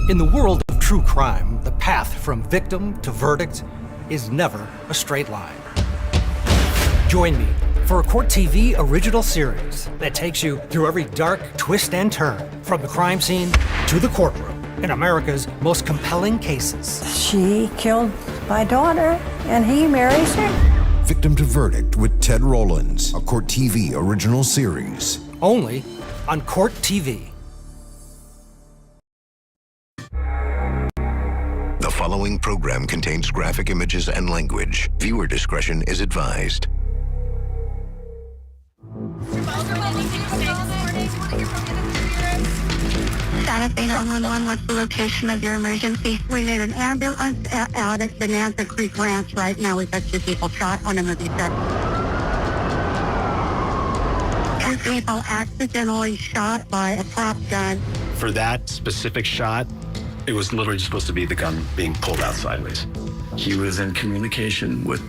In the world of true crime, the path from victim to verdict is never a straight line. Join me for a Court TV original series that takes you through every dark twist and turn, from the crime scene to the courtroom, in America's most compelling cases. She killed my daughter, and he marries her. Victim to Verdict with Ted Rowlands, a Court TV original series. Only on Court TV. The following program contains graphic images and language. Viewer discretion is advised. Santa Fe 911, what's the location of your emergency? We need an ambulance out at Bonanza Creek Ranch right now. We've got 2 people shot on a movie set. 2 people accidentally shot by a prop gun. For that specific shot, it was literally supposed to be the gun being pulled out sideways. He was in communication with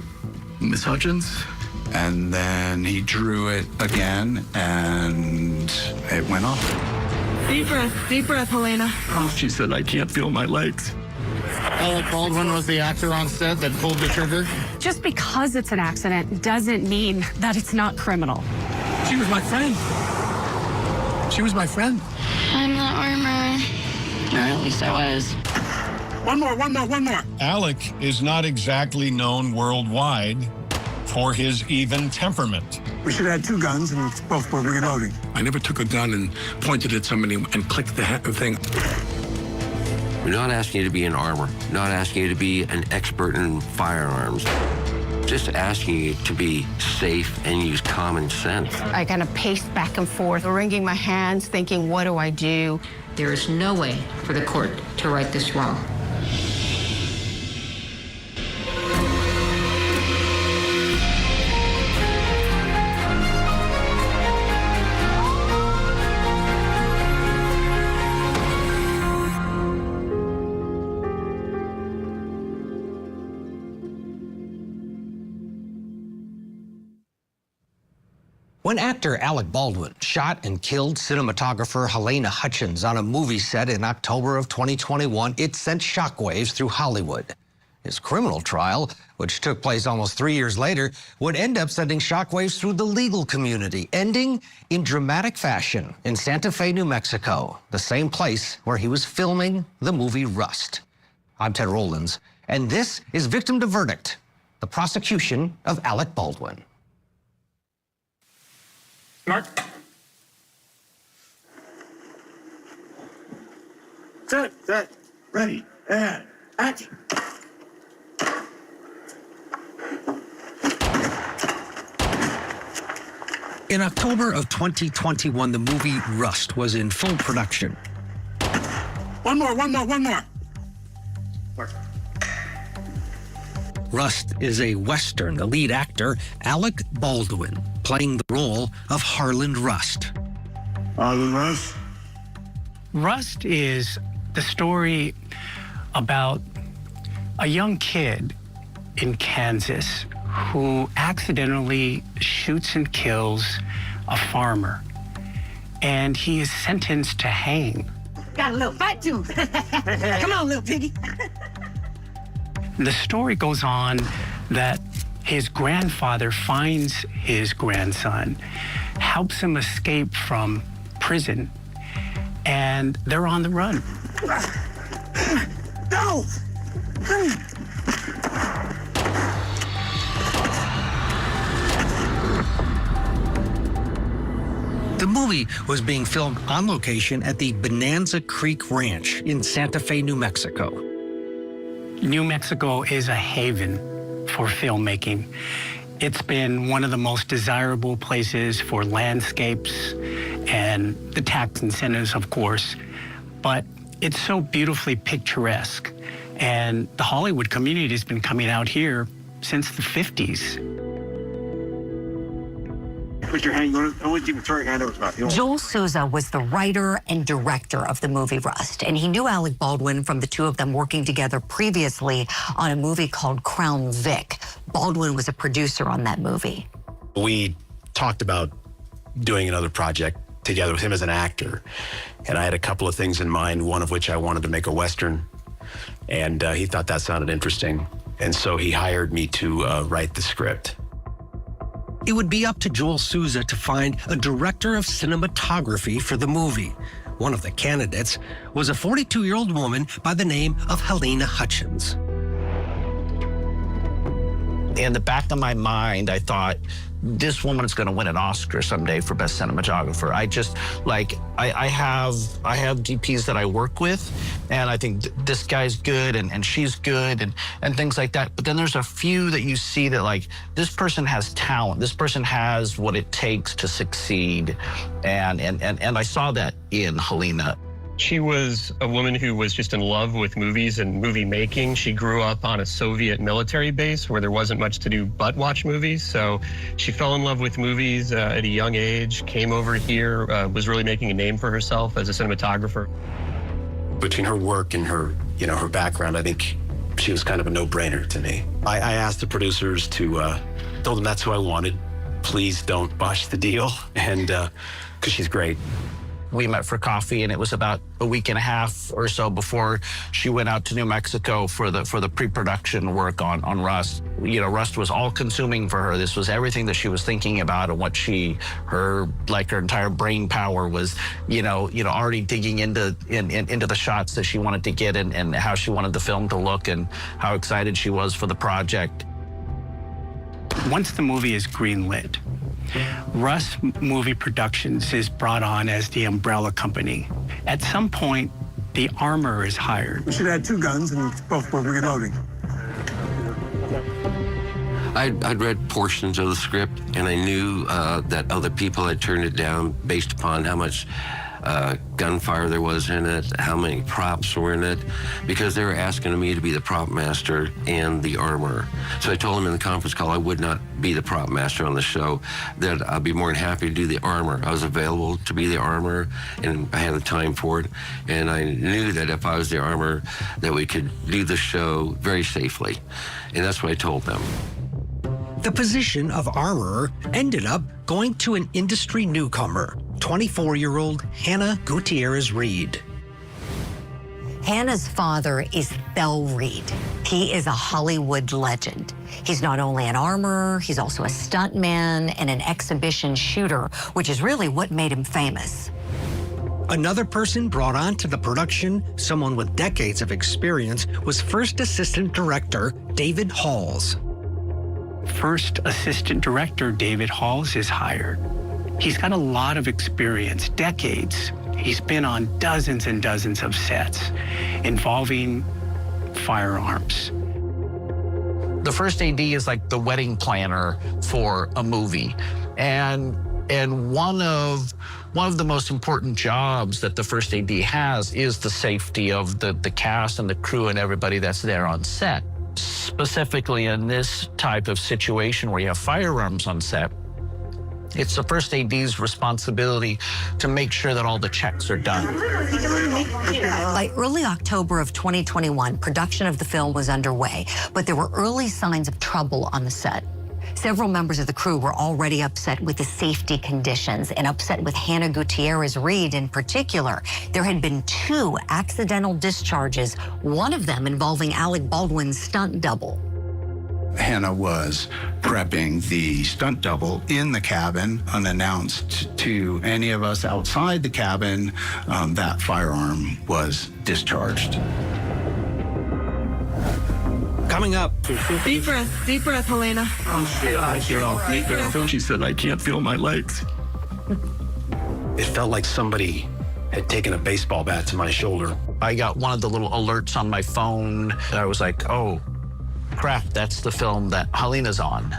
Miss Hutchins, and then he drew it again, and it went off. Deep breath, Helena. Oh, she said, I can't feel my legs. Alec Baldwin was the actor on set that pulled the trigger. Just because it's an accident doesn't mean that it's not criminal. She was my friend. She was my friend. I'm the armor. Or at least I was. One more. Alec is not exactly known worldwide for his even temperament. We should have had 2 guns and both were reloading. I never took a gun and pointed at somebody and clicked the thing. We're not asking you to be an armor, not asking you to be an expert in firearms. Just asking you to be safe and use common sense. I kind of paced back and forth, wringing my hands, thinking, what do I do? There is no way for the court to right this wrong. When actor Alec Baldwin shot and killed cinematographer Helena Hutchins on a movie set in October of 2021, it sent shockwaves through Hollywood. His criminal trial, which took place almost 3 years later, would end up sending shockwaves through the legal community, ending in dramatic fashion in Santa Fe, New Mexico, the same place where he was filming the movie Rust. I'm Ted Rowlands, and this is Victim to Verdict, the prosecution of Alec Baldwin. Mark. Set. Ready. And In October of 2021, the movie Rust was in full production. One more. Rust is a Western. The lead actor, Alec Baldwin, playing the role of Harland Rust. Rust? Rust is the story about a young kid in Kansas who accidentally shoots and kills a farmer, and he is sentenced to hang. Got a little fight too. Come on, little piggy. The story goes on that his grandfather finds his grandson, helps him escape from prison, and they're on the run. No! The movie was being filmed on location at the Bonanza Creek Ranch in Santa Fe, New Mexico. New Mexico is a haven for filmmaking. It's been one of the most desirable places for landscapes and the tax incentives, of course, but it's so beautifully picturesque. And the Hollywood community has been coming out here since the 50s. Put your hand on. I want you to turn your hand over. Joel Souza was the writer and director of the movie Rust, and he knew Alec Baldwin from the two of them working together previously on a movie called Crown Vic. Baldwin was a producer on that movie. We talked about doing another project together with him as an actor, and I had a couple of things in mind, one of which I wanted to make a Western, and he thought that sounded interesting, and so he hired me to write the script. It would be up to Joel Souza to find a director of cinematography for the movie. One of the candidates was a 42-year-old woman by the name of Halyna Hutchins. In the back of my mind, I thought, this woman's going to win an Oscar someday for Best Cinematographer. I have DPs that I work with, and I think this guy's good and she's good and things like that. But then there's a few that you see that, like, this person has talent. This person has what it takes to succeed. And I saw that in Halyna. She was a woman who was just in love with movies and movie making. She grew up on a Soviet military base where there wasn't much to do but watch movies. So she fell in love with movies at a young age, came over here, was really making a name for herself as a cinematographer. Between her work and her, her background, I think she was kind of a no-brainer to me. I asked the producers to, told them that's who I wanted. Please don't botch the deal, and because she's great. We met for coffee, and it was about a week and a half or so before she went out to New Mexico for the pre-production work on Rust. Rust was all-consuming for her. This was everything that she was thinking about, and what her entire brain power was, already digging into the shots that she wanted to get and how she wanted the film to look and how excited she was for the project. Once the movie is greenlit, Rust Movie Productions is brought on as the umbrella company. At some point, the armor is hired. We should have 2 guns and both were reloading. I'd read portions of the script, and I knew that other people had turned it down based upon how much gunfire there was in it, how many props were in it, because they were asking me to be the prop master and the armor. So I told them in the conference call I would not be the prop master on the show, that I'd be more than happy to do the armor. I was available to be the armor, and I had the time for it, and I knew that if I was the armor, that we could do the show very safely, and that's what I told them. The position of armorer ended up going to an industry newcomer, 24-year-old Hannah Gutierrez-Reed. Hannah's father is Thel Reed. He is a Hollywood legend. He's not only an armorer, he's also a stuntman and an exhibition shooter, which is really what made him famous. Another person brought on to the production, someone with decades of experience, was First Assistant Director David Halls. First Assistant Director David Halls is hired. He's got a lot of experience, decades. He's been on dozens and dozens of sets involving firearms. The first AD is like the wedding planner for a movie. And one of the most important jobs that the first AD has is the safety of the cast and the crew and everybody that's there on set. Specifically in this type of situation where you have firearms on set, it's the first AD's responsibility to make sure that all the checks are done. By early October of 2021, production of the film was underway, but there were early signs of trouble on the set. Several members of the crew were already upset with the safety conditions and upset with Hannah Gutierrez-Reed in particular. There had been 2 accidental discharges, one of them involving Alec Baldwin's stunt double. Hannah was prepping the stunt double in the cabin, unannounced to any of us outside the cabin. That firearm was discharged. Coming up. Deep breath, Helena. She said, I can't feel my legs. It felt like somebody had taken a baseball bat to my shoulder. I got one of the little alerts on my phone. I was like, oh, crap, that's the film that Helena's on.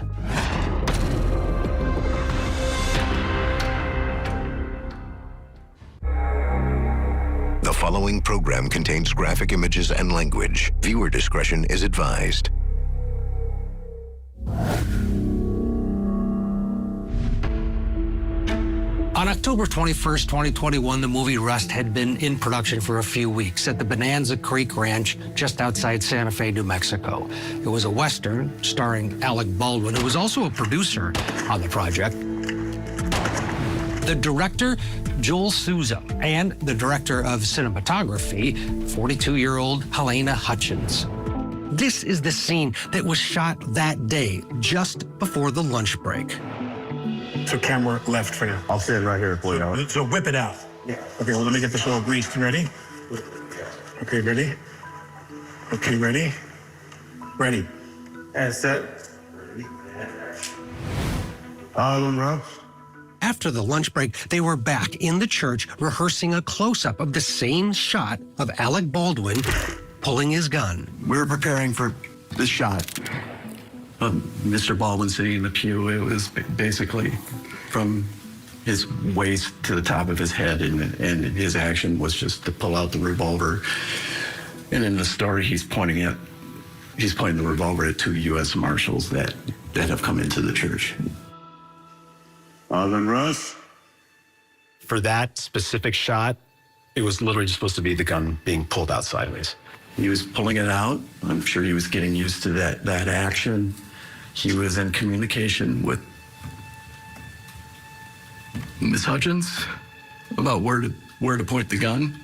The following program contains graphic images and language. Viewer discretion is advised. On October 21st, 2021, the movie Rust had been in production for a few weeks at the Bonanza Creek Ranch just outside Santa Fe, New Mexico. It was a Western starring Alec Baldwin, who was also a producer on the project. The director, Joel Souza, and the director of cinematography, 42-year-old Halyna Hutchins. This is the scene that was shot that day, just before the lunch break. So camera left for you. I'll stand right here for you. So whip it out. Yeah. Okay, well, let me get this all greased. Ready? Okay, ready? Okay, ready? Ready. And set. Rob. After the lunch break, they were back in the church rehearsing a close-up of the same shot of Alec Baldwin pulling his gun. We were preparing for this shot of Mr. Baldwin sitting in the pew. It was basically from his waist to the top of his head, and his action was just to pull out the revolver. And in the story, he's pointing the revolver at 2 U.S. Marshals that have come into the church. Russ. For that specific shot, it was literally just supposed to be the gun being pulled out sideways. He was pulling it out. I'm sure he was getting used to that action. He was in communication with Miss Hutchins about where to point the gun.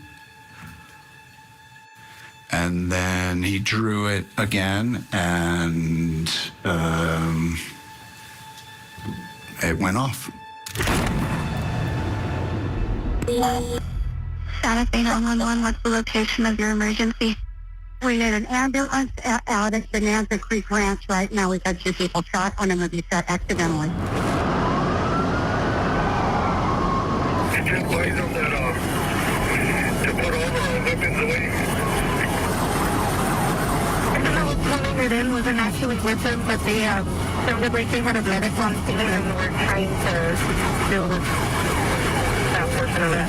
And then he drew it again, and it went off. Santa Fe 911, what's the location of your emergency? We need an ambulance out at Bonanza Creek Ranch right now. We've got 2 people shot. One of them be shot accidentally. Did you advise them that to put all the weapons away? Coming it in wasn't actually with them, but they sounded like they had a medic on scene and were trying to do that portion of it.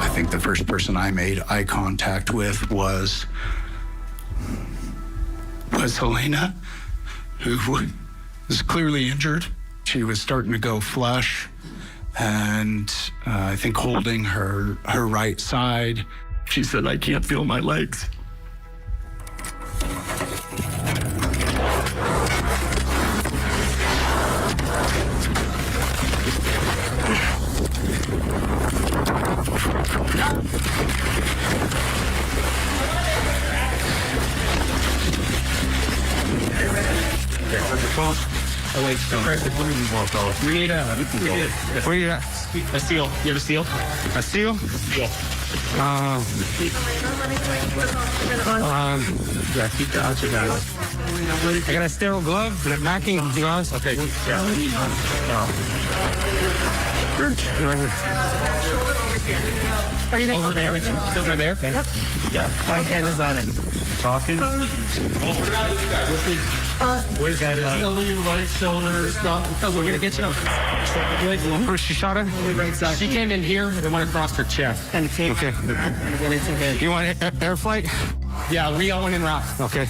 I think the first person I made eye contact with was Halyna, who was clearly injured. She was starting to go flush, and I think holding her right side. She said, I can't feel my legs. Oh wait, we need a seal. You have a seal? A seal? Seal. Yeah, keep the outside down. I got a sterile glove, the backing gloves. Okay. Yeah. Are you there? Over there. Over there? Okay. Yep. Yeah. My hand is on it. Talking? Where's that? Your right shoulder. Stop. Oh, we're going to get you. First, she shot her? She came in here and went across her chest. And came. Okay. You want air flight? Yeah, we all went in rock. Okay.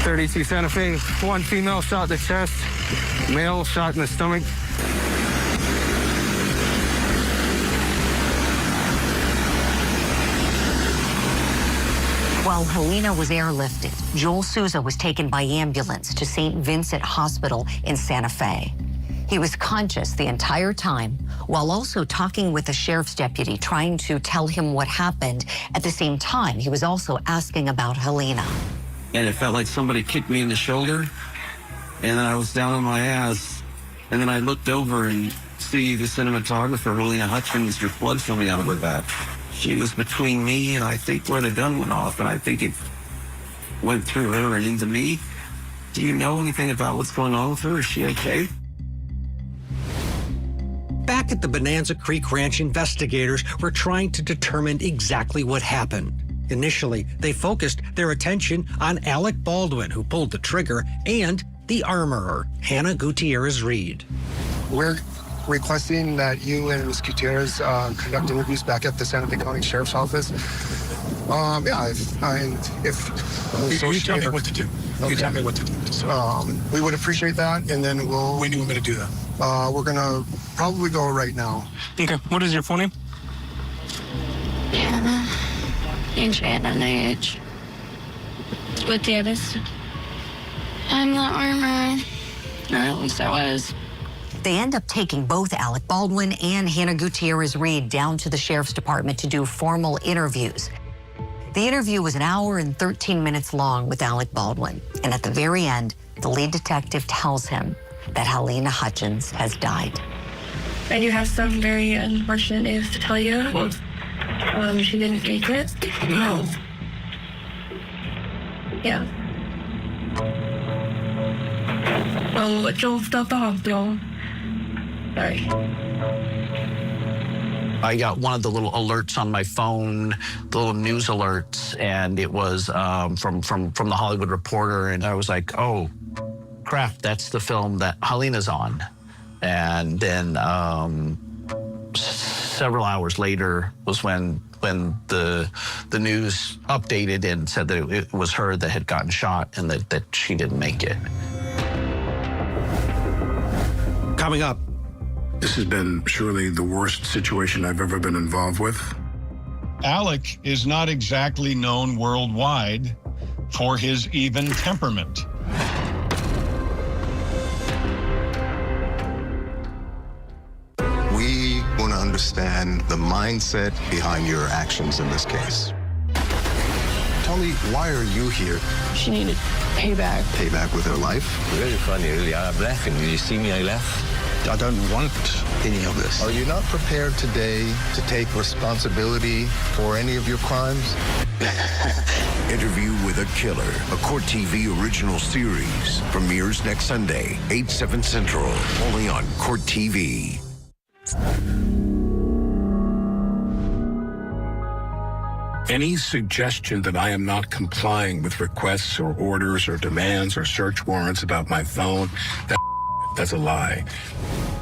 32 Santa Fe. One female shot in the chest. Male shot in the stomach. While Helena was airlifted, Joel Souza was taken by ambulance to St. Vincent Hospital in Santa Fe. He was conscious the entire time while also talking with a sheriff's deputy, trying to tell him what happened. At the same time, he was also asking about Helena. And it felt like somebody kicked me in the shoulder, and then I was down on my ass, and then I looked over and see the cinematographer, Helena Hutchins, with blood coming out of her back. She was between me and I think where the gun went off, and I think it went through her and into me. Do you know anything about what's going on with her? Is she okay? Back at the Bonanza Creek Ranch, investigators were trying to determine exactly what happened. Initially, they focused their attention on Alec Baldwin, who pulled the trigger, and the armorer, Hannah Gutierrez-Reed. We're requesting that you and Ms. Gutierrez conduct interviews back at the Santa Fe County Sheriff's Office. You tell me what to do. Okay. You tell me what to do. We would appreciate that, and then we'll... When do you want me to do that? We're going to probably go right now. Okay. What is your full name? Hannah. Hannah H. Gutierrez. I'm the armorer. Or at least I was. They end up taking both Alec Baldwin and Hannah Gutierrez-Reed down to the sheriff's department to do formal interviews. The interview was 1 hour and 13 minutes long with Alec Baldwin. And at the very end, the lead detective tells him that Helena Hutchins has died. I do have some very unfortunate news to tell you. What? She didn't make it. No. Yeah. Well, Joel stopped the hospital. Sorry. I got one of the little alerts on my phone, the little news alerts, and it was from the Hollywood Reporter, and I was like, oh, crap, that's the film that Helena's on. And then several hours later was when the news updated and said that it was her that had gotten shot and that she didn't make it. Coming up. This has been surely the worst situation I've ever been involved with. Alec is not exactly known worldwide for his even temperament. We want to understand the mindset behind your actions in this case. Tell me, why are you here? She needed payback. Payback with her life? Very funny, really. I'm laughing. You see me, I laugh. I don't want any of this. Are you not prepared today to take responsibility for any of your crimes? Interview with a Killer, a Court TV original series. Premieres next Sunday, 8/7 Central, only on Court TV. Any suggestion that I am not complying with requests or orders or demands or search warrants about my phone, that's a lie.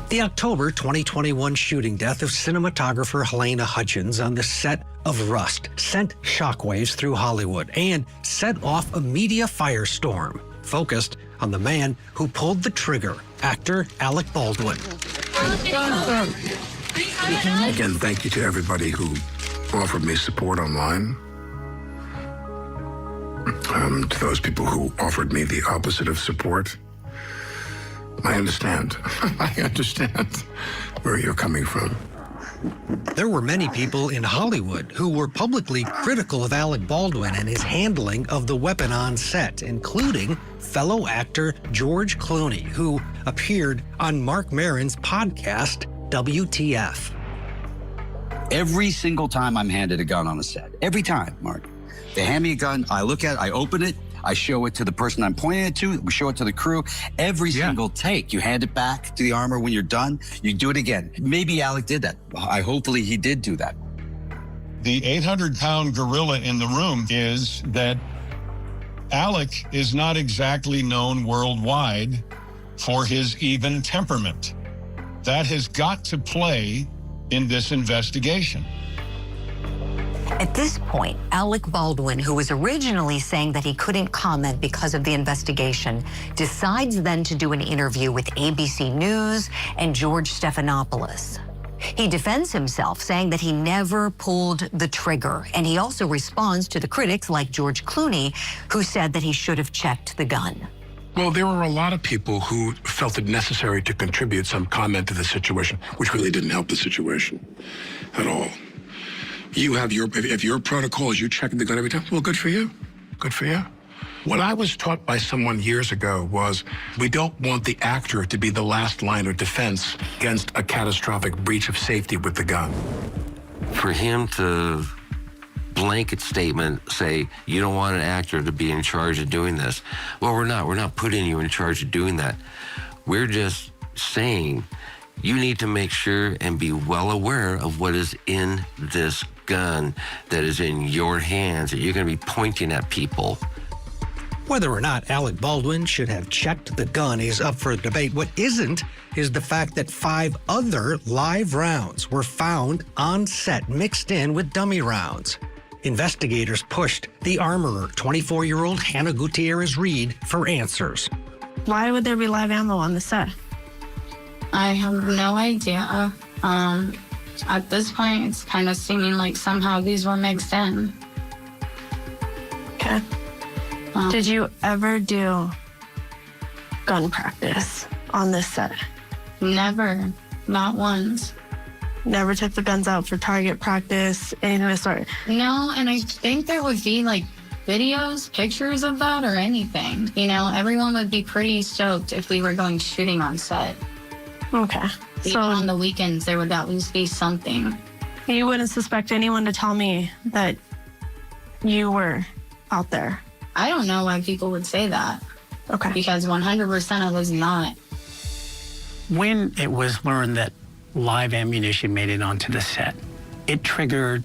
The October 2021 shooting death of cinematographer Helena Hutchins on the set of Rust sent shockwaves through Hollywood and set off a media firestorm focused on the man who pulled the trigger, actor Alec Baldwin. Again, thank you to everybody who offered me support online. To those people who offered me the opposite of support, I understand. I understand where you're coming from. There were many people in Hollywood who were publicly critical of Alec Baldwin and his handling of the weapon on set, including fellow actor George Clooney, who appeared on Marc Maron's podcast, WTF. Every single time I'm handed a gun on a set, every time, Mark, they hand me a gun, I look at it, I open it, I show it to the person I'm pointing it to. We show it to the crew. Every single take, you hand it back to the armor when you're done. You do it again. Maybe Alec did that. Hopefully he did do that. The 800-pound gorilla in the room is that Alec is not exactly known worldwide for his even temperament. That has got to play in this investigation. At this point, Alec Baldwin, who was originally saying that he couldn't comment because of the investigation, decides then to do an interview with ABC News and George Stephanopoulos. He defends himself, saying that he never pulled the trigger, and he also responds to the critics like George Clooney, who said that he should have checked the gun. Well, there were a lot of people who felt it necessary to contribute some comment to the situation, which really didn't help the situation at all. You have if your protocol is you checking the gun every time, well, good for you. Good for you. What I was taught by someone years ago was we don't want the actor to be the last line of defense against a catastrophic breach of safety with the gun. For him to blanket statement say, you don't want an actor to be in charge of doing this. Well, we're not putting you in charge of doing that. We're just saying you need to make sure and be well aware of what is in this gun that is in your hands, that you're going to be pointing at people. Whether or not Alec Baldwin should have checked the gun is up for debate. What isn't is the fact that 5 other live rounds were found on set mixed in with dummy rounds. Investigators pushed the armorer, 24-year-old Hannah Gutierrez-Reed, for answers. Why would there be live ammo on the set? I have no idea. At this point, it's kind of seeming like somehow these were mixed in. Okay. Did you ever do gun practice on this set? Never. Not once. Never took the guns out for target practice, anything of the sort? No, and I think there would be like videos, pictures of that or anything. You know, everyone would be pretty stoked if we were going shooting on set. Okay. So on the weekends, there would at least be something. You wouldn't suspect anyone to tell me that you were out there? I don't know why people would say that. Okay. Because 100% I was not. When it was learned that live ammunition made it onto the set, it triggered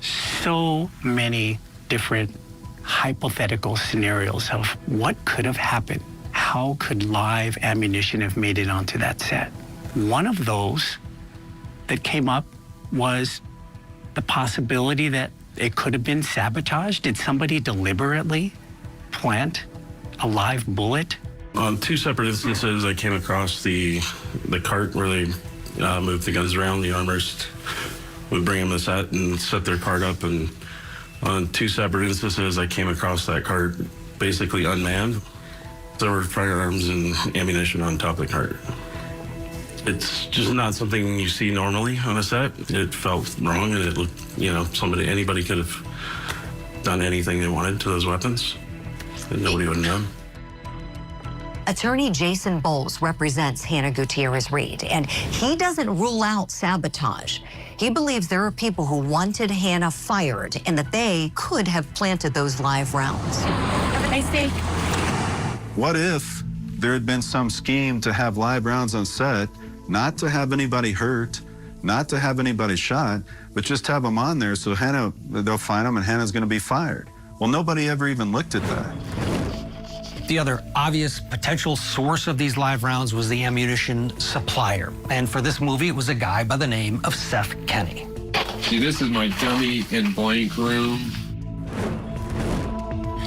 so many different hypothetical scenarios of what could have happened. How could live ammunition have made it onto that set? One of those that came up was the possibility that it could have been sabotaged. Did somebody deliberately plant a live bullet? On 2 separate instances, I came across the cart where they moved the guns around. The armors would bring them to set and set their cart up. And on 2 separate instances, I came across that cart basically unmanned. There were firearms and ammunition on top of the cart. It's just not something you see normally on a set. It felt wrong, and it looked, anybody could have done anything they wanted to those weapons, and nobody would have known. Attorney Jason Bowles represents Hannah Gutierrez-Reed, and he doesn't rule out sabotage. He believes there are people who wanted Hannah fired and that they could have planted those live rounds. Have a nice day. What if there had been some scheme to have live rounds on set, not to have anybody hurt, not to have anybody shot, but just have them on there so they'll find them and Hannah's going to be fired? Well, nobody ever even looked at that. The other obvious potential source of these live rounds was the ammunition supplier. And for this movie, it was a guy by the name of Seth Kenny. See, this is my dummy and blank room.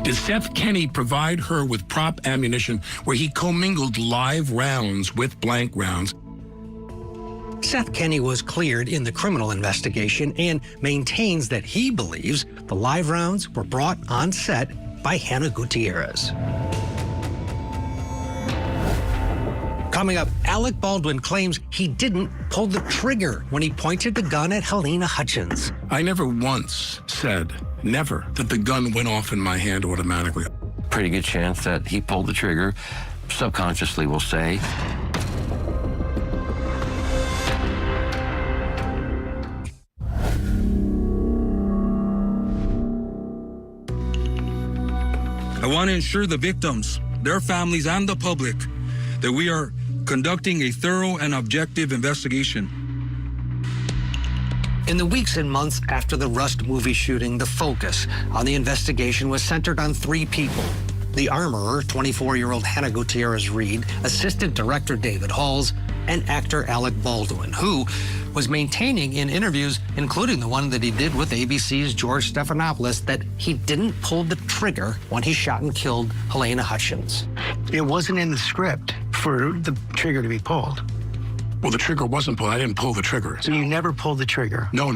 Did Seth Kenny provide her with prop ammunition where he commingled live rounds with blank rounds? Seth Kenny was cleared in the criminal investigation and maintains that he believes the live rounds were brought on set by Hannah Gutierrez. Coming up, Alec Baldwin claims he didn't pull the trigger when he pointed the gun at Halyna Hutchins. I never once said, never, that the gun went off in my hand automatically. Pretty good chance that he pulled the trigger, subconsciously we'll say. I want to ensure the victims, their families, and the public that we are conducting a thorough and objective investigation. In the weeks and months after the Rust movie shooting, the focus on the investigation was centered on 3 people. The armorer, 24-year-old Hannah Gutierrez-Reed, assistant director David Halls, and actor Alec Baldwin, who was maintaining in interviews, including the one that he did with ABC's George Stephanopoulos, that he didn't pull the trigger when he shot and killed Helena Hutchins. It wasn't in the script for the trigger to be pulled. Well, the trigger wasn't pulled. I didn't pull the trigger. So you never pulled the trigger? No.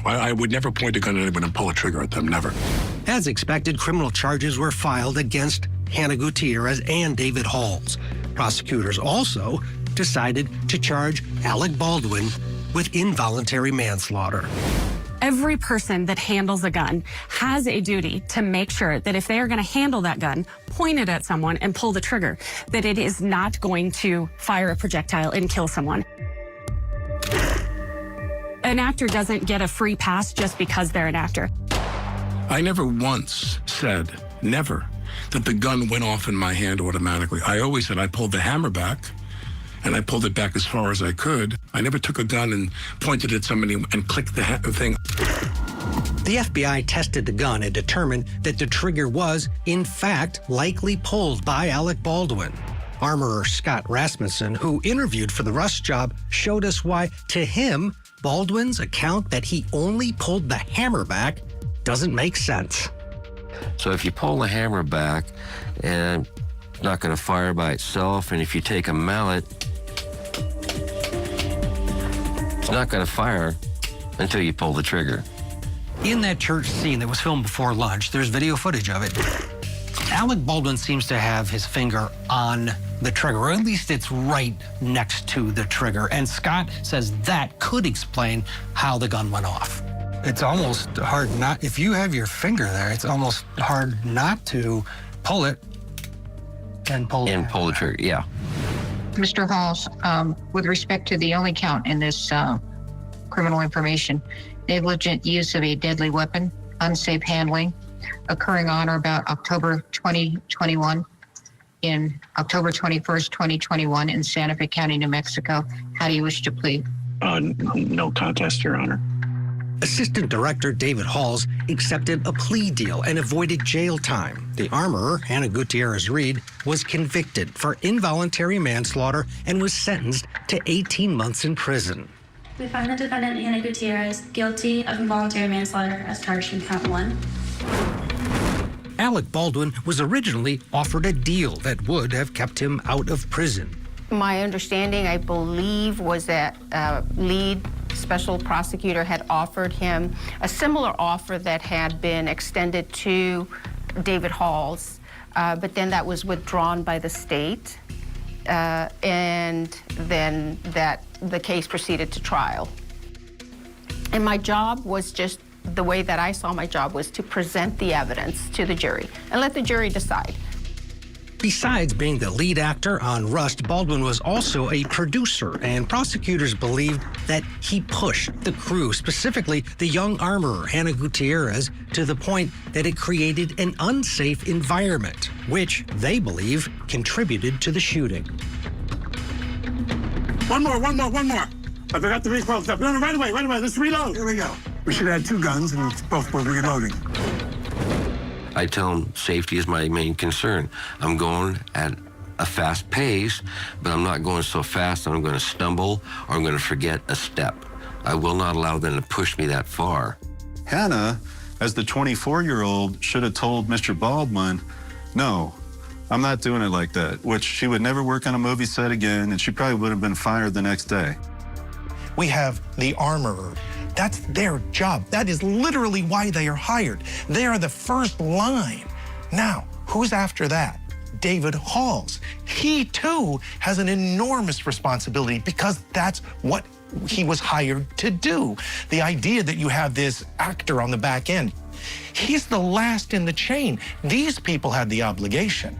I would never point a gun at anyone and pull a trigger at them, never. As expected, criminal charges were filed against Hannah Gutierrez and David Halls. Prosecutors also decided to charge Alec Baldwin with involuntary manslaughter. Every person that handles a gun has a duty to make sure that if they are going to handle that gun, point it at someone and pull the trigger, that it is not going to fire a projectile and kill someone. An actor doesn't get a free pass just because they're an actor. I never once said, never, that the gun went off in my hand automatically. I always said I pulled the hammer back, and I pulled it back as far as I could. I never took a gun and pointed at somebody and clicked the thing. The FBI tested the gun and determined that the trigger was, in fact, likely pulled by Alec Baldwin. Armorer Scott Rasmussen, who interviewed for the Rust job, showed us why, to him, Baldwin's account that he only pulled the hammer back doesn't make sense. So if you pull the hammer back, and it's not going to fire by itself, and if you take a mallet, it's not going to fire until you pull the trigger. In that church scene that was filmed before lunch, there's video footage of it. Alec Baldwin seems to have his finger on the trigger, or at least it's right next to the trigger. And Scott says that could explain how the gun went off. It's almost hard not, if you have your finger there, it's almost hard not to pull it and pull the trigger, yeah. Mr. Halls, with respect to the only count in this criminal information, negligent use of a deadly weapon, unsafe handling, occurring on or about October 2021, in October 21st, 2021 in Santa Fe County, New Mexico. How do you wish to plead? No contest, Your Honor. Assistant Director David Halls accepted a plea deal and avoided jail time. The armorer, Hannah Gutierrez-Reed, was convicted for involuntary manslaughter and was sentenced to 18 months in prison. We find the defendant, Hannah Gutierrez, guilty of involuntary manslaughter as charged in count 1. Alec Baldwin was originally offered a deal that would have kept him out of prison. My understanding, I believe, was that lead special prosecutor had offered him a similar offer that had been extended to David Halls, but then that was withdrawn by the state, and then the case proceeded to trial. And my job was just, the way that I saw my job was to present the evidence to the jury and let the jury decide. Besides being the lead actor on Rust, Baldwin was also a producer, and prosecutors believed that he pushed the crew, specifically the young armorer, Hannah Gutierrez, to the point that it created an unsafe environment, which they believe contributed to the shooting. One more. I forgot the recoil stuff. No, right away. Let's reload. Here we go. We should have 2 guns and both were reloading. I tell them safety is my main concern. I'm going at a fast pace, but I'm not going so fast that I'm going to stumble or I'm going to forget a step. I will not allow them to push me that far. Hannah, as the 24-year-old, should have told Mr. Baldwin, no, I'm not doing it like that, which she would never work on a movie set again, and she probably would have been fired the next day. We have the armorer. That's their job. That is literally why they are hired. They are the first line. Now, who's after that? David Halls. He, too, has an enormous responsibility because that's what he was hired to do. The idea that you have this actor on the back end, he's the last in the chain. These people had the obligation.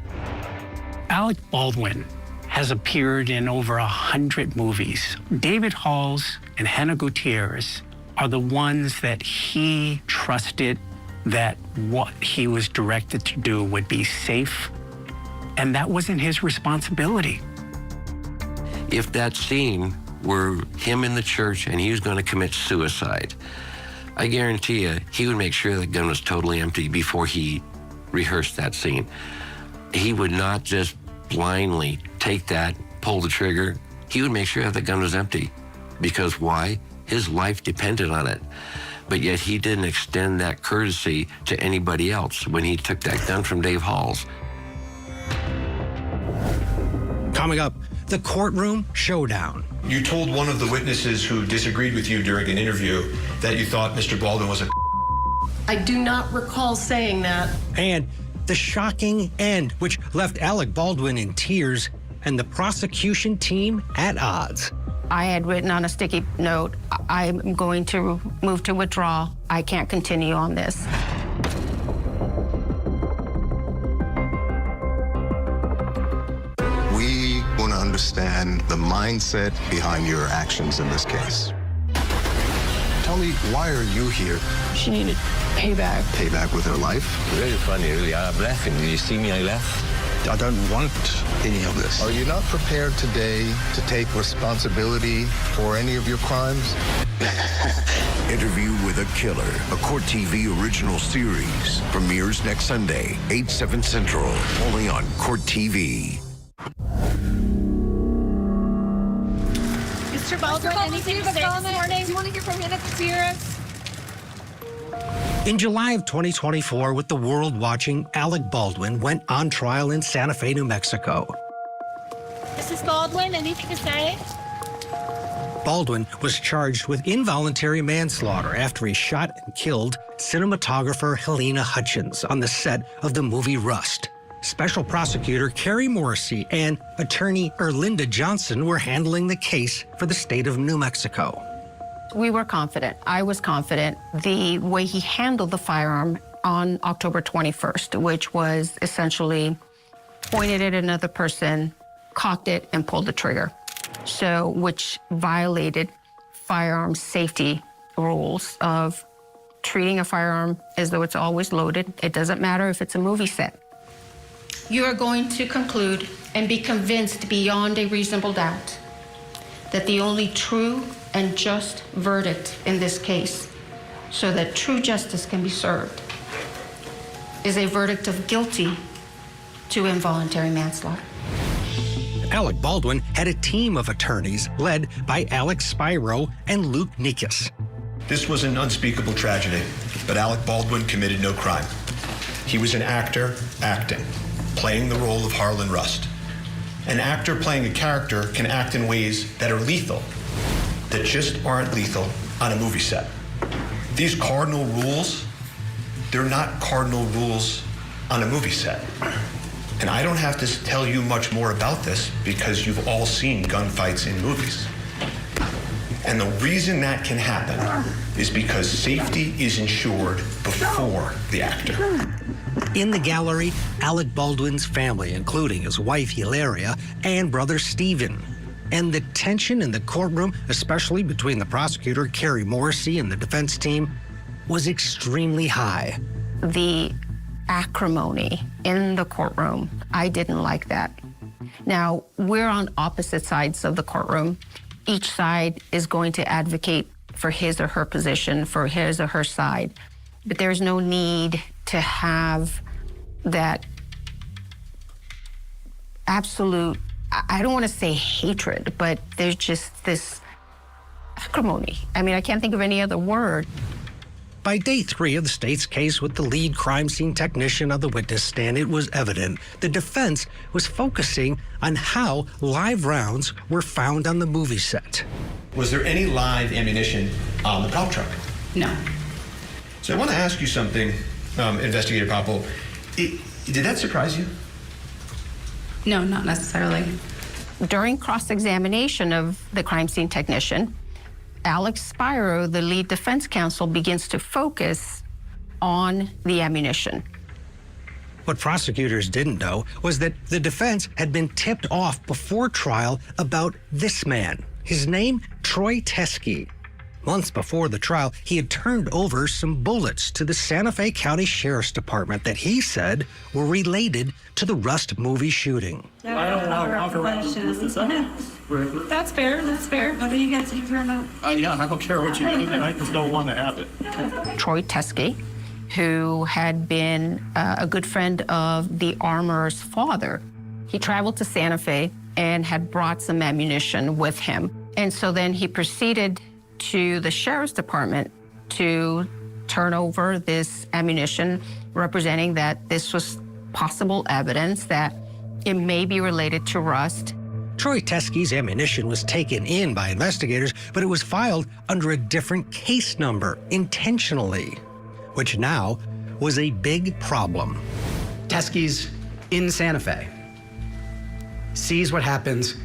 Alec Baldwin has appeared in over 100 movies. David Halls and Hannah Gutierrez are the ones that he trusted that what he was directed to do would be safe, and that wasn't his responsibility. If that scene were him in the church and he was going to commit suicide, I guarantee you he would make sure the gun was totally empty before he rehearsed that scene. He would not just blindly take that, pull the trigger. He would make sure that the gun was empty. Because why? His life depended on it. But yet he didn't extend that courtesy to anybody else when he took that gun from Dave Halls. Coming up, the courtroom showdown. You told one of the witnesses who disagreed with you during an interview that you thought Mr. Baldwin was a I do not recall saying that. And the shocking end, which left Alec Baldwin in tears and the prosecution team at odds. I had written on a sticky note, I'm going to move to withdraw. I can't continue on this. We want to understand the mindset behind your actions in this case. Tell me, why are you here? She needed payback. Payback with her life? Very funny, really. I'm laughing. You see me, I laugh. I don't want any of this. Are you not prepared today to take responsibility for any of your crimes? Interview with a Killer, a Court TV original series. Premieres next Sunday, 8/7 Central, only on Court TV. Mr. Baldwin, anything to say this morning? Do you want to hear from him at the Sierras? In July of 2024, with the world watching, Alec Baldwin went on trial in Santa Fe, New Mexico. Mrs. Baldwin, anything to say? Baldwin was charged with involuntary manslaughter after he shot and killed cinematographer Halyna Hutchins on the set of the movie Rust. Special prosecutor Carrie Morrissey and attorney Erlinda Johnson were handling the case for the state of New Mexico. We were confident. I was confident the way he handled the firearm on October 21st, which was essentially pointed at another person, cocked it, and pulled the trigger. So, which violated firearm safety rules of treating a firearm as though it's always loaded. It doesn't matter if it's a movie set. You are going to conclude and be convinced beyond a reasonable doubt that the only true and just verdict in this case, so that true justice can be served, is a verdict of guilty to involuntary manslaughter. Alec Baldwin had a team of attorneys led by Alex Spiro and Luke Nikas. This was an unspeakable tragedy, but Alec Baldwin committed no crime. He was an actor acting, playing the role of Harlan Rust. An actor playing a character can act in ways that are lethal, that just aren't lethal on a movie set. These cardinal rules, they're not cardinal rules on a movie set. And I don't have to tell you much more about this because you've all seen gunfights in movies. And the reason that can happen is because safety is ensured before the actor. In the gallery, Alec Baldwin's family, including his wife Hilaria and brother Stephen. And the tension in the courtroom, especially between the prosecutor, Carrie Morrissey, and the defense team, was extremely high. The acrimony in the courtroom, I didn't like that. Now, we're on opposite sides of the courtroom. Each side is going to advocate for his or her position, for his or her side. But there's no need to have that absolute, I don't want to say hatred, but there's just this acrimony. I mean, I can't think of any other word. By day 3 of the state's case with the lead crime scene technician on the witness stand, it was evident the defense was focusing on how live rounds were found on the movie set. Was there any live ammunition on the plow truck? No. So I want to ask you something, Investigator Popple. Did that surprise you? No, not necessarily. During cross-examination of the crime scene technician, Alex Spiro, the lead defense counsel, begins to focus on the ammunition. What prosecutors didn't know was that the defense had been tipped off before trial about this man. His name, Troy Teske. Months before the trial, he had turned over some bullets to the Santa Fe County Sheriff's Department that he said were related to the Rust movie shooting. I don't know That's fair. That's fair. What do you guys think about? Yeah, I don't care what you do. I just don't want to have it. Troy Teskey, who had been a good friend of the armorer's father. He traveled to Santa Fe and had brought some ammunition with him. And so then he proceeded to the Sheriff's Department to turn over this ammunition, representing that this was possible evidence that it may be related to Rust. Troy Teskey's ammunition was taken in by investigators, but it was filed under a different case number intentionally, which now was a big problem. Teskey's in Santa Fe, sees what happens,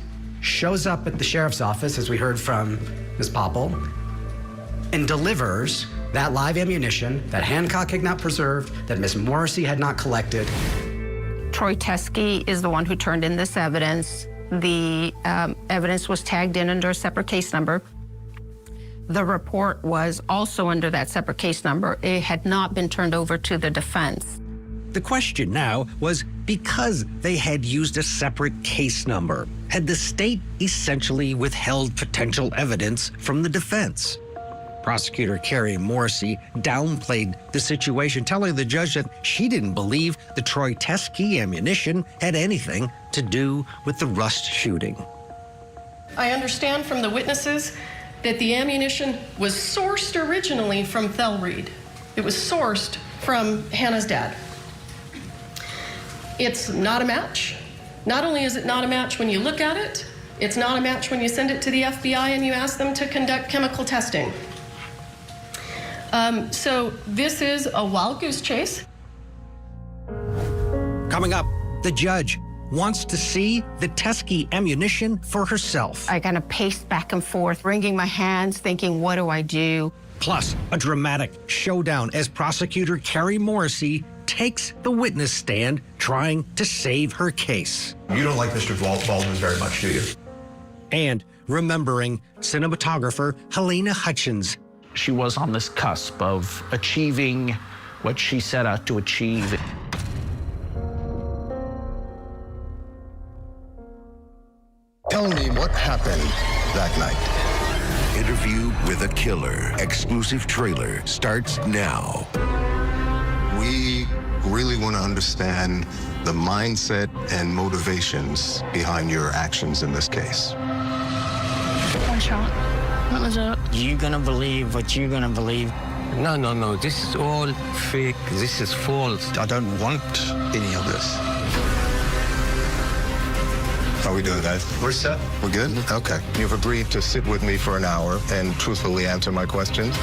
shows up at the sheriff's office, as we heard from Ms. Popple, and delivers that live ammunition that Hancock had not preserved, that Ms. Morrissey had not collected. Troy Teskey is the one who turned in this evidence. The evidence was tagged in under a separate case number. The report was also under that separate case number. It had not been turned over to the defense. The question now was, because they had used a separate case number, had the state essentially withheld potential evidence from the defense? Prosecutor Carrie Morrissey downplayed the situation, telling the judge that she didn't believe the Troy Teskey ammunition had anything to do with the Rust shooting. I understand from the witnesses that the ammunition was sourced originally from Thelreed. It was sourced from Hannah's dad. It's not a match. Not only is it not a match when you look at it, it's not a match when you send it to the FBI and you ask them to conduct chemical testing. So this is a wild goose chase. Coming up, the judge wants to see the Teskey ammunition for herself. I kind of paced back and forth, wringing my hands, thinking, what do I do? Plus, a dramatic showdown as prosecutor Carrie Morrissey takes the witness stand trying to save her case. You don't like Mr. Baldwin very much, do you? And remembering cinematographer Helena Hutchins. She was on this cusp of achieving what she set out to achieve. Tell me what happened that night. Interview with a Killer. Exclusive trailer starts now. We really want to understand the mindset and motivations behind your actions in this case. One shot. What was it? You gonna believe what you gonna believe. No. This is all fake. This is false. I don't want any of this. How are we doing, guys? We're set. We're good? Okay. You've agreed to sit with me for an hour and truthfully answer my questions.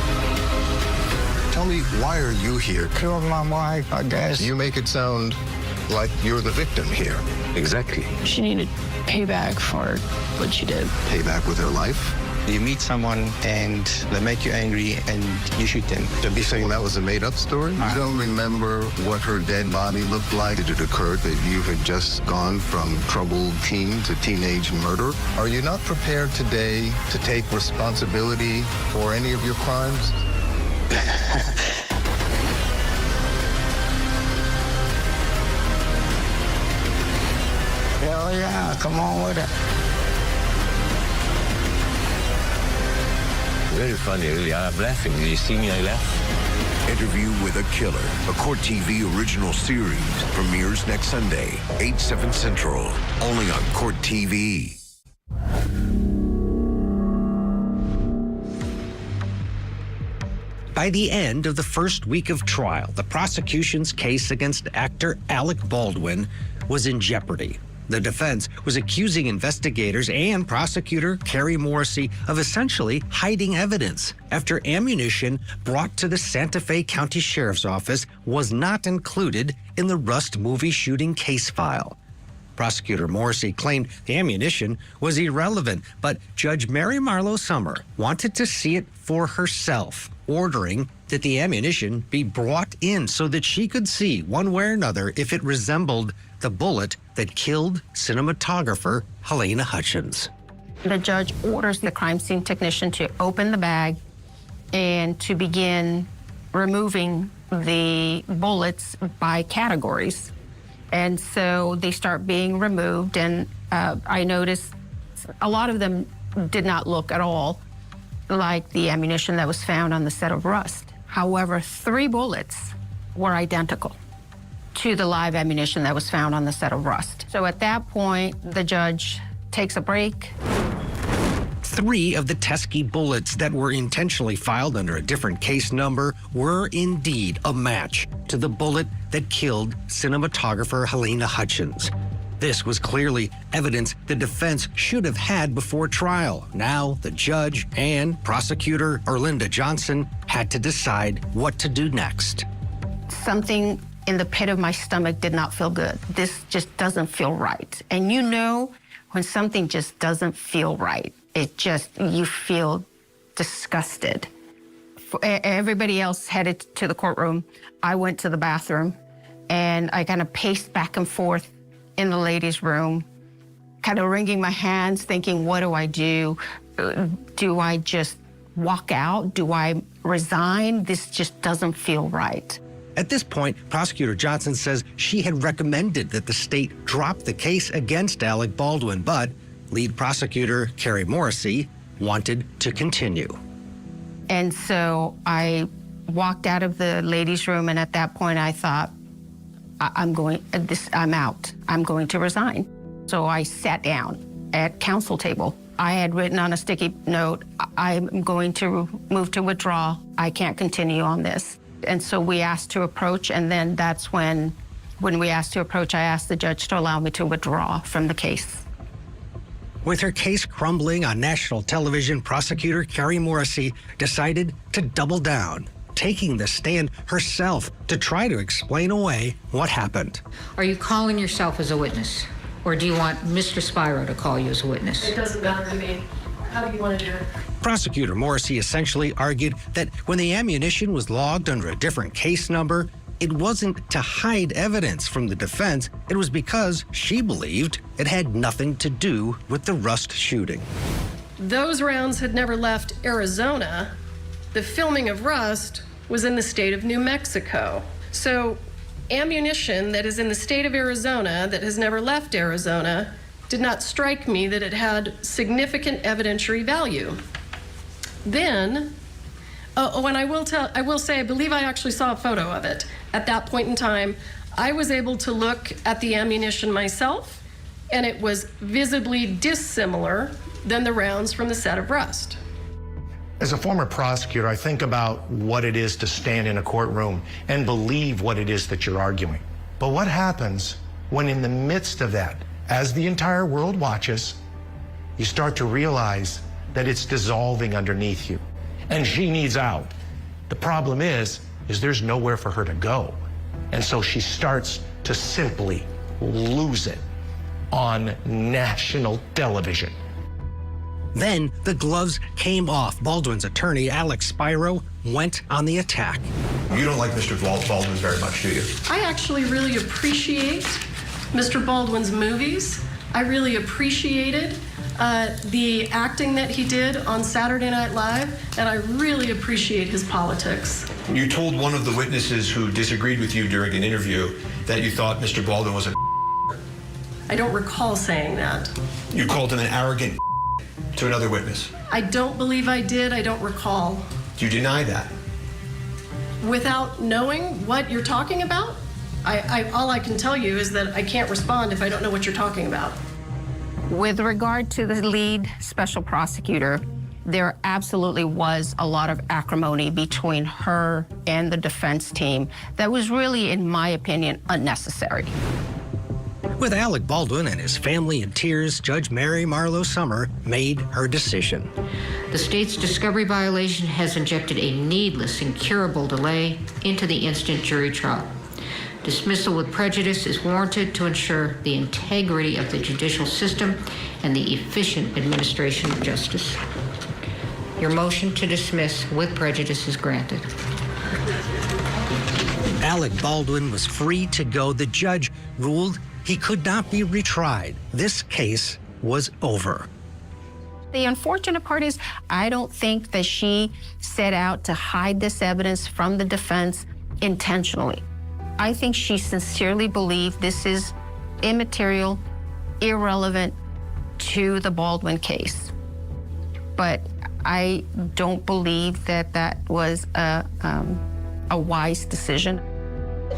Tell me, why are you here? Killed my wife, I guess. You make it sound like you're the victim here. Exactly. She needed payback for what she did. Payback with her life? You meet someone and they make you angry and you shoot them. To be saying that was a made-up story? You don't remember what her dead body looked like? Did it occur that you had just gone from troubled teen to teenage murder? Are you not prepared today to take responsibility for any of your crimes? Hell yeah, come on with it. Very funny, really. I'm laughing. You see me, I laugh. Interview with a Killer, a Court TV original series, premieres next Sunday, 8/7 Central, only on Court TV. By the end of the first week of trial, the prosecution's case against actor Alec Baldwin was in jeopardy. The defense was accusing investigators and prosecutor Carrie Morrissey of essentially hiding evidence after ammunition brought to the Santa Fe County Sheriff's Office was not included in the Rust movie shooting case file. Prosecutor Morrissey claimed the ammunition was irrelevant, but Judge Mary Marlowe Summer wanted to see it for herself, ordering that the ammunition be brought in so that she could see one way or another if it resembled the bullet that killed cinematographer Helena Hutchins. The judge orders the crime scene technician to open the bag and to begin removing the bullets by categories. And so they start being removed, and I noticed a lot of them did not look at all like the ammunition that was found on the set of Rust. However, 3 bullets were identical to the live ammunition that was found on the set of Rust. So at that point, the judge takes a break. 3 of the Teskey bullets that were intentionally filed under a different case number were indeed a match to the bullet that killed cinematographer Halyna Hutchins. This was clearly evidence the defense should have had before trial. Now, the judge and prosecutor Erlinda Johnson had to decide what to do next. Something in the pit of my stomach did not feel good. This just doesn't feel right. And you know when something just doesn't feel right, you feel disgusted. Everybody else headed to the courtroom. I went to the bathroom, and I kind of paced back and forth in the ladies' room, kind of wringing my hands, thinking, what do I do? Do I just walk out? Do I resign? This just doesn't feel right. At this point, Prosecutor Johnson says she had recommended that the state drop the case against Alec Baldwin, but lead prosecutor Carrie Morrissey wanted to continue. And so I walked out of the ladies' room, and at that point I thought, I'm out. I'm going to resign. So I sat down at counsel table. I had written on a sticky note, I'm going to move to withdraw. I can't continue on this. And so we asked to approach, and then that's when we asked to approach, I asked the judge to allow me to withdraw from the case. With her case crumbling on national television, prosecutor Carrie Morrissey decided to double down, taking the stand herself to try to explain away what happened. Are you calling yourself as a witness, or do you want Mr. Spiro to call you as a witness? It doesn't matter to me. How do you want to do it? Prosecutor Morrissey essentially argued that when the ammunition was logged under a different case number, it wasn't to hide evidence from the defense. It was because she believed it had nothing to do with the Rust shooting. Those rounds had never left Arizona. The filming of Rust was in the state of New Mexico. So ammunition that is in the state of Arizona that has never left Arizona did not strike me that it had significant evidentiary value. Then, and I will say, I believe I actually saw a photo of it. At that point in time, I was able to look at the ammunition myself, and it was visibly dissimilar than the rounds from the set of Rust. As a former prosecutor, I think about what it is to stand in a courtroom and believe what it is that you're arguing. But what happens when in the midst of that, as the entire world watches, you start to realize that it's dissolving underneath you, and she needs out. The problem is there's nowhere for her to go. And so she starts to simply lose it on national television. Then the gloves came off. Baldwin's attorney, Alec Spiro, went on the attack. You don't like Mr. Baldwin very much, do you? I actually really appreciate Mr. Baldwin's movies. I really appreciated the acting that he did on Saturday Night Live, and I really appreciate his politics. You told one of the witnesses who disagreed with you during an interview that you thought Mr. Baldwin was a I don't recall saying that. You called him an arrogant to another witness. I don't believe I did. I don't recall. Do you deny that? Without knowing what you're talking about, all I can tell you is that I can't respond if I don't know what you're talking about. With regard to the lead special prosecutor, there absolutely was a lot of acrimony between her and the defense team that was really, in my opinion, unnecessary. With Alec Baldwin and his family in tears, Judge Mary Marlowe Summer made her decision. The state's discovery violation has injected a needless, incurable delay into the instant jury trial. Dismissal with prejudice is warranted to ensure the integrity of the judicial system and the efficient administration of justice. Your motion to dismiss with prejudice is granted. Alec Baldwin was free to go. The judge ruled he could not be retried. This case was over. The unfortunate part is I don't think that she set out to hide this evidence from the defense intentionally. I think she sincerely believed this is immaterial, irrelevant to the Baldwin case. But I don't believe that that was a wise decision.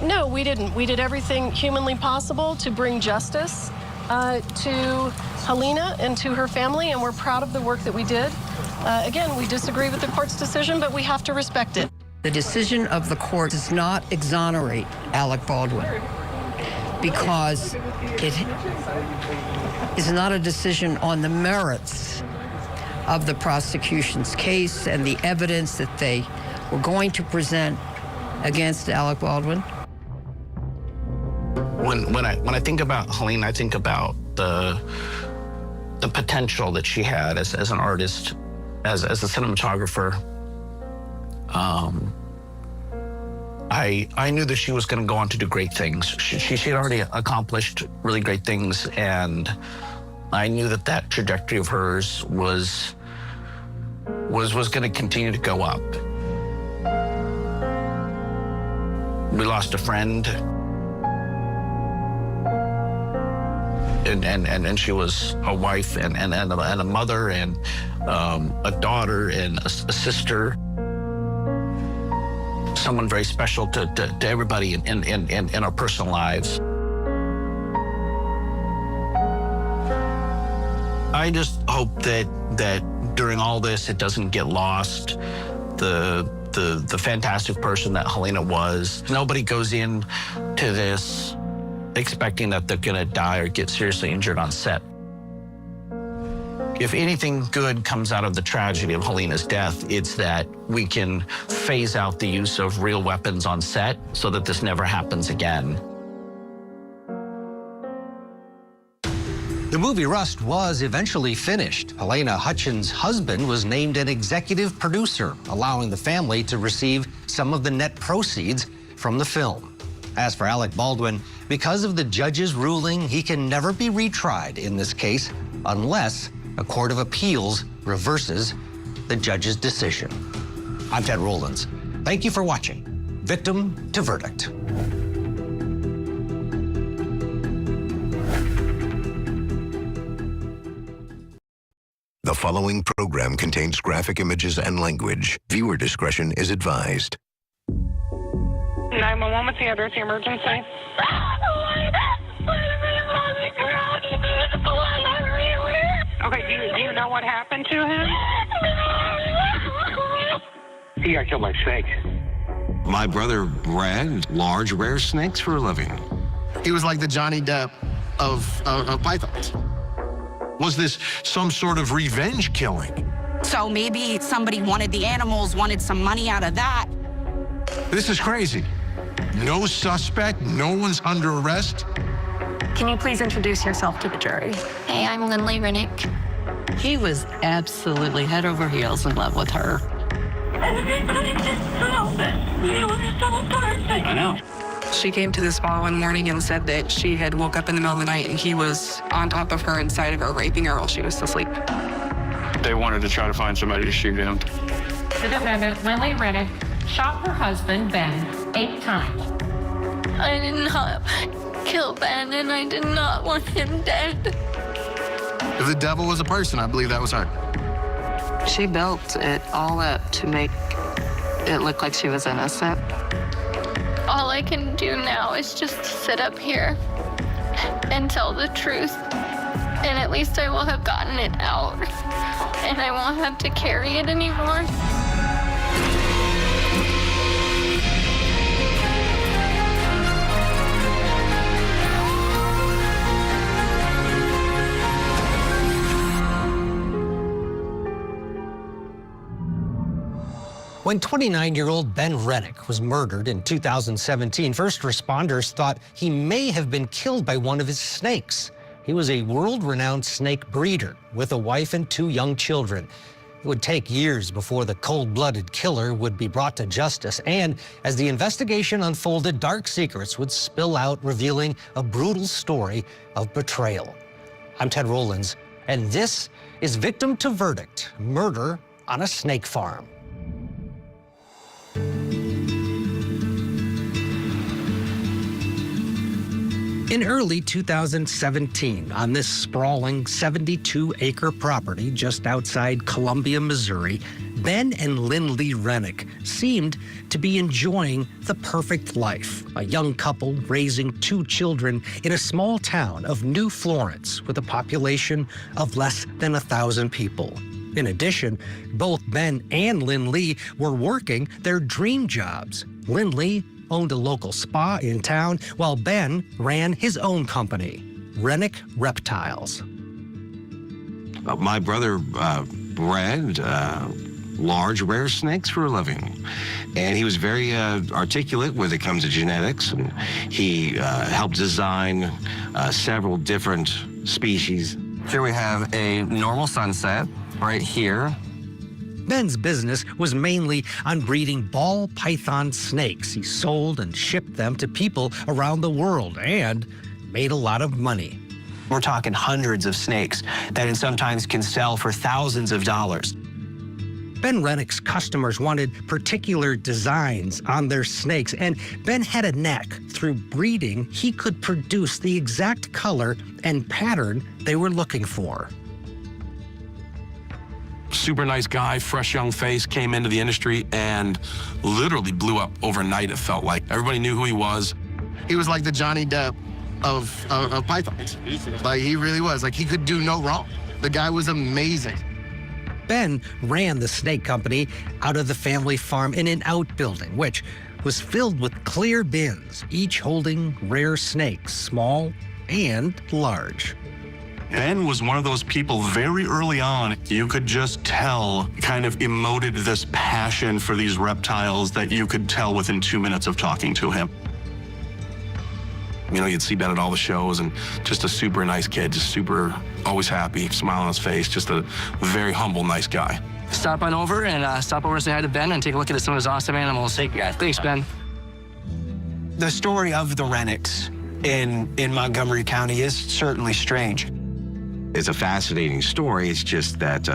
No, we didn't. We did everything humanly possible to bring justice to Helena and to her family, and we're proud of the work that we did. Again, we disagree with the court's decision, but we have to respect it. The decision of the court does not exonerate Alec Baldwin because it is not a decision on the merits of the prosecution's case and the evidence that they were going to present against Alec Baldwin. When I think about Helena, I think about the potential that she had as an artist, as a cinematographer. I knew that she was going to go on to do great things. She had already accomplished really great things, and I knew that that trajectory of hers was going to continue to go up. We lost a friend, and she was a wife and a mother and a daughter and a sister. Someone very special to everybody in our personal lives. I just hope that during all this, it doesn't get lost. The fantastic person that Helena was. Nobody goes in to this expecting that they're gonna die or get seriously injured on set. If anything good comes out of the tragedy of Helena's death, it's that we can phase out the use of real weapons on set so that this never happens again. The movie Rust was eventually finished. Helena Hutchins' husband was named an executive producer, allowing the family to receive some of the net proceeds from the film. As for Alec Baldwin, because of the judge's ruling, he can never be retried in this case unless a court of appeals reverses the judge's decision. I'm Ted Rowlands. Thank you for watching Victim to Verdict. The following program contains graphic images and language. Viewer discretion is advised. 911, what's the address of the emergency? Okay, do you know what happened to him? He got killed by snakes. My brother bred large, rare snakes for a living. He was like the Johnny Depp of pythons. Was this some sort of revenge killing? So maybe somebody wanted the animals, wanted some money out of that. This is crazy. No suspect, no one's under arrest. Can you please introduce yourself to the jury? Hey, I'm Lindley Rennick. He was absolutely head over heels in love with her. I know. She came to this ball one morning and said that she had woke up in the middle of the night and he was on top of her, inside of her, raping her while she was asleep. They wanted to try to find somebody to shoot him. The defendant, Lindley Rennick, shot her husband, Ben, 8 times. I did not kill Ben, and I did not want him dead. If the devil was a person, I believe that was her. She built it all up to make it look like she was innocent. All I can do now is just sit up here and tell the truth. And at least I will have gotten it out. And I won't have to carry it anymore. When 29-year-old Ben Rennick was murdered in 2017, first responders thought he may have been killed by one of his snakes. He was a world-renowned snake breeder with a wife and 2 young children. It would take years before the cold-blooded killer would be brought to justice. And as the investigation unfolded, dark secrets would spill out, revealing a brutal story of betrayal. I'm Ted Rowlands. And this is Victim to Verdict, Murder on a Snake Farm. In early 2017, on this sprawling 72-acre property just outside Columbia, Missouri, Ben and Lynn Lee Rennick seemed to be enjoying the perfect life. A young couple raising 2 children in a small town of New Florence with a population of less than 1,000 people. In addition, both Ben and Lynn Lee were working their dream jobs. Lynn Lee owned a local spa in town, while Ben ran his own company, Rennick Reptiles. My brother bred large, rare snakes for a living. And he was very articulate when it comes to genetics. And he helped design several different species. Here we have a normal sunset right here. Ben's business was mainly on breeding ball python snakes. He sold and shipped them to people around the world and made a lot of money. We're talking hundreds of snakes that it sometimes can sell for thousands of dollars. Ben Rennick's customers wanted particular designs on their snakes, and Ben had a knack. Through breeding, he could produce the exact color and pattern they were looking for. Super nice guy, fresh young face, came into the industry and literally blew up overnight, it felt like. Everybody knew who he was. He was like the Johnny Depp of pythons. Like, he really was. Like, he could do no wrong. The guy was amazing. Ben ran the snake company out of the family farm in an outbuilding, which was filled with clear bins, each holding rare snakes, small and large. Ben was one of those people very early on, you could just tell, kind of emoted this passion for these reptiles that you could tell within 2 minutes of talking to him. You know, you'd see Ben at all the shows, and just a super nice kid, just super, always happy, smile on his face, just a very humble, nice guy. Stop on over and stop over and say hi to Ben and take a look at some of his awesome animals. Thanks, Ben. The story of the Rennicks in Montgomery County is certainly strange. It's a fascinating story. It's just that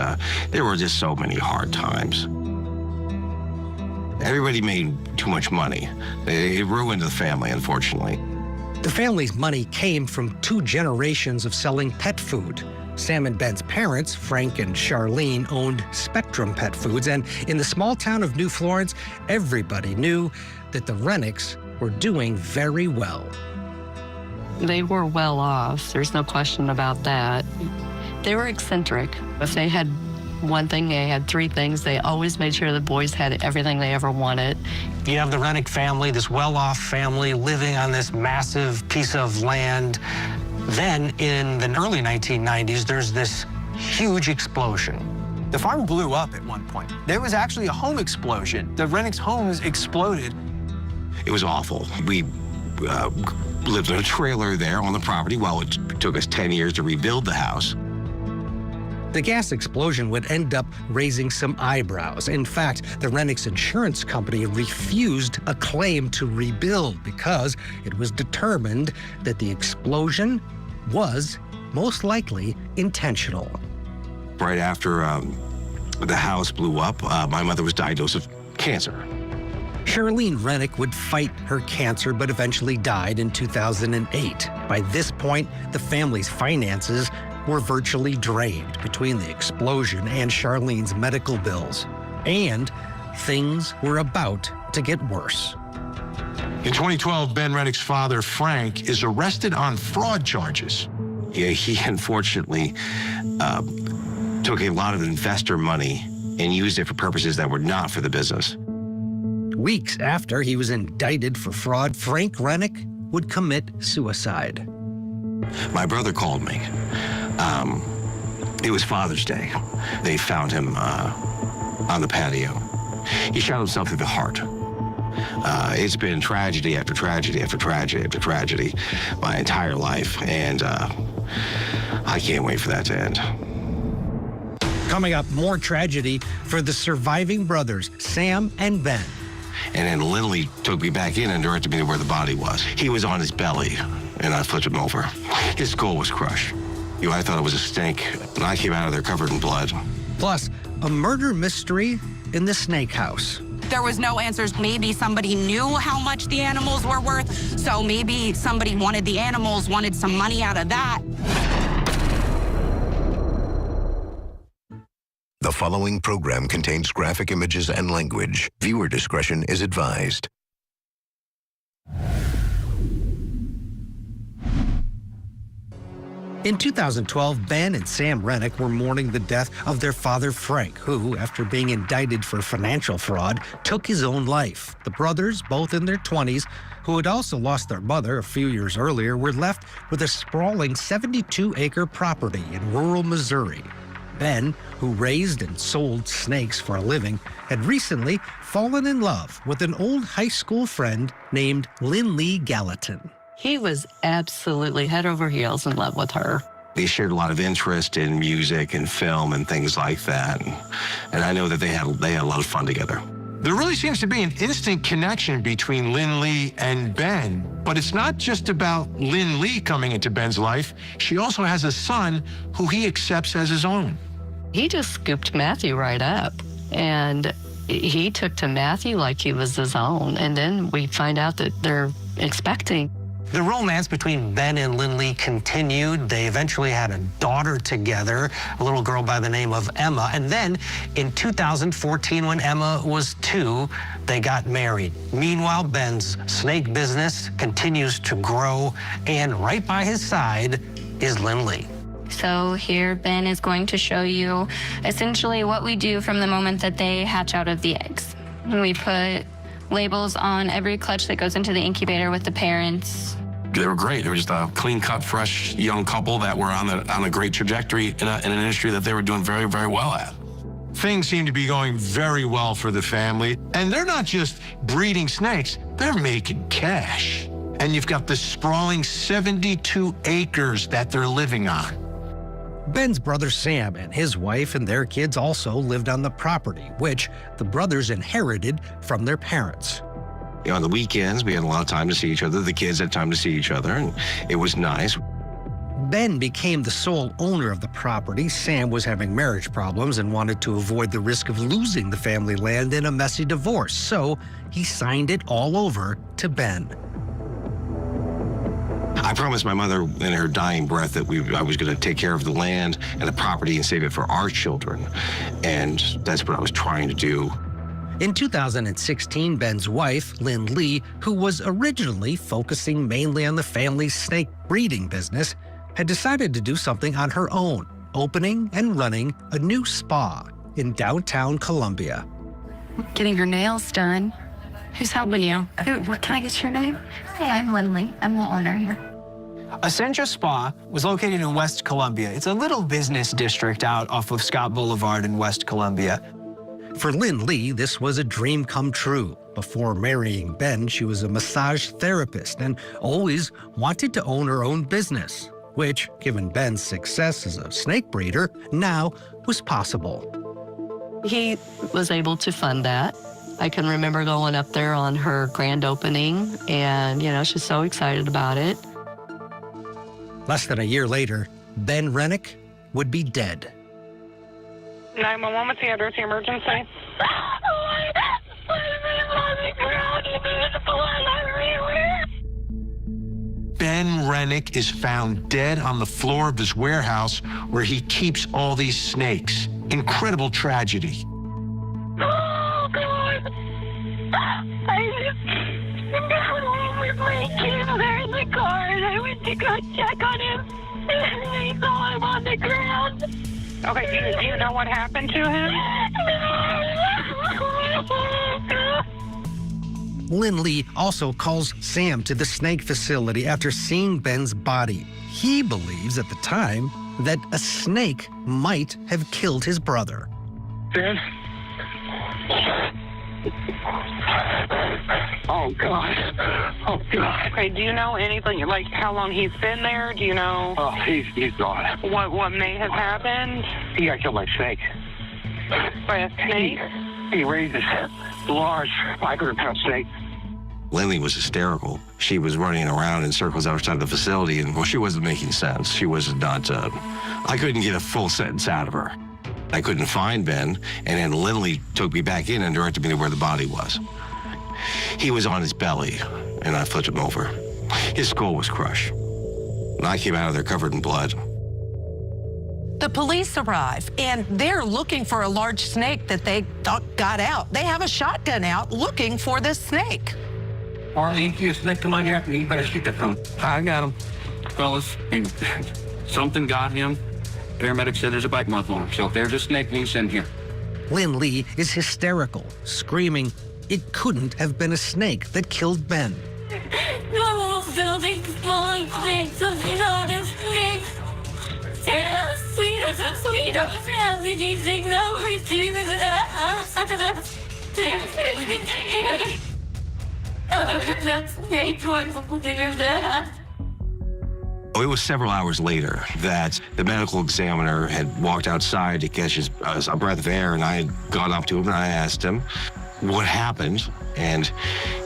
there were just so many hard times. Everybody made too much money. It ruined the family, unfortunately. The family's money came from 2 generations of selling pet food. Sam and Ben's parents, Frank and Charlene, owned Spectrum Pet Foods, and in the small town of New Florence, everybody knew that the Rennicks were doing very well. They were well off. There's no question about that. They were eccentric. If they had one thing, they had 3 things. They always made sure the boys had everything they ever wanted. You have the Rennick family, this well-off family living on this massive piece of land. Then in the early 1990s, there's this huge explosion. The farm blew up at one point. There was actually a home explosion. The Rennick's homes exploded. It was awful. We lived in a trailer there on the property while it took us 10 years to rebuild the house. The gas explosion would end up raising some eyebrows. In fact, the Rennick's insurance company refused a claim to rebuild because it was determined that the explosion was most likely intentional. Right after the house blew up, my mother was diagnosed with cancer. Charlene Rennick would fight her cancer, but eventually died in 2008. By this point, the family's finances were virtually drained between the explosion and Charlene's medical bills. And things were about to get worse. In 2012, Ben Rennick's father, Frank, is arrested on fraud charges. Yeah, he unfortunately took a lot of investor money and used it for purposes that were not for the business. Weeks after he was indicted for fraud, Frank Rennick would commit suicide. My brother called me. It was Father's Day. They found him on the patio. He shot himself through the heart. It's been tragedy after tragedy after tragedy after tragedy my entire life, and I can't wait for that to end. Coming up, more tragedy for the surviving brothers, Sam and Ben. And then Lindley took me back in and directed me to where the body was. He was on his belly, and I flipped him over. His skull was crushed. I thought it was a snake, and I came out of there covered in blood. Plus, a murder mystery in the snake house. There was no answers. Maybe somebody knew how much the animals were worth, so maybe somebody wanted the animals, wanted some money out of that. The following program contains graphic images and language. Viewer discretion is advised. In 2012, Ben and Sam Rennick were mourning the death of their father, Frank, who, after being indicted for financial fraud, took his own life. The brothers, both in their 20s, who had also lost their mother a few years earlier, were left with a sprawling 72-acre property in rural Missouri. Ben, who raised and sold snakes for a living, had recently fallen in love with an old high school friend named Lynn Lee Gallatin. He was absolutely head over heels in love with her. They shared a lot of interest in music and film and things like that. And I know that they had a lot of fun together. There really seems to be an instant connection between Lynn Lee and Ben, but it's not just about Lynn Lee coming into Ben's life. She also has a son who he accepts as his own. He just scooped Matthew right up, and he took to Matthew like he was his own. And then we find out that they're expecting. The romance between Ben and Lynn Lee continued. They eventually had a daughter together, a little girl by the name of Emma. And then in 2014, when Emma was 2, they got married. Meanwhile, Ben's snake business continues to grow, and right by his side is Lynn Lee. So here, Ben is going to show you essentially what we do from the moment that they hatch out of the eggs. We put labels on every clutch that goes into the incubator with the parents. They were great. They were just a clean-cut, fresh young couple that were on a great trajectory in an industry that they were doing very, very well at. Things seem to be going very well for the family. And they're not just breeding snakes, they're making cash. And you've got this sprawling 72 acres that they're living on. Ben's brother Sam and his wife and their kids also lived on the property, which the brothers inherited from their parents. On the weekends, we had a lot of time to see each other. The kids had time to see each other, and it was nice. Ben became the sole owner of the property. Sam was having marriage problems and wanted to avoid the risk of losing the family land in a messy divorce, so he signed it all over to Ben. I promised my mother in her dying breath that I was going to take care of the land and the property and save it for our children. And that's what I was trying to do. In 2016, Ben's wife, Lynn Lee, who was originally focusing mainly on the family's snake breeding business, had decided to do something on her own, opening and running a new spa in downtown Columbia. Getting her nails done. Who's helping you? What can I get your name? Hey, I'm Lynn Lee. I'm the owner here. Essentia Spa was located in West Columbia. It's a little business district out off of Scott Boulevard in West Columbia. For Lynn Lee, this was a dream come true. Before marrying Ben, she was a massage therapist and always wanted to own her own business, which, given Ben's success as a snake breeder, now was possible. He was able to fund that. I can remember going up there on her grand opening, and, she's so excited about it. Less than a year later, Ben Rennick would be dead. 911, what's the address, the emergency? Ben Rennick is found dead on the floor of his warehouse where he keeps all these snakes. Incredible tragedy. Oh, God. I got home with my kids there in the car, and I went to go check on him, and I saw him on the ground. Okay, do you know what happened to him? Lynn Lee also calls Sam to the snake facility after seeing Ben's body. He believes at the time that a snake might have killed his brother. Ben? Oh, God. Oh, God. Okay, do you know anything, like how long he's been there? Do you know? Oh, he's gone. What may have happened? He got killed by a snake. By a snake? He raised this large 500-pound snake. Lindley was hysterical. She was running around in circles outside the facility, and well, she wasn't making sense. She was not, I couldn't get a full sentence out of her. I couldn't find Ben, and then Lindley took me back in and directed me to where the body was. He was on his belly, and I flipped him over. His skull was crushed. And I came out of there covered in blood. The police arrive, and they're looking for a large snake that they thought got out. They have a shotgun out looking for this snake. Arlie, you snake come on here, you better shoot that thing. I got him. Fellas, something got him. Paramedic said there's a bite mark on him, so if there's a snake, he's in here. Lynn Lee is hysterical, screaming, it couldn't have been a snake that killed Ben. The whole building's full of snakes, so she's on his snakes. They're as sweet as a sweet of anything that we see It was several hours later that the medical examiner had walked outside to catch a breath of air, and I had gone up to him and I asked him what happened, and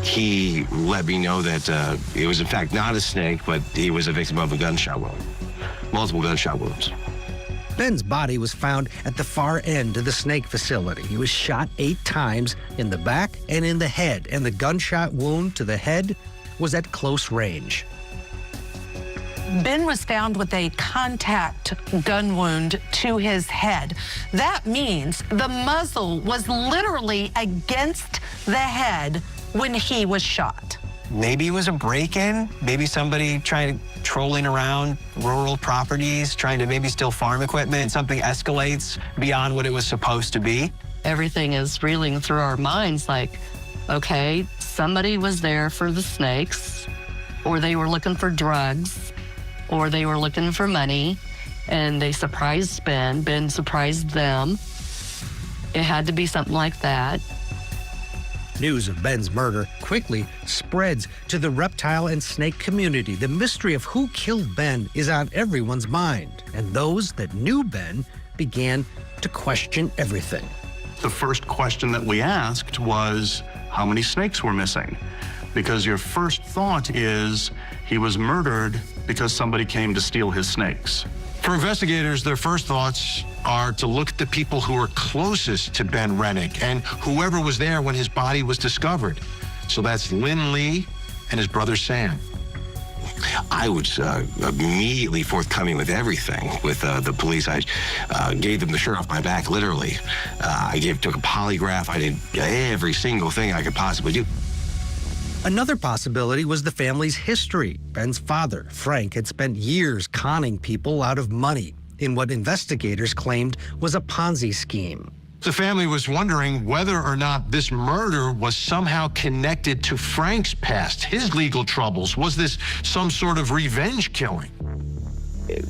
he let me know that it was in fact not a snake, but he was a victim of a gunshot wound, multiple gunshot wounds. Ben's body was found at the far end of the snake facility. He was shot 8 times in the back and in the head, and the gunshot wound to the head was at close range. Ben was found with a contact gun wound to his head. That means the muzzle was literally against the head when he was shot. Maybe it was a break-in, maybe somebody trolling around rural properties, trying to maybe steal farm equipment, and something escalates beyond what it was supposed to be. Everything is reeling through our minds like, okay, somebody was there for the snakes, or they were looking for drugs, or they were looking for money, and they surprised Ben. Ben surprised them. It had to be something like that. News of Ben's murder quickly spreads to the reptile and snake community. The mystery of who killed Ben is on everyone's mind, and those that knew Ben began to question everything. The first question that we asked was, how many snakes were missing? Because your first thought is he was murdered because somebody came to steal his snakes. For investigators, their first thoughts are to look at the people who are closest to Ben Rennick and whoever was there when his body was discovered. So that's Lynn Lee and his brother Sam. I was immediately forthcoming with everything with the police. I gave them the shirt off my back, literally. I took a polygraph. I did every single thing I could possibly do. Another possibility was the family's history. Ben's father, Frank, had spent years conning people out of money in what investigators claimed was a Ponzi scheme. The family was wondering whether or not this murder was somehow connected to Frank's past, his legal troubles. Was this some sort of revenge killing?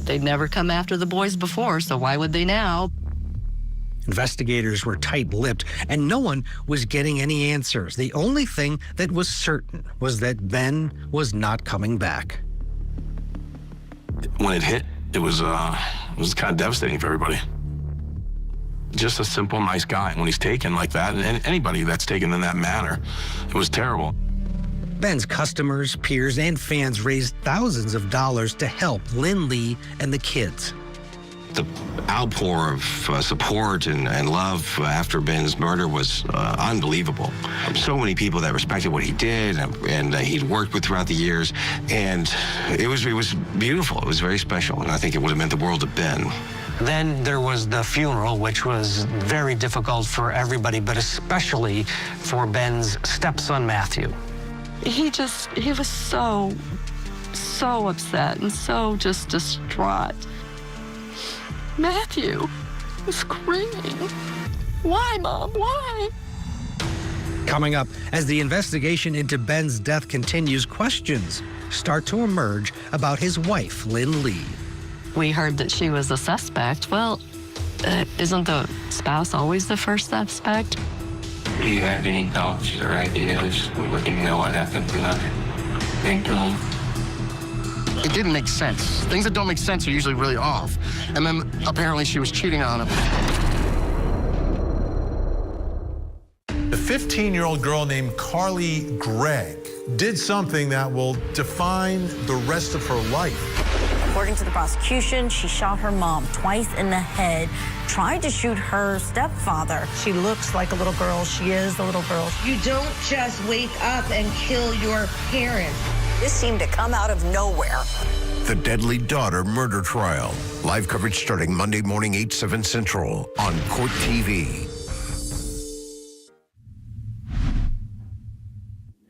They'd never come after the boys before, so why would they now? Investigators were tight-lipped, and no one was getting any answers. The only thing that was certain was that Ben was not coming back. When it hit, it was kind of devastating for everybody. Just a simple, nice guy. When he's taken like that, and anybody that's taken in that manner, it was terrible. Ben's customers, peers, and fans raised thousands of dollars to help Lynn Lee and the kids. The outpour of support and love after Ben's murder was unbelievable. So many people that respected what he did and he'd worked with throughout the years, and it was beautiful. It was very special, and I think it would have meant the world to Ben. Then there was the funeral, which was very difficult for everybody, but especially for Ben's stepson, Matthew. He was so upset and so just distraught. Matthew was screaming, "Why, Mom, why?" Coming up, as the investigation into Ben's death continues, questions start to emerge about his wife, Lynn Lee. We heard that she was a suspect. Well, isn't the spouse always the first suspect? Do you have any thoughts or ideas? We didn't know what happened tonight. Thank you. It didn't make sense. Things that don't make sense are usually really off. And then apparently she was cheating on him. The 15-year-old girl named Carly Gregg did something that will define the rest of her life. According to the prosecution, she shot her mom twice in the head, tried to shoot her stepfather. She looks like a little girl. She is a little girl. You don't just wake up and kill your parents. This seemed to come out of nowhere. The Deadly Daughter Murder Trial. Live coverage starting Monday morning, 8, 7 Central on Court TV.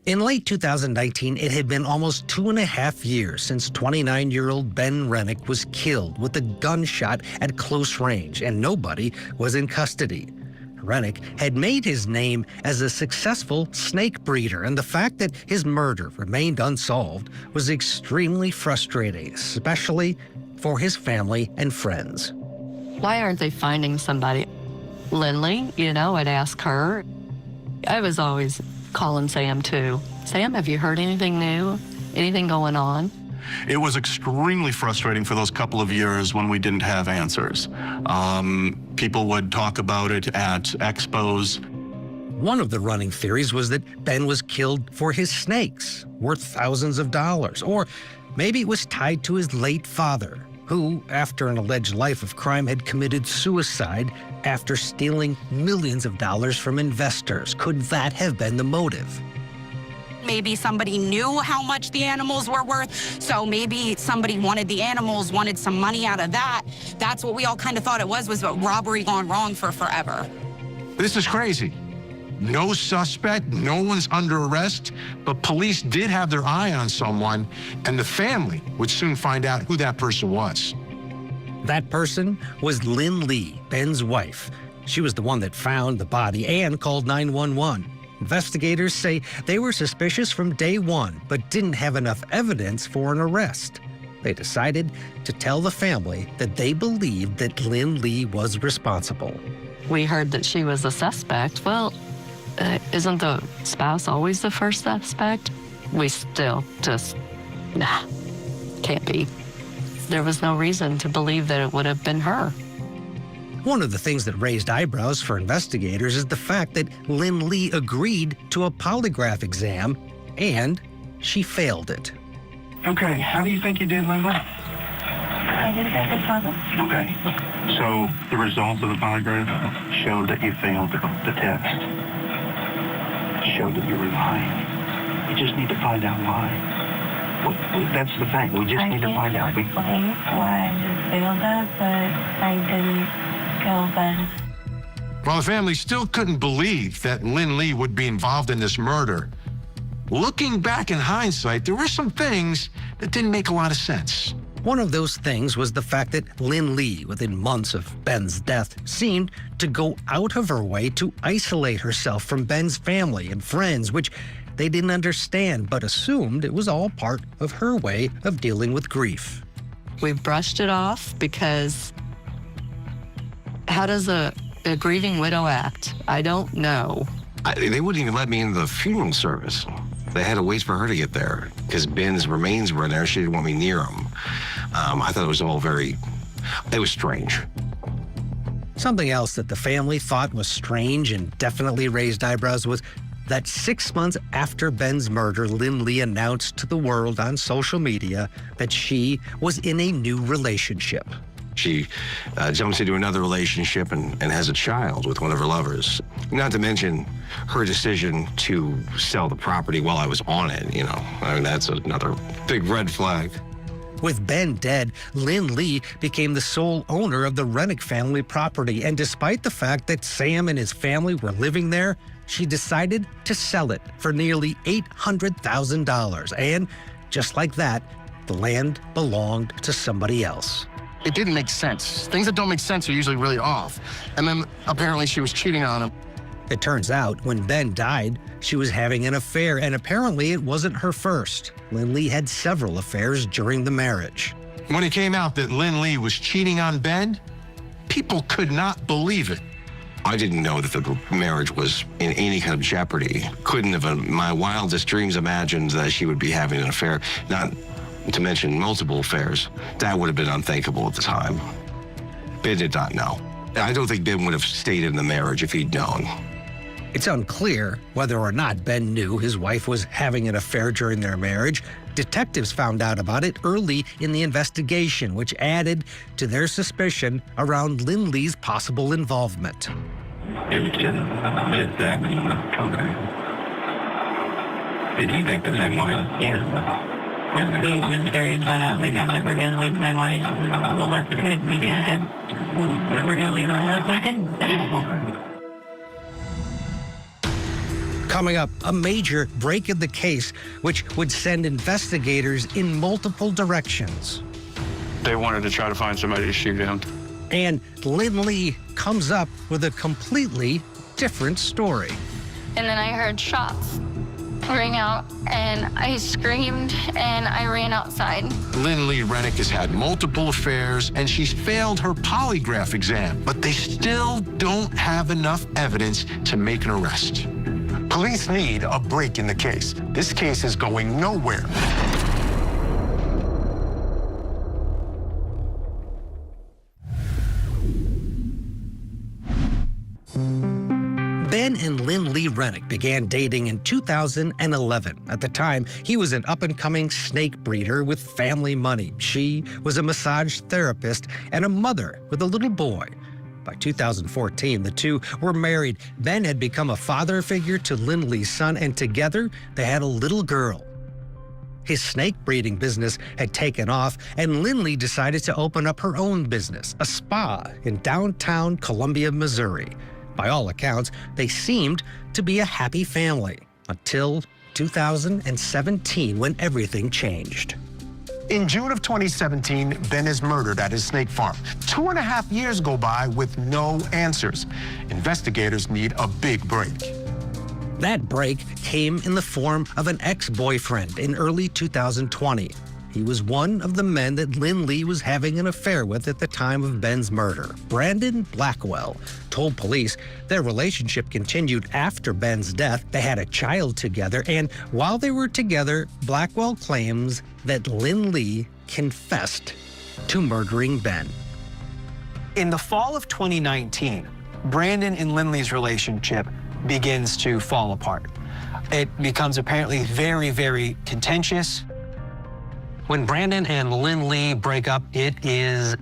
In late 2019, it had been almost 2.5 years since 29-year-old Ben Rennick was killed with a gunshot at close range, and nobody was in custody. Rennick had made his name as a successful snake breeder, and the fact that his murder remained unsolved was extremely frustrating, especially for his family and friends. Why aren't they finding somebody? Lindley, I'd ask her. I was always calling Sam too. Sam, have you heard anything new? Anything going on? It was extremely frustrating for those couple of years when we didn't have answers. People would talk about it at expos. One of the running theories was that Ben was killed for his snakes, worth thousands of dollars, or maybe it was tied to his late father, who, after an alleged life of crime, had committed suicide after stealing millions of dollars from investors. Could that have been the motive? Maybe somebody knew how much the animals were worth, so maybe somebody wanted the animals, wanted some money out of that. That's what we all kind of thought it was a robbery gone wrong for forever. This is crazy. No suspect, no one's under arrest, but police did have their eye on someone, and the family would soon find out who that person was. That person was Lynn Lee, Ben's wife. She was the one that found the body and called 911. Investigators say they were suspicious from day one, but didn't have enough evidence for an arrest. They decided to tell the family that they believed that Lynn Lee was responsible. We heard that she was a suspect. Well, isn't the spouse always the first suspect? We still just, can't be. There was no reason to believe that it would have been her. One of the things that raised eyebrows for investigators is the fact that Lynn Lee agreed to a polygraph exam, and she failed it. Okay, how do you think you did, Lynn Lee? I did a good job. Okay, so the results of the polygraph showed that you failed the test. Showed that you were lying. We just need to find out why. That's the thing. We just need to find out. I can't explain why I just failed that, but I didn't kill Ben. While the family still couldn't believe that Lynn Lee would be involved in this murder, looking back in hindsight, there were some things that didn't make a lot of sense. One of those things was the fact that Lynn Lee, within months of Ben's death, seemed to go out of her way to isolate herself from Ben's family and friends, which they didn't understand, but assumed it was all part of her way of dealing with grief. We brushed it off because how does a grieving widow act? I don't know. They wouldn't even let me into the funeral service. They had to wait for her to get there because Ben's remains were in there. She didn't want me near him. I thought it was all it was strange. Something else that the family thought was strange and definitely raised eyebrows was that 6 months after Ben's murder, Lynn Lee announced to the world on social media that she was in a new relationship. She jumps into another relationship and has a child with one of her lovers. Not to mention her decision to sell the property while I was on it, I mean, that's another big red flag. With Ben dead, Lynn Lee became the sole owner of the Rennick family property, and despite the fact that Sam and his family were living there, she decided to sell it for nearly $800,000. And just like that, the land belonged to somebody else. It didn't make sense. Things that don't make sense are usually really off. And then apparently she was cheating on him. It turns out when Ben died, she was having an affair, and apparently it wasn't her first. Lynn Lee had several affairs during the marriage. When it came out that Lynn Lee was cheating on Ben, people could not believe it. I didn't know that the marriage was in any kind of jeopardy. Couldn't have, in my wildest dreams, imagined that she would be having an affair, not to mention multiple affairs. That would have been unthinkable at the time. Ben did not know. I don't think Ben would have stayed in the marriage if he'd known. It's unclear whether or not Ben knew his wife was having an affair during their marriage. Detectives found out about it early in the investigation, which added to their suspicion around Lindley's possible involvement. Did you think the same way? Yeah. We've been very violently. I'm never going to leave my wife. We'll let the kid be dead. We're going to leave our husband. Coming up, a major break in the case, which would send investigators in multiple directions. They wanted to try to find somebody to shoot him. And Lindley comes up with a completely different story. And then I heard shots ring out, and I screamed, and I ran outside. Lindley Rennick has had multiple affairs, and she's failed her polygraph exam, but they still don't have enough evidence to make an arrest. Police need a break in the case. This case is going nowhere. Ben and Lindley Rennick began dating in 2011. At the time, he was an up-and-coming snake breeder with family money. She was a massage therapist and a mother with a little boy. By 2014, the two were married. Ben had become a father figure to Lindley's son, and together they had a little girl. His snake breeding business had taken off, and Lindley decided to open up her own business, a spa in downtown Columbia, Missouri. By all accounts, they seemed to be a happy family until 2017, when everything changed. In June of 2017, Ben is murdered at his snake farm. 2.5 years go by with no answers. Investigators need a big break. That break came in the form of an ex-boyfriend in early 2020. He was one of the men that Lindley was having an affair with at the time of Ben's murder. Brandon Blackwell told police their relationship continued after Ben's death. They had a child together, and while they were together, Blackwell claims that Lindley confessed to murdering Ben. In the fall of 2019, Brandon and Lindley's relationship begins to fall apart. It becomes apparently very, very contentious. When Brandon and Lindley break up, it is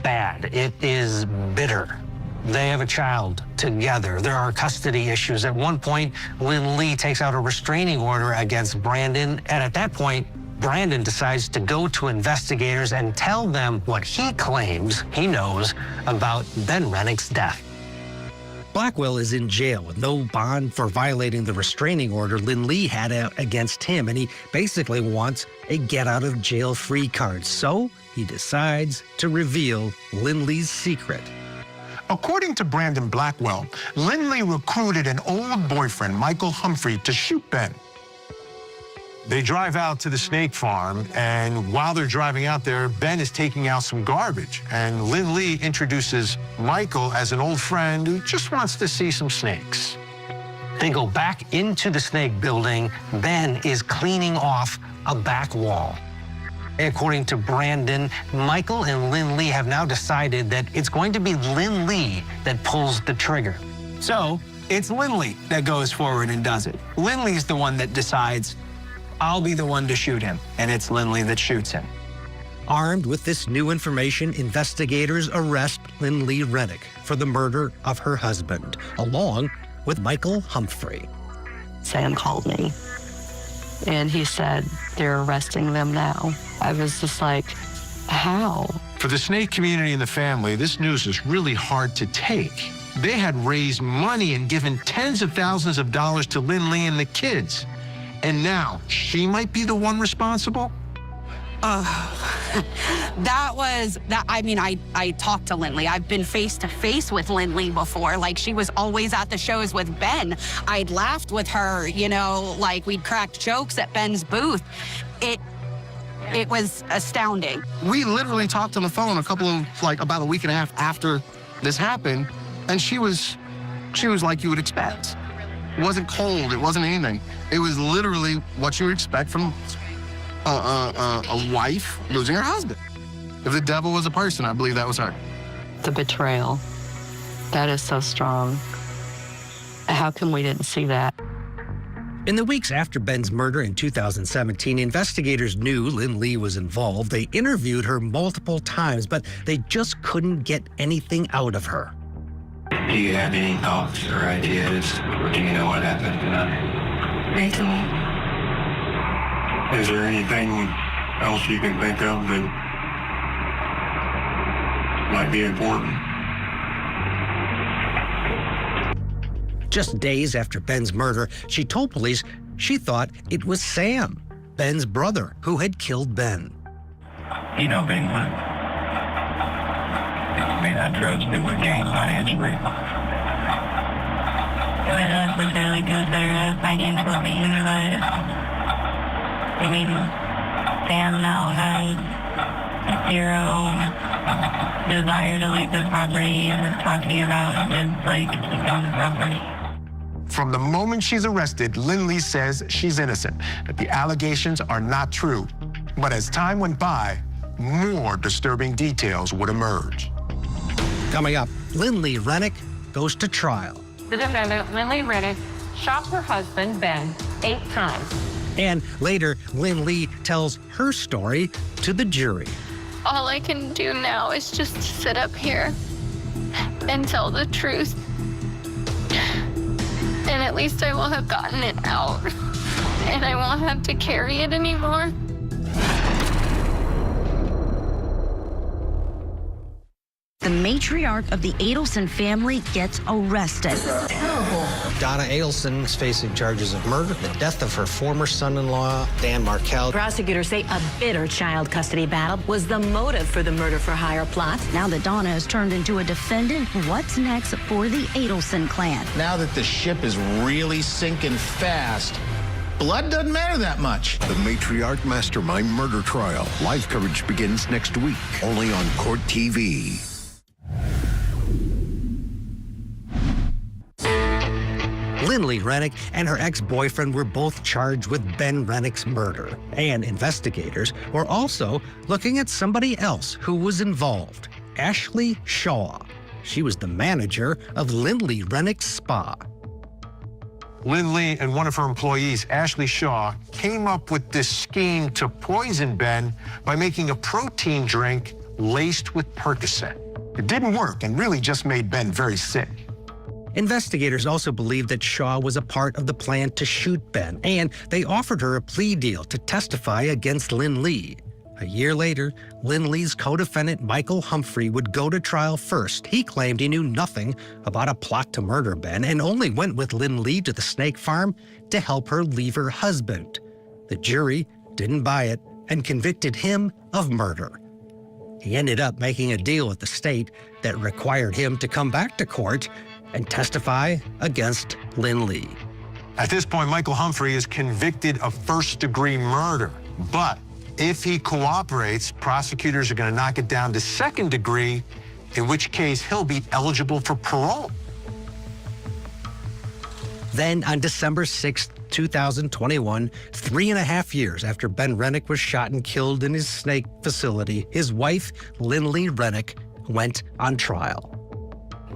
bad. It is bitter. They have a child together. There are custody issues. At one point, Lindley takes out a restraining order against Brandon, and at that point, Brandon decides to go to investigators and tell them what he claims he knows about Ben Rennick's death. Blackwell is in jail with no bond for violating the restraining order Lindley had against him, and he basically wants a get-out-of-jail-free card. So he decides to reveal Lindley's secret. According to Brandon Blackwell, Lindley recruited an old boyfriend, Michael Humphrey, to shoot Ben. They drive out to the snake farm, and while they're driving out there, Ben is taking out some garbage. And Lindley introduces Michael as an old friend who just wants to see some snakes. They go back into the snake building. Ben is cleaning off a back wall. According to Brandon, Michael and Lindley have now decided that it's going to be Lindley that pulls the trigger. So it's Lindley that goes forward and does it. Lindley's the one that decides, I'll be the one to shoot him, and it's Lindley that shoots him. Armed with this new information, investigators arrest Lindley Rennick for the murder of her husband, along with Michael Humphrey. Sam called me, and he said, they're arresting them now. I was just like, how? For the snake community and the family, this news is really hard to take. They had raised money and given tens of thousands of dollars to Lindley and the kids. And now she might be the one responsible? I talked to Lindley. I've been face to face with Lindley before. Like, she was always at the shows with Ben. I'd laughed with her, like we'd cracked jokes at Ben's booth. It was astounding. We literally talked on the phone about a week and a half after this happened, and she was like you would expect. It wasn't cold, it wasn't anything. It was literally what you would expect from a wife losing her husband. If the devil was a person, I believe that was her. The betrayal, that is so strong. How come we didn't see that? In the weeks after Ben's murder in 2017, investigators knew Lynn Lee was involved. They interviewed her multiple times, but they just couldn't get anything out of her. Do you have any thoughts or ideas, or do you know what happened tonight? I don't. Is there anything else you can think of that might be important? Just days after Ben's murder, she told police she thought it was Sam, Ben's brother, who had killed Ben. You know, Ben, I mean, I trust it with gain financially. My husband barely goes there financial being alive. I mean, Sam now has zero desire to leave the property and is talking about just like keep on the property. From the moment she's arrested, Lynn Lee says she's innocent, that the allegations are not true. But as time went by, more disturbing details would emerge. Coming up, Lynn Lee Rennick goes to trial. The defendant, Lynn Lee Rennick, shot her husband, Ben, 8 times. And later, Lynn Lee tells her story to the jury. All I can do now is just sit up here and tell the truth. And at least I will have gotten it out. And I won't have to carry it anymore. The matriarch of the Adelson family gets arrested. Terrible. Donna Adelson is facing charges of murder, the death of her former son-in-law, Dan Markell. Prosecutors say a bitter child custody battle was the motive for the murder-for-hire plot. Now that Donna has turned into a defendant, what's next for the Adelson clan? Now that the ship is really sinking fast, blood doesn't matter that much. The Matriarch Mastermind murder trial. Live coverage begins next week, only on Court TV. Lynn Lee Rennick and her ex-boyfriend were both charged with Ben Rennick's murder. And investigators were also looking at somebody else who was involved, Ashley Shaw. She was the manager of Lynn Lee Rennick's spa. Lynn Lee and one of her employees, Ashley Shaw, came up with this scheme to poison Ben by making a protein drink laced with Percocet. It didn't work and really just made Ben very sick. Investigators also believed that Shaw was a part of the plan to shoot Ben, and they offered her a plea deal to testify against Lynn Lee. A year later, Lynn Lee's co-defendant Michael Humphrey would go to trial first. He claimed he knew nothing about a plot to murder Ben and only went with Lynn Lee to the snake farm to help her leave her husband. The jury didn't buy it and convicted him of murder. He ended up making a deal with the state that required him to come back to court and testify against Lynn Lee. At this point, Michael Humphrey is convicted of first-degree murder. But if he cooperates, prosecutors are going to knock it down to second degree, in which case he'll be eligible for parole. Then on December 6, 2021, 3.5 years after Ben Rennick was shot and killed in his snake facility, his wife, Lynn Lee Rennick, went on trial.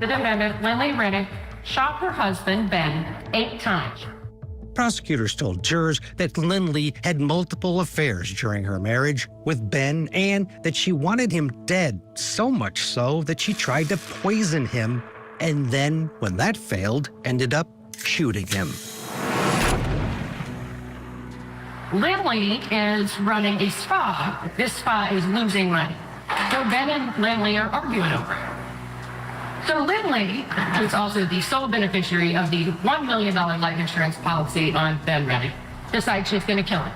The defendant, Lynn Lee Rennick, shot her husband, Ben, 8 times. Prosecutors told jurors that Lynn Lee had multiple affairs during her marriage with Ben and that she wanted him dead, so much so that she tried to poison him and then, when that failed, ended up shooting him. Lynn Lee is running a spa. This spa is losing money. So Ben and Lynn Lee are arguing over it. So Lynn Lee, who's also the sole beneficiary of the $1 million life insurance policy on Ben Rennick, decides she's going to kill him.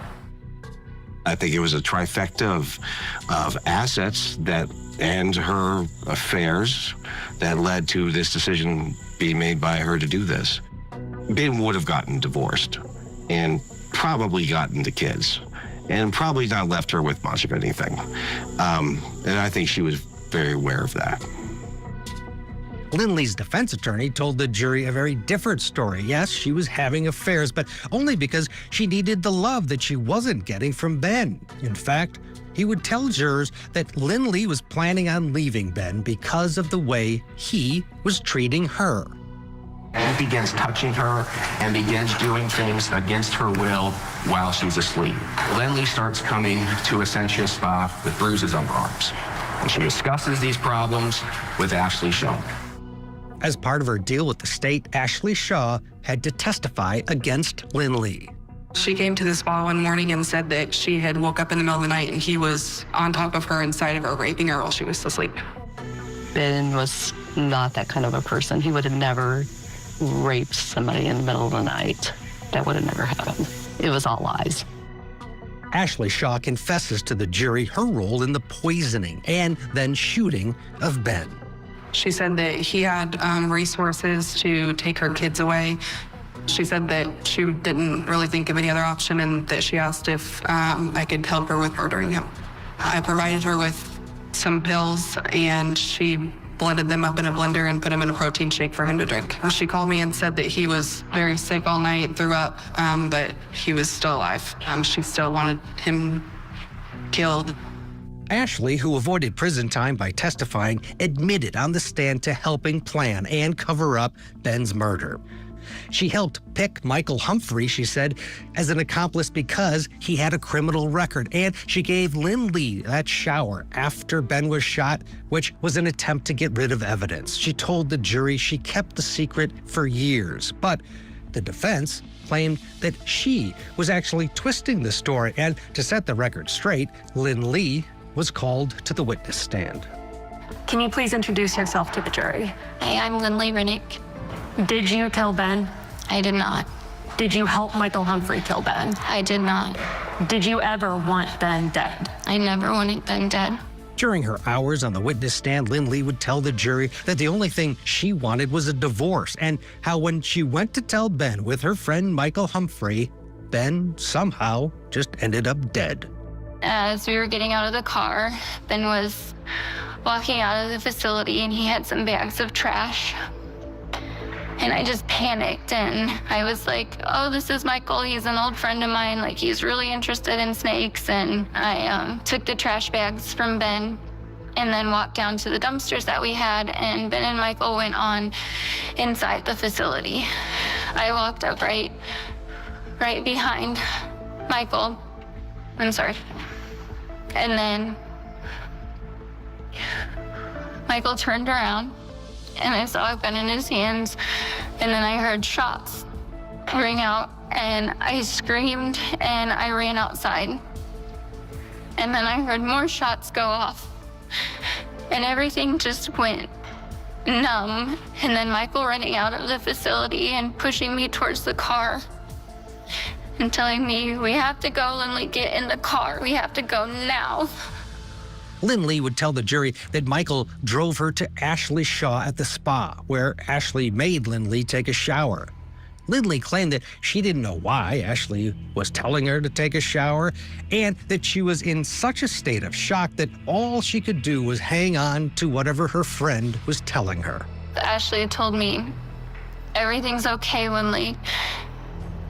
I think it was a trifecta of assets that and her affairs that led to this decision being made by her to do this. Ben would have gotten divorced and probably gotten the kids and probably not left her with much of anything. And I think she was very aware of that. Lynn Lee's defense attorney told the jury a very different story. Yes, she was having affairs, but only because she needed the love that she wasn't getting from Ben. In fact, he would tell jurors that Lynn Lee was planning on leaving Ben because of the way he was treating her. and begins touching her and begins doing things against her will while she's asleep. Lindley starts coming to Essentia Spa with bruises on her arms. And she discusses these problems with Ashley Shaw. As part of her deal with the state, Ashley Shaw had to testify against Lindley. She came to the spa one morning and said that she had woke up in the middle of the night and he was on top of her, inside of her, raping her while she was asleep. Ben was not that kind of a person. He would have never raped somebody in the middle of the night. That would have never happened. It was all lies. Ashley Shaw confesses to the jury her role in the poisoning and then shooting of Ben. She said that he had resources to take her kids away. She said that she didn't really think of any other option and that she asked if I could help her with murdering him. I provided her with some pills and she blended them up in a blender and put them in a protein shake for him to drink. She called me and said that he was very sick all night, threw up, but he was still alive. She still wanted him killed. Ashley, who avoided prison time by testifying, admitted on the stand to helping plan and cover up Ben's murder. She helped pick Michael Humphrey, she said, as an accomplice because he had a criminal record, and she gave Lindley that shower after Ben was shot, which was an attempt to get rid of evidence. She told the jury she kept the secret for years, but the defense claimed that she was actually twisting the story, and to set the record straight, Lindley was called to the witness stand. Can you please introduce yourself to the jury? Hey, I'm Lindley Rennick. Did you kill Ben? I did not. Did you help Michael Humphrey kill Ben? I did not. Did you ever want Ben dead? I never wanted Ben dead. During her hours on the witness stand, Lindley would tell the jury that the only thing she wanted was a divorce, and how when she went to tell Ben with her friend Michael Humphrey, Ben somehow just ended up dead. As we were getting out of the car, Ben was walking out of the facility and he had some bags of trash. And I just panicked and I was like, oh, this is Michael. He's an old friend of mine. Like, he's really interested in snakes. And I took the trash bags from Ben and then walked down to the dumpsters that we had. And Ben and Michael went on inside the facility. I walked up right behind Michael. I'm sorry. And then Michael turned around and I saw a gun in his hands, and then I heard shots ring out, and I screamed, and I ran outside. And then I heard more shots go off, and everything just went numb. And then Michael running out of the facility and pushing me towards the car and telling me, we have to go, Lindley, get in the car. We have to go now. Lindley would tell the jury that Michael drove her to Ashley Shaw at the spa, where Ashley made Lindley take a shower. Lindley claimed that she didn't know why Ashley was telling her to take a shower, and that she was in such a state of shock that all she could do was hang on to whatever her friend was telling her. Ashley told me, everything's okay, Lindley.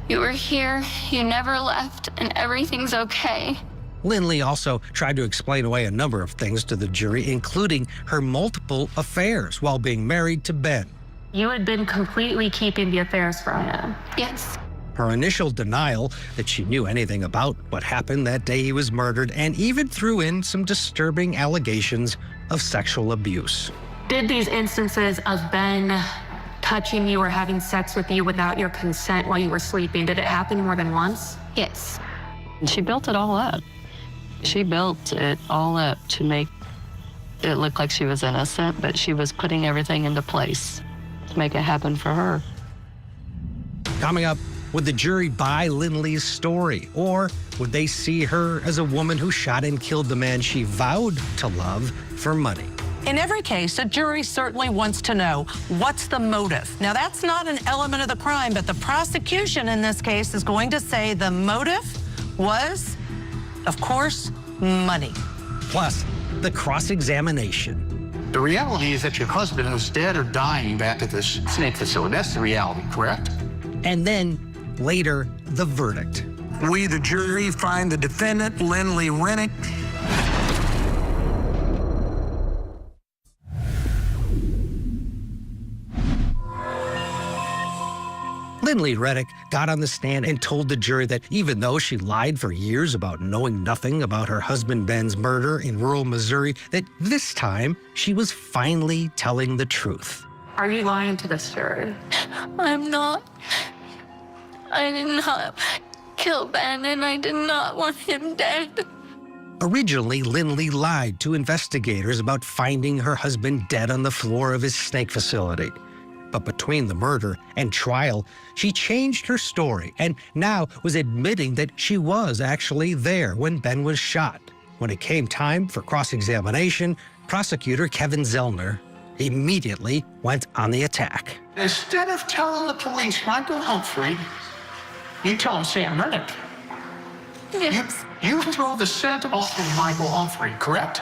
You were here, you never left, and everything's okay. Lindley also tried to explain away a number of things to the jury, including her multiple affairs while being married to Ben. You had been completely keeping the affairs from him. Yes. Her initial denial that she knew anything about what happened that day he was murdered, and even threw in some disturbing allegations of sexual abuse. Did these instances of Ben touching you or having sex with you without your consent while you were sleeping, did it happen more than once? Yes. She built it all up. She built it all up to make it look like she was innocent, but she was putting everything into place to make it happen for her. Coming up, would the jury buy Lindley's story, or would they see her as a woman who shot and killed the man she vowed to love for money? In every case, a jury certainly wants to know, what's the motive? Now, that's not an element of the crime, but the prosecution in this case is going to say the motive was, of course, money. Plus, the cross-examination. The reality is that your husband was dead or dying back at this snake facility. That's the reality, correct? And then, later, the verdict. We, the jury, find the defendant, Lindley Rennick, Lindley Reddick got on the stand and told the jury that even though she lied for years about knowing nothing about her husband Ben's murder in rural Missouri, that this time she was finally telling the truth. Are you lying to this jury? I'm not. I did not kill Ben, and I did not want him dead. Originally, Lindley lied to investigators about finding her husband dead on the floor of his snake facility. But between the murder and trial, she changed her story and now was admitting that she was actually there when Ben was shot. When it came time for cross-examination, prosecutor Kevin Zellner immediately went on the attack. Instead of telling the police Michael Humphrey, you tell him Sam Reddick. Yes. You throw the scent off of Michael Humphrey, correct?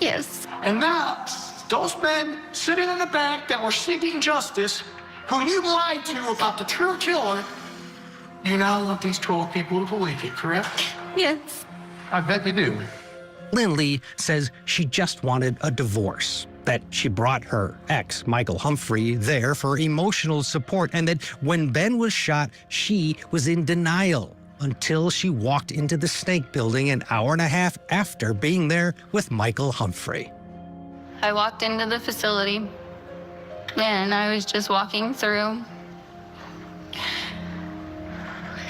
Yes. And now, those men sitting in the back that were seeking justice, who you lied to about the true killer, you now want these 12 people to believe you, correct? Yes. I bet you do. Lindley says she just wanted a divorce, that she brought her ex, Michael Humphrey, there for emotional support, and that when Ben was shot, she was in denial until she walked into the snake building an hour and a half after being there with Michael Humphrey. I walked into the facility, and I was just walking through.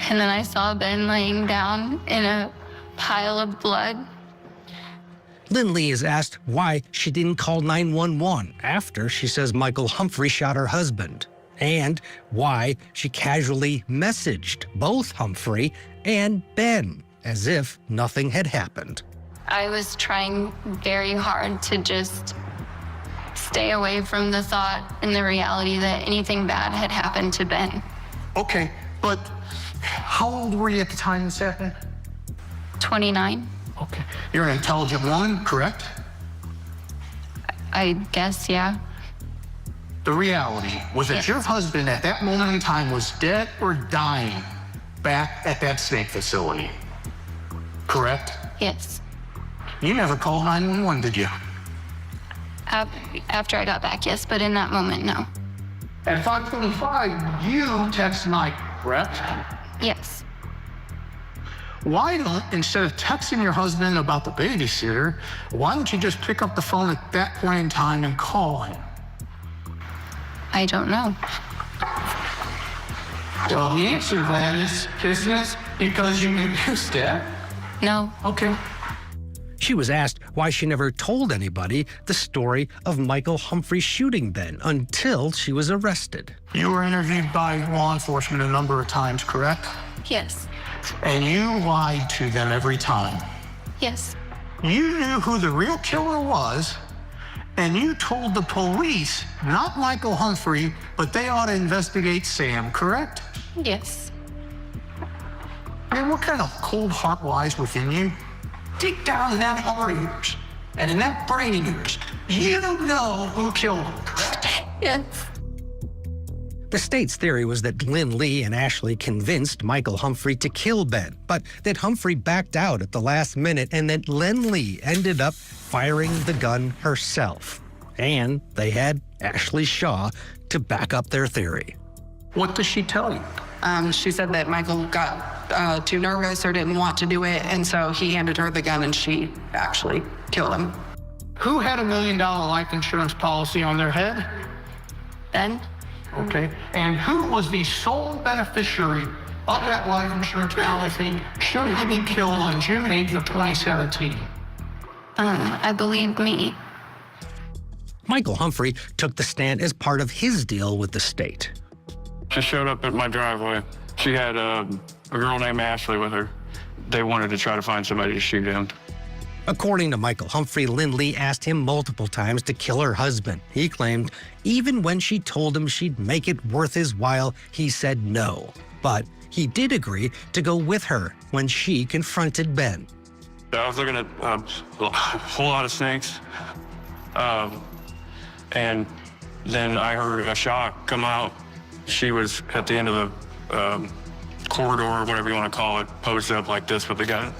And then I saw Ben laying down in a pile of blood. Lindley is asked why she didn't call 911 after she says Michael Humphrey shot her husband, and why she casually messaged both Humphrey and Ben as if nothing had happened. I was trying very hard to just stay away from the thought and the reality that anything bad had happened to Ben. Okay, but how old were you at the time this happened? 29. Okay. You're an intelligent woman, correct? I guess, yeah. The reality was that your husband at that moment in time was dead or dying back at that snake facility, correct? Yes. You never called 911, did you? After I got back, yes, but in that moment, no. At 5:25, you text Mike, correct? Yes. Why don't, instead of texting your husband about the babysitter, why don't you just pick up the phone at that point in time and call him? I don't know. Well, the answer to that is, isn't it because you abused Dad? No. Okay. She was asked why she never told anybody the story of Michael Humphrey shooting Ben until she was arrested. You were interviewed by law enforcement a number of times, correct? Yes. And you lied to them every time. Yes. You knew who the real killer was, and you told the police, not Michael Humphrey, but they ought to investigate Sam, correct? Yes. Man, what kind of cold heart lies within you? Deep down in that heart of yours, and in that brain of yours, you know who killed him, correct? Yes. The state's theory was that Lynn Lee and Ashley convinced Michael Humphrey to kill Ben, but that Humphrey backed out at the last minute and that Lynn Lee ended up firing the gun herself. And they had Ashley Shaw to back up their theory. What does she tell you? She said that Michael got too nervous or didn't want to do it, and so he handed her the gun and she actually killed him. Who had $1 million life insurance policy on their head? Ben. Okay. And who was the sole beneficiary of that life insurance policy should he be killed on June 8th of 2017? I believe me. Michael Humphrey took the stand as part of his deal with the state. She showed up at my driveway. She had a girl named Ashley with her. They wanted to try to find somebody to shoot him. According to Michael Humphrey, Lynn Lee asked him multiple times to kill her husband. He claimed even when she told him she'd make it worth his while, he said no. But he did agree to go with her when she confronted Ben. I was looking at a whole lot of snakes. And then I heard a shot come out. She was at the end of the corridor, or whatever you want to call it, posed up like this with the gun.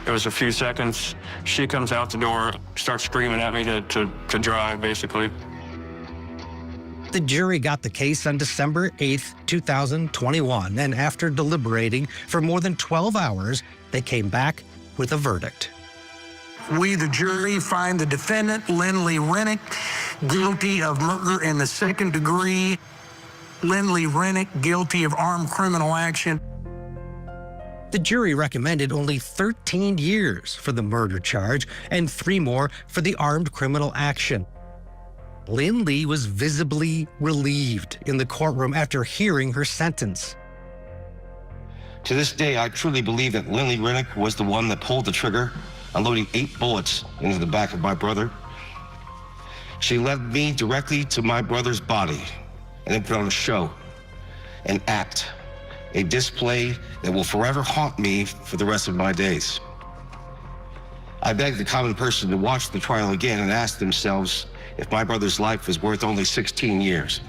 It was a few seconds. She comes out the door, starts screaming at me to drive, basically. The jury got the case on December 8th, 2021, and after deliberating for more than 12 hours, they came back with a verdict. We, the jury, find the defendant, Lindley Rennick, guilty of murder in the second degree. Lindley Rennick guilty of armed criminal action. The jury recommended only 13 years for the murder charge and 3 more for the armed criminal action. Lindley was visibly relieved in the courtroom after hearing her sentence. To this day, I truly believe that Lindley Rennick was the one that pulled the trigger, unloading 8 bullets into the back of my brother. She led me directly to my brother's body and then put on a show, an act, a display that will forever haunt me for the rest of my days. I beg the common person to watch the trial again and ask themselves if my brother's life was worth only 16 years.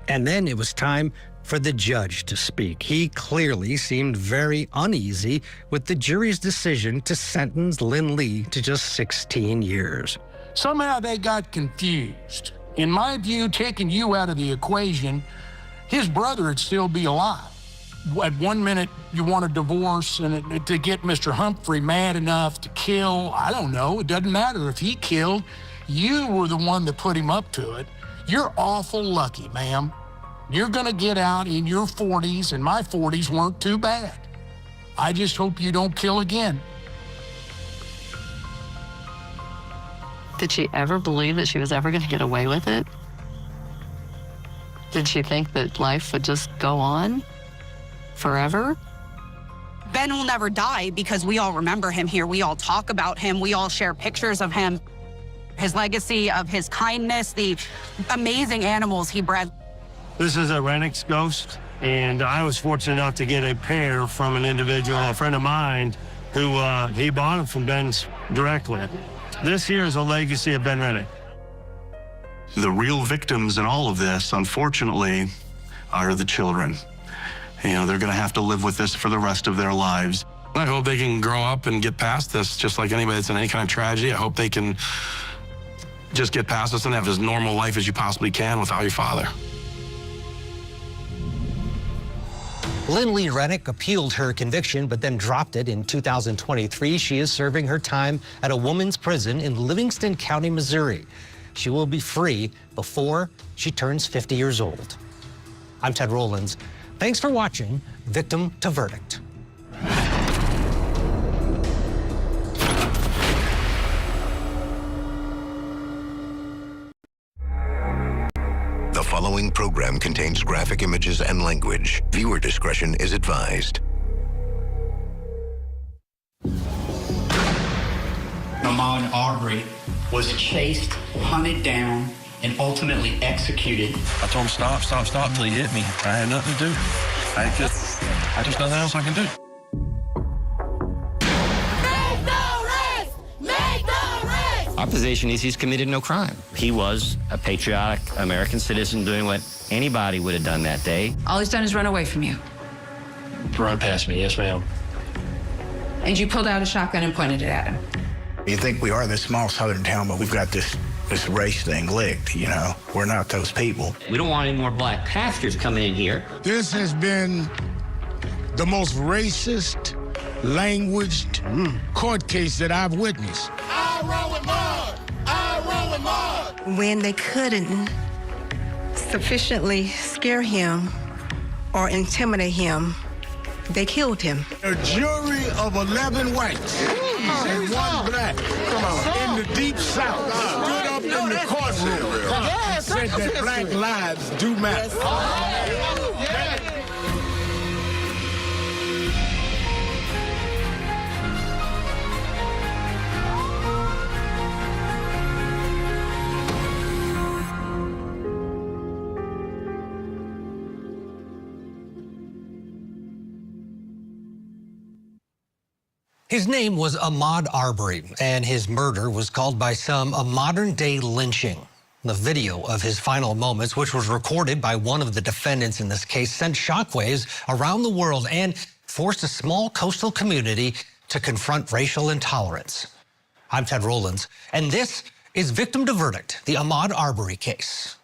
And then it was time for the judge to speak. He clearly seemed very uneasy with the jury's decision to sentence Lindley to just 16 years. Somehow they got confused. In my view, taking you out of the equation, his brother would still be alive. At one minute, you want a divorce and to get Mr. Humphrey mad enough to kill, I don't know, it doesn't matter if he killed. You were the one that put him up to it. You're awful lucky, ma'am. You're gonna get out in your 40s, and my 40s weren't too bad. I just hope you don't kill again. Did she ever believe that she was ever going to get away with it? Did she think that life would just go on forever? Ben will never die because we all remember him here. We all talk about him. We all share pictures of him. His legacy of his kindness, the amazing animals he bred. This is a Rennick's ghost, and I was fortunate enough to get a pair from an individual, a friend of mine, who he bought them from Ben's directly. This here is a legacy of Ben Rennick. The real victims in all of this, unfortunately, are the children. You know, they're going to have to live with this for the rest of their lives. I hope they can grow up and get past this, just like anybody that's in any kind of tragedy. I hope they can just get past this and have as normal life as you possibly can without your father. Lindley Rennick appealed her conviction, but then dropped it in 2023. She is serving her time at a woman's prison in Livingston County, Missouri. She will be free before she turns 50 years old. I'm Ted Rowlands. Thanks for watching Victim to Verdict. The following program contains graphic images and language. Viewer discretion is advised. Ahmaud Arbery was chased, hunted down, and ultimately executed. I told him stop, stop, stop until he hit me. I had nothing to do. I just nothing else I can do. Our position is he's committed no crime. He was a patriotic American citizen doing what anybody would have done that day. All he's done is run away from you. Run past me, yes, ma'am. And you pulled out a shotgun and pointed it at him. You think we are this small southern town, but we've got this race thing licked, you know? We're not those people. We don't want any more black pastors coming in here. This has been the most racist, languaged court case that I've witnessed. When they couldn't sufficiently scare him or intimidate him, they killed him. A jury of 11 whites and 1 black in the deep south stood up in the courtroom and said that black lives do matter. His name was Ahmaud Arbery, and his murder was called by some a modern-day lynching. The video of his final moments, which was recorded by one of the defendants in this case, sent shockwaves around the world and forced a small coastal community to confront racial intolerance. I'm Ted Rowlands, and this is victim to verdict, the Ahmaud Arbery case.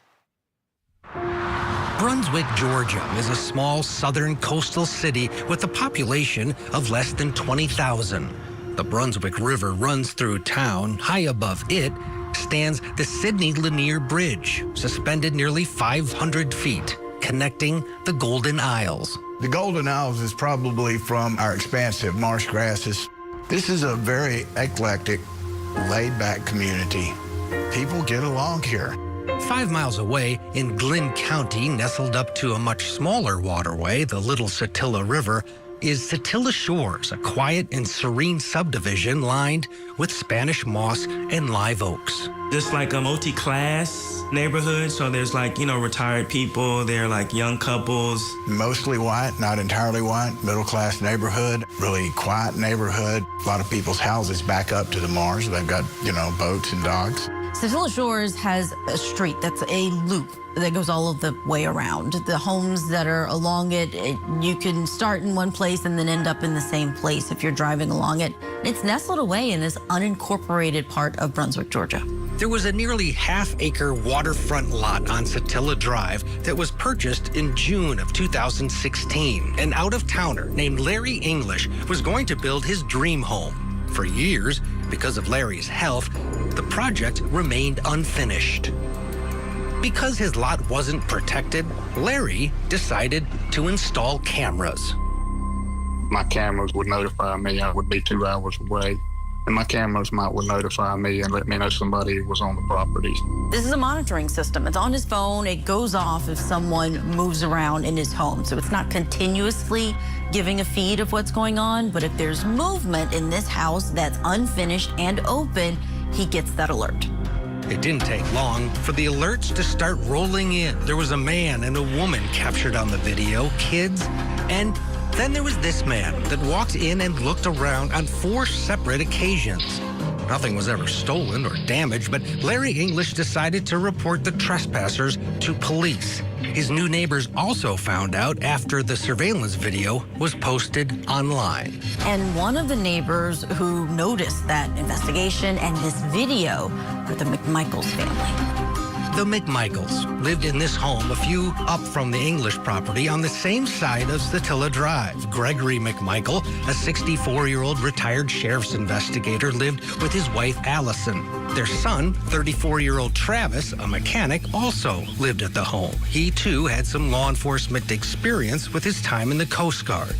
Brunswick, Georgia is a small southern coastal city with a population of less than 20,000. The Brunswick River runs through town. High above it stands the Sidney Lanier Bridge, suspended nearly 500 feet, connecting the Golden Isles. The Golden Isles is probably from our expansive marsh grasses. This is a very eclectic, laid-back community. People get along here. 5 miles away in Glynn County, nestled up to a much smaller waterway, the Little Satilla River, is Satilla Shores, a quiet and serene subdivision lined with Spanish moss and live oaks. It's like a multi-class neighborhood, so there's like, retired people, they're like young couples. Mostly white, not entirely white, middle-class neighborhood, really quiet neighborhood. A lot of people's houses back up to the marsh. They've got, boats and docks. Satilla Shores has a street that's a loop that goes all of the way around. The homes that are along it, you can start in one place and then end up in the same place if you're driving along it. It's nestled away in this unincorporated part of Brunswick, Georgia. There was a nearly half-acre waterfront lot on Satilla Drive that was purchased in June of 2016. An out-of-towner named Larry English was going to build his dream home. For years, because of Larry's health, the project remained unfinished. Because his lot wasn't protected, Larry decided to install cameras. My cameras would notify me I would be 2 hours away, and my cameras would notify me and let me know somebody was on the property. This is a monitoring system. It's on his phone. It goes off if someone moves around in his home. So it's not continuously giving a feed of what's going on, but if there's movement in this house that's unfinished and open, he gets that alert. It didn't take long for the alerts to start rolling in. There was a man and a woman captured on the video, kids, and then there was this man that walked in and looked around on 4 separate occasions. Nothing was ever stolen or damaged, but Larry English decided to report the trespassers to police. His new neighbors also found out after the surveillance video was posted online. And one of the neighbors who noticed that investigation and this video are the McMichaels family. The McMichaels lived in this home a few up from the English property on the same side of Satilla Drive. Gregory McMichael, a 64-year-old retired sheriff's investigator, lived with his wife, Allison. Their son, 34-year-old Travis, a mechanic, also lived at the home. He, too, had some law enforcement experience with his time in the Coast Guard.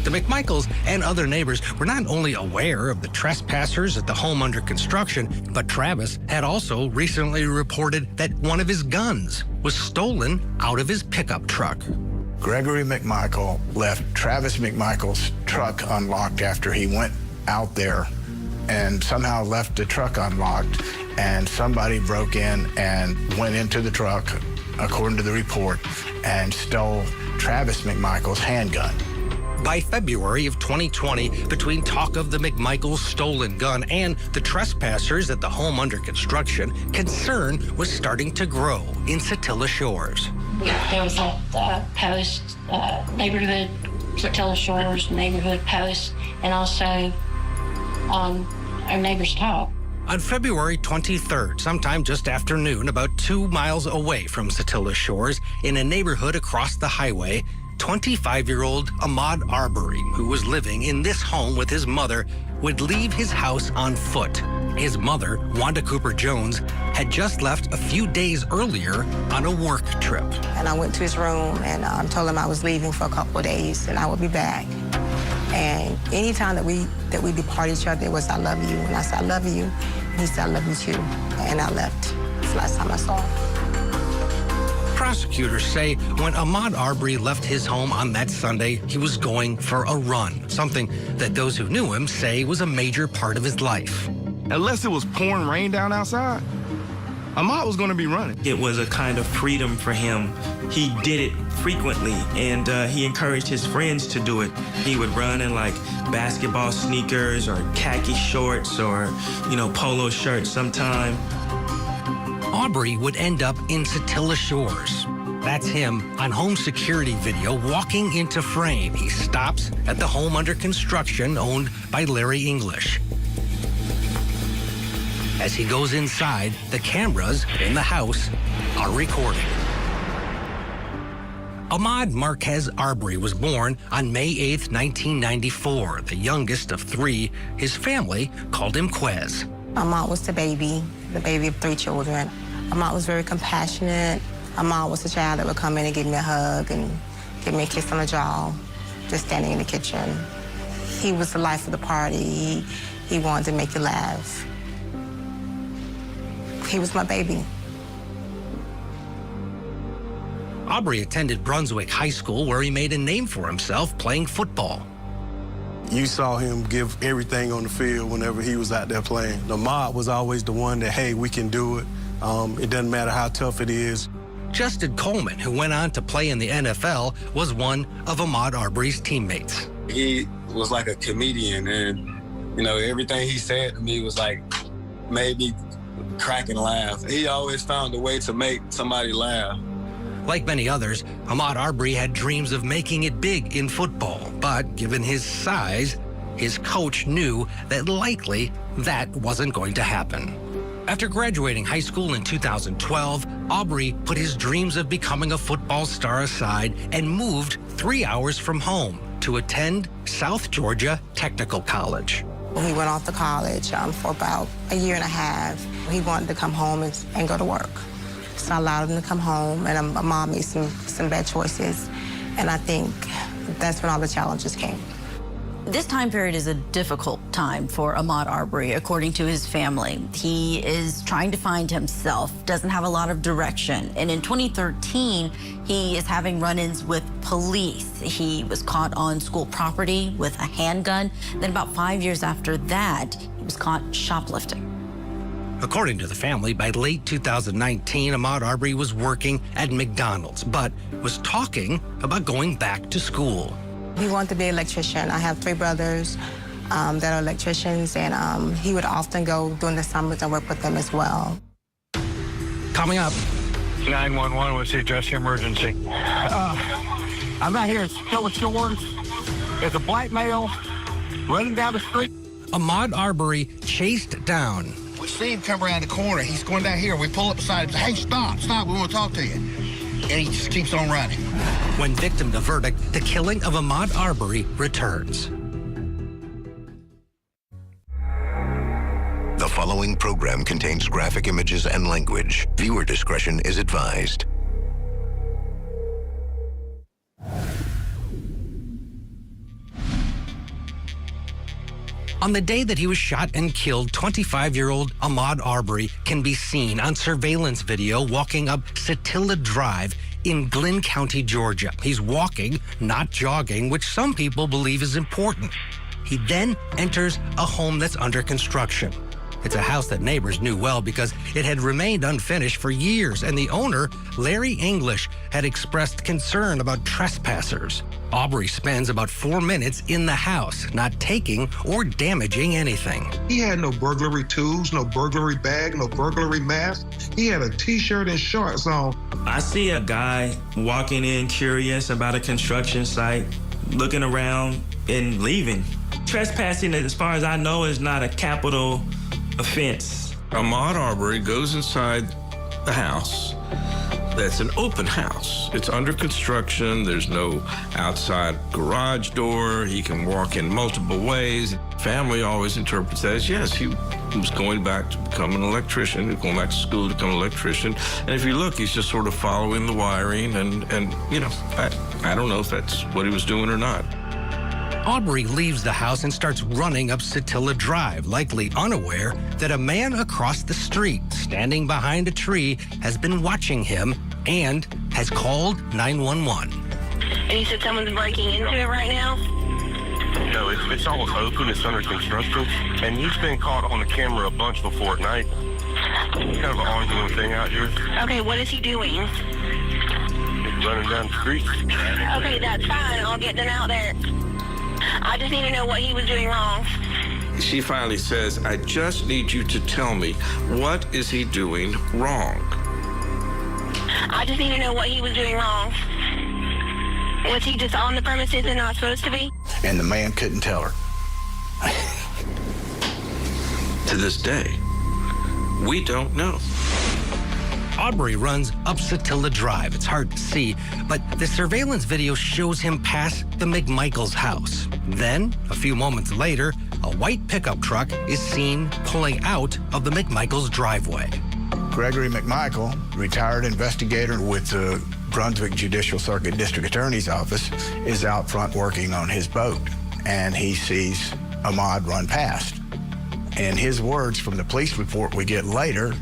The McMichaels and other neighbors were not only aware of the trespassers at the home under construction, but Travis had also recently reported that one of his guns was stolen out of his pickup truck. Gregory McMichael left Travis McMichael's truck unlocked after he went out there and somehow left the truck unlocked, and somebody broke in and went into the truck, according to the report, and stole Travis McMichael's handgun. By February of 2020, between talk of the McMichaels' stolen gun and the trespassers at the home under construction, concern was starting to grow in Satilla Shores. There was a post, neighborhood Satilla Shores neighborhood post, and also on our neighbor's talk. On February 23rd, sometime just after noon, about 2 miles away from Satilla Shores, in a neighborhood across the highway, 25-year-old Ahmaud Arbery, who was living in this home with his mother, would leave his house on foot. His mother, Wanda Cooper Jones, had just left a few days earlier on a work trip. And I went to his room and told him I was leaving for a couple of days and I would be back. And anytime that we depart each other, it was, I love you. And I said, I love you. And he said, I love you too. And I left. It's the last time I saw him. Prosecutors say when Ahmaud Arbery left his home on that Sunday, he was going for a run, something that those who knew him say was a major part of his life. Unless it was pouring rain down outside, Ahmaud was going to be running. It was a kind of freedom for him. He did it frequently, and he encouraged his friends to do it. He would run in like basketball sneakers or khaki shorts or, polo shirts sometime. Arbery would end up in Satilla Shores. That's him on home security video walking into frame. He stops at the home under construction owned by Larry English. As he goes inside, the cameras in the house are recording. Ahmaud Marquez Arbery was born on May 8, 1994, the youngest of three. His family called him Quez. Ahmaud was the baby of 3 children. Ahmaud was very compassionate. Ahmaud was the child that would come in and give me a hug and give me a kiss on the jaw, just standing in the kitchen. He was the life of the party. He wanted to make you laugh. He was my baby. Arbery attended Brunswick High School, where he made a name for himself playing football. You saw him give everything on the field whenever he was out there playing. Ahmaud was always the one that, hey, we can do it. It doesn't matter how tough it is. Justin Coleman, who went on to play in the NFL, was one of Ahmaud Arbery's teammates. He was like a comedian, and, you know, everything he said to me was like, made me crack and laugh. He always found a way to make somebody laugh. Like many others, Ahmaud Arbery had dreams of making it big in football, but given his size, his coach knew that likely that wasn't going to happen. After graduating high school in 2012, Arbery put his dreams of becoming a football star aside and moved 3 hours from home to attend South Georgia Technical College. When he went off to college for about a year and a half, he wanted to come home and go to work. So I allowed him to come home, and my mom made some bad choices, and I think that's when all the challenges came. This time period is a difficult time for Ahmaud Arbery, according to his family. He is trying to find himself, doesn't have a lot of direction. And in 2013, he is having run-ins with police. He was caught on school property with a handgun. Then about 5 years after that, he was caught shoplifting. According to the family, by late 2019, Ahmaud Arbery was working at McDonald's, but was talking about going back to school. He wanted to be an electrician. I have 3 brothers that are electricians, and he would often go during the summers and work with them as well. Coming up. 911, what's the address your emergency? I'm out here at Stella Shores. There's a black male running down the street. Ahmaud Arbery chased down. We see him come around the corner. He's going down here. We pull up beside him. Hey, stop, we want to talk to you. And he just keeps on running. When victim to verdict, the killing of Ahmaud Arbery returns. The following program contains graphic images and language. Viewer discretion is advised. On the day that he was shot and killed, 25-year-old Ahmaud Arbery can be seen on surveillance video walking up Satilla Drive in Glynn County, Georgia. He's walking, not jogging, which some people believe is important. He then enters a home that's under construction. It's a house that neighbors knew well because it had remained unfinished for years, and the owner, Larry English, had expressed concern about trespassers. Arbery spends about 4 minutes in the house, not taking or damaging anything. He had no burglary tools, no burglary bag, no burglary mask. He had a T-shirt and shorts on. I see a guy walking in curious about a construction site, looking around and leaving. Trespassing, as far as I know, is not a capital offense. Ahmaud Arbery goes inside the house. That's an open house. It's under construction. There's no outside garage door. He can walk in multiple ways. Family always interprets that as, yes, he was going back to become an electrician, going back to school to become an electrician. And if you look, he's just sort of following the wiring. And you know, I don't know if that's what he was doing or not. Arbery leaves the house and starts running up Satilla Drive, likely unaware that a man across the street, standing behind a tree, has been watching him and has called 911. And you said someone's breaking into it right now? No, it's almost open. It's under construction. And he's been caught on the camera a bunch before at night. Kind of an ongoing thing out here. Okay, what is he doing? He's running down the street. Okay, that's fine. I'll get them out there. I just need to know what he was doing wrong. She finally says, I just need you to tell me, what is he doing wrong? I just need to know what he was doing wrong. Was he just on the premises and not supposed to be? And the man couldn't tell her. To this day, We don't know. Arbery runs up Satilla Drive. It's hard to see, but the surveillance video shows him pass the McMichaels' house. Then, a few moments later, a white pickup truck is seen pulling out of the McMichaels' driveway. Gregory McMichael, retired investigator with the Brunswick Judicial Circuit District Attorney's Office, is out front working on his boat, and he sees Ahmaud run past. In his words from the police report we get later,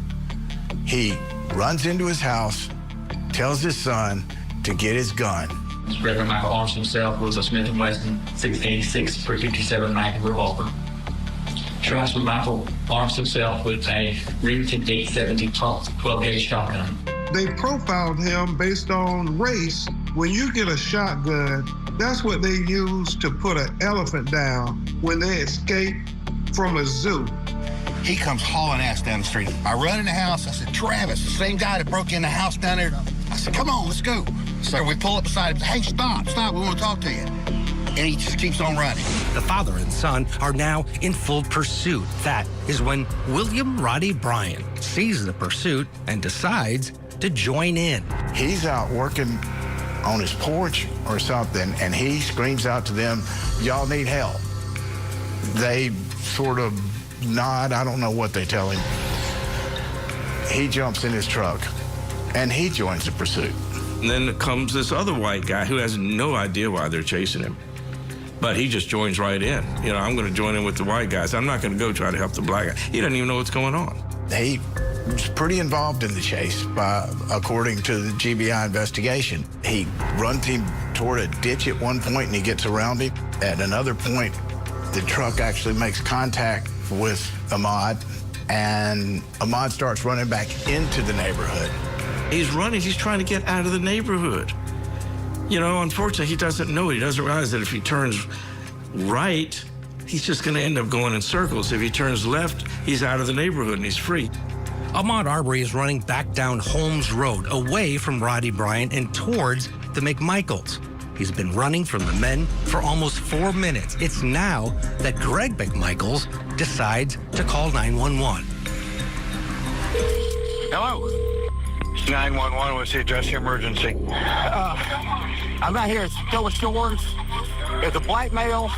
he runs into his house, tells his son to get his gun. Gregory McMichael arms himself with a Smith & Wesson 686 .57 Magnum revolver. Travis McMichael arms himself with a Remington 870 12-gauge shotgun. They profiled him based on race. When you get a shotgun, that's what they use to put an elephant down when they escape from a zoo. He comes hauling ass down the street. I run in the house. I said, Travis, the same guy that broke in the house down there. I said, come on, let's go. So we pull up beside him. Hey, stop, we want to talk to you. And he just keeps on running. The father and son are now in full pursuit. That is when William Roddy Bryant sees the pursuit and decides to join in. He's out working on his porch or something, and he screams out to them, y'all need help. They sort of nod, I don't know what they tell him. He jumps in his truck, and he joins the pursuit. And then comes this other white guy who has no idea why they're chasing him. But he just joins right in. You know, I'm going to join in with the white guys. I'm not going to go try to help the black guy. He doesn't even know what's going on. He was pretty involved in the chase, according to the GBI investigation. He runs him toward a ditch at one point, and he gets around him. At another point, the truck actually makes contact with Ahmaud, and Ahmaud starts running back into the neighborhood. He's running. He's trying to get out of the neighborhood. You know, unfortunately, he doesn't know. He doesn't realize that if he turns right, he's just going to end up going in circles. If he turns left, he's out of the neighborhood and he's free. Ahmaud Arbery is running back down Holmes Road, away from Roddy Bryant and towards the McMichaels. He's been running from the men for almost 4 minutes. It's now that Greg McMichaels decides to call 911. Hello? 911, what's the address of your emergency? I'm out here at Satilla Shores. There's a black male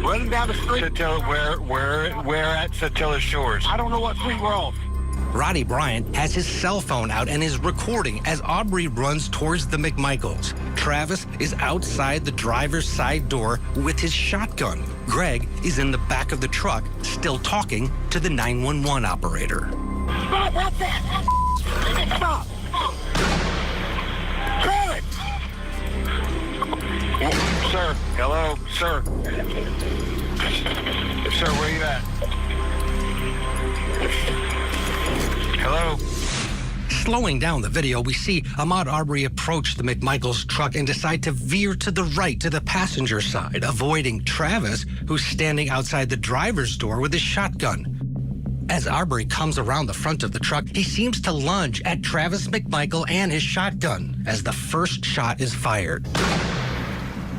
running down the street. Where at Satilla Shores? I don't know what street we're on. Roddy Bryant has his cell phone out and is recording as Arbery runs towards the McMichaels. Travis is outside the driver's side door with his shotgun. Greg is in the back of the truck, still talking to the 911 operator. Stop right there! Stop! Greg! Sir, hello, sir. Sir, where you at? Hello? Slowing down the video, we see Ahmaud Arbery approach the McMichaels truck and decide to veer to the right to the passenger side, avoiding Travis, who's standing outside the driver's door with his shotgun. As Arbery comes around the front of the truck, he seems to lunge at Travis McMichael and his shotgun as the first shot is fired.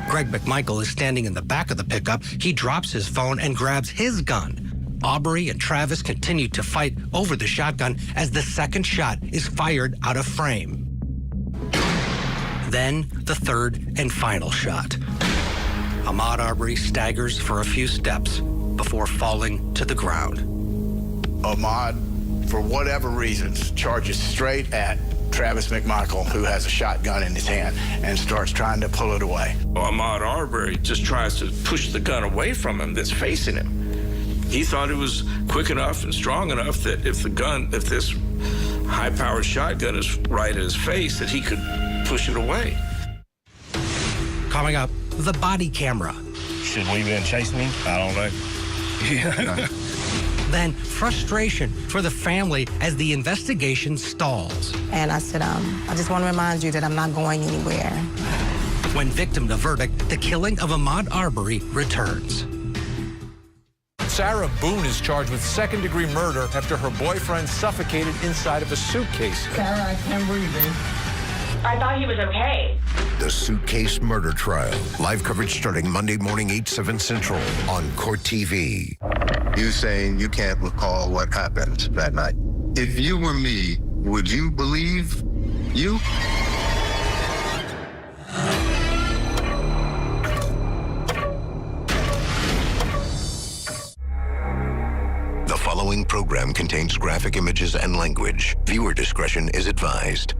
Greg McMichael is standing in the back of the pickup. He drops his phone and grabs his gun. Arbery and Travis continue to fight over the shotgun as the second shot is fired out of frame. Then the third and final shot. Ahmaud Arbery staggers for a few steps before falling to the ground. Ahmaud, for whatever reasons, charges straight at Travis McMichael, who has a shotgun in his hand, and starts trying to pull it away. Ahmaud Arbery just tries to push the gun away from him that's facing him. He thought it was quick enough and strong enough that if this high-powered shotgun is right at his face, that he could push it away. Coming up, the body camera. Should we been chasing him? I don't know. Yeah. Then frustration for the family as the investigation stalls. And I said, I just want to remind you that I'm not going anywhere. When victim to verdict, the killing of Ahmaud Arbery returns. Sarah Boone is charged with second-degree murder after her boyfriend suffocated inside of a suitcase. Sarah, I can't breathe. I thought he was okay. The Suitcase Murder Trial. Live coverage starting Monday morning, 8/7 Central on Court TV. You saying you can't recall what happened that night? If you were me, would you believe you? The following program contains graphic images and language. Viewer discretion is advised.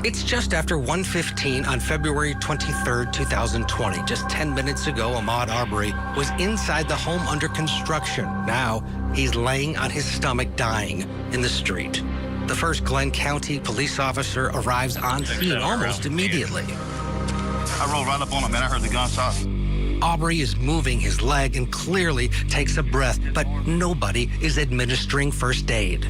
It's just after 1:15 on February 23rd, 2020. Just 10 minutes ago, Ahmaud Arbery was inside the home under construction. Now, he's laying on his stomach dying in the street. The first Glenn County police officer arrives on scene almost immediately. I rolled right up on him, man. I heard the gunshot. Arbery is moving his leg and clearly takes a breath, but nobody is administering first aid.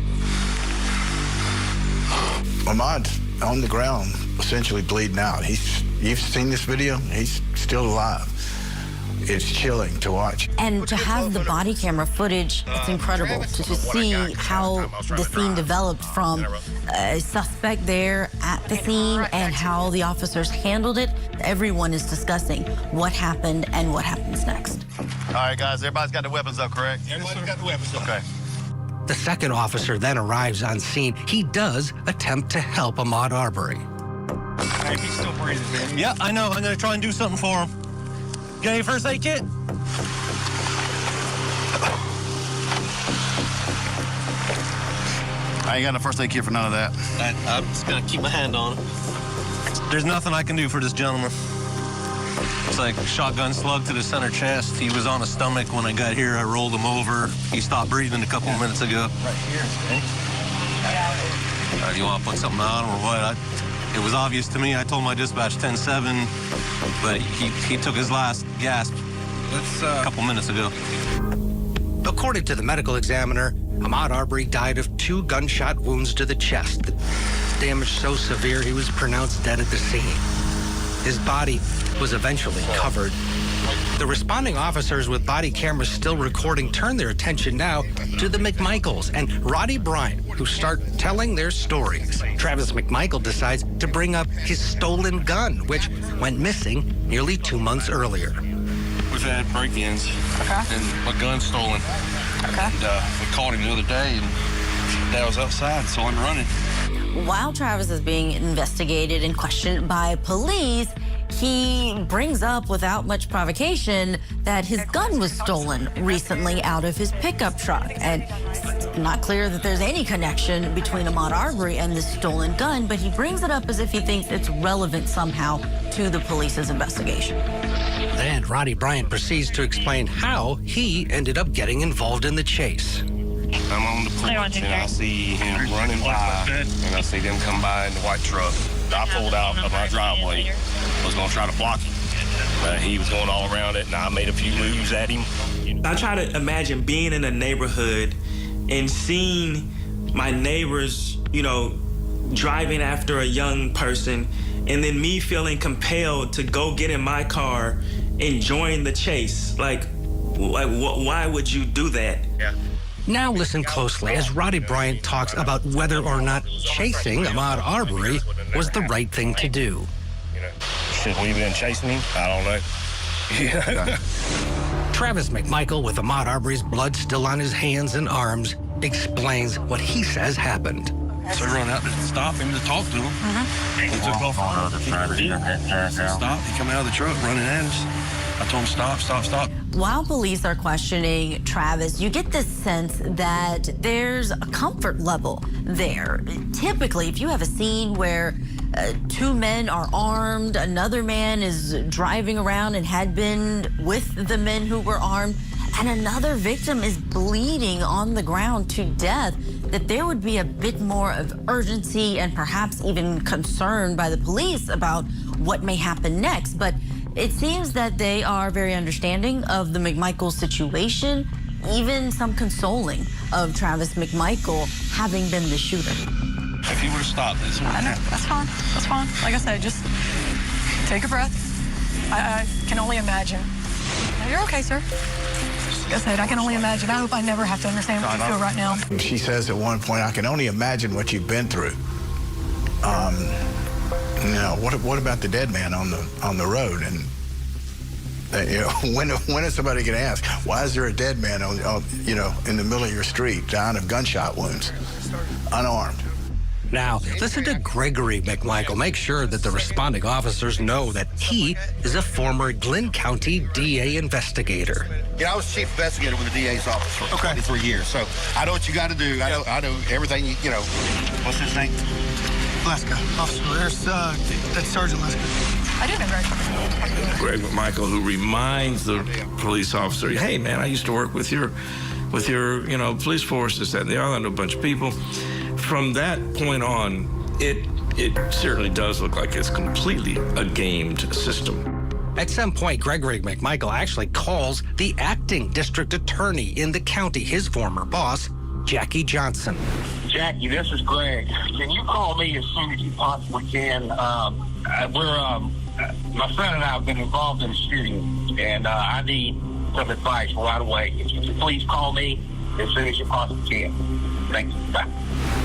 Ahmaud's on the ground, essentially bleeding out. You've seen this video? He's still alive. It's chilling to watch. And to have the body camera footage, it's incredible to see how the scene developed from a suspect there at the scene and how the officers handled it. Everyone is discussing what happened and what happens next. All right, guys, everybody's got their weapons up, correct? Everybody's got the weapons up. Okay. The second officer then arrives on scene. He does attempt to help Ahmaud Arbery. Hey, he's still breathing, man. Yeah, I know. I'm going to try and do something for him. Got any first aid kit? I ain't got no first aid kit for none of that. I'm just going to keep my hand on him. There's nothing I can do for this gentleman. It's like a shotgun slug to the center chest. He was on his stomach when I got here. I rolled him over. He stopped breathing a couple minutes ago. Right here, do you want to put something on him or what? It was obvious to me. I told my dispatch 10-7, but he took his last gasp a couple minutes ago. According to the medical examiner, Ahmaud Arbery died of 2 gunshot wounds to the chest. The damage so severe he was pronounced dead at the scene. His body was eventually covered. The responding officers with body cameras still recording turn their attention now to the McMichaels and Roddy Bryant, who start telling their stories. Travis McMichael decides to bring up his stolen gun, which went missing nearly 2 months earlier. We've had break-ins, and my gun's stolen. Okay. And, we caught him the other day, and Dad was outside, so I'm running. While Travis is being investigated and questioned by police, he brings up without much provocation that his gun was stolen recently out of his pickup truck. And it's not clear that there's any connection between Ahmaud Arbery and this stolen gun, but he brings it up as if he thinks it's relevant somehow to the police's investigation. Then Roddy Bryant proceeds to explain how he ended up getting involved in the chase. I'm on the porch, and I see him running by, and I see them come by in the white truck. I pulled out of my driveway, was going to try to block him. He was going all around it, and I made a few moves at him. I try to imagine being in a neighborhood and seeing my neighbors, driving after a young person, and then me feeling compelled to go get in my car and join the chase. Like why would you do that? Yeah. Now listen closely as Roddy Bryant talks about whether or not chasing Ahmaud Arbery was the right thing to do. Should we have been chasing him? I don't know. Yeah. Travis McMichael, with Ahmaud Arbery's blood still on his hands and arms, explains what he says happened. So we run out to stop him, to talk to him. He took off. Stop. He come out of the truck running at us. I told him, stop, stop, stop. While police are questioning Travis, you get this sense that there's a comfort level there. Typically, if you have a scene where 2 men are armed, another man is driving around and had been with the men who were armed, and another victim is bleeding on the ground to death, that there would be a bit more of urgency and perhaps even concern by the police about what may happen next. But it seems that they are very understanding of the McMichael situation, even some consoling of Travis McMichael having been the shooter. If you were to stop this, I know, that's fine. That's fine. Like I said, just take a breath. I can only imagine. You're okay, sir. Like I said, I can only imagine. I hope I never have to understand what you feel right now. She says at one point, I can only imagine what you've been through. What about the dead man on the road? And When is somebody going to ask, why is there a dead man in the middle of your street, dying of gunshot wounds, unarmed? Now, listen to Gregory McMichael. Make sure that the responding officers know that he is a former Glynn County DA investigator. I was chief investigator with the DA's office for 23 years, so I know what you got to do. I know everything, What's his name? Leska. Officer, there's that's Sergeant Leska. I do know Greg. Greg McMichael, who reminds the police officer, hey, man, I used to work with your police force, this, that, and the other. I know a bunch of people. From that point on, it certainly does look like it's completely a gamed system. At some point, Gregory McMichael actually calls the acting district attorney in the county, his former boss, Jackie Johnson. Jackie, this is Greg. Can you call me as soon as you possibly can? My friend and I have been involved in a shooting, and I need some advice right away. If you could please call me as soon as you possibly can. Thank you. Bye.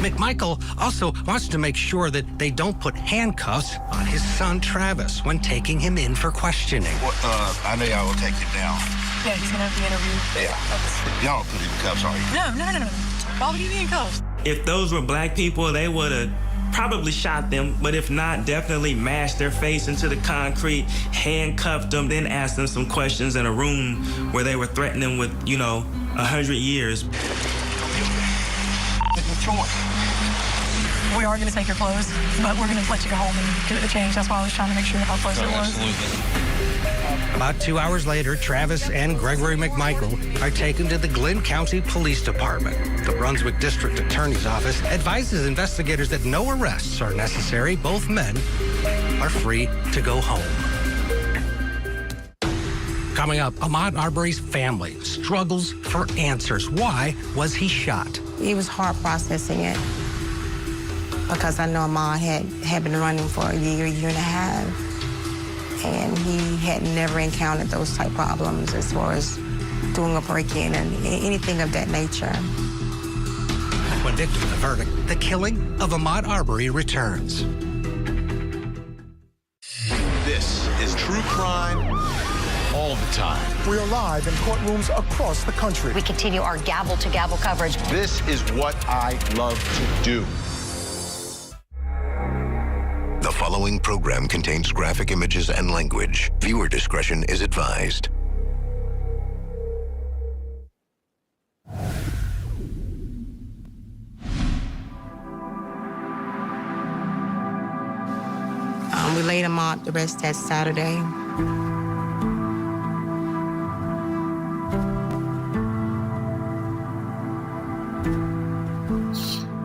McMichael also wants to make sure that they don't put handcuffs on his son Travis when taking him in for questioning. I know y'all will take him down. Yeah, he's going to have the interview. Yeah. Y'all don't put him in cuffs, are you? No. Why would he be in cuffs? If those were black people, they would have probably shot them, but if not, definitely mashed their face into the concrete, handcuffed them, then asked them some questions in a room where they were threatening with, 100 years. We are going to take your clothes, but we're going to let you go home and get it changed. That's why I was trying to make sure how close it was. Absolutely. About 2 hours later, Travis and Gregory McMichael are taken to the Glynn County Police Department. The Brunswick District Attorney's Office advises investigators that no arrests are necessary. Both men are free to go home. Coming up, Ahmaud Arbery's family struggles for answers. Why was he shot? It was hard processing it because I know Ahmaud had been running for a year and a half, and he had never encountered those type problems as far as doing a break-in and anything of that nature. When victim of the verdict, the killing of Ahmaud Arbery returns. This is true crime all the time. We are live in courtrooms across the country. We continue our gavel-to-gavel coverage. This is what I love to do. The following program contains graphic images and language. Viewer discretion is advised. We laid Ahmaud to rest that Saturday.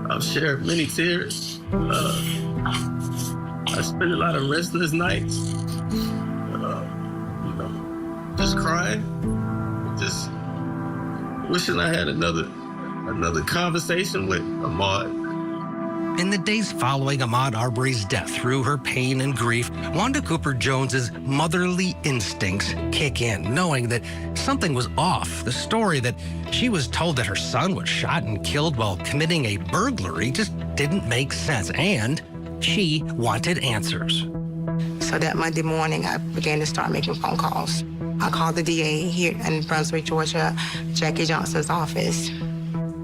I've shared many tears. I spent a lot of restless nights, just crying, just wishing I had another conversation with Ahmaud. In the days following Ahmaud Arbery's death, through her pain and grief, Wanda Cooper Jones's motherly instincts kick in, knowing that something was off. The story that she was told that her son was shot and killed while committing a burglary just didn't make sense, and she wanted answers. So that Monday morning, I began to start making phone calls. I called the DA here in Brunswick, Georgia, Jackie Johnson's office.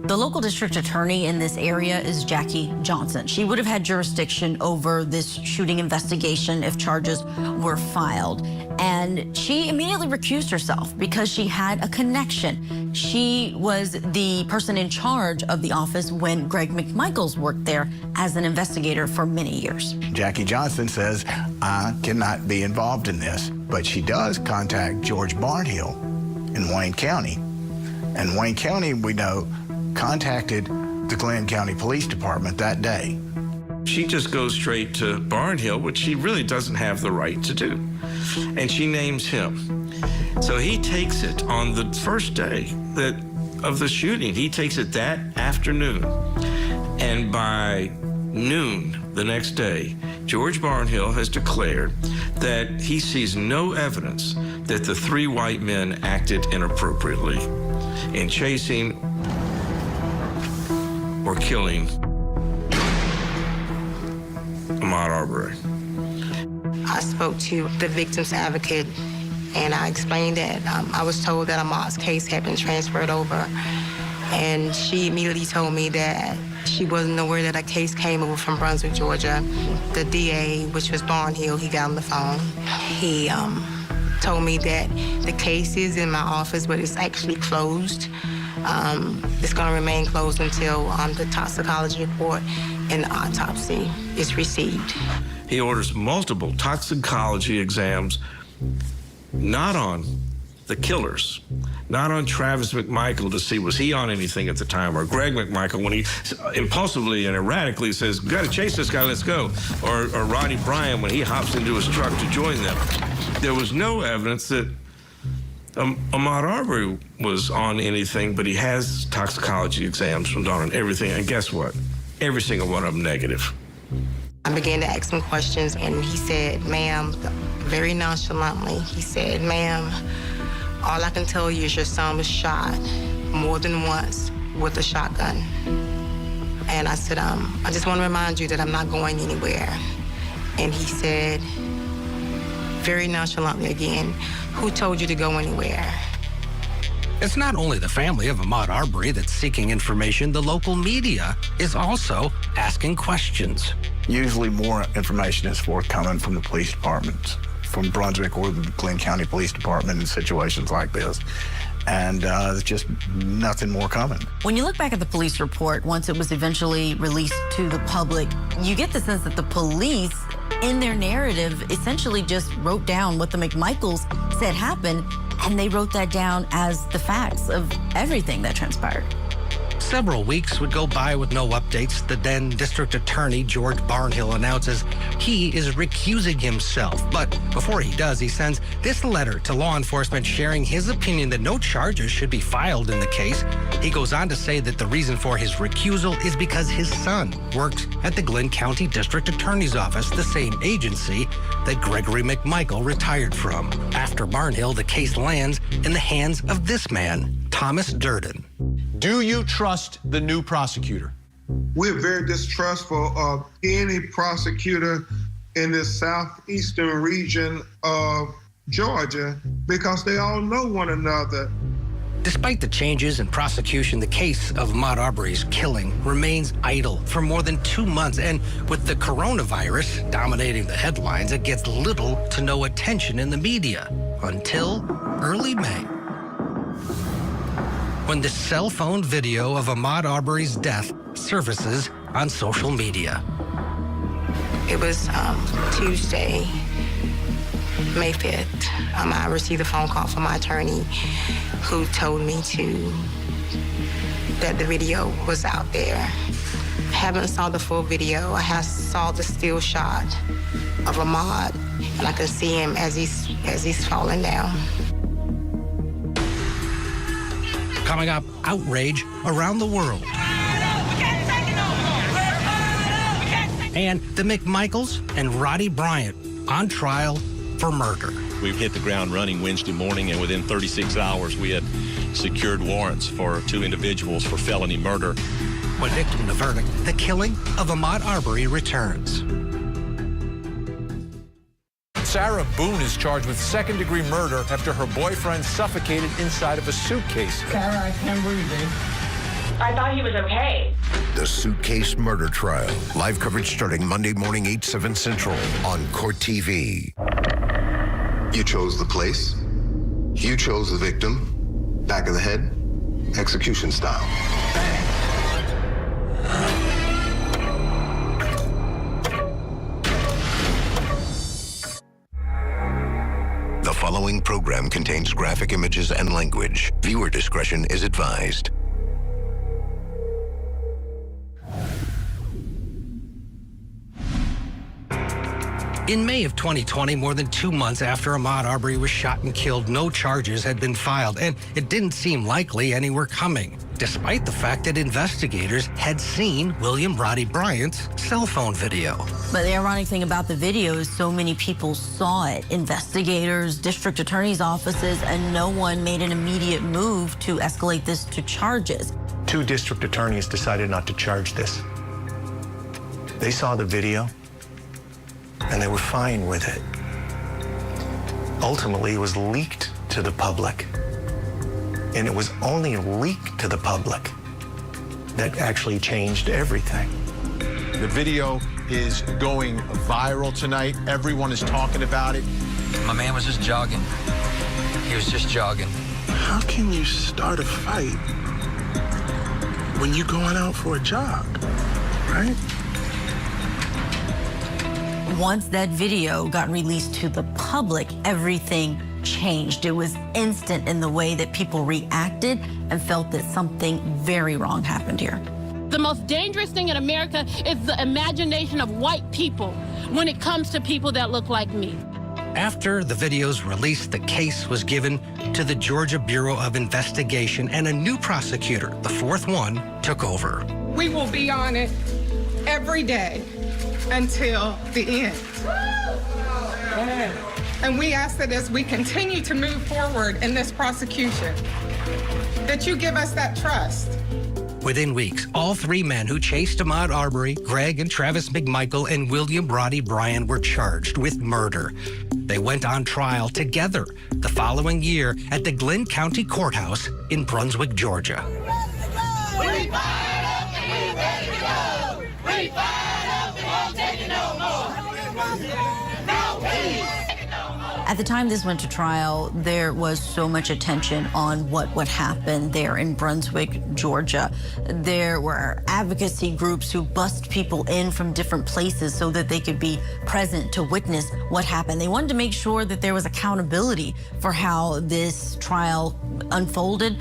The local district attorney in this area is Jackie Johnson. She would have had jurisdiction over this shooting investigation if charges were filed. And she immediately recused herself because she had a connection. She was the person in charge of the office when Greg McMichaels worked there as an investigator for many years. Jackie Johnson says, I cannot be involved in this, but she does contact George Barnhill in Wayne County. And Wayne County, we know, contacted the Glynn County Police Department that day. She just goes straight to Barnhill, which she really doesn't have the right to do. And she names him. So he takes it on the first day of the shooting. He takes it that afternoon. And by noon the next day, George Barnhill has declared that he sees no evidence that the three white men acted inappropriately in chasing or killing Ahmaud Arbery. I spoke to the victim's advocate, And I explained that I was told that Ahmaud's case had been transferred over. And she immediately told me that she wasn't aware that a case came over from Brunswick, Georgia. The DA, which was Barnhill, he got on the phone. He told me that the case is in my office, but it's actually closed. It's going to remain closed until the toxicology report and the autopsy is received. He orders multiple toxicology exams, not on the killers, not on Travis McMichael to see was he on anything at the time, or Greg McMichael when he impulsively and erratically says, "We got to chase this guy, let's go," or Roddy Bryant when he hops into his truck to join them. There was no evidence that Ahmaud Arbery was on anything, but he has toxicology exams from done on everything, and guess what? Every single one of them negative. I began to ask him questions, and he said, "Ma'am," very nonchalantly, he said, "Ma'am, all I can tell you is your son was shot more than once with a shotgun." And I said, "I just want to remind you that I'm not going anywhere." And he said, very nonchalantly again, "Who told you to go anywhere?" It's not only the family of Ahmaud Arbery that's seeking information, the local media is also asking questions. Usually more information is forthcoming from the police departments, from Brunswick or the Glenn County Police Department in situations like this. And there's just nothing more coming. When you look back at the police report, once it was eventually released to the public, you get the sense that the police, in their narrative, essentially just wrote down what the McMichaels said happened, and they wrote that down as the facts of everything that transpired. Several weeks would go by with no updates. The then district attorney, George Barnhill, announces he is recusing himself. But before he does, he sends this letter to law enforcement sharing his opinion that no charges should be filed in the case. He goes on to say that the reason for his recusal is because his son works at the Glenn County District Attorney's Office, the same agency that Gregory McMichael retired from. After Barnhill, the case lands in the hands of this man, Thomas Durden. Do you trust the new prosecutor? We're very distrustful of any prosecutor in this southeastern region of Georgia because they all know one another. Despite the changes in prosecution, the case of Ahmaud Arbery's killing remains idle for more than 2 months. And with the coronavirus dominating the headlines, it gets little to no attention in the media until early May, when the cell phone video of Ahmaud Arbery's death surfaces on social media. It was Tuesday, May 5th. I received a phone call from my attorney who told me that the video was out there. I haven't saw the full video. I saw the still shot of Ahmaud, and I can see him as he's falling down. Coming up, outrage around the world. And the McMichaels and Roddy Bryant on trial for murder. We've hit the ground running Wednesday morning, and within 36 hours, we had secured warrants for 2 individuals for felony murder. When victim to verdict, the killing of Ahmaud Arbery returns. Sarah Boone is charged with second-degree murder after her boyfriend suffocated inside of a suitcase. Sarah, I can't breathe. I thought he was okay. The Suitcase Murder Trial. Live coverage starting Monday morning, 8/7 Central on Court TV. You chose the place. You chose the victim. Back of the head, execution style. The following program contains graphic images and language. Viewer discretion is advised. In May of 2020, more than 2 months after Ahmaud Arbery was shot and killed, no charges had been filed, and it didn't seem likely any were coming, despite the fact that investigators had seen William Roddy Bryant's cell phone video. But the ironic thing about the video is so many people saw it. Investigators, district attorneys' offices, and no one made an immediate move to escalate this to charges. 2 district attorneys decided not to charge this. They saw the video, and they were fine with it. Ultimately, it was leaked to the public. And it was only leaked to the public that actually changed everything. The video is going viral tonight. Everyone is talking about it. My man was just jogging. He was just jogging. How can you start a fight when you're going out for a jog, right? Once that video got released to the public, everything changed. It was instant in the way that people reacted and felt that something very wrong happened here. The most dangerous thing in America is the imagination of white people when it comes to people that look like me. After the videos released, the case was given to the Georgia Bureau of Investigation, and a new prosecutor, the fourth one, took over. We will be on it every day until the end. And we ask that as we continue to move forward in this prosecution, that you give us that trust. Within weeks, all three men who chased Ahmaud Arbery, Greg and Travis McMichael, and William Roddy Bryan were charged with murder. They went on trial together the following year at the Glynn County Courthouse in Brunswick, Georgia. We fired up and we ready to go. We fired up and won't take it no more. No peace. At the time this went to trial, there was so much attention on what would happen there in Brunswick, Georgia. There were advocacy groups who bussed people in from different places so that they could be present to witness what happened. They wanted to make sure that there was accountability for how this trial unfolded.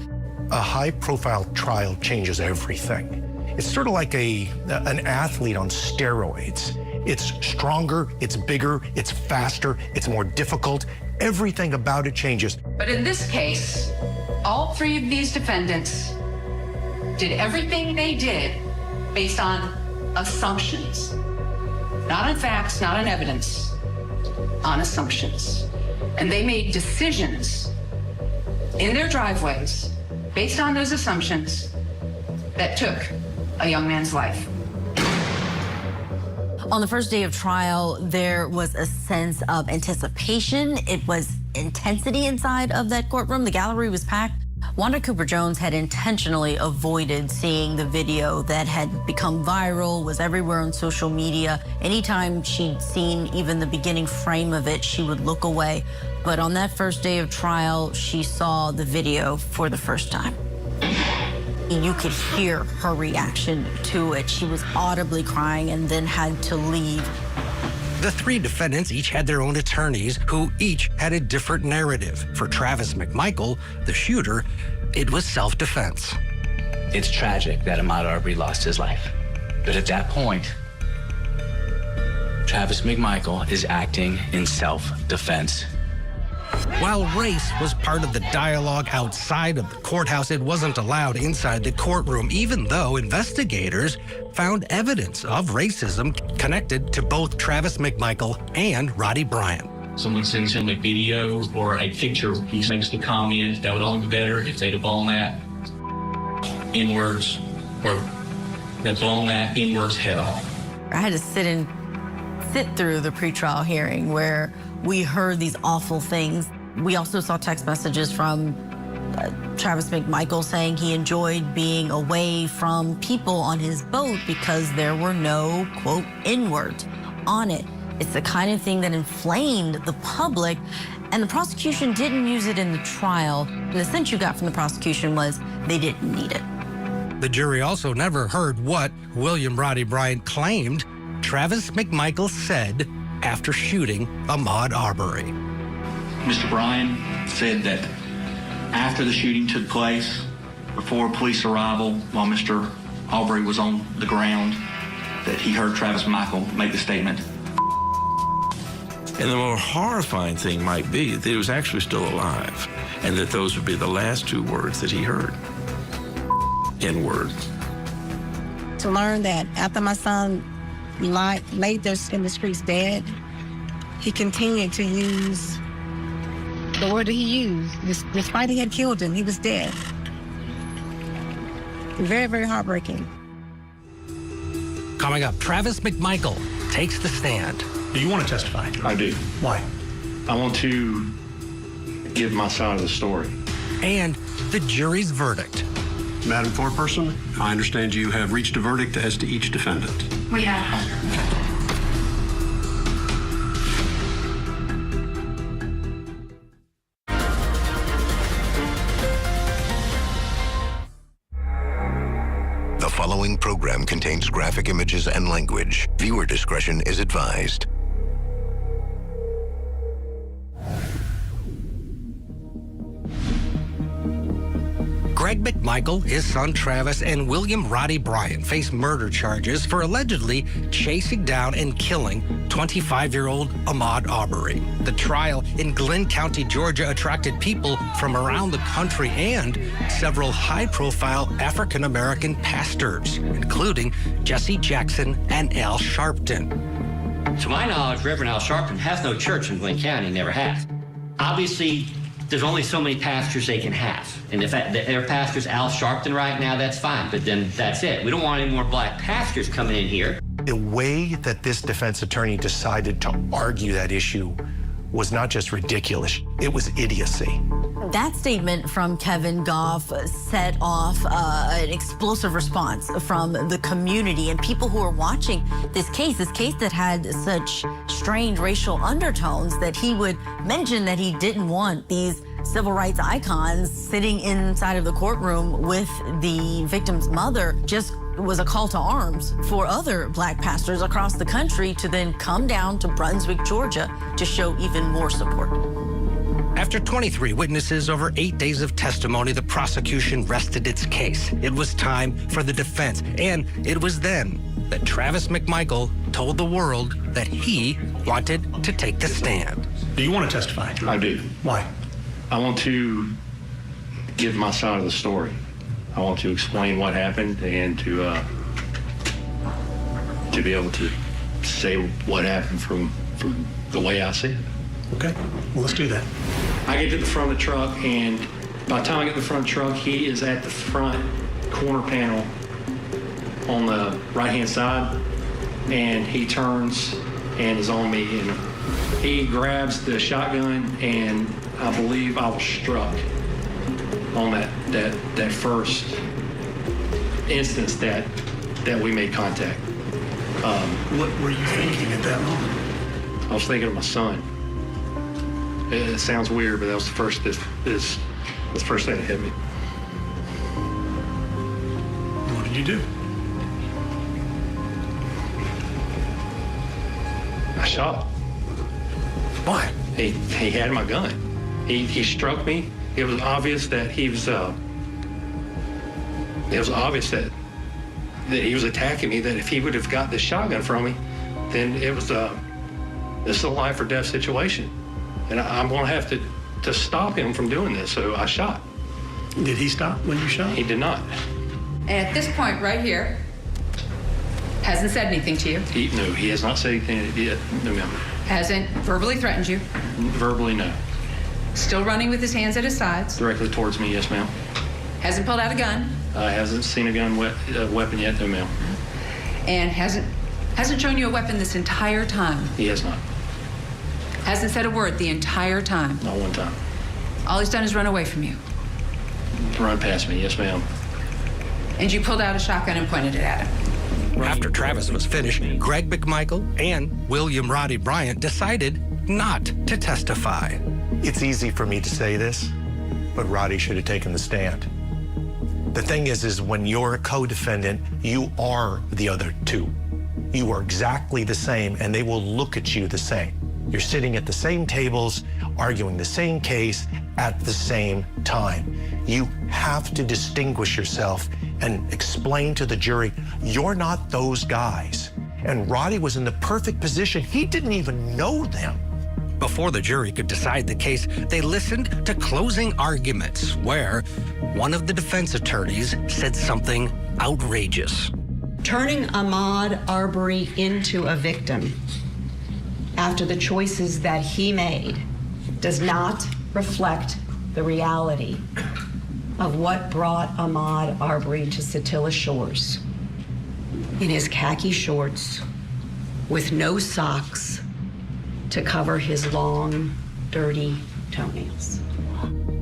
A high-profile trial changes everything. It's sort of like an athlete on steroids. It's stronger, it's bigger, it's faster, it's more difficult. Everything about it changes. But in this case, all three of these defendants did everything they did based on assumptions. Not on facts, not on evidence, on assumptions. And they made decisions in their driveways based on those assumptions that took a young man's life. On the first day of trial, there was a sense of anticipation. It was intensity inside of that courtroom. The gallery was packed. Wanda Cooper Jones had intentionally avoided seeing the video that had become viral, was everywhere on social media. Anytime she'd seen even the beginning frame of it, she would look away. But on that first day of trial, she saw the video for the first time. You could hear her reaction to it. She was audibly crying and then had to leave. The three defendants each had their own attorneys who each had a different narrative. For Travis McMichael, the shooter, it was self-defense. It's tragic that Ahmaud Arbery lost his life. But at that point, Travis McMichael is acting in self-defense. While race was part of the dialogue outside of the courthouse, it wasn't allowed inside the courtroom, even though investigators found evidence of racism connected to both Travis McMichael and Roddy Bryan. Someone sends him a video or a picture, he makes the comment that would only be better if they'd have blown that N-words or that blown that N-words hell. I had to sit through the pretrial hearing where we heard these awful things. We also saw text messages from Travis McMichael saying he enjoyed being away from people on his boat because there were no, quote, N-words on it. It's the kind of thing that inflamed the public, and the prosecution didn't use it in the trial. And the sense you got from the prosecution was they didn't need it. The jury also never heard what William Roddy Bryan claimed Travis McMichael said after shooting Ahmaud Arbery. Mr. Bryan said that after the shooting took place, before police arrival, while Mr. Arbery was on the ground, that he heard Travis McMichael make the statement. And the more horrifying thing might be that he was actually still alive, and that those would be the last two words that he heard. N-word. To learn that after my son laid there in the streets dead, he continued to use the word that he used. Despite he had killed him, he was dead. Very, very heartbreaking. Coming up, Travis McMichael takes the stand. Do you want to testify? I do. Why? I want to give my side of the story. And the jury's verdict. Madam Foreperson, I understand you have reached a verdict as to each defendant. We have. The following program contains graphic images and language. Viewer discretion is advised. Greg McMichael, his son Travis, and William Roddy Bryant face murder charges for allegedly chasing down and killing 25-year-old Ahmaud Arbery. The trial in Glynn County, Georgia, attracted people from around the country and several high-profile African-American pastors, including Jesse Jackson and Al Sharpton. To my knowledge, Reverend Al Sharpton has no church in Glynn County, never has. Obviously, there's only so many pastors they can have. And if their pastor's Al Sharpton right now, that's fine, but then that's it. We don't want any more black pastors coming in here. The way that this defense attorney decided to argue that issue was not just ridiculous, it was idiocy. That statement from Kevin Goff set off an explosive response from the community and people who are watching this case that had such strange racial undertones, that he would mention that he didn't want these civil rights icons sitting inside of the courtroom with the victim's mother just was a call to arms for other black pastors across the country to then come down to Brunswick, Georgia to show even more support. After 23 witnesses over 8 days of testimony, the prosecution rested its case. It was time for the defense, and it was then that Travis McMichael told the world that he wanted to take the stand. Do you want to testify? I do. Why? I want to give my side of the story. I want to explain what happened and to be able to say what happened from the way I see it. Okay, well, let's do that. I get to the front of the truck, and by the time I get to the front of the truck, he is at the front corner panel on the right-hand side, and he turns and is on me, and he grabs the shotgun, and I believe I was struck on that first instance that we made contact. What were you thinking at that moment? I was thinking of my son. It sounds weird, but that was the first thing that hit me. What did you do? I shot. Why? He had my gun. He struck me. It was obvious that he was. It was obvious that he was attacking me. That if he would have got the shotgun from me, then it was this is a life or death situation, and I'm going to have to stop him from doing this. So I shot. Did he stop when you shot? He did not. And at this point right here, hasn't said anything to you. No, he has not said anything yet. No, ma'am. Hasn't verbally threatened you. Verbally, no. Still running with his hands at his sides. Directly towards me, yes, ma'am. Hasn't pulled out a gun. Hasn't seen a gun weapon yet, no, ma'am. And hasn't shown you a weapon this entire time. He has not. Hasn't said a word the entire time. Not one time. All he's done is run away from you. Run past me, yes, ma'am. And you pulled out a shotgun and pointed it at him. After Travis was finished, Greg McMichael and William Roddy Bryant decided not to testify. It's easy for me to say this, but Roddy should have taken the stand. The thing is when you're a co-defendant, you are the other two. You are exactly the same, and they will look at you the same. You're sitting at the same tables, arguing the same case at the same time. You have to distinguish yourself and explain to the jury, you're not those guys. And Roddy was in the perfect position. He didn't even know them. Before the jury could decide the case, they listened to closing arguments where one of the defense attorneys said something outrageous. Turning Ahmaud Arbery into a victim after the choices that he made does not reflect the reality of what brought Ahmaud Arbery to Satilla Shores in his khaki shorts with no socks to cover his long, dirty toenails.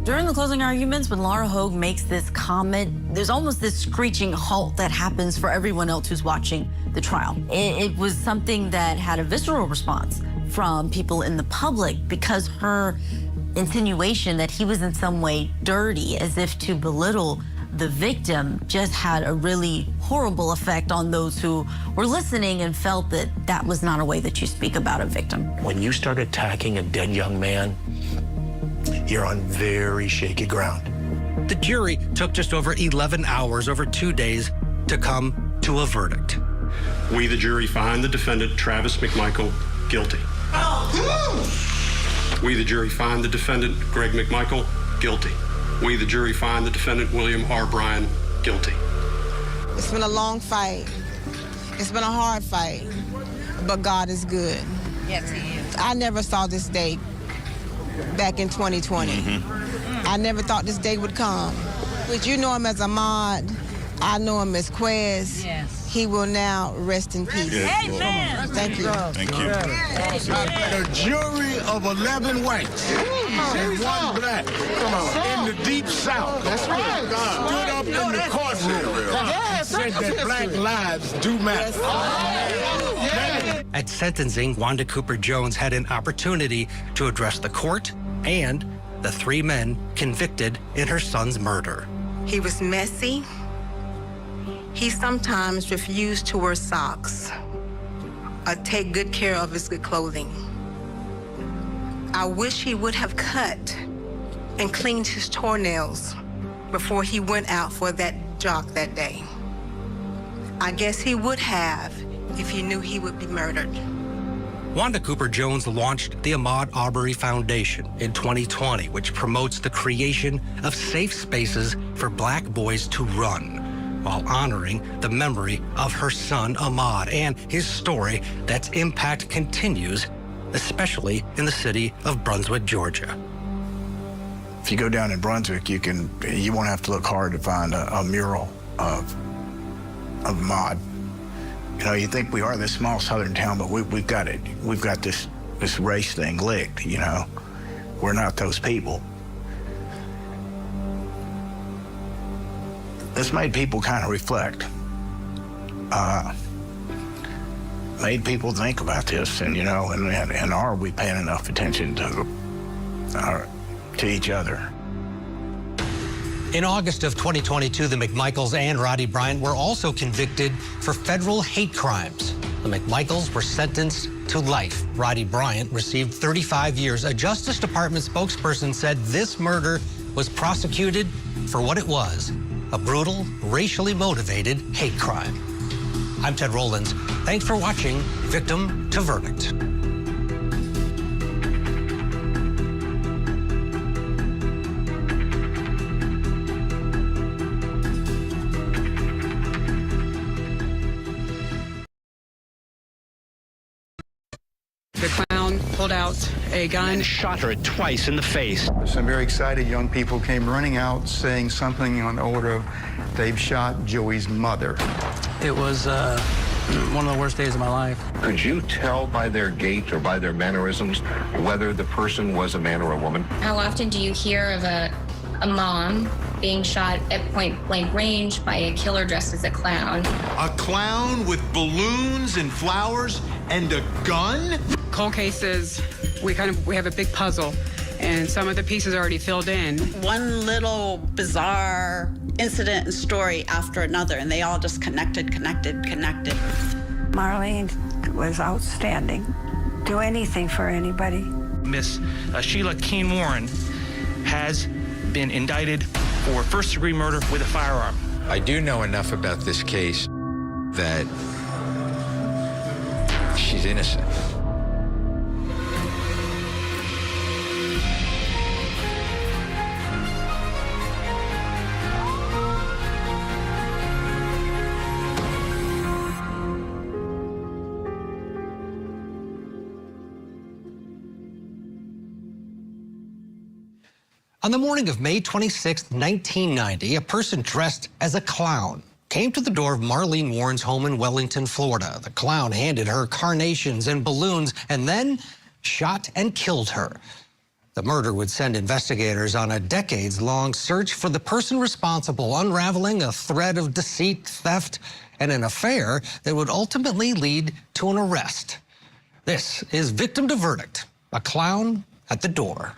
During the closing arguments, when Laura Hogue makes this comment, there's almost this screeching halt that happens for everyone else who's watching the trial. It was something that had a visceral response from people in the public because her insinuation that he was in some way dirty, as if to belittle the victim, just had a really horrible effect on those who were listening and felt that that was not a way that you speak about a victim. When you start attacking a dead young man, you're on very shaky ground. The jury took just over 11 hours over 2 days to come to a verdict. We, the jury, find the defendant, Travis McMichael, guilty. We, the jury, find the defendant, Greg McMichael, guilty. We, the jury, find the defendant, William R. Bryan, guilty. It's been a long fight. It's been a hard fight, but God is good. Yes, he is. I never saw this day back in 2020. I never thought this day would come. But you know him as Ahmaud. I know him as Quez. Yes. He will now rest in peace. Yes, amen. Thank you. Thank you. A jury of 11 whites and 1 black in the deep south. That's right. Stood up in the courtroom. Said that black lives do matter. At sentencing, Wanda Cooper Jones had an opportunity to address the court and the 3 men convicted in her son's murder. He was messy. He sometimes refused to wear socks or take good care of his good clothing. I wish he would have cut and cleaned his toenails before he went out for that jog that day. I guess he would have if he knew he would be murdered. Wanda Cooper Jones launched the Ahmaud Arbery Foundation in 2020, which promotes the creation of safe spaces for black boys to run, while honoring the memory of her son, Ahmaud, and his story that's impact continues, especially in the city of Brunswick, Georgia. If you go down in Brunswick, you won't have to look hard to find a mural of Ahmaud. You know, you think we are this small southern town, but we've got it. We've got this race thing licked, you know. We're not those people. This made people kind of reflect. Made people think about this, and you know, and are we paying enough attention to each other? In August of 2022, the McMichaels and Roddy Bryant were also convicted for federal hate crimes. The McMichaels were sentenced to life. Roddy Bryant received 35 years. A Justice Department spokesperson said this murder was prosecuted for what it was, a brutal, racially motivated hate crime. I'm Ted Rowlands. Thanks for watching Victim to Verdict. The clown pulled out a gun and shot her twice in the face. Some very excited young people came running out saying something on the order of, they've shot Joey's mother. It was one of the worst days of my life. Could you tell by their gait or by their mannerisms whether the person was a man or a woman? How often do you hear of a mom being shot at point-blank range by a killer dressed as a clown? A clown with balloons and flowers and a gun? Cold cases, we have a big puzzle, and some of the pieces are already filled in. One little bizarre incident and story after another, and they all just connected. Marlene was outstanding. Do anything for anybody. Miss Sheila Keene Warren has been indicted for first-degree murder with a firearm. I do know enough about this case that she's innocent. On the morning of May 26, 1990, a person dressed as a clown came to the door of Marlene Warren's home in Wellington, Florida. The clown handed her carnations and balloons and then shot and killed her. The murder would send investigators on a decades-long search for the person responsible, unraveling a thread of deceit, theft, and an affair that would ultimately lead to an arrest. This is Victim to Verdict, a clown at the door.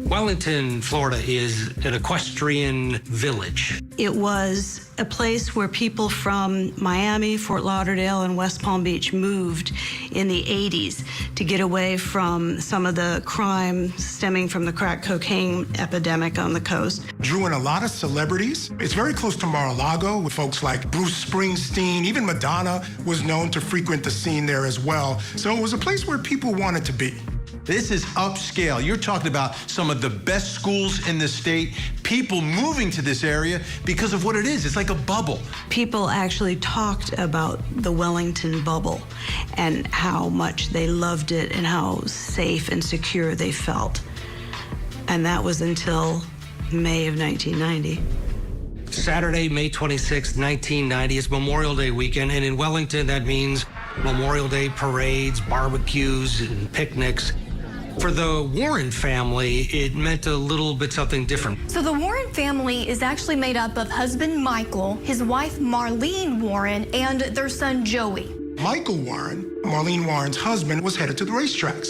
Wellington, Florida is an equestrian village. It was a place where people from Miami, Fort Lauderdale, and West Palm Beach moved in the 80s to get away from some of the crime stemming from the crack cocaine epidemic on the coast. Drew in a lot of celebrities. It's very close to Mar-a-Lago with folks like Bruce Springsteen. Even Madonna was known to frequent the scene there as well. So it was a place where people wanted to be. This is upscale. You're talking about some of the best schools in the state, people moving to this area because of what it is. It's like a bubble. People actually talked about the Wellington bubble and how much they loved it and how safe and secure they felt. And that was until May of 1990. Saturday, May 26, 1990 is Memorial Day weekend, and in Wellington, that means Memorial Day parades, barbecues, and picnics. For the Warren family, it meant a little bit something different. So the Warren family is actually made up of husband Michael, his wife Marlene Warren, and their son Joey. Michael Warren, Marlene Warren's husband, was headed to the racetracks.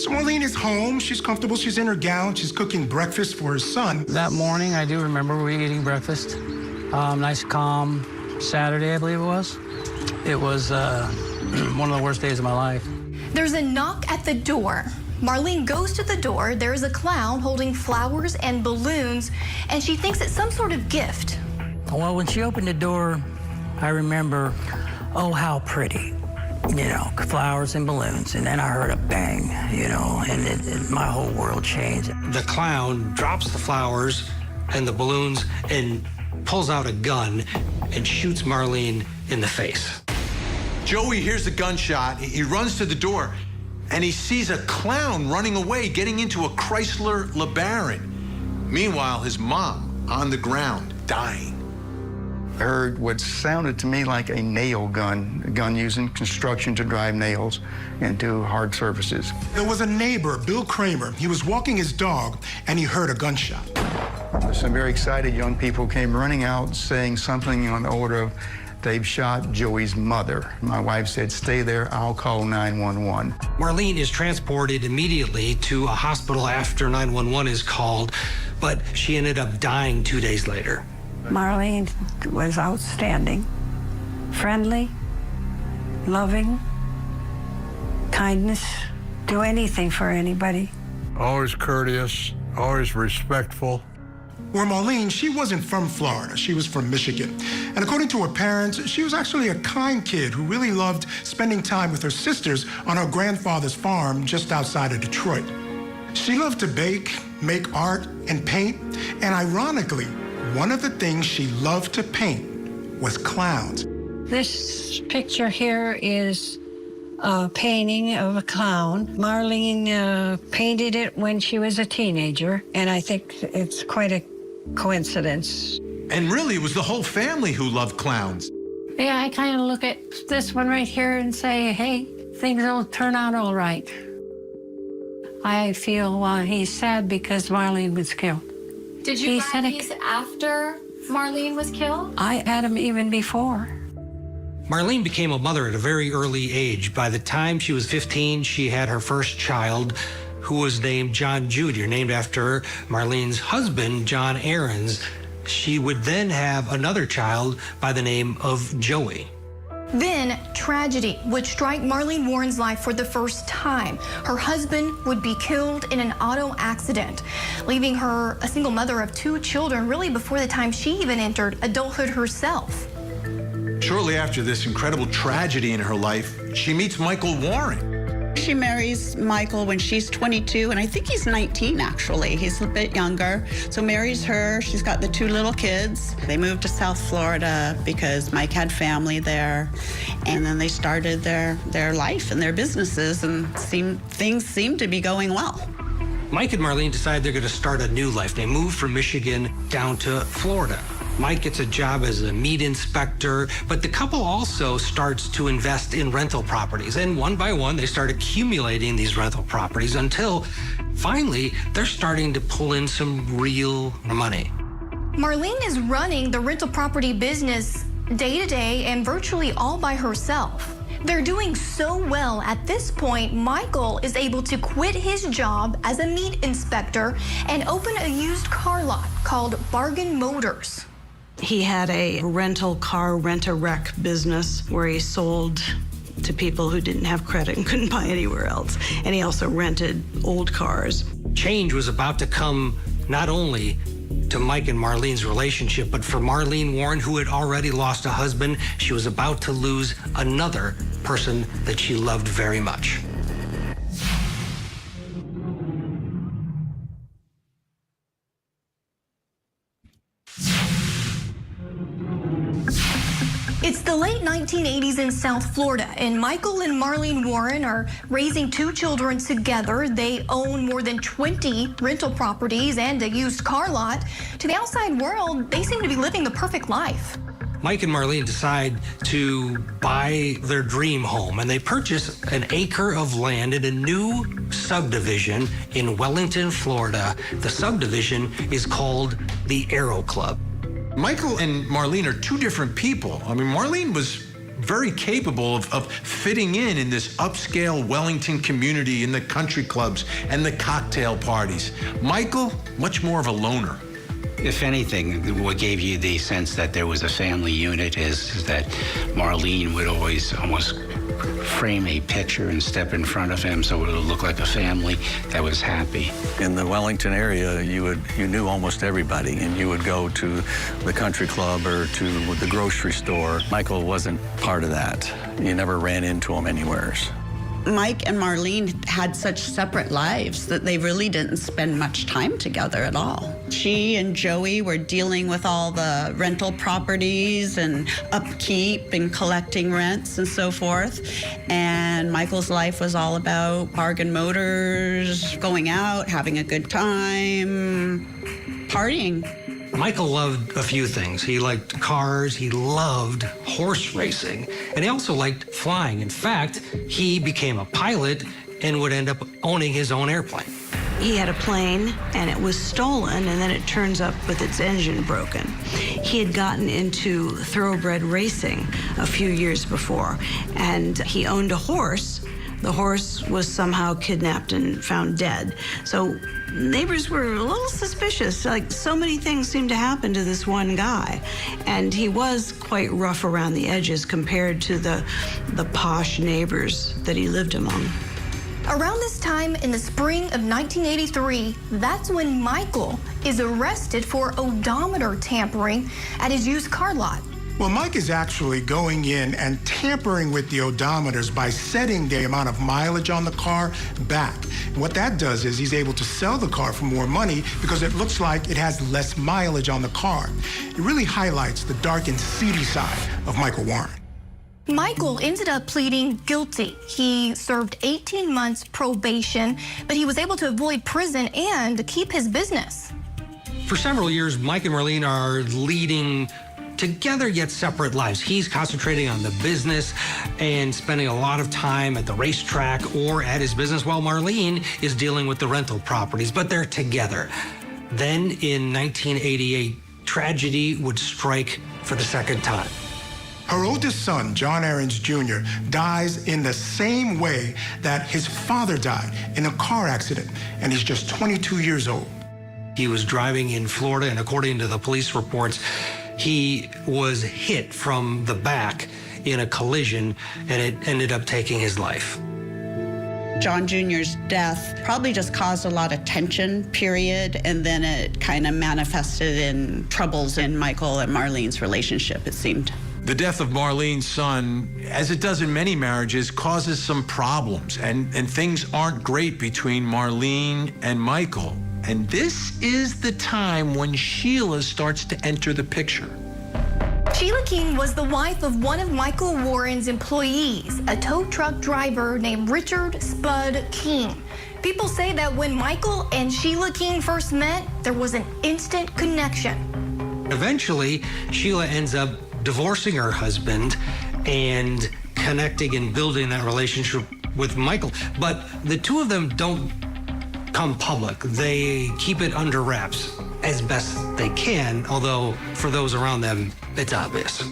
So Marlene is home, she's comfortable, she's in her gown, she's cooking breakfast for his son. That morning, I do remember we were eating breakfast. Nice, calm Saturday, I believe it was. It was one of the worst days of my life. There's a knock at the door. Marlene goes to the door. There's a clown holding flowers and balloons, and she thinks it's some sort of gift. Well, when she opened the door, I remember, oh, how pretty. You know, flowers and balloons, and then I heard a bang, you know, and my whole world changed. The clown drops the flowers and the balloons and pulls out a gun and shoots Marlene in the face. Joey hears the gunshot. He runs to the door, and he sees a clown running away, getting into a Chrysler LeBaron. Meanwhile, his mom on the ground, dying. I heard what sounded to me like a nail gun, a gun used in construction to drive nails into hard surfaces. There was a neighbor, Bill Kramer. He was walking his dog, and he heard a gunshot. Some very excited young people came running out saying something on the order of, "They've shot Joey's mother." My wife said, "Stay there, I'll call 911. Marlene is transported immediately to a hospital after 911 is called, but she ended up dying 2 days later. Marlene was outstanding, friendly, loving, kindness, do anything for anybody. Always courteous, always respectful. Where Marlene, she wasn't from Florida, she was from Michigan. And according to her parents, she was actually a kind kid who really loved spending time with her sisters on her grandfather's farm just outside of Detroit. She loved to bake, make art, and paint, and ironically, one of the things she loved to paint was clowns. This picture here is a painting of a clown. Marlene painted it when she was a teenager, and I think it's quite a coincidence. And really, it was the whole family who loved clowns. Yeah, I kind of look at this one right here and say, hey, things will turn out all right. I feel he's sad because Marlene was killed. Did you buy these after Marlene was killed? I had him even before. Marlene became a mother at a very early age. By the time she was 15, she had her first child, who was named John Jr., named after Marlene's husband, John Aarons. She would then have another child by the name of Joey. Then tragedy would strike Marlene Warren's life for the first time. Her husband would be killed in an auto accident, leaving her a single mother of 2 children, really before the time she even entered adulthood herself. Shortly after this incredible tragedy in her life, she meets Michael Warren. She marries Michael when she's 22, and I think he's 19, actually. He's a bit younger. So marries her. She's got the 2 little kids. They moved to South Florida because Mike had family there. And then they started their life and their businesses, and things seemed to be going well. Mike and Marlene decided they're going to start a new life. They moved from Michigan down to Florida. Mike gets a job as a meat inspector, but the couple also starts to invest in rental properties. And one by one, they start accumulating these rental properties until finally they're starting to pull in some real money. Marlene is running the rental property business day to day and virtually all by herself. They're doing so well at this point, Michael is able to quit his job as a meat inspector and open a used car lot called Bargain Motors. He had a rental car rent-a-wreck business where he sold to people who didn't have credit and couldn't buy anywhere else. And he also rented old cars. Change was about to come not only to Mike and Marlene's relationship, but for Marlene Warren, who had already lost a husband, she was about to lose another person that she loved very much. It's the late 1980s in South Florida, and Michael and Marlene Warren are raising 2 children together. They own more than 20 rental properties and a used car lot. To the outside world, they seem to be living the perfect life. Mike and Marlene decide to buy their dream home, and they purchase an acre of land in a new subdivision in Wellington, Florida. The subdivision is called the Aero Club. Michael and Marlene are 2 different people. I mean, Marlene was very capable of fitting in this upscale Wellington community, in the country clubs and the cocktail parties. Michael, much more of a loner. If anything, what gave you the sense that there was a family unit is that Marlene would always almost frame a picture and step in front of him so it would look like a family that was happy. In the Wellington area, you knew almost everybody, and you would go to the country club or to the grocery store. Michael wasn't part of that. You never ran into him anywhere. Mike and Marlene had such separate lives that they really didn't spend much time together at all. She and Joey were dealing with all the rental properties and upkeep and collecting rents and so forth. And Michael's life was all about Bargain Motors, going out, having a good time, partying. Michael loved a few things. He liked cars, he loved horse racing, and he also liked flying. In fact, he became a pilot and would end up owning his own airplane. He had a plane, and it was stolen, and then it turns up with its engine broken. He had gotten into thoroughbred racing a few years before, and he owned a horse. The horse was somehow kidnapped and found dead. So neighbors were a little suspicious. Like, so many things seemed to happen to this one guy. And he was quite rough around the edges compared to the posh neighbors that he lived among. Around this time in the spring of 1983, that's when Michael is arrested for odometer tampering at his used car lot. Well, Mike is actually going in and tampering with the odometers by setting the amount of mileage on the car back. What that does is he's able to sell the car for more money because it looks like it has less mileage on the car. It really highlights the dark and seedy side of Michael Warren. Michael ended up pleading guilty. He served 18 months probation, but he was able to avoid prison and keep his business. For several years, Mike and Marlene are leading together yet separate lives. He's concentrating on the business and spending a lot of time at the racetrack or at his business, while Marlene is dealing with the rental properties, but they're together. Then in 1988, tragedy would strike for the second time. Her oldest son, John Aarons Jr., dies in the same way that his father died, in a car accident, and he's just 22 years old. He was driving in Florida, and according to the police reports, he was hit from the back in a collision, and it ended up taking his life. John Jr.'s death probably just caused a lot of tension, period, and then it kind of manifested in troubles in Michael and Marlene's relationship, it seemed. The death of Marlene's son, as it does in many marriages, causes some problems, and things aren't great between Marlene and Michael. And this is the time when Sheila starts to enter the picture. Sheila King was the wife of one of Michael Warren's employees, a tow truck driver named Richard Spud King. People say that when Michael and Sheila King first met, there was an instant connection. Eventually, Sheila ends up divorcing her husband and connecting and building that relationship with Michael. But the two of them don't come public. They keep it under wraps as best they can, although for those around them, it's obvious.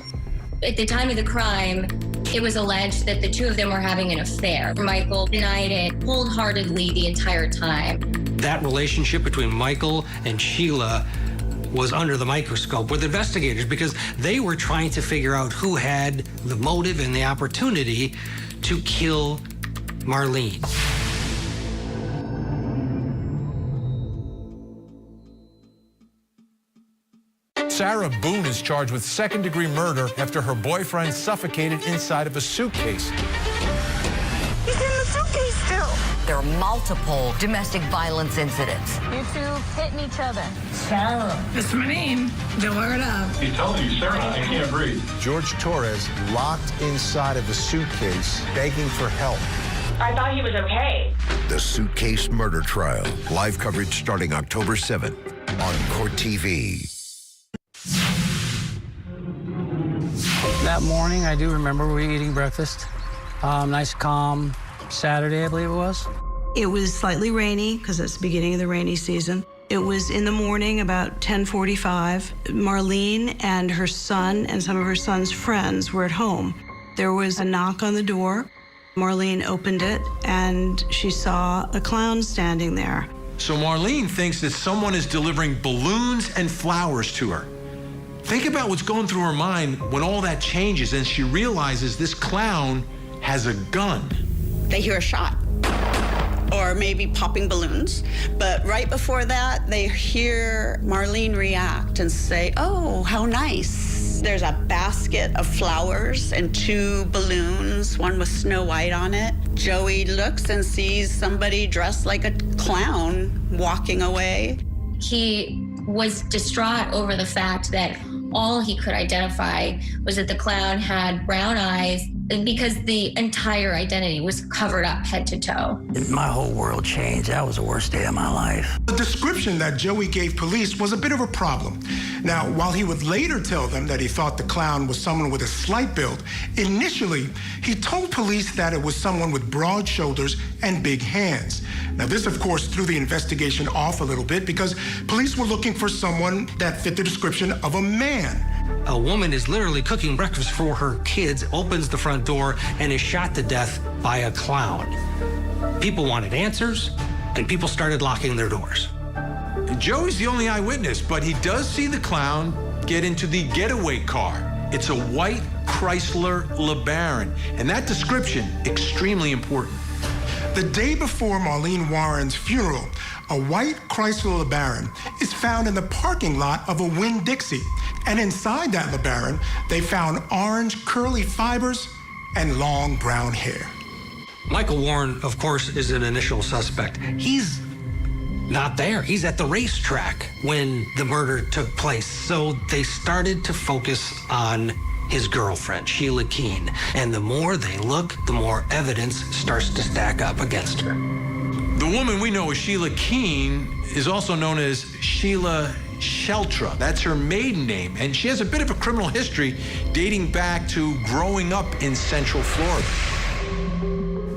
At the time of the crime, it was alleged that the two of them were having an affair. Michael denied it wholeheartedly the entire time. That relationship between Michael and Sheila was under the microscope with investigators because they were trying to figure out who had the motive and the opportunity to kill Marlene. Sarah Boone is charged with second-degree murder after her boyfriend suffocated inside of a suitcase. He's in the suitcase still. There are multiple domestic violence incidents. You two hitting each other. Sarah. That's my name. The word up. He told you, Sarah, I can't breathe. George Torres locked inside of a suitcase, begging for help. I thought he was okay. The Suitcase Murder Trial. Live coverage starting October 7th on Court TV. That morning, I do remember we were eating breakfast. Nice, calm Saturday, I believe it was. It was slightly rainy because it's the beginning of the rainy season. It was in the morning, about 10:45. Marlene and her son and some of her son's friends were at home. There was a knock on the door. Marlene opened it, and she saw a clown standing there. So Marlene thinks that someone is delivering balloons and flowers to her. Think about what's going through her mind when all that changes and she realizes this clown has a gun. They hear a shot or maybe popping balloons. But right before that, they hear Marlene react and say, "Oh, how nice." There's a basket of flowers and 2 balloons, one with Snow White on it. Joey looks and sees somebody dressed like a clown walking away. He was distraught over the fact that all he could identify was that the clown had brown eyes because the entire identity was covered up head to toe. My whole world changed. That was the worst day of my life. The description that Joey gave police was a bit of a problem. Now, while he would later tell them that he thought the clown was someone with a slight build, initially, he told police that it was someone with broad shoulders and big hands. Now, this, of course, threw the investigation off a little bit because police were looking for someone that fit the description of a man. A woman is literally cooking breakfast for her kids, opens the front door, and is shot to death by a clown. People wanted answers, and people started locking their doors. Joey's the only eyewitness, but he does see the clown get into the getaway car. It's a white Chrysler LeBaron, and that description, extremely important. The day before Marlene Warren's funeral, a white Chrysler LeBaron is found in the parking lot of a Winn-Dixie. And inside that LeBaron, they found orange curly fibers and long brown hair. Michael Warren, of course, is an initial suspect. He's not there. He's at the racetrack when the murder took place. So they started to focus on his girlfriend, Sheila Keene. And the more they look, the more evidence starts to stack up against her. The woman we know as Sheila Keene is also known as Sheila Sheltra. That's her maiden name, and she has a bit of a criminal history dating back to growing up in Central Florida.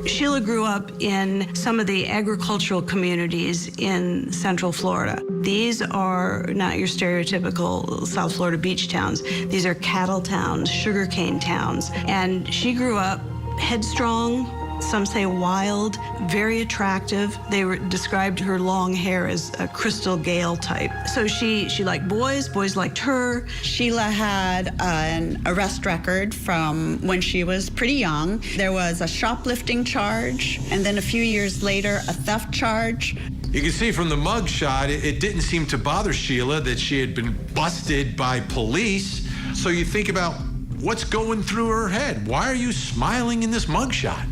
Sheila grew up in some of the agricultural communities in Central Florida. These are not your stereotypical South Florida beach towns. These are cattle towns, sugarcane towns. And she grew up headstrong, some say wild, very attractive. They described her long hair as a Crystal Gale type. So she liked boys liked her. Sheila had an arrest record from when she was pretty young. There was a shoplifting charge, and then a few years later, a theft charge. You can see from the mug shot, it didn't seem to bother Sheila that she had been busted by police. So you think about what's going through her head. Why are you smiling in this mug shot?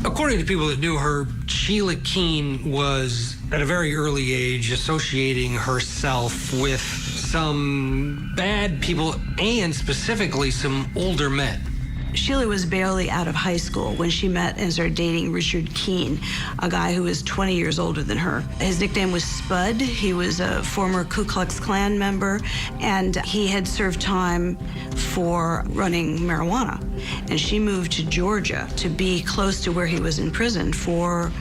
According to people that knew her, Sheila Keene was, at a very early age, associating herself with some bad people and specifically some older men. Sheila was barely out of high school when she met and started dating Richard Keene, a guy who was 20 years older than her. His nickname was Spud. He was a former Ku Klux Klan member, and he had served time for running marijuana. And she moved to Georgia to be close to where he was in prison for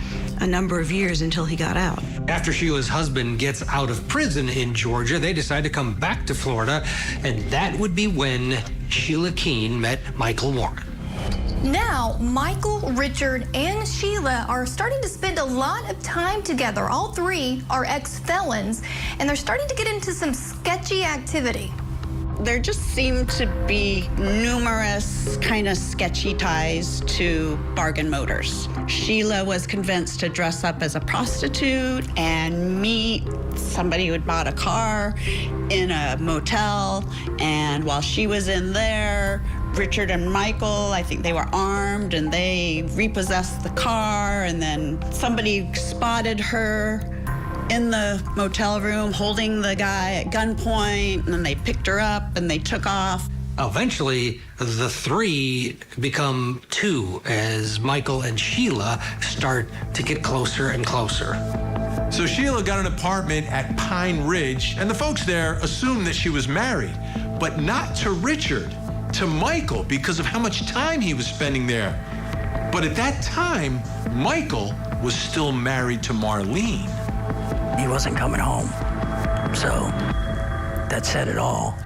a number of years until he got out. After Sheila's husband gets out of prison in Georgia, they decide to come back to Florida, and that would be when Sheila Keene met Michael Warren. Now, Michael, Richard, and Sheila are starting to spend a lot of time together. All three are ex-felons, and they're starting to get into some sketchy activity. There just seemed to be numerous kind of sketchy ties to Bargain Motors. Sheila was convinced to dress up as a prostitute and meet somebody who had bought a car in a motel. And while she was in there, Richard and Michael, I think they were armed, and they repossessed the car. And then somebody spotted her in the motel room holding the guy at gunpoint, and then they picked her up and they took off. Eventually, the three become two as Michael and Sheila start to get closer and closer. So Sheila got an apartment at Pine Ridge, and the folks there assumed that she was married, but not to Richard, to Michael, because of how much time he was spending there. But at that time, Michael was still married to Marlene. He wasn't coming home, so that said it all.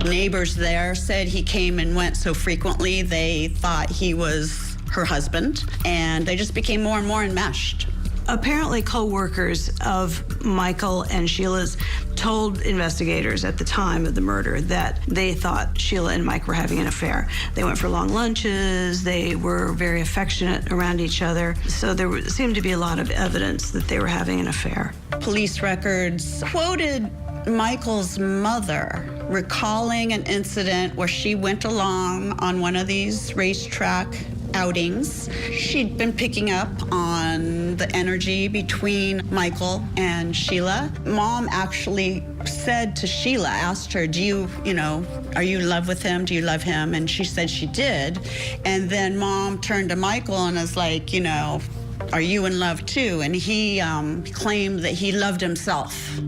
Neighbors there said he came and went so frequently they thought he was her husband, and they just became more and more enmeshed. Apparently, co-workers of Michael and Sheila's told investigators at the time of the murder that they thought Sheila and Mike were having an affair. They went for long lunches. They were very affectionate around each other. So there seemed to be a lot of evidence that they were having an affair. Police records quoted Michael's mother recalling an incident where she went along on one of these racetrack outings. She'd been picking up on the energy between Michael and Sheila. Mom actually said to Sheila, asked her, are you in love with him? Do you love him? And she said she did. And then Mom turned to Michael and was like, are you in love too? And he claimed that he loved himself.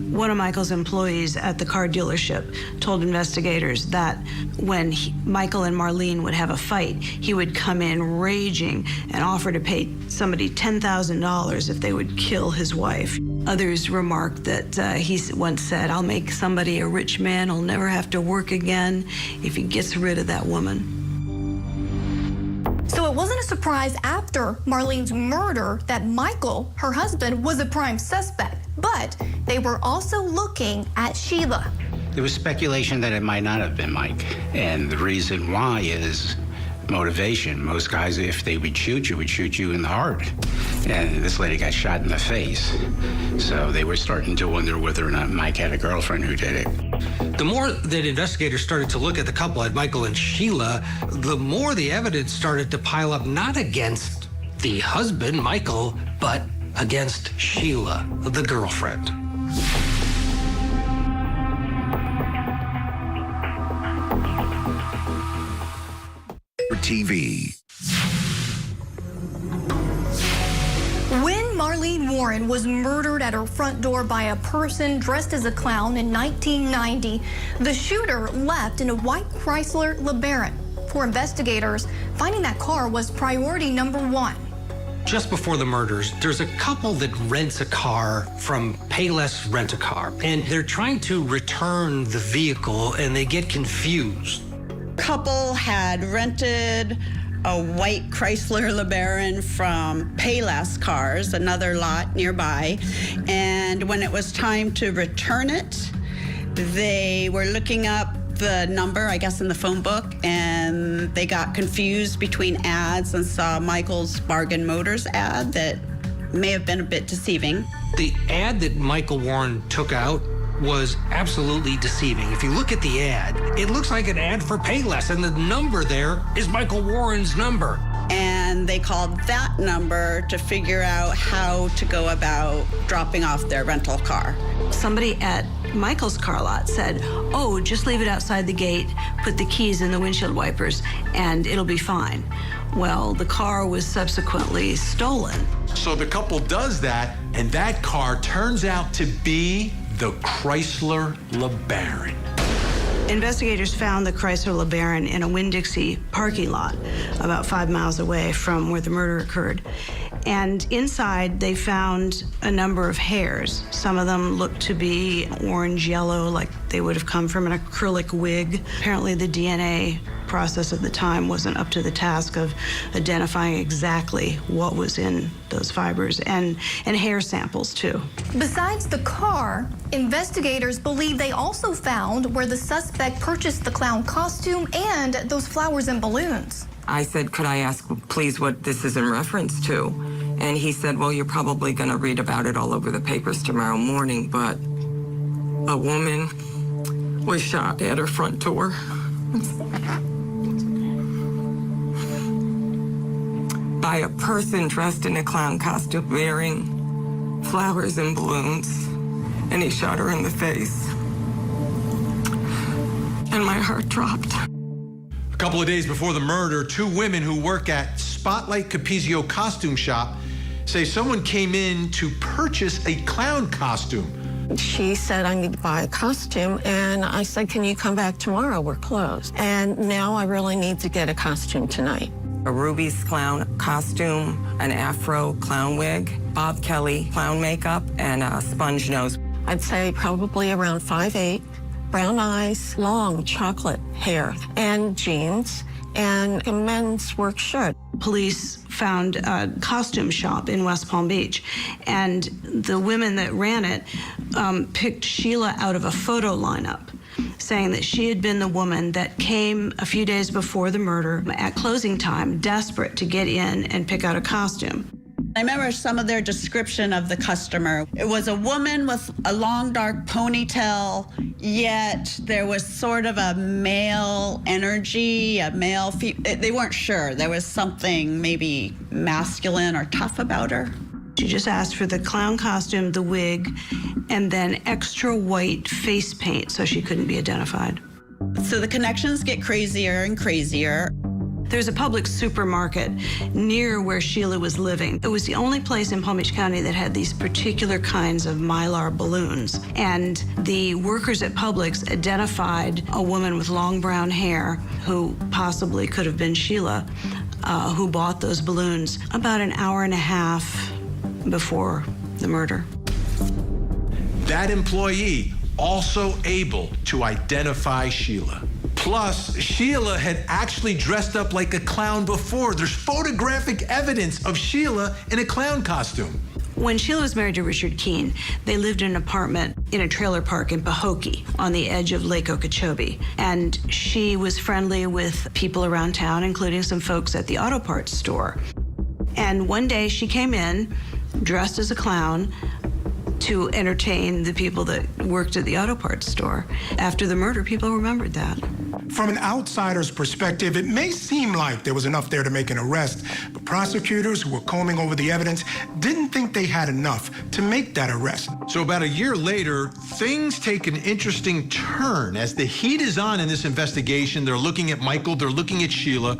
One of Michael's employees at the car dealership told investigators that when Michael and Marlene would have a fight, he would come in raging and offer to pay somebody $10,000 if they would kill his wife. Others remarked that he once said, I'll make somebody a rich man who'll never have to work again if he gets rid of that woman. So it wasn't a surprise after Marlene's murder that Michael, her husband, was a prime suspect. But they were also looking at Sheila. There was speculation that it might not have been Mike. And the reason why is motivation. Most guys, if they would shoot you in the heart. And this lady got shot in the face. So they were starting to wonder whether or not Mike had a girlfriend who did it. The more that investigators started to look at the couple, at Michael and Sheila, the more the evidence started to pile up, not against the husband, Michael, but against Sheila, the girlfriend. TV. When Marlene Warren was murdered at her front door by a person dressed as a clown in 1990, the shooter left in a white Chrysler LeBaron. For investigators, finding that car was priority number one. Just before the murders, there's a couple that rents a car from Payless Rent-A-Car, and they're trying to return the vehicle, and they get confused. Couple had rented a white Chrysler LeBaron from Payless Cars, another lot nearby, and when it was time to return it, they were looking up the number, I guess, in the phone book, and they got confused between ads and saw Michael's Bargain Motors ad that may have been a bit deceiving. The ad that Michael Warren took out was absolutely deceiving. If you look at the ad, it looks like an ad for Payless, and the number there is Michael Warren's number. And they called that number to figure out how to go about dropping off their rental car. Somebody at Michael's car lot said, oh, just leave it outside the gate, put the keys in the windshield wipers, and it'll be fine. Well, the car was subsequently stolen. So the couple does that, and that car turns out to be the Chrysler LeBaron. Investigators found the Chrysler LeBaron in a Winn-Dixie parking lot about 5 miles away from where the murder occurred. And inside, they found a number of hairs. Some of them looked to be orange-yellow, like they would have come from an acrylic wig. Apparently, the DNA process at the time wasn't up to the task of identifying exactly what was in those fibers, and hair samples, too. Besides the car, investigators believe they also found where the suspect purchased the clown costume and those flowers and balloons. I said, could I ask, please, what this is in reference to? And he said, well, you're probably going to read about it all over the papers tomorrow morning, but a woman was shot at her front door. By a person dressed in a clown costume wearing flowers and balloons, and he shot her in the face. And my heart dropped. A couple of days before the murder, two women who work at Spotlight Capizio Costume Shop say someone came in to purchase a clown costume. She said, I need to buy a costume, and I said, can you come back tomorrow? We're closed. And now I really need to get a costume tonight. A Ruby's clown costume, an afro clown wig, Bob Kelly clown makeup, and a sponge nose. I'd say probably around 5'8", brown eyes, long chocolate hair, and jeans, and a men's work shirt. Police found a costume shop in West Palm Beach, and the women that ran it picked Sheila out of a photo lineup, saying that she had been the woman that came a few days before the murder at closing time, desperate to get in and pick out a costume. I remember some of their description of the customer. It was a woman with a long, dark ponytail, yet there was sort of a male energy, they weren't sure. There was something maybe masculine or tough about her. She just asked for the clown costume, the wig, and then extra white face paint so she couldn't be identified. So the connections get crazier and crazier. There's a public supermarket near where Sheila was living. It was the only place in Palm Beach County that had these particular kinds of Mylar balloons. And the workers at Publix identified a woman with long brown hair who possibly could have been Sheila, who bought those balloons about an hour and a half before the murder. That employee also able to identify Sheila. Plus, Sheila had actually dressed up like a clown before. There's photographic evidence of Sheila in a clown costume. When Sheila was married to Richard Keene, they lived in an apartment in a trailer park in Pahokee on the edge of Lake Okeechobee. And she was friendly with people around town, including some folks at the auto parts store. And one day she came in dressed as a clown to entertain the people that worked at the auto parts store. After the murder, people remembered that. From an outsider's perspective, it may seem like there was enough there to make an arrest, but prosecutors who were combing over the evidence didn't think they had enough to make that arrest. So about a year later, things take an interesting turn. As the heat is on in this investigation, they're looking at Michael, they're looking at Sheila.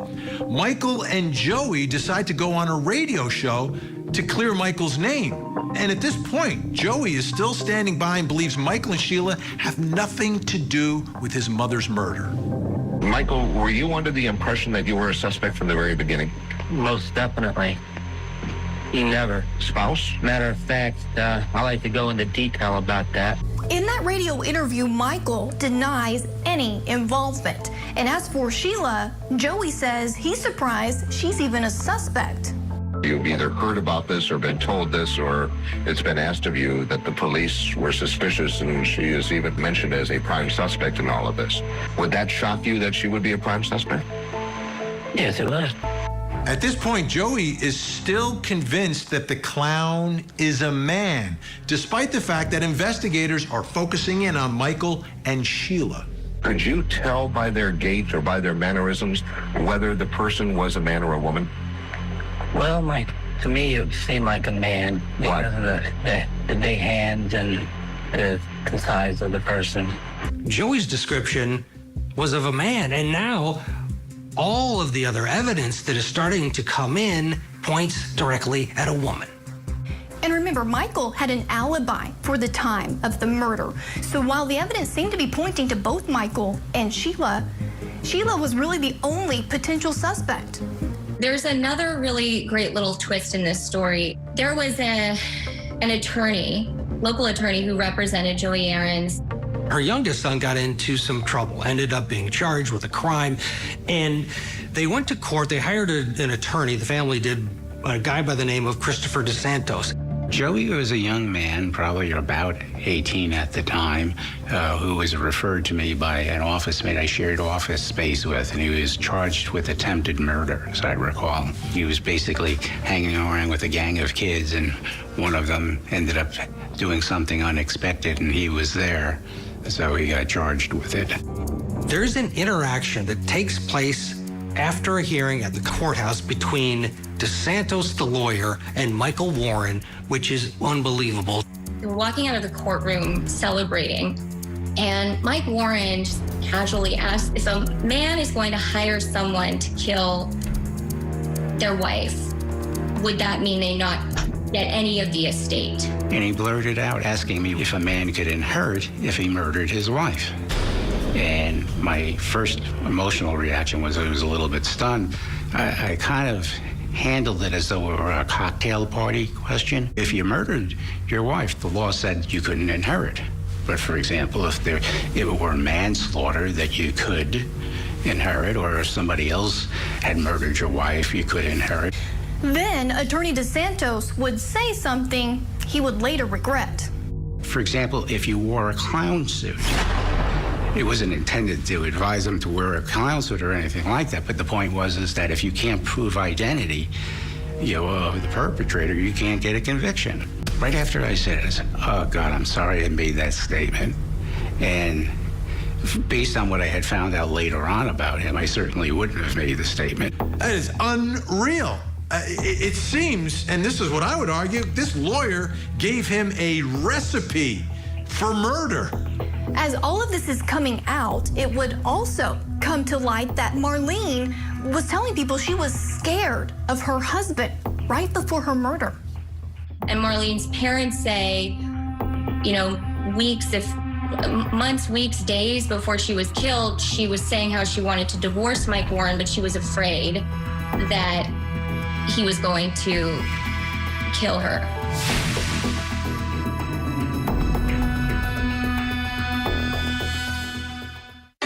Michael and Joey decide to go on a radio show to clear Michael's name. And at this point, Joey is still standing by and believes Michael and Sheila have nothing to do with his mother's murder. Michael, were you under the impression that you were a suspect from the very beginning? Most definitely. He never. Spouse? Matter of fact, I like to go into detail about that. In that radio interview, Michael denies any involvement. And as for Sheila, Joey says he's surprised she's even a suspect. You've either heard about this or been told this, or it's been asked of you that the police were suspicious, and she is even mentioned as a prime suspect in all of this. Would that shock you that she would be a prime suspect? Yes, it would. At this point, Joey is still convinced that the clown is a man, despite the fact that investigators are focusing in on Michael and Sheila. Could you tell by their gait or by their mannerisms whether the person was a man or a woman? Well, to me, it seemed like a man because of the big hands and the size of the person. Joey's description was of a man, and now all of the other evidence that is starting to come in points directly at a woman. And remember, Michael had an alibi for the time of the murder. So while the evidence seemed to be pointing to both Michael and Sheila, Sheila was really the only potential suspect. There's another really great little twist in this story. There was an attorney, local attorney, who represented Joey Aarons. Her youngest son got into some trouble, ended up being charged with a crime, and they went to court. They hired an attorney, the family did, a guy by the name of Christopher DeSantos. Joey was a young man, probably about 18 at the time, who was referred to me by an office mate I shared office space with, and he was charged with attempted murder, as I recall. He was basically hanging around with a gang of kids, and one of them ended up doing something unexpected, and he was there, so he got charged with it. There's an interaction that takes place after a hearing at the courthouse between DeSantos, the lawyer, and Michael Warren, which is unbelievable. They were walking out of the courtroom celebrating, and Mike Warren just casually asked if a man is going to hire someone to kill their wife, would that mean they not get any of the estate? And he blurted out asking me if a man could inherit if he murdered his wife. And my first emotional reaction was I was a little bit stunned. I kind of handled it as though it were a cocktail party question. If you murdered your wife, the law said you couldn't inherit. But for example, if it were manslaughter that you could inherit, or if somebody else had murdered your wife, you could inherit. Then Attorney DeSantos would say something he would later regret. For example, if you wore a clown suit, it wasn't intended to advise them to wear a clown suit or anything like that, but the point was that if you can't prove identity, the perpetrator, you can't get a conviction. Right after I said it, I said, oh God, I'm sorry I made that statement. And based on what I had found out later on about him, I certainly wouldn't have made the statement. That is unreal. It seems, and this is what I would argue, this lawyer gave him a recipe for murder. As all of this is coming out, it would also come to light that Marlene was telling people she was scared of her husband right before her murder. And Marlene's parents say, months, weeks, days before she was killed, she was saying how she wanted to divorce Mike Warren, but she was afraid that he was going to kill her.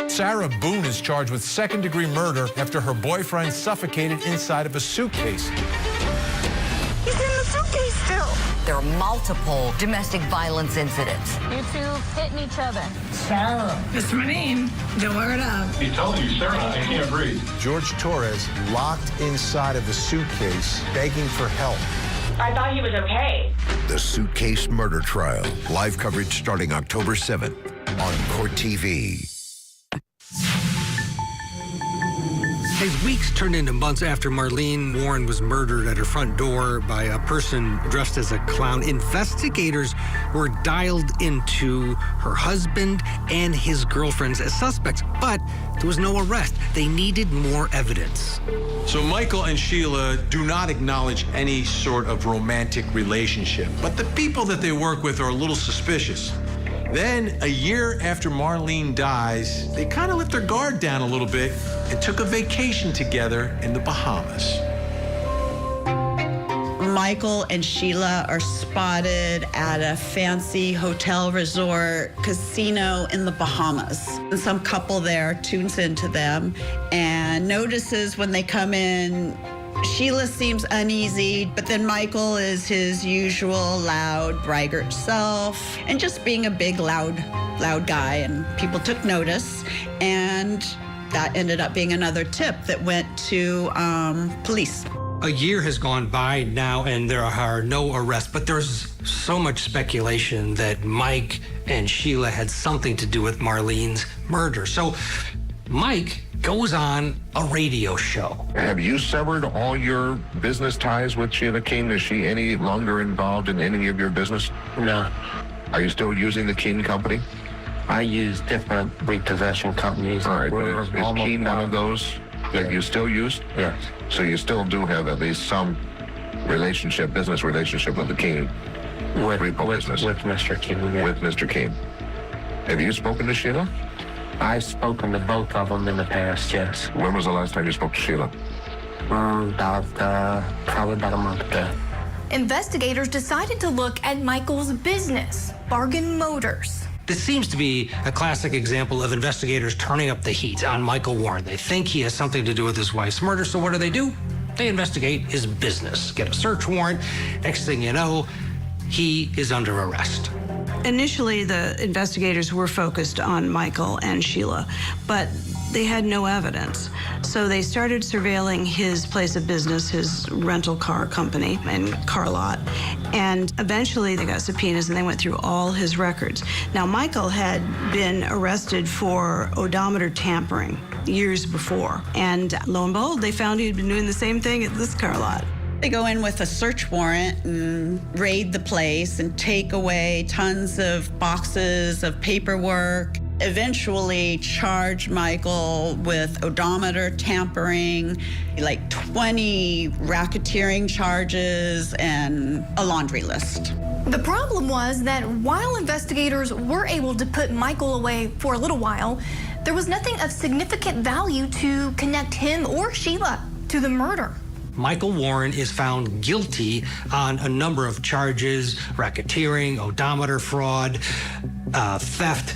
Sarah Boone is charged with second-degree murder after her boyfriend suffocated inside of a suitcase. He's in the suitcase still. There are multiple domestic violence incidents. You two hitting each other. Sarah. That's my name. Don't wear it up. He's telling you, Sarah, I can't breathe. George Torres locked inside of the suitcase, begging for help. I thought he was okay. The Suitcase Murder Trial. Live coverage starting October 7th on Court TV. As weeks turned into months after Marlene Warren was murdered at her front door by a person dressed as a clown, investigators were dialed into her husband and his girlfriends as suspects, but there was no arrest. They needed more evidence. So Michael and Sheila do not acknowledge any sort of romantic relationship, but the people that they work with are a little suspicious. Then, a year after Marlene dies, they kind of let their guard down a little bit and took a vacation together in the Bahamas. Michael and Sheila are spotted at a fancy hotel resort casino in the Bahamas. And some couple there tunes into them and notices when they come in, Sheila seems uneasy, but then Michael is his usual loud, braggart self, and just being a big, loud guy, and people took notice, and that ended up being another tip that went to police. A year has gone by now, and there are no arrests, but there's so much speculation that Mike and Sheila had something to do with Marlene's murder. So Mike goes on a radio show. Have you severed all your business ties with Sheila Keene? Is she any longer involved in any of your business? No. Are you still using the Keene Company? I use different repossession companies. All right, but is Keene one of those that you still use? Yes. So you still do have at least some relationship, business relationship with the Keene repo business? With Mr. Keene, yeah. With Mr. Keene. Have you spoken to Sheila? I've spoken to both of them in the past, yes. When was the last time you spoke to Sheila? Probably about a month ago. Investigators decided to look at Michael's business, Bargain Motors. This seems to be a classic example of investigators turning up the heat on Michael Warren. They think he has something to do with his wife's murder, so what do? They investigate his business, get a search warrant. Next thing you know, he is under arrest. Initially, the investigators were focused on Michael and Sheila, but they had no evidence. So they started surveilling his place of business, his rental car company and car lot. And eventually they got subpoenas and they went through all his records. Now, Michael had been arrested for odometer tampering years before. And lo and behold, they found he'd been doing the same thing at this car lot. They go in with a search warrant and raid the place and take away tons of boxes of paperwork. Eventually charge Michael with odometer tampering, like 20 racketeering charges, and a laundry list. The problem was that while investigators were able to put Michael away for a little while, there was nothing of significant value to connect him or Sheila to the murder. Michael Warren is found guilty on a number of charges: racketeering, odometer fraud, theft.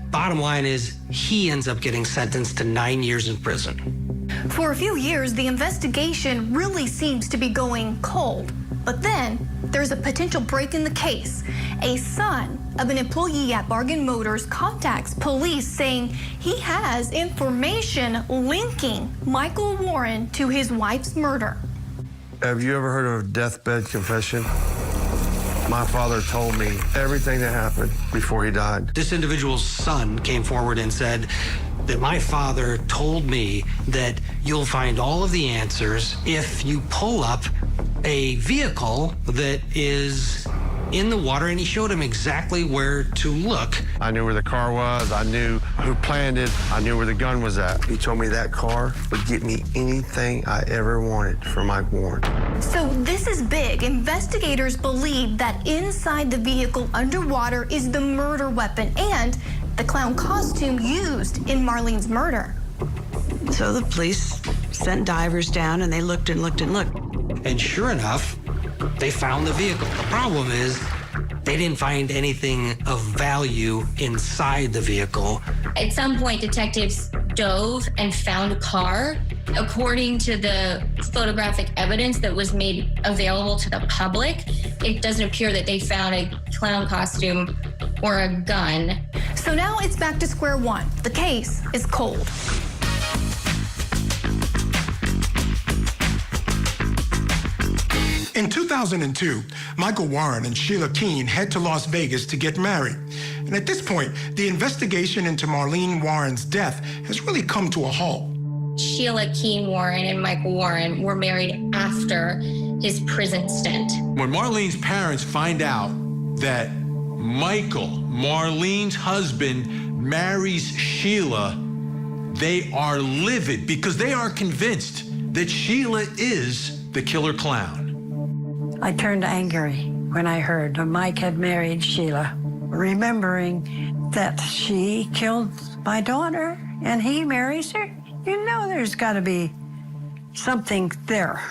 Bottom line is, he ends up getting sentenced to 9 years in prison. For a few years, the investigation really seems to be going cold. But then, there's a potential break in the case. A son of an employee at Bargain Motors contacts police saying he has information linking Michael Warren to his wife's murder. Have you ever heard of a deathbed confession? My father told me everything that happened before he died. This individual's son came forward and said that my father told me that you'll find all of the answers if you pull up a vehicle that is in the water, and he showed him exactly where to look. I knew where the car was. I knew who planned it. I knew where the gun was at. He told me that car would get me anything I ever wanted from Mike Warren. So this is big. Investigators believe that inside the vehicle underwater is the murder weapon and the clown costume used in Marlene's murder. So the police sent divers down and they looked and looked and looked. And sure enough, they found the vehicle. The problem is they didn't find anything of value inside the vehicle. At some point, detectives dove and found a car. According to the photographic evidence that was made available to the public, it doesn't appear that they found a clown costume or a gun. So now it's back to square one. The case is cold. In 2002, Michael Warren and Sheila Keene head to Las Vegas to get married. And at this point, the investigation into Marlene Warren's death has really come to a halt. Sheila Keene Warren and Michael Warren were married after his prison stint. When Marlene's parents find out that Michael, Marlene's husband, marries Sheila, they are livid because they are convinced that Sheila is the killer clown. I turned angry when I heard Mike had married Sheila, remembering that she killed my daughter and he marries her. You know there's got to be something there.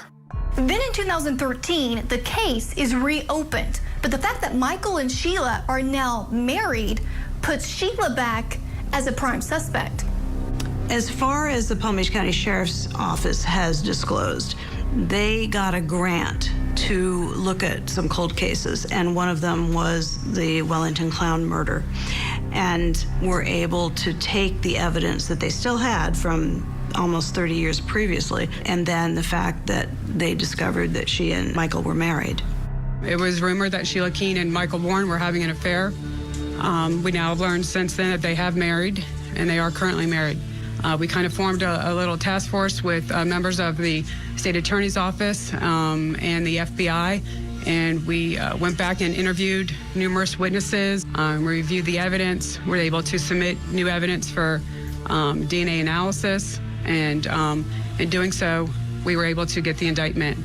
Then in 2013, the case is reopened. But the fact that Michael and Sheila are now married puts Sheila back as a prime suspect. As far as the Palm Beach County Sheriff's Office has disclosed, they got a grant to look at some cold cases, and one of them was the Wellington Clown murder, and were able to take the evidence that they still had from almost 30 years previously, and then the fact that they discovered that she and Michael were married. It was rumored that Sheila Keene and Michael Warren were having an affair. We now have learned since then that they have married, and they are currently married. We kind of formed a little task force with members of the state attorney's office and the FBI. And we went back and interviewed numerous witnesses, reviewed the evidence, were able to submit new evidence for DNA analysis, and in doing so, we were able to get the indictment.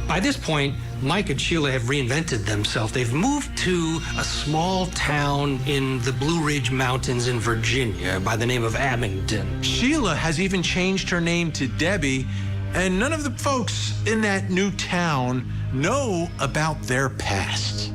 By this point, Mike and Sheila have reinvented themselves. They've moved to a small town in the Blue Ridge Mountains in Virginia by the name of Abingdon. Sheila has even changed her name to Debbie, and none of the folks in that new town know about their past.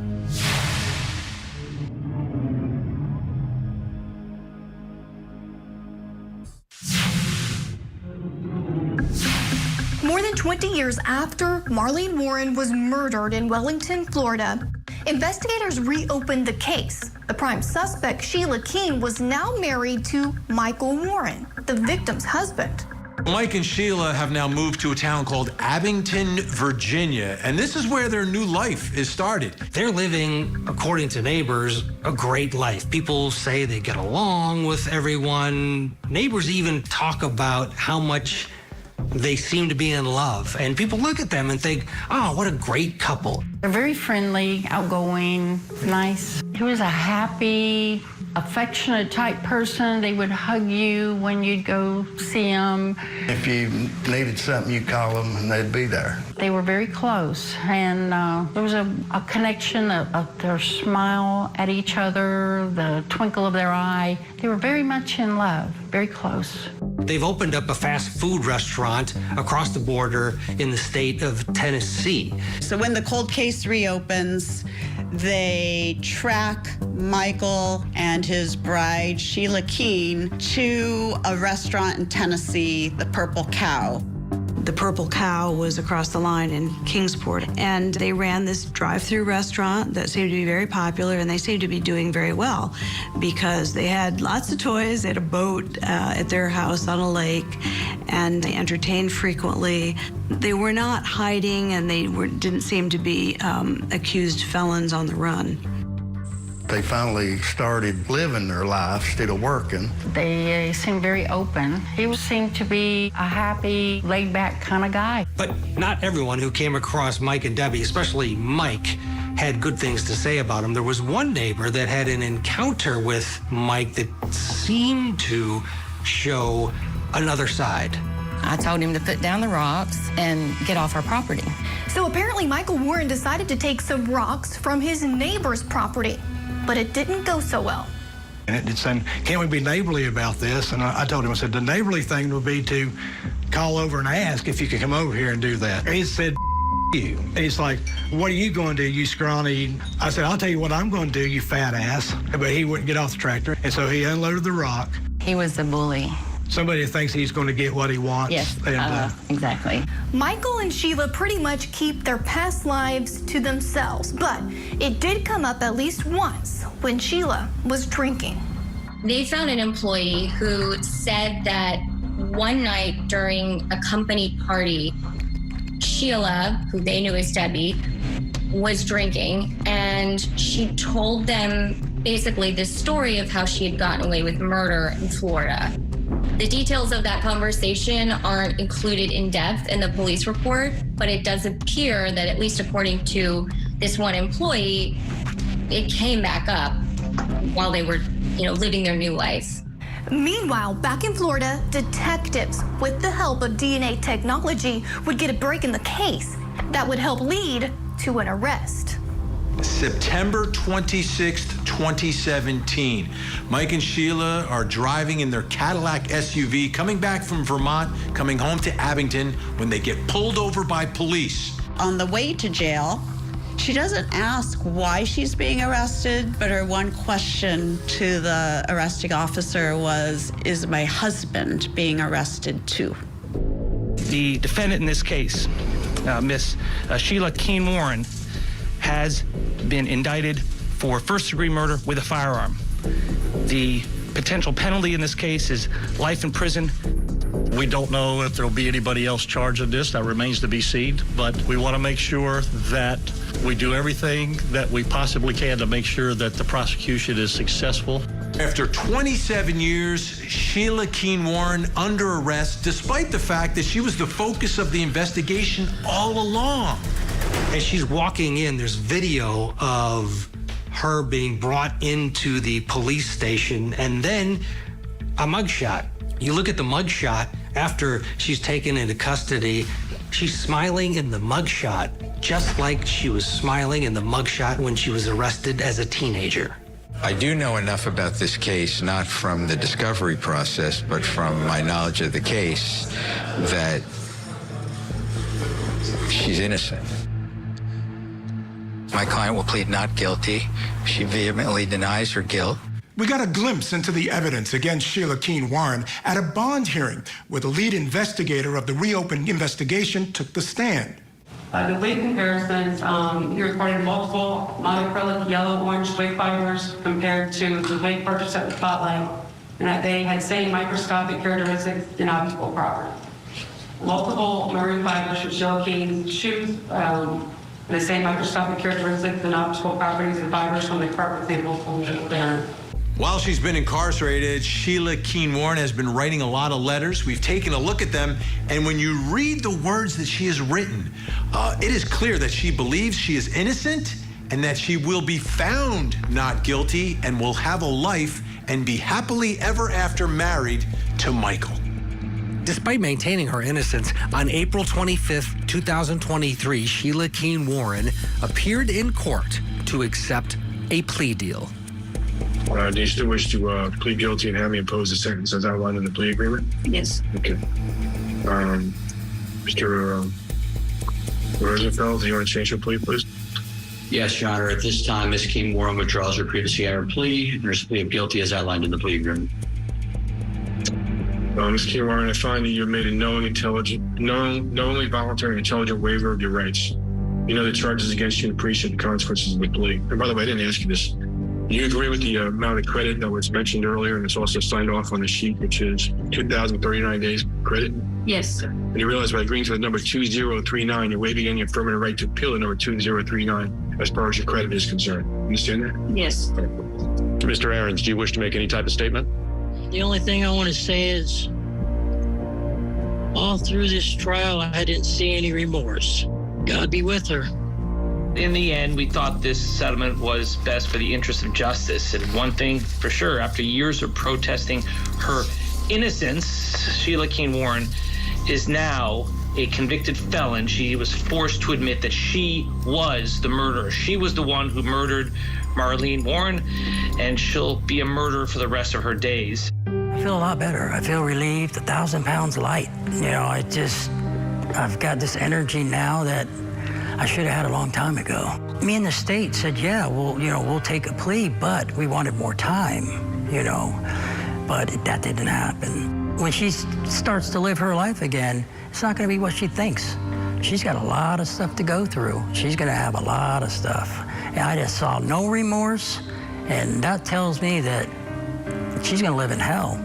More than 20 years after Marlene Warren was murdered in Wellington, Florida, investigators reopened the case. The prime suspect, Sheila Keene, was now married to Michael Warren, the victim's husband. Mike and Sheila have now moved to a town called Abington, Virginia, and this is where their new life is started. They're living, according to neighbors, a great life. People say they get along with everyone. Neighbors even talk about how much they seem to be in love, and people look at them and think, oh, what a great couple. They're very friendly, outgoing, nice. He was a happy, affectionate type person. They would hug you when you'd go see them. If you needed something, you call them and they'd be there. They were very close, and there was a connection of their smile at each other, the twinkle of their eye. They were very much in love, very close. They've opened up a fast food restaurant across the border in the state of Tennessee. So when the cold case reopens, they track Michael and his bride, Sheila Keene, to a restaurant in Tennessee, the Purple Cow. The Purple Cow was across the line in Kingsport, and they ran this drive-through restaurant that seemed to be very popular, and they seemed to be doing very well because they had lots of toys. They had a boat at their house on a lake, and they entertained frequently. They were not hiding, and they didn't seem to be accused felons on the run. They finally started living their life instead of working. They seemed very open. He seemed to be a happy, laid-back kind of guy. But not everyone who came across Mike and Debbie, especially Mike, had good things to say about him. There was one neighbor that had an encounter with Mike that seemed to show another side. I told him to put down the rocks and get off our property. So apparently Michael Warren decided to take some rocks from his neighbor's property, but it didn't go so well. And it did say, can't we be neighborly about this? And I told him, I said, the neighborly thing would be to call over and ask if you could come over here and do that. And he said, you. He's like, what are you going to do, you scrawny? I said, I'll tell you what I'm going to do, you fat ass. But he wouldn't get off the tractor. And so he unloaded the rock. He was a bully. Somebody thinks he's going to get what he wants. Yes, and, exactly. Michael and Sheila pretty much keep their past lives to themselves, but it did come up at least once when Sheila was drinking. They found an employee who said that one night during a company party, Sheila, who they knew as Debbie, was drinking, and she told them basically this story of how she had gotten away with murder in Florida. The details of that conversation aren't included in depth in the police report, but it does appear that, at least according to this one employee, it came back up while they were, living their new life. Meanwhile, back in Florida, detectives, with the help of DNA technology, would get a break in the case that would help lead to an arrest. September 26th, 2017. Mike and Sheila are driving in their Cadillac SUV, coming back from Vermont, coming home to Abington, when they get pulled over by police. On the way to jail, she doesn't ask why she's being arrested, but her one question to the arresting officer was, is my husband being arrested too? The defendant in this case, Miss Sheila Keene Warren, has been indicted for first-degree murder with a firearm. The potential penalty in this case is life in prison. We don't know if there'll be anybody else charged in this. That remains to be seen. But we want to make sure that we do everything that we possibly can to make sure that the prosecution is successful. After 27 years, Sheila Keene Warren under arrest, despite the fact that she was the focus of the investigation all along. As she's walking in, there's video of her being brought into the police station and then a mugshot. You look at the mugshot after she's taken into custody, she's smiling in the mugshot, just like she was smiling in the mugshot when she was arrested as a teenager. I do know enough about this case, not from the discovery process, but from my knowledge of the case, that she's innocent. My client will plead not guilty. She vehemently denies her guilt. We got a glimpse into the evidence against Sheila Keene Warren at a bond hearing where the lead investigator of the reopened investigation took the stand. The weight comparisons, he reported multiple monocrylic yellow-orange weight fibers compared to the weight purchased at the spotlight, and that they had same microscopic characteristics and optical properties. Multiple maroon fibers from Sheila Keene's shoes, the same microscopic characteristics and optical properties and fibers from the carpet samples from the parent. While she's been incarcerated, Sheila Keene Warren has been writing a lot of letters. We've taken a look at them, and when you read the words that she has written, it is clear that she believes she is innocent and that she will be found not guilty and will have a life and be happily ever after married to Michael. Despite maintaining her innocence, on April 25th, 2023, Sheila Keene Warren appeared in court to accept a plea deal. Do you still wish to plead guilty and have me impose the sentence as outlined in the plea agreement? Yes. Okay. Mr. Rosenfeld, do you want to change your plea, please? Yes, Your Honor. At this time, Ms. Keene Warren withdraws her previously entered plea and her plea of guilty as outlined in the plea agreement. Ms. Keene Warren, I find that you have made a knowingly voluntary and intelligent waiver of your rights. You know the charges against you and appreciate the consequences of the plea. And by the way, I didn't ask you this. Do you agree with the amount of credit that was mentioned earlier, and it's also signed off on the sheet, which is 2,039 days credit? Yes. And you realize by agreeing to the number 2039, you're waiving any affirmative right to appeal the number 2039 as far as your credit is concerned. Understand that? Yes. Mr. Aarons, do you wish to make any type of statement? The only thing I want to say is, all through this trial, I didn't see any remorse. God be with her. In the end, we thought this settlement was best for the interest of justice. And one thing for sure, after years of protesting her innocence, Sheila Keene Warren is now a convicted felon. She was forced to admit that she was the murderer. She was the one who murdered Marlene Warren, and she'll be a murderer for the rest of her days. I feel a lot better. I feel relieved, 1,000 pounds light. You know, I've got this energy now that I should have had a long time ago. Me and the state said, yeah, we'll take a plea, but we wanted more time, but that didn't happen. When she starts to live her life again, it's not gonna be what she thinks. She's got a lot of stuff to go through. She's gonna have a lot of stuff. And I just saw no remorse, and that tells me that she's gonna live in hell.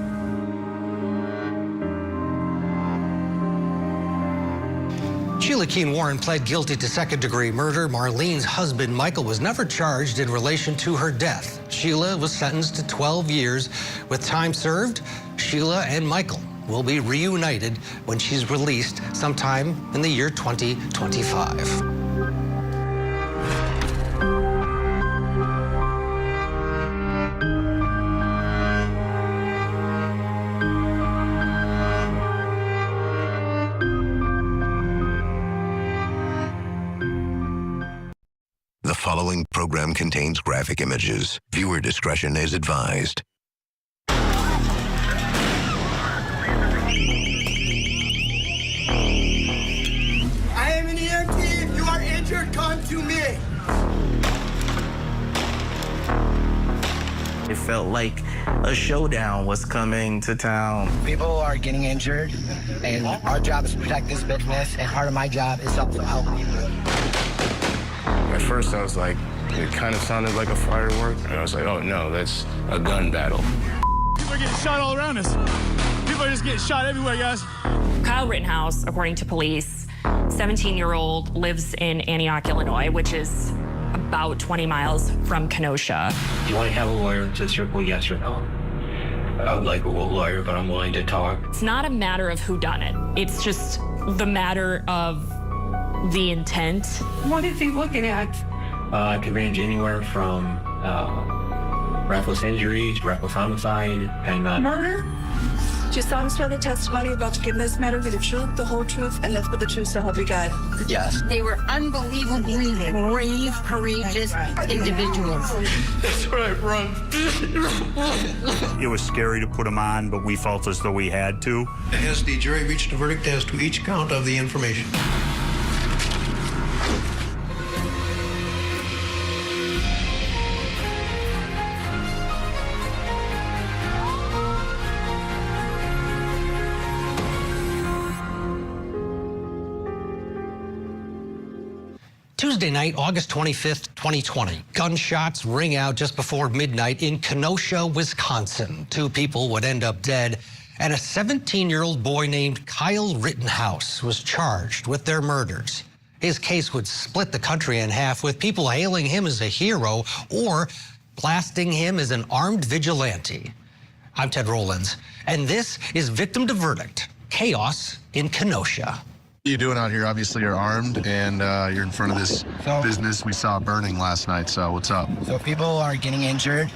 Sheila Keene Warren pled guilty to second-degree murder. Marlene's husband, Michael, was never charged in relation to her death. Sheila was sentenced to 12 years. With time served, Sheila and Michael will be reunited when she's released sometime in the year 2025. The following program contains graphic images. Viewer discretion is advised. I am an EMT. If you are injured, come to me. It felt like a showdown was coming to town. People are getting injured, and our job is to protect this business, and part of my job is also help people. At first, I was like, it kind of sounded like a firework. And I was like, oh, no, that's a gun battle. People are getting shot all around us. People Everybody's just getting shot everywhere, guys. Kyle Rittenhouse, according to police, 17-year-old, lives in Antioch, Illinois, which is about 20 miles from Kenosha. Do you want to have a lawyer to circle yes or no? I would like a lawyer, but I'm willing to talk. It's not a matter of who done it. It's just the matter of the intent. What is he looking at? It could range anywhere from reckless injury to reckless homicide and murder. Do you solemnly swear the testimony about to give this matter be the truth, the whole truth, and nothing but the truth, so help you God? Yes. They were unbelievably brave, courageous individuals. That's right, run. It was scary to put him on, but we felt as though we had to. Has the jury reached a verdict as to each count of the information? Tuesday night, August 25th, 2020. Gunshots ring out just before midnight in Kenosha, Wisconsin. 2 people would end up dead, and a 17-year-old boy named Kyle Rittenhouse was charged with their murders. His case would split the country in half, with people hailing him as a hero or blasting him as an armed vigilante. I'm Ted Rowlands, and this is Victim to Verdict: Chaos in Kenosha. What are you doing out here? Obviously, you're armed, and you're in front of this business we saw burning last night, so what's up? So people are getting injured,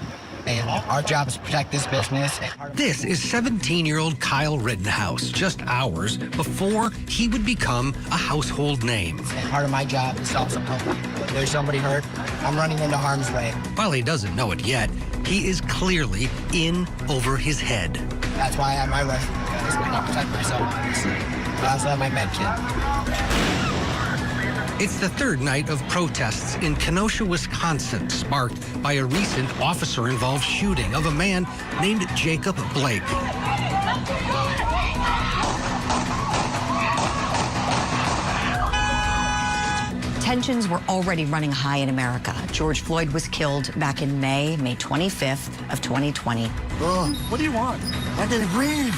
and our job is to protect this business. This is 17-year-old Kyle Rittenhouse, just hours before he would become a household name. And part of my job is also helping. If there's somebody hurt, I'm running into harm's way. While he doesn't know it yet, he is clearly in over his head. That's why I have my rifle. I want to protect myself, obviously. I also have my med kit. It's the third night of protests in Kenosha, Wisconsin, sparked by a recent officer-involved shooting of a man named Jacob Blake. Tensions were already running high in America. George Floyd was killed back in May 25th of 2020. What do you want? I didn't breathe.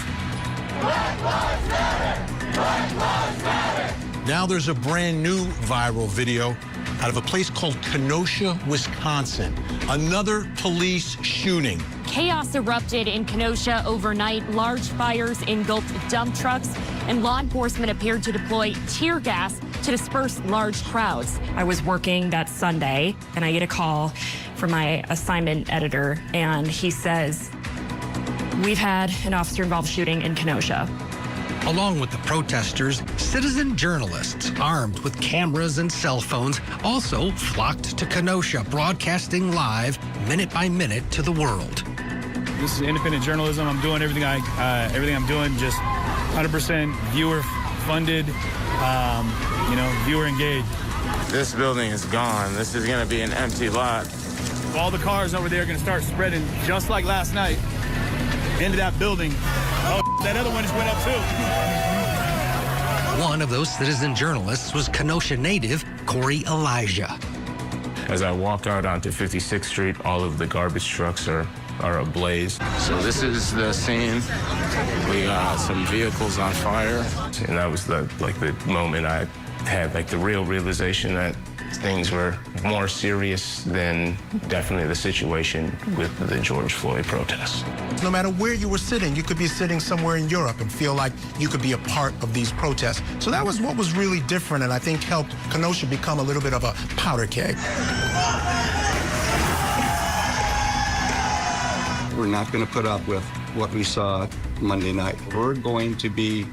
Now there's a brand new viral video out of a place called Kenosha, Wisconsin. Another police shooting. Chaos erupted in Kenosha overnight. Large fires engulfed dump trucks, and law enforcement appeared to deploy tear gas to disperse large crowds. I was working that Sunday, and I get a call from my assignment editor, and he says, "We've had an officer-involved shooting in Kenosha." Along with the protesters, citizen journalists armed with cameras and cell phones also flocked to Kenosha, broadcasting live minute by minute to the world. This is independent journalism. I'm doing everything I'm doing just 100% viewer funded, viewer engaged. This building is gone. This is going to be an empty lot. All the cars over there are going to start spreading just like last night into that building. Oh, that other one just went up too. One of those citizen journalists was Kenosha native Corey Elijah. As I walk out onto 56th Street, all of the garbage trucks are ablaze. So this is the scene. We got some vehicles on fire. And that was the moment I had the real realization that things were more serious than definitely the situation with the George Floyd protests. No matter where you were sitting, you could be sitting somewhere in Europe and feel like you could be a part of these protests. So that was what was really different, and I think helped Kenosha become a little bit of a powder keg. We're not going to put up with what we saw Monday night. We're going to be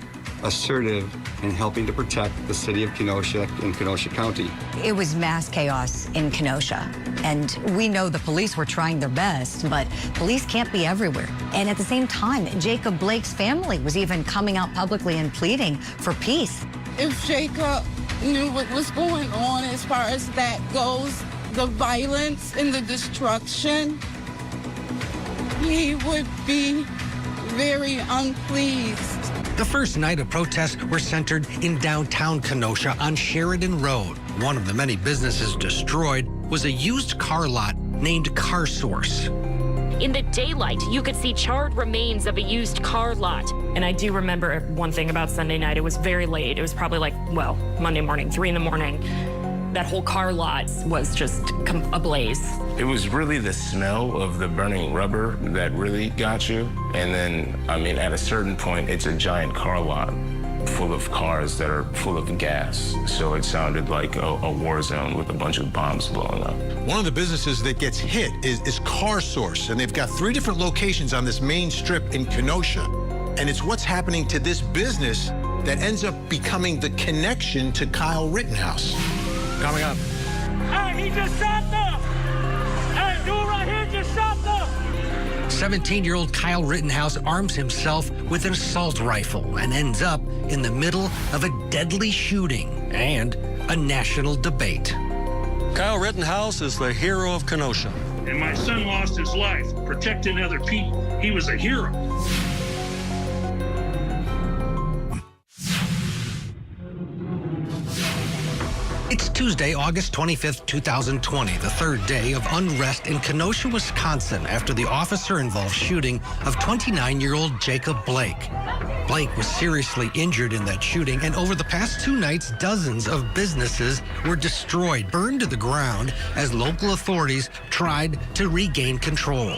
assertive in helping to protect the city of Kenosha and Kenosha County. It was mass chaos in Kenosha, and we know the police were trying their best, but police can't be everywhere. And at the same time, Jacob Blake's family was even coming out publicly and pleading for peace. If Jacob knew what was going on as far as that goes, the violence and the destruction, he would be very unpleased. The first night of protests were centered in downtown Kenosha on Sheridan Road. One of the many businesses destroyed was a used car lot named Car Source. In the daylight, you could see charred remains of a used car lot. And I do remember one thing about Sunday night. It was very late. It was probably like, well, Monday morning, 3 in the morning. That whole car lot was just ablaze. It was really the smell of the burning rubber that really got you. And then, I mean, at a certain point, it's a giant car lot full of cars that are full of gas. So it sounded like a war zone with a bunch of bombs blowing up. One of the businesses that gets hit is Car Source, and they've got 3 different locations on this main strip in Kenosha. And it's what's happening to this business that ends up becoming the connection to Kyle Rittenhouse. Coming up. Hey, he just shot them! Hey, dude right here just shot them! 17-year-old Kyle Rittenhouse arms himself with an assault rifle and ends up in the middle of a deadly shooting and a national debate. Kyle Rittenhouse is the hero of Kenosha. And my son lost his life protecting other people. He was a hero. It's Tuesday, August 25th, 2020, the 3rd day of unrest in Kenosha, Wisconsin, after the officer-involved shooting of 29-year-old Jacob Blake. Blake was seriously injured in that shooting, and over the past 2 nights, dozens of businesses were destroyed, burned to the ground, as local authorities tried to regain control.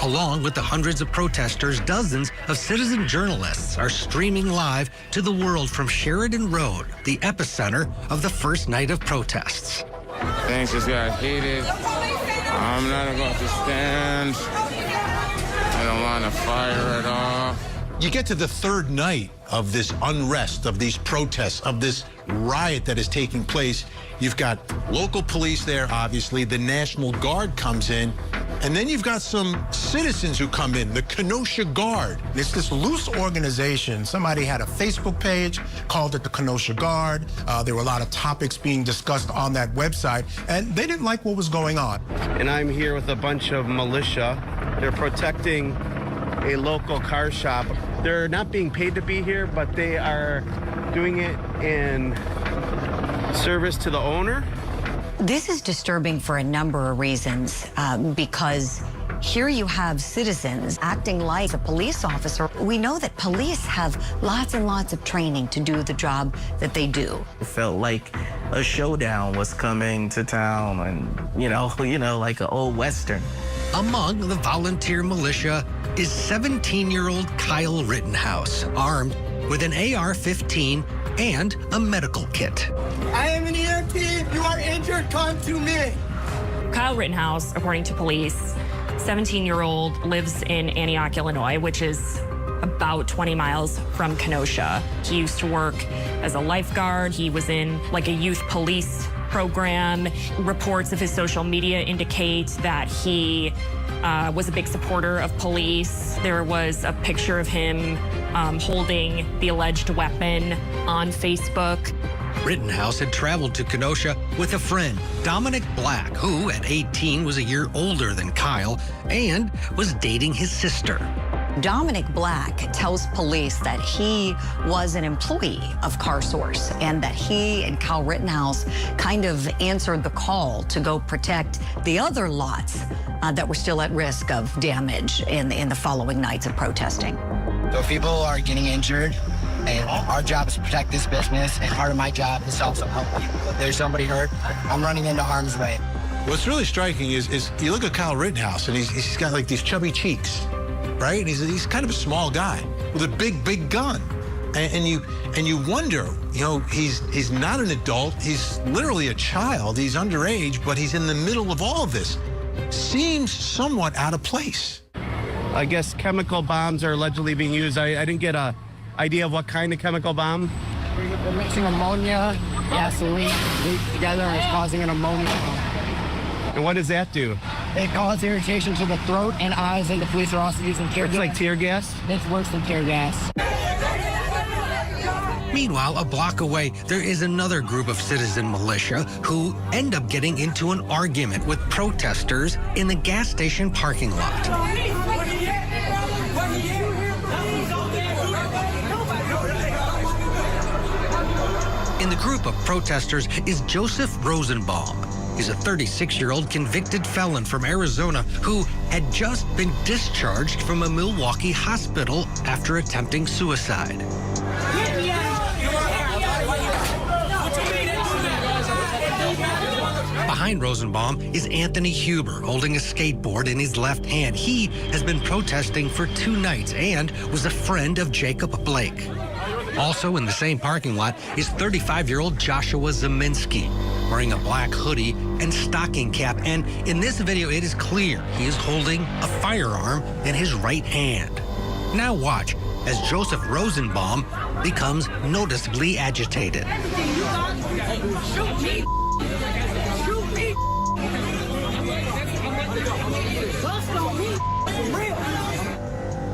Along with the hundreds of protesters, dozens of citizen journalists are streaming live to the world from Sheridan Road, the epicenter of the first night of protests. Things just got heated. I'm not about to stand. I don't want to fire at all. You get to the 3rd night of this unrest, of these protests, of this riot that is taking place. You've got local police there, obviously. The National Guard comes in. And then you've got some citizens who come in, the Kenosha Guard. It's this loose organization. Somebody had a Facebook page, called it the Kenosha Guard. There were a lot of topics being discussed on that website, and they didn't like what was going on. And I'm here with a bunch of militia. They're protecting a local car shop. They're not being paid to be here, but they are doing it in service to the owner. This is disturbing for a number of reasons, because here you have citizens acting like a police officer. We know that police have lots and lots of training to do the job that they do. It felt like a showdown was coming to town, and you know, like an old Western. Among the volunteer militia is 17-year-old Kyle Rittenhouse, armed with an AR-15 and a medical kit. I am an EMT. You are injured. Come to me. Kyle Rittenhouse, according to police, 17-year-old, lives in Antioch, Illinois, which is about 20 miles from Kenosha. He used to work as a lifeguard. He was in like a youth police program. Reports of his social media indicate that he was a big supporter of police. There was a picture of him holding the alleged weapon on Facebook. Rittenhouse had traveled to Kenosha with a friend, Dominic Black, who at 18 was a year older than Kyle and was dating his sister. Dominic Black tells police that he was an employee of Car Source and that he and Kyle Rittenhouse kind of answered the call to go protect the other lots that were still at risk of damage in the following nights of protesting. So if people are getting injured, and our job is to protect this business, and part of my job is also help people. If there's somebody hurt, I'm running into harm's way. What's really striking is you look at Kyle Rittenhouse, and he's got like these chubby cheeks, right? And he's kind of a small guy with a big gun. And you wonder, he's not an adult. He's literally a child. He's underage, but he's in the middle of all of this. Seems somewhat out of place. I guess chemical bombs are allegedly being used. I didn't get a idea of what kind of chemical bomb. We're mixing ammonia, gasoline, together, and it's causing an ammonia bomb. And what does that do? It causes irritation to the throat and eyes, and the police are also using tear gas. It's like tear gas? It's worse than tear gas. Meanwhile, a block away, there is another group of citizen militia who end up getting into an argument with protesters in the gas station parking lot. In the group of protesters is Joseph Rosenbaum. is a 36-year-old convicted felon from Arizona who had just been discharged from a Milwaukee hospital after attempting suicide. Behind Rosenbaum is Anthony Huber, holding a skateboard in his left hand. He has been protesting for 2 nights and was a friend of Jacob Blake. Also in the same parking lot is 35-year-old Joshua Zeminski, wearing a black hoodie and stocking cap. And in this video, it is clear he is holding a firearm in his right hand. Now watch as Joseph Rosenbaum becomes noticeably agitated. Shoot me! Shoot me!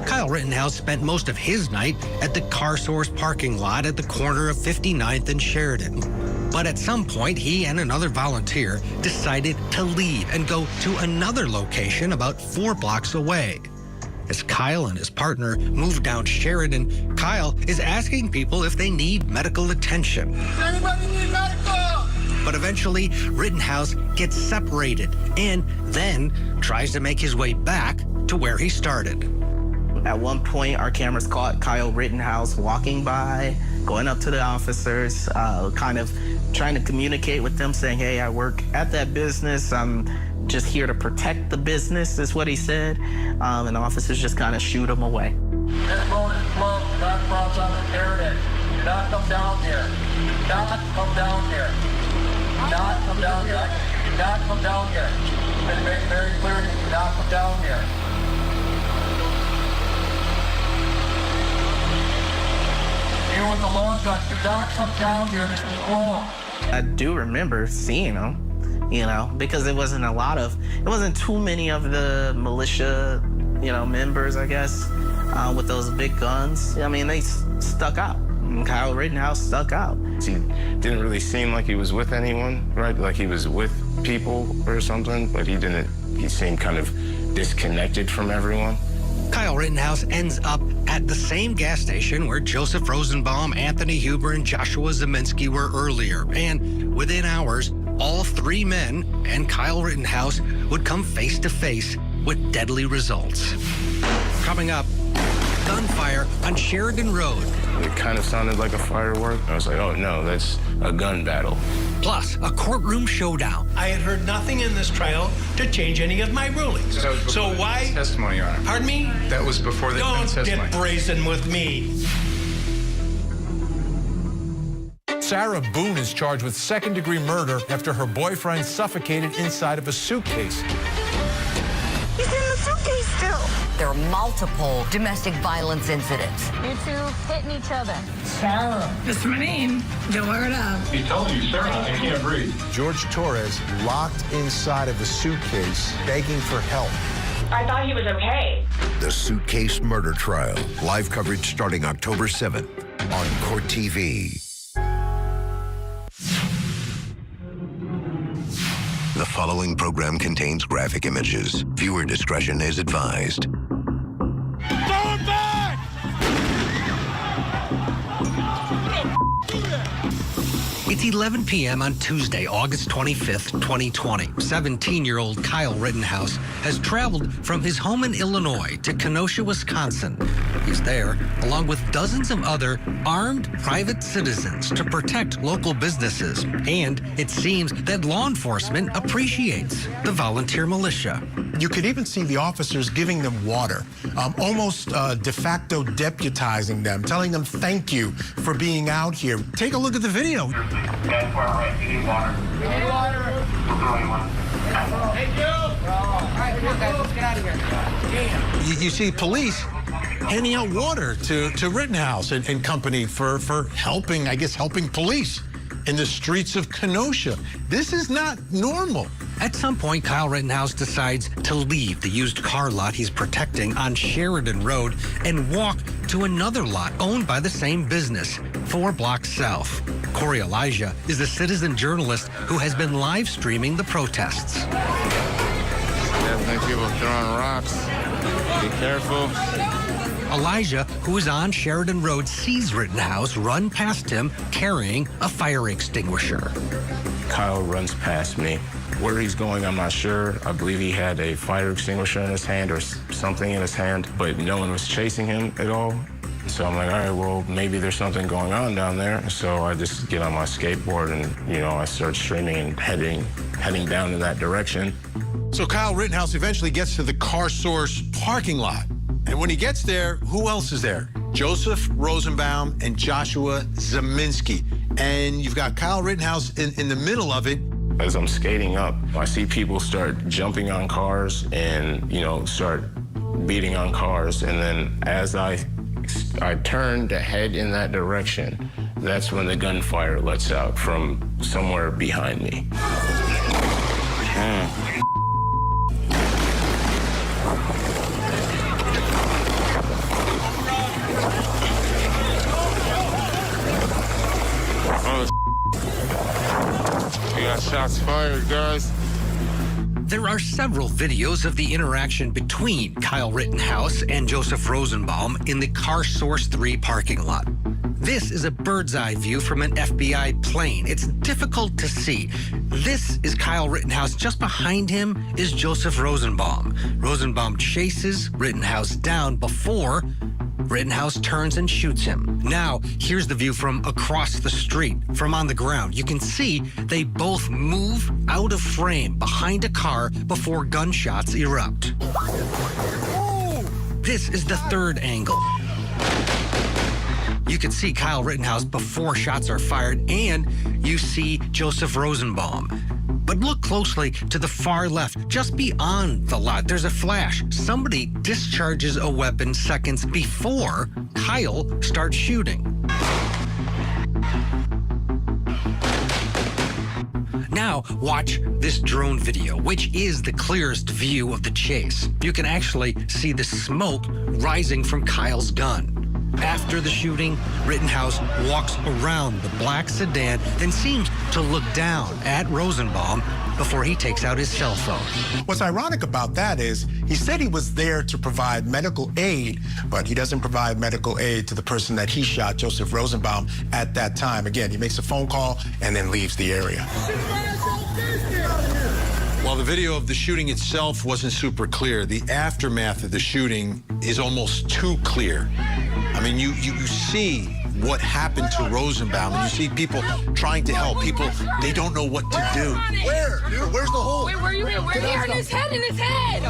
Kyle Rittenhouse spent most of his night at the Car Source parking lot at the corner of 59th and Sheridan. But at some point, he and another volunteer decided to leave and go to another location about 4 blocks away. As Kyle and his partner move down Sheridan, Kyle is asking people if they need medical attention. Does anybody need medical? But eventually, Rittenhouse gets separated and then tries to make his way back to where he started. At one point, our cameras caught Kyle Rittenhouse walking by, going up to the officers, kind of trying to communicate with them, saying, hey, I work at that business. I'm just here to protect the business, is what he said. And the officers just kind of shoot him away. This road is closed. Do not cross on the Sheridan. Do not come down here. Do not come down here. Do not come down here. Do not come down here. It's been made very clear. Do not come down here. You with the long gun, do not come down here. This is wrong. I do remember seeing him, you know, because it wasn't too many of the militia, you know, members, I guess, with those big guns. I mean, they stuck out. And Kyle Rittenhouse stuck out. He didn't really seem like he was with anyone, right? Like he was with people or something, but he seemed kind of disconnected from everyone. Kyle Rittenhouse ends up at the same gas station where Joseph Rosenbaum, Anthony Huber, and Joshua Zeminski were earlier. And within hours, all 3 men and Kyle Rittenhouse would come face to face with deadly results. Coming up, gunfire on Sheridan Road. It kind of sounded like a firework. I was like, oh no, that's a gun battle. Plus, a courtroom showdown. I had heard nothing in this trial to change any of my rulings. So why? Testimony, Your Honor. Pardon me? That was before the defense testimony. Don't get brazen with me. Sarah Boone is charged with second-degree murder after her boyfriend suffocated inside of a suitcase. He's in the suitcase still. There are multiple domestic violence incidents. You two hitting each other. Sarah. That's my name. Don't wear it up. He told you, Sarah, I can't breathe. George Torres locked inside of a suitcase, begging for help. I thought he was okay. The Suitcase Murder Trial. Live coverage starting October 7th on Court TV. The following program contains graphic images. Viewer discretion is advised. It's 11 p.m. on Tuesday, August 25th, 2020. 17-year-old Kyle Rittenhouse has traveled from his home in Illinois to Kenosha, Wisconsin. He's there, along with dozens of other armed private citizens, to protect local businesses. And it seems that law enforcement appreciates the volunteer militia. You could even see the officers giving them water, almost de facto deputizing them, telling them thank you for being out here. Take a look at the video. That's where I'm right. You need water. We need water. We're throwing one. Thank you. All right, come on, guys. Let's get out of here. Damn. You see police handing out water to Rittenhouse and company for helping, I guess, helping police in the streets of Kenosha. This is not normal. At some point, Kyle Rittenhouse decides to leave the used car lot he's protecting on Sheridan Road and walk to another lot owned by the same business, 4 blocks south. Corey Elijah is a citizen journalist who has been live streaming the protests. Definitely people throwing rocks. Be careful. Elijah, who is on Sheridan Road, sees Rittenhouse run past him carrying a fire extinguisher. Kyle runs past me, Where he's going, I'm not sure. I believe he had a fire extinguisher in his hand or something in his hand, but no one was chasing him at all. So I'm like, all right, well, maybe there's something going on down there. So I just get on my skateboard and, you know, I start streaming and heading down in that direction. So Kyle Rittenhouse eventually gets to the Car Source parking lot. And when he gets there, who else is there? Joseph Rosenbaum and Joshua Zeminski. And you've got Kyle Rittenhouse in the middle of it. As I'm skating up, I see people start jumping on cars and, you know, start beating on cars. And then as I turn to head in that direction, that's when the gunfire lets out from somewhere behind me. We got shots fired, guys. There are several videos of the interaction between Kyle Rittenhouse and Joseph Rosenbaum in the Car Source 3 parking lot. This is a bird's eye view from an FBI plane. It's difficult to see. This is Kyle Rittenhouse. Just behind him is Joseph Rosenbaum. Rosenbaum chases Rittenhouse down before Rittenhouse turns and shoots him. Now, here's the view from across the street, from on the ground. You can see they both move out of frame behind a car before gunshots erupt. This is the third angle. You can see Kyle Rittenhouse before shots are fired, and you see Joseph Rosenbaum. But look closely to the far left, just beyond the lot. There's a flash. Somebody discharges a weapon seconds before Kyle starts shooting. Now, watch this drone video, which is the clearest view of the chase. You can actually see the smoke rising from Kyle's gun. After the shooting, Rittenhouse walks around the black sedan, then seems to look down at Rosenbaum before he takes out his cell phone. What's ironic about that is he said he was there to provide medical aid, but he doesn't provide medical aid to the person that he shot, Joseph Rosenbaum, at that time. Again, he makes a phone call and then leaves the area. While the video of the shooting itself wasn't super clear, the aftermath of the shooting is almost too clear. I mean, you see what happened to Rosenbaum, and you see people trying to help. People, they don't know what to do. Where? Where's the hole? Wait, where are you? Where in his head? In his head!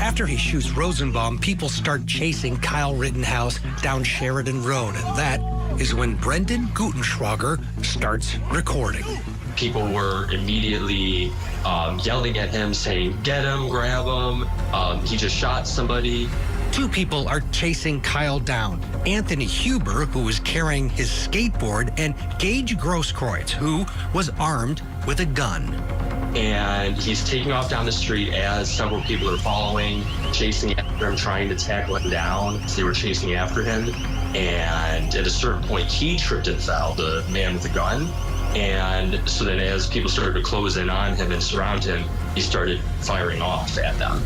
After he shoots Rosenbaum, people start chasing Kyle Rittenhouse down Sheridan Road, and that is when Brendan Gutenschwager starts recording. People were immediately yelling at him, saying, "Get him, grab him, he just shot somebody." Two people are chasing Kyle down. Anthony Huber, who was carrying his skateboard, and Gage Grosskreutz, who was armed with a gun. And he's taking off down the street as several people are following, chasing after him, trying to tackle him down. So they were chasing after him. And at a certain point, he tripped and fell, the man with the gun. And so then as people started to close in on him and surround him, he started firing off at them.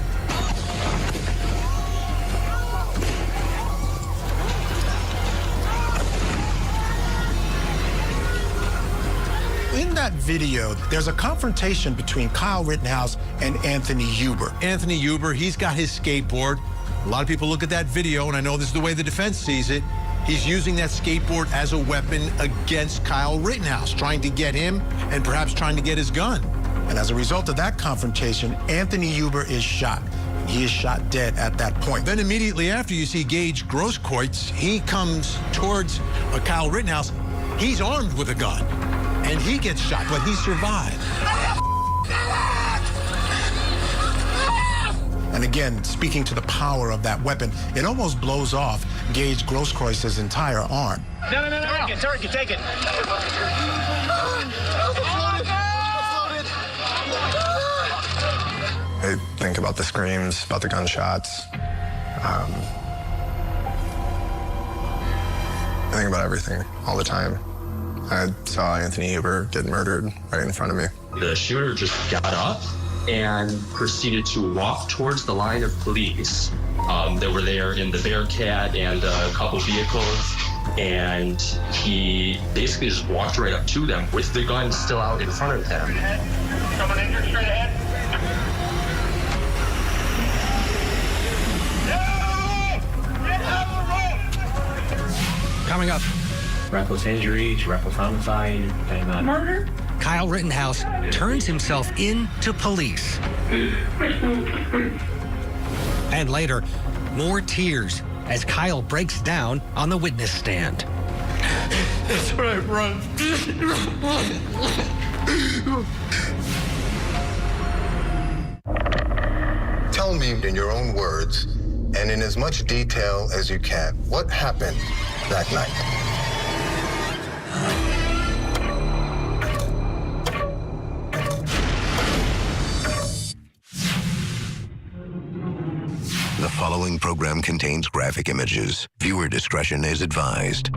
In that video, there's a confrontation between Kyle Rittenhouse and Anthony Huber. Anthony Huber, he's got his skateboard. A lot of people look at that video, and I know this is the way the defense sees it. He's using that skateboard as a weapon against Kyle Rittenhouse, trying to get him and perhaps trying to get his gun. And as a result of that confrontation, Anthony Huber is shot. He is shot dead at that point. Then immediately after, you see Gage Grosskreutz. He comes towards Kyle Rittenhouse. He's armed with a gun, and he gets shot, but he survived. And again, speaking to the power of that weapon, it almost blows off Gage Grosskreuz's entire arm. No. Target, take it. I think about the screams, about the gunshots. I think about everything all the time. I saw Anthony Huber get murdered right in front of me. The shooter just got up and proceeded to walk towards the line of police that were there in the Bearcat and a couple vehicles. And he basically just walked right up to them with the gun still out in front of him. Someone injured straight ahead. Coming up. Reckless injuries, reckless homicide, and Murder? Kyle Rittenhouse turns himself in to police. And later, more tears as Kyle breaks down on the witness stand. That's right, run. Tell me in your own words, and in as much detail as you can, what happened that night? The following program contains graphic images. Viewer discretion is advised.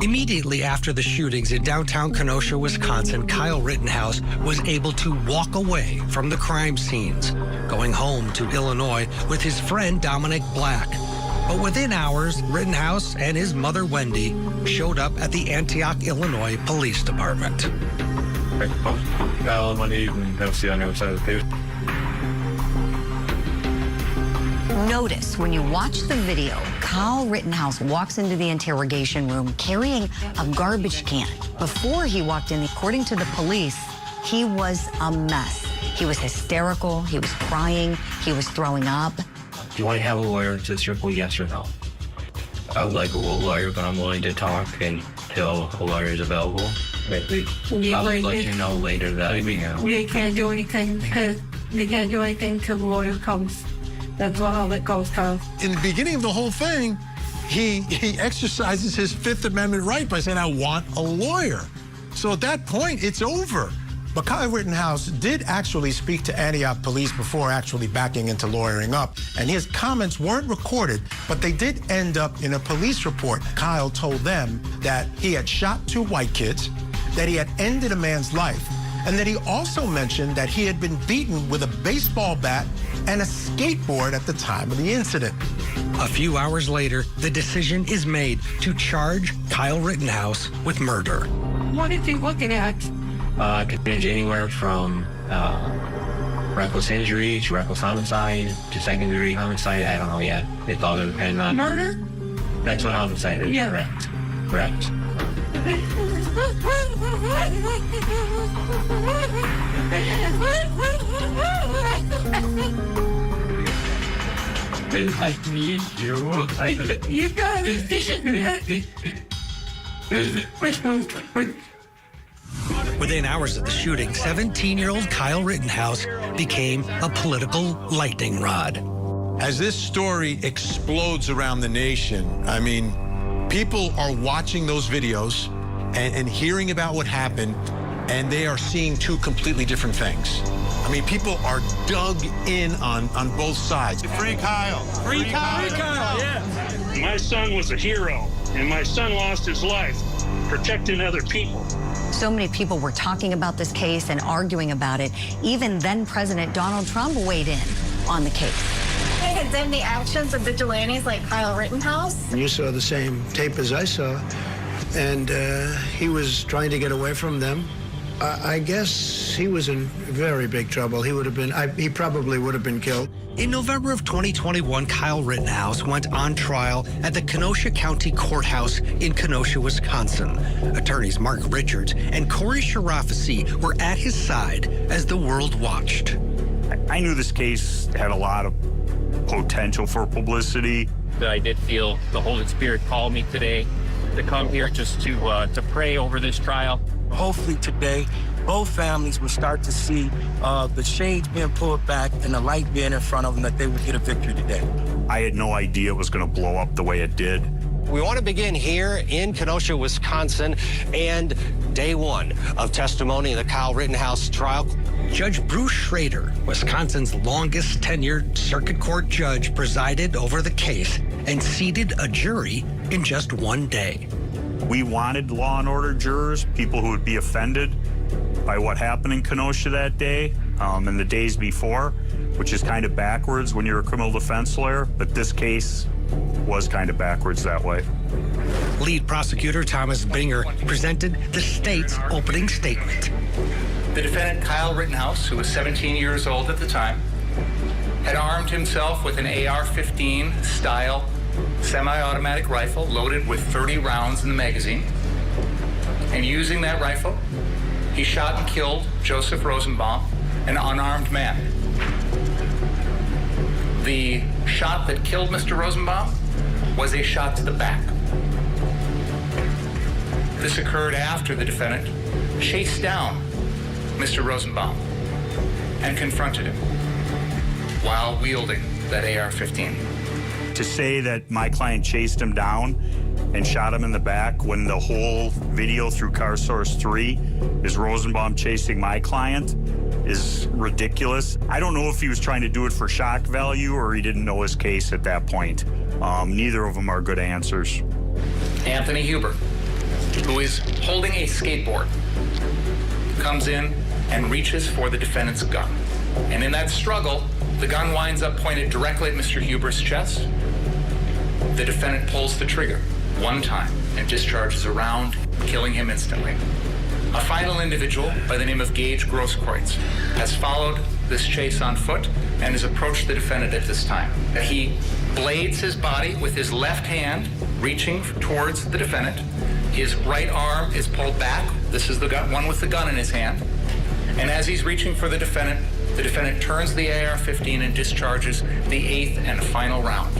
Immediately after the shootings in downtown Kenosha, Wisconsin, Kyle Rittenhouse was able to walk away from the crime scenes, going home to Illinois with his friend Dominic Black. But within hours, Rittenhouse and his mother Wendy showed up at the Antioch, Illinois Police Department. Notice when you watch the video, Kyle Rittenhouse walks into the interrogation room carrying a garbage can. Before he walked in, according to the police, he was a mess. He was hysterical, he was crying, he was throwing up. Do you want to have a lawyer? It's a simple yes or no. I would like a lawyer, but I'm willing to talk until a lawyer is available. I'll let you know later that We can't do anything because they can't do anything until the lawyer comes. That's all that goes, Kyle. In the beginning of the whole thing, he exercises his Fifth Amendment right by saying, I want a lawyer. So at that point, it's over. But Kyle Rittenhouse did actually speak to Antioch police before actually backing into lawyering up. And his comments weren't recorded, but they did end up in a police report. Kyle told them that he had shot 2 white kids, that he had ended a man's life, and that he also mentioned that he had been beaten with a baseball bat and a skateboard at the time of the incident. A few hours later, the decision is made to charge Kyle Rittenhouse with murder. What is he looking at? Could range anywhere from reckless injuries, reckless homicide, to second-degree homicide. I don't know yet. It's all going to depend on... Murder? That's what homicide is, Yeah. correct. Correct. I need you. You got it. Within hours of the shooting, 17-year-old Kyle Rittenhouse became a political lightning rod. As this story explodes around the nation, I mean, people are watching those videos and hearing about what happened, and they are seeing 2 completely different things. I mean, people are dug in on both sides. Free Kyle. Free Kyle. Free Kyle, yeah. My son was a hero, and my son lost his life protecting other people. So many people were talking about this case and arguing about it. Even then President Donald Trump weighed in on the case. They condemn the actions of vigilantes like Kyle Rittenhouse. You saw the same tape as I saw, and he was trying to get away from them. I guess he was in very big trouble. He would have been, he probably would have been killed. In November of 2021, Kyle Rittenhouse went on trial at the Kenosha County Courthouse in Kenosha, Wisconsin. Attorneys Mark Richards and Corey Sharafazi were at his side as the world watched. I knew this case had a lot of potential for publicity. I did feel the Holy Spirit called me today to come here just to pray over this trial. Hopefully today, both families will start to see the shades being pulled back and the light being in front of them, that they would get a victory today. I had no idea it was going to blow up the way it did. We want to begin here in Kenosha, Wisconsin, and day 1 of testimony in the Kyle Rittenhouse trial. Judge Bruce Schrader, Wisconsin's longest tenured circuit court judge, presided over the case and seated a jury in just 1 day. We wanted law and order jurors, people who would be offended by what happened in Kenosha that day and the days before, which is kind of backwards when you're a criminal defense lawyer, but this case was kind of backwards that way. Lead prosecutor Thomas Binger presented the state's opening statement. The defendant, Kyle Rittenhouse, who was 17 years old at the time, had armed himself with an AR-15 style semi-automatic rifle loaded with 30 rounds in the magazine. And using that rifle, he shot and killed Joseph Rosenbaum, an unarmed man. The shot that killed Mr. Rosenbaum was a shot to the back. This occurred after the defendant chased down Mr. Rosenbaum and confronted him while wielding that AR-15. To say that my client chased him down and shot him in the back when the whole video through Car Source 3 is Rosenbaum chasing my client is ridiculous. I don't know if he was trying to do it for shock value or he didn't know his case at that point. Neither of them are good answers. Anthony Huber, who is holding a skateboard, comes in and reaches for the defendant's gun. And in that struggle, the gun winds up pointed directly at Mr. Huber's chest. The defendant pulls the trigger one time and discharges a round, killing him instantly. A final individual by the name of Gage Grosskreutz has followed this chase on foot and has approached the defendant at this time. He blades his body with his left hand, reaching towards the defendant. His right arm is pulled back. This is the one with the gun in his hand. And as he's reaching for the defendant turns the AR-15 and discharges the 8th and final round.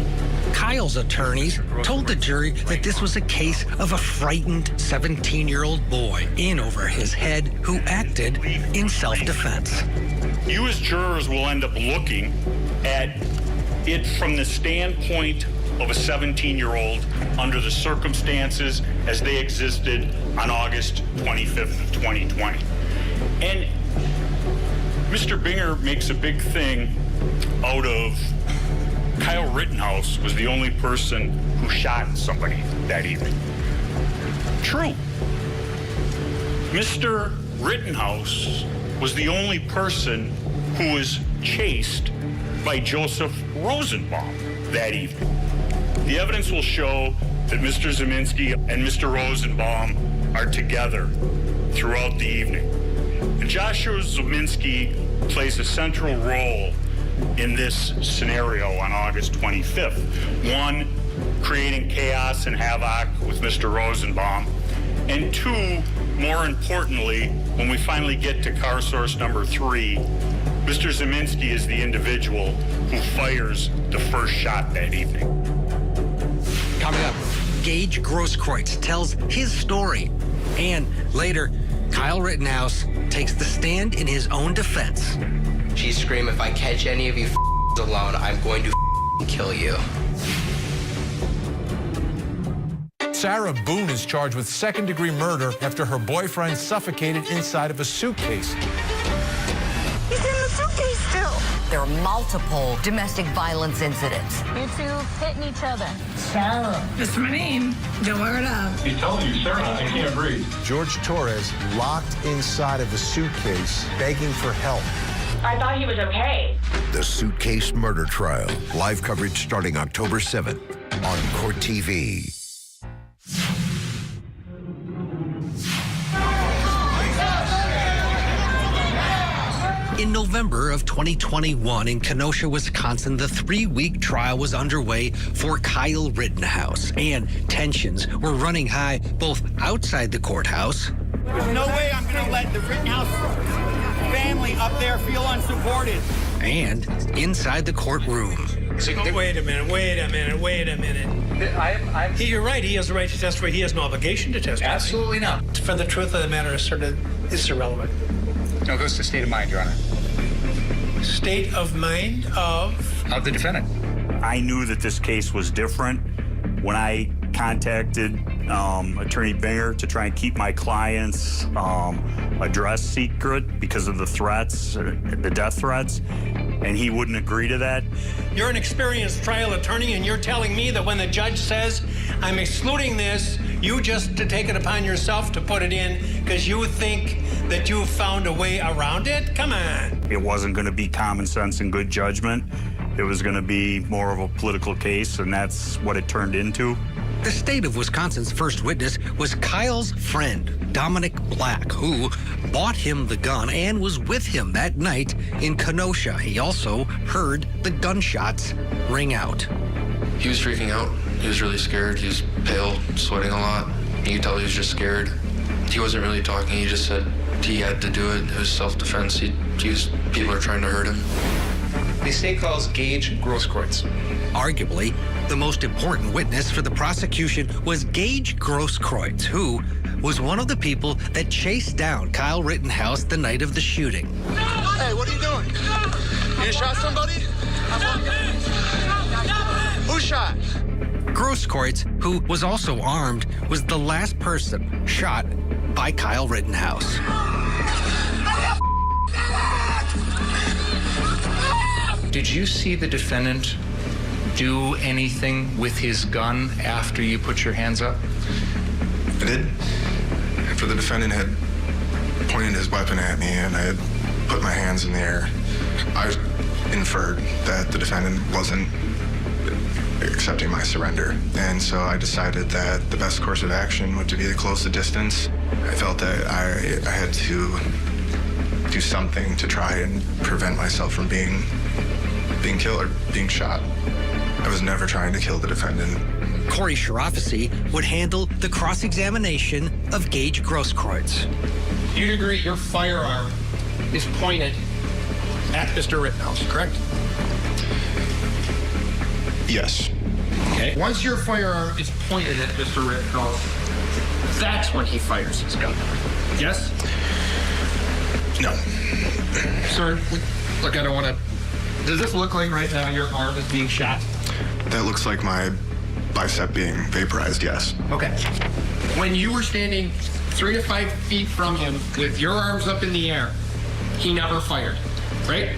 Kyle's attorneys told the jury that this was a case of a frightened 17-year-old boy in over his head who acted in self-defense. You as jurors will end up looking at it from the standpoint of a 17-year-old under the circumstances as they existed on August 25th of 2020. And Mr. Binger makes a big thing out of Kyle Rittenhouse was the only person who shot somebody that evening. True. Mr. Rittenhouse was the only person who was chased by Joseph Rosenbaum that evening. The evidence will show that Mr. Zeminski and Mr. Rosenbaum are together throughout the evening. And Joshua Zeminski plays a central role in this scenario on August 25th. One, creating chaos and havoc with Mr. Rosenbaum. And two, more importantly, when we finally get to car source number 3, Mr. Zeminski is the individual who fires the first shot that evening. Coming up, Gage Grosskreutz tells his story. And later, Kyle Rittenhouse takes the stand in his own defense. She screamed, "If I catch any of you alone, I'm going to kill you." Sarah Boone is charged with second-degree murder after her boyfriend suffocated inside of a suitcase. He's in the suitcase still. There are multiple domestic violence incidents. You two hitting each other. Sarah. That's my name. The word up. He's telling you, Sarah, I can't breathe. George Torres locked inside of a suitcase, begging for help. I thought he was okay. The Suitcase Murder Trial. Live coverage starting October 7th on Court TV. In November of 2021 in Kenosha, Wisconsin, the 3-week trial was underway for Kyle Rittenhouse, and tensions were running high both outside the courthouse. There's no way I'm going to let the Rittenhouse family up there feel unsupported. And inside the courtroom. Wait a minute. You're right. He has the right to testify. He has no obligation to testify. Absolutely not. For the truth of the matter asserted, it's irrelevant. No, it goes to state of mind, Your Honor. State of mind of the defendant. I knew that this case was different when I contacted Attorney Binger to try and keep my client's address secret because of the threats, the death threats, and he wouldn't agree to that. You're an experienced trial attorney, and you're telling me that when the judge says, I'm excluding this, you just to take it upon yourself to put it in because you think that you've found a way around it? Come on. It wasn't going to be common sense and good judgment. It was going to be more of a political case, and that's what it turned into. The state of Wisconsin's first witness was Kyle's friend, Dominic Black, who bought him the gun and was with him that night in Kenosha. He also heard the gunshots ring out. He was freaking out. He was really scared. He was pale, sweating a lot. You could tell he was just scared. He wasn't really talking. He just said he had to do it. It was self-defense. People are trying to hurt him. The state calls Gage Grosskreutz. Arguably, the most important witness for the prosecution was Gage Grosskreutz, who was one of the people that chased down Kyle Rittenhouse the night of the shooting. Hey, what are you doing? You shot somebody? Who shot? Grosskreutz, who was also armed, was the last person shot by Kyle Rittenhouse. Did you see the defendant do anything with his gun after you put your hands up? I did. After the defendant had pointed his weapon at me and I had put my hands in the air, I inferred that the defendant wasn't accepting my surrender. And so I decided that the best course of action would be to close the distance. I felt that I had to do something to try and prevent myself from being killed or being shot. I was never trying to kill the defendant. Corey Sharafazi would handle the cross-examination of Gage Grosskreutz. You'd agree your firearm is pointed at Mr. Rittenhouse, correct? Yes. Okay. Once your firearm is pointed at Mr. Rittenhouse, that's when he fires his gun. Yes? No. Sir, look, I don't want to... Does this look like right now your arm is being shot? That looks like my bicep being vaporized, yes. Okay. When you were standing 3 to 5 feet from him with your arms up in the air, he never fired, right?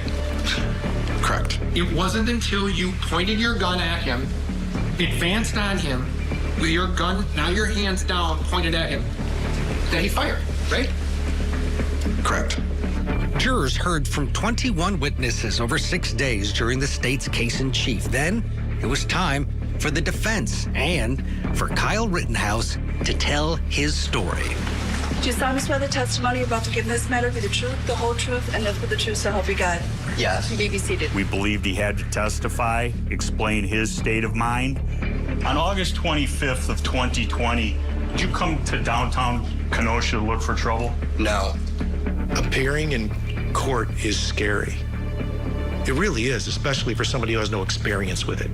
Correct. It wasn't until you pointed your gun at him, advanced on him, with your gun, now your hands down, pointed at him, that he fired, right? Correct. Jurors heard from 21 witnesses over 6 days during the state's case in chief. Then it was time for the defense and for Kyle Rittenhouse to tell his story. Do you solemnly swear the testimony you're about to give in this matter be the truth, the whole truth, and nothing but the truth, so help you God? Yes. You may be seated. We believed he had to testify, explain his state of mind. On August 25th of 2020, did you come to downtown Kenosha to look for trouble? No. Appearing in court is scary. It really is, especially for somebody who has no experience with it.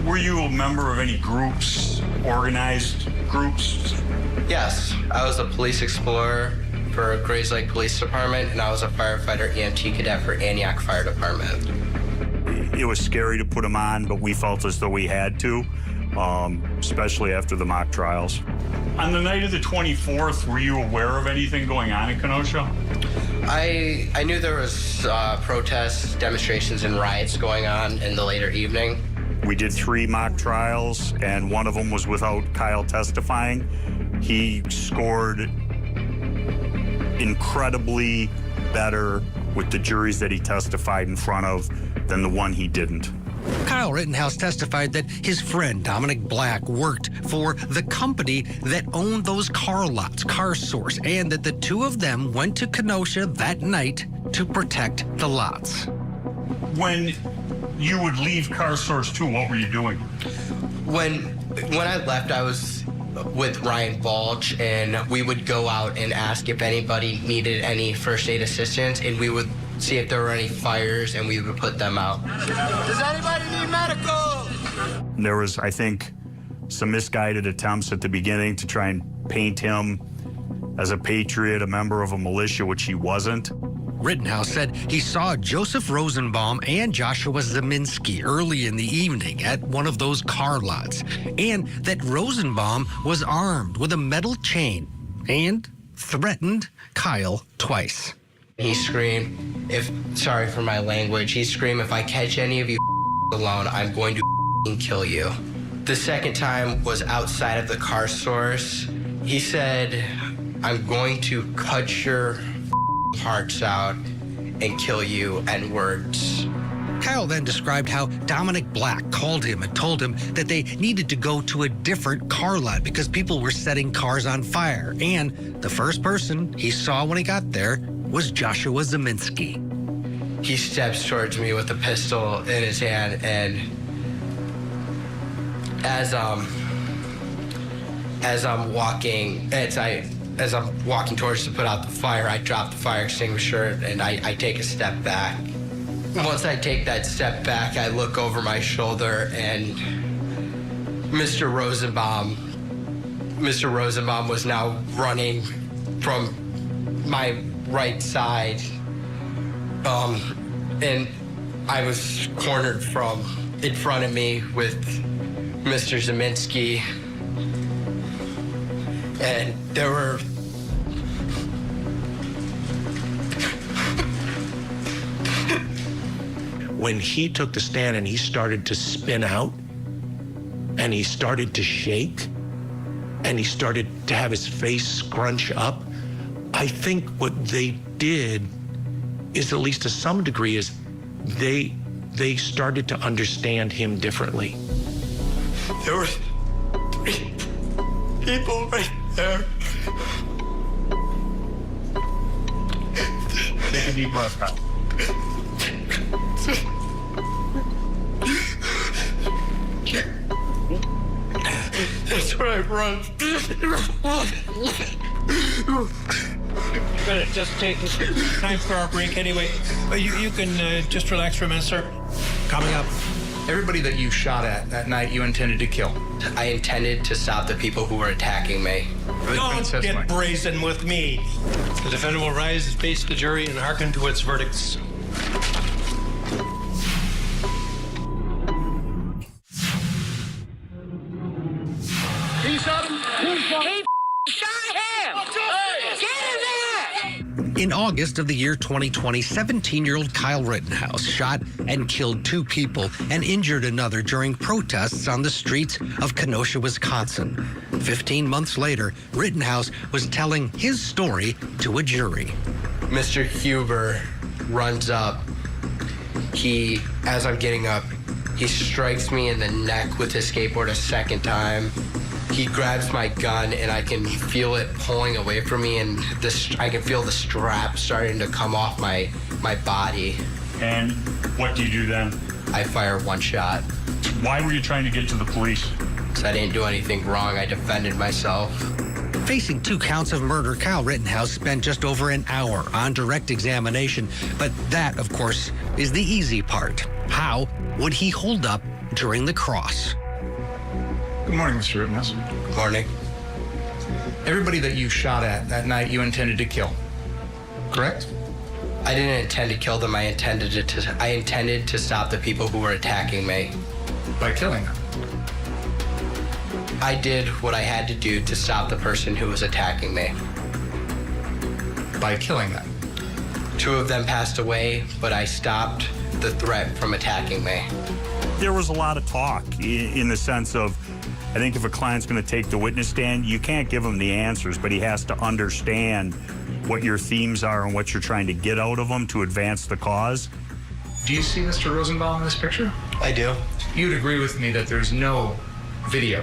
Were you a member of any groups, organized groups? Yes, I was a police explorer for Grays Lake Police Department, and I was a firefighter EMT cadet for Antioch Fire Department. It was scary to put him on, but we felt as though we had to, especially after the mock trials. On the night of the 24th, were you aware of anything going on in Kenosha? I knew there was protests, demonstrations, and riots going on in the later evening. We did 3 mock trials, and one of them was without Kyle testifying. He scored incredibly better with the juries that he testified in front of than the one he didn't. Kyle Rittenhouse testified that his friend, Dominic Black, worked for the company that owned those car lots, Car Source, and that the two of them went to Kenosha that night to protect the lots. When you would leave Car Source 2, what were you doing? When I left, I was with Ryan Balch, and we would go out and ask if anybody needed any first aid assistance, and we would see if there were any fires, and we would put them out. Does anybody need medical? There was, I think, some misguided attempts at the beginning to try and paint him as a patriot, a member of a militia, which he wasn't. Rittenhouse said he saw Joseph Rosenbaum and Joshua Zeminski early in the evening at one of those car lots, and that Rosenbaum was armed with a metal chain and threatened Kyle twice. He screamed, sorry for my language, he screamed, if I catch any of you alone, I'm going to kill you. The second time was outside of the Car Source. He said, I'm going to cut your hearts out and kill you, N-words. Kyle then described how Dominic Black called him and told him that they needed to go to a different car lot because people were setting cars on fire. And the first person he saw when he got there was Joshua Zeminski. He steps towards me with a pistol in his hand, and as I'm walking towards to put out the fire, I drop the fire extinguisher and I take a step back. Once I take that step back, I look over my shoulder, and Mr. Rosenbaum was now running from my right side, and I was cornered from in front of me with Mr. Zeminski, and there were when he took the stand and he started to spin out and he started to shake and he started to have his face scrunch up, I think what they did is, at least to some degree, is they started to understand him differently. There were 3 people right there. Take a deep breath, Kyle. That's where I run. We're gonna just take time for our break anyway. You can just relax for a minute, sir. Coming up, everybody that you shot at that night you intended to kill. I intended to stop the people who were attacking me. Don't get brazen with me. The defendant will rise and face the jury and hearken to its verdicts. He shot him. He shot him! Get him there! In August of the year 2020, 17-year-old Kyle Rittenhouse shot and killed 2 people and injured another during protests on the streets of Kenosha, Wisconsin. 15 months later, Rittenhouse was telling his story to a jury. Mr. Huber runs up. As I'm getting up, he strikes me in the neck with his skateboard a second time. He grabs my gun, and I can feel it pulling away from me, and I can feel the strap starting to come off my body. And what do you do then? I fire 1 shot. Why were you trying to get to the police? Because I didn't do anything wrong. I defended myself. Facing 2 counts of murder, Kyle Rittenhouse spent just over an hour on direct examination. But that, of course, is the easy part. How would he hold up during the cross? Good morning, Mr. Rittenhouse. Good morning. Everybody that you shot at that night you intended to kill, correct? I didn't intend to kill them. I intended to stop the people who were attacking me. By killing them? I did what I had to do to stop the person who was attacking me. By killing them? 2 of them passed away, but I stopped the threat from attacking me. There was a lot of talk in the sense of, I think if a client's going to take the witness stand, you can't give him the answers, but he has to understand what your themes are and what you're trying to get out of them to advance the cause. Do you see Mr. Rosenbaum in this picture? I do. You'd agree with me that there's no video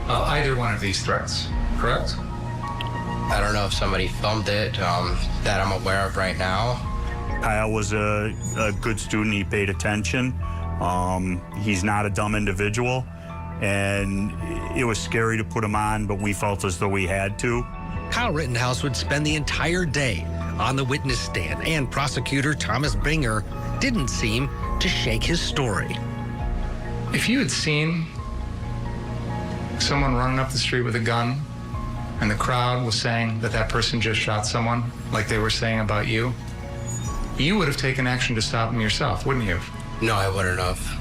of either one of these threats, correct? I don't know if somebody filmed it that I'm aware of right now. Kyle was a good student. He paid attention. He's not a dumb individual. And it was scary to put him on, but we felt as though we had to. Kyle Rittenhouse would spend the entire day on the witness stand, and prosecutor Thomas Binger didn't seem to shake his story. If you had seen someone running up the street with a gun and the crowd was saying that that person just shot someone, like they were saying about you, you would have taken action to stop them yourself, wouldn't you? No, I wouldn't have.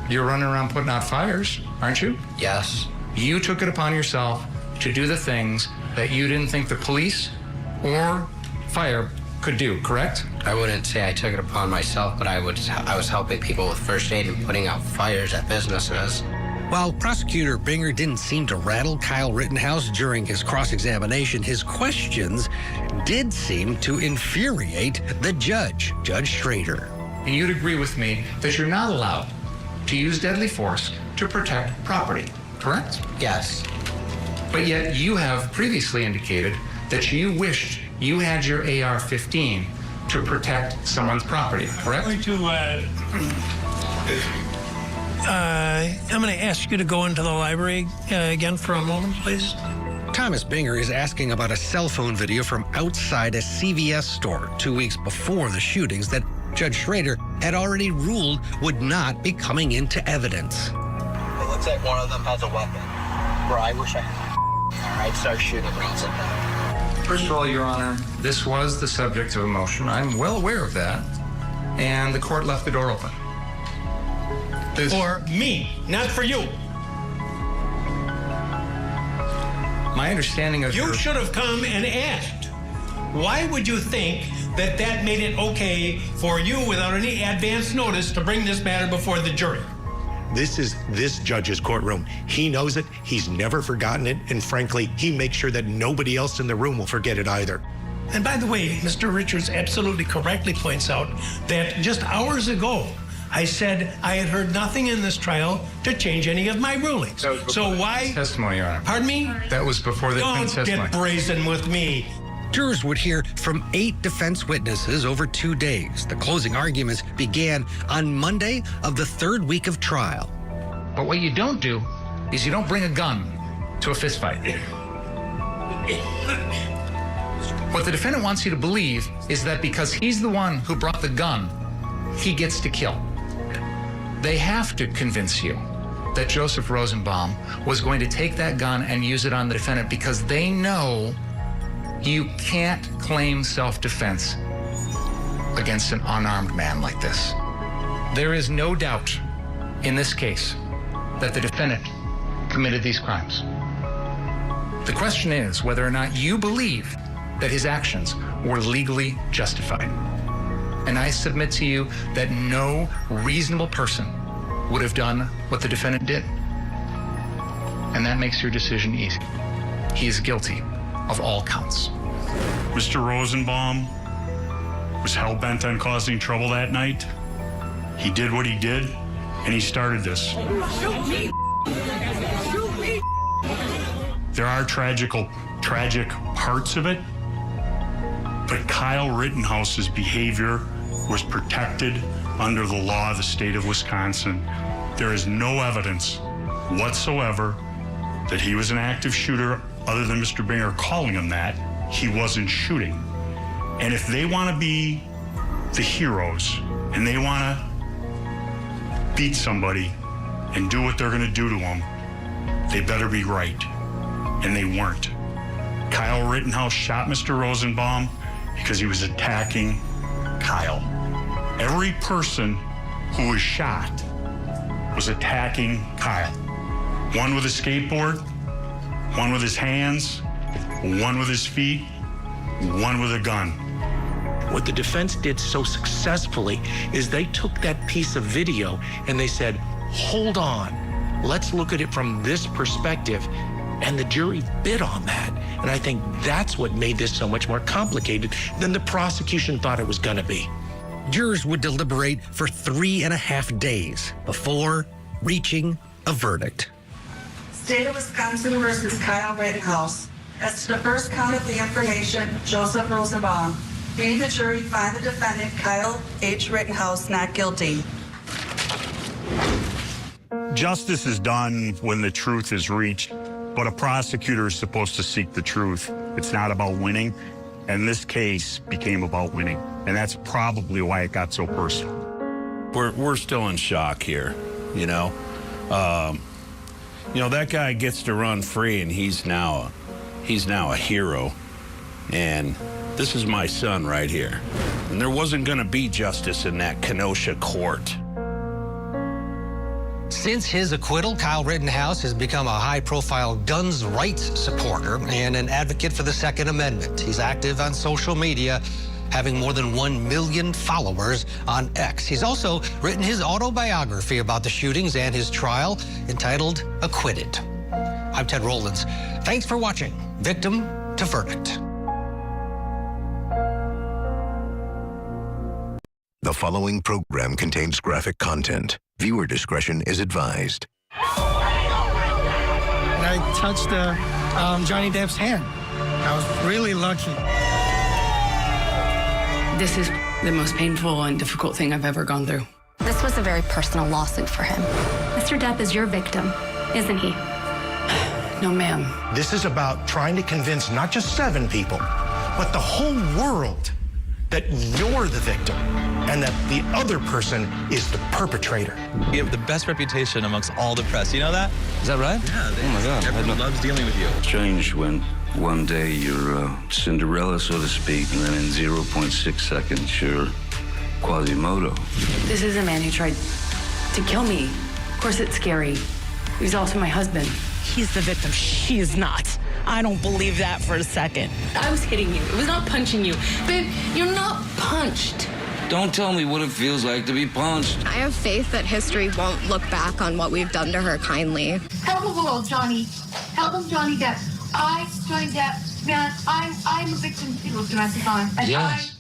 You're running around putting out fires, aren't you? Yes. You took it upon yourself to do the things that you didn't think the police or fire could do, correct? I wouldn't say I took it upon myself, but I was helping people with first aid and putting out fires at businesses. While prosecutor Binger didn't seem to rattle Kyle Rittenhouse during his cross-examination, his questions did seem to infuriate the judge, Judge Schrader. and you'd agree with me that you're not allowed to use deadly force to protect property, correct? Yes. But yet you have previously indicated that you wished you had your AR-15 to protect someone's property, correct? I'm going to ask you to go into the library again for a moment, please. Thomas Binger is asking about a cell phone video from outside a CVS store 2 weeks before the shootings that Judge Schrader had already ruled would not be coming into evidence. It looks like one of them has a weapon. Bro, I wish I had. All right, start shooting rounds at them. First of all, Your Honor, this was the subject of a motion. I'm well aware of that. And the court left the door open. For me, not for you. My understanding of You should have come and asked. Why would you think that that made it okay for you without any advance notice to bring this matter before the jury? This is this judge's courtroom. He knows it. He's never forgotten it. And frankly, he makes sure that nobody else in the room will forget it either. And by the way, Mr. Richards absolutely correctly points out that just hours ago, I said I had heard nothing in this trial to change any of my rulings. So why? Testimony, Your Honor. Pardon me? That was before the defense Don't testimony. get brazen with me. Jurors would hear from 8 defense witnesses over 2 days. The closing arguments began on Monday of the 3rd week of trial. But what you don't do is you don't bring a gun to a fistfight. What the defendant wants you to believe is that because he's the one who brought the gun, he gets to kill. They have to convince you that Joseph Rosenbaum was going to take that gun and use it on the defendant because they know you can't claim self-defense against an unarmed man like this. There is no doubt in this case that the defendant committed these crimes. The question is whether or not you believe that his actions were legally justified. And I submit to you that no reasonable person would have done what the defendant did. And that makes your decision easy. He is guilty of all counts. Mr. Rosenbaum was hell-bent on causing trouble that night. He did what he did, and he started this. Shoot me! Shoot me! There are tragic parts of it, but Kyle Rittenhouse's behavior was protected under the law of the state of Wisconsin. There is no evidence whatsoever that he was an active shooter other than Mr. Binger calling him that. He wasn't shooting. And if they want to be the heroes and they want to beat somebody and do what they're going to do to them, they better be right. And they weren't. Kyle Rittenhouse shot Mr. Rosenbaum because he was attacking Kyle. Every person who was shot was attacking Kyle. One with a skateboard, one with his hands, one with his feet, one with a gun. What the defense did so successfully is they took that piece of video and they said, hold on, let's look at it from this perspective. And the jury bid on that. And I think that's what made this so much more complicated than the prosecution thought it was going to be. Jurors would deliberate for 3.5 days before reaching a verdict. State of Wisconsin versus Kyle Rittenhouse. As to the first count of the information, Joseph Rosenbaum. We, the jury, find the defendant, Kyle H. Rittenhouse, not guilty. Justice is done when the truth is reached, but a prosecutor is supposed to seek the truth. It's not about winning, and this case became about winning, and that's probably why it got so personal. We're still in shock here, you know. That guy gets to run free, and he's now a hero, and this is my son right here. And there wasn't going to be justice in that Kenosha court. Since his acquittal, Kyle Rittenhouse has become a high-profile guns rights supporter and an advocate for the Second Amendment. He's active on social media, having more than 1 million followers on X. He's also written his autobiography about the shootings and his trial, entitled Acquitted. I'm Ted Rowlands. Thanks for watching Victim to Verdict. The following program contains graphic content. Viewer discretion is advised. I touched Johnny Depp's hand. I was really lucky. This is the most painful and difficult thing I've ever gone through. This was a very personal lawsuit for him. Mr. Depp is your victim, isn't he? No, ma'am. This is about trying to convince not just 7 people, but the whole world that you're the victim and that the other person is the perpetrator. You have the best reputation amongst all the press. You know that? Is that right? Yeah. Oh my God. Everyone loves dealing with you. Strange when one day you're Cinderella, so to speak, and then in 0.6 seconds you're Quasimodo. This is a man who tried to kill me. Of course, it's scary. He's also my husband. He's the victim. She is not. I don't believe that for a second. I was hitting you. It was not punching you. Babe, you're not punched. Don't tell me what it feels like to be punched. I have faith that history won't look back on what we've done to her kindly. Help the world, Johnny. Help him, Johnny Depp. Johnny Depp, man, I'm a victim of domestic violence. And Yes.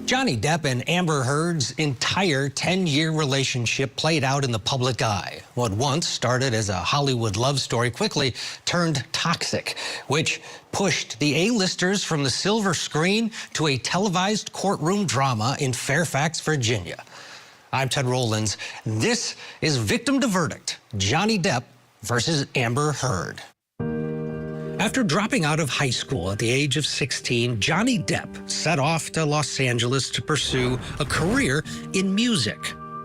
Johnny Depp and Amber Heard's entire 10-year relationship played out in the public eye. What once started as a Hollywood love story quickly turned toxic, which pushed the A-listers from the silver screen to a televised courtroom drama in Fairfax, Virginia. I'm Ted Rowlands. This is Victim to Verdict, Johnny Depp versus Amber Heard. After dropping out of high school at the age of 16, Johnny Depp set off to Los Angeles to pursue a career in music.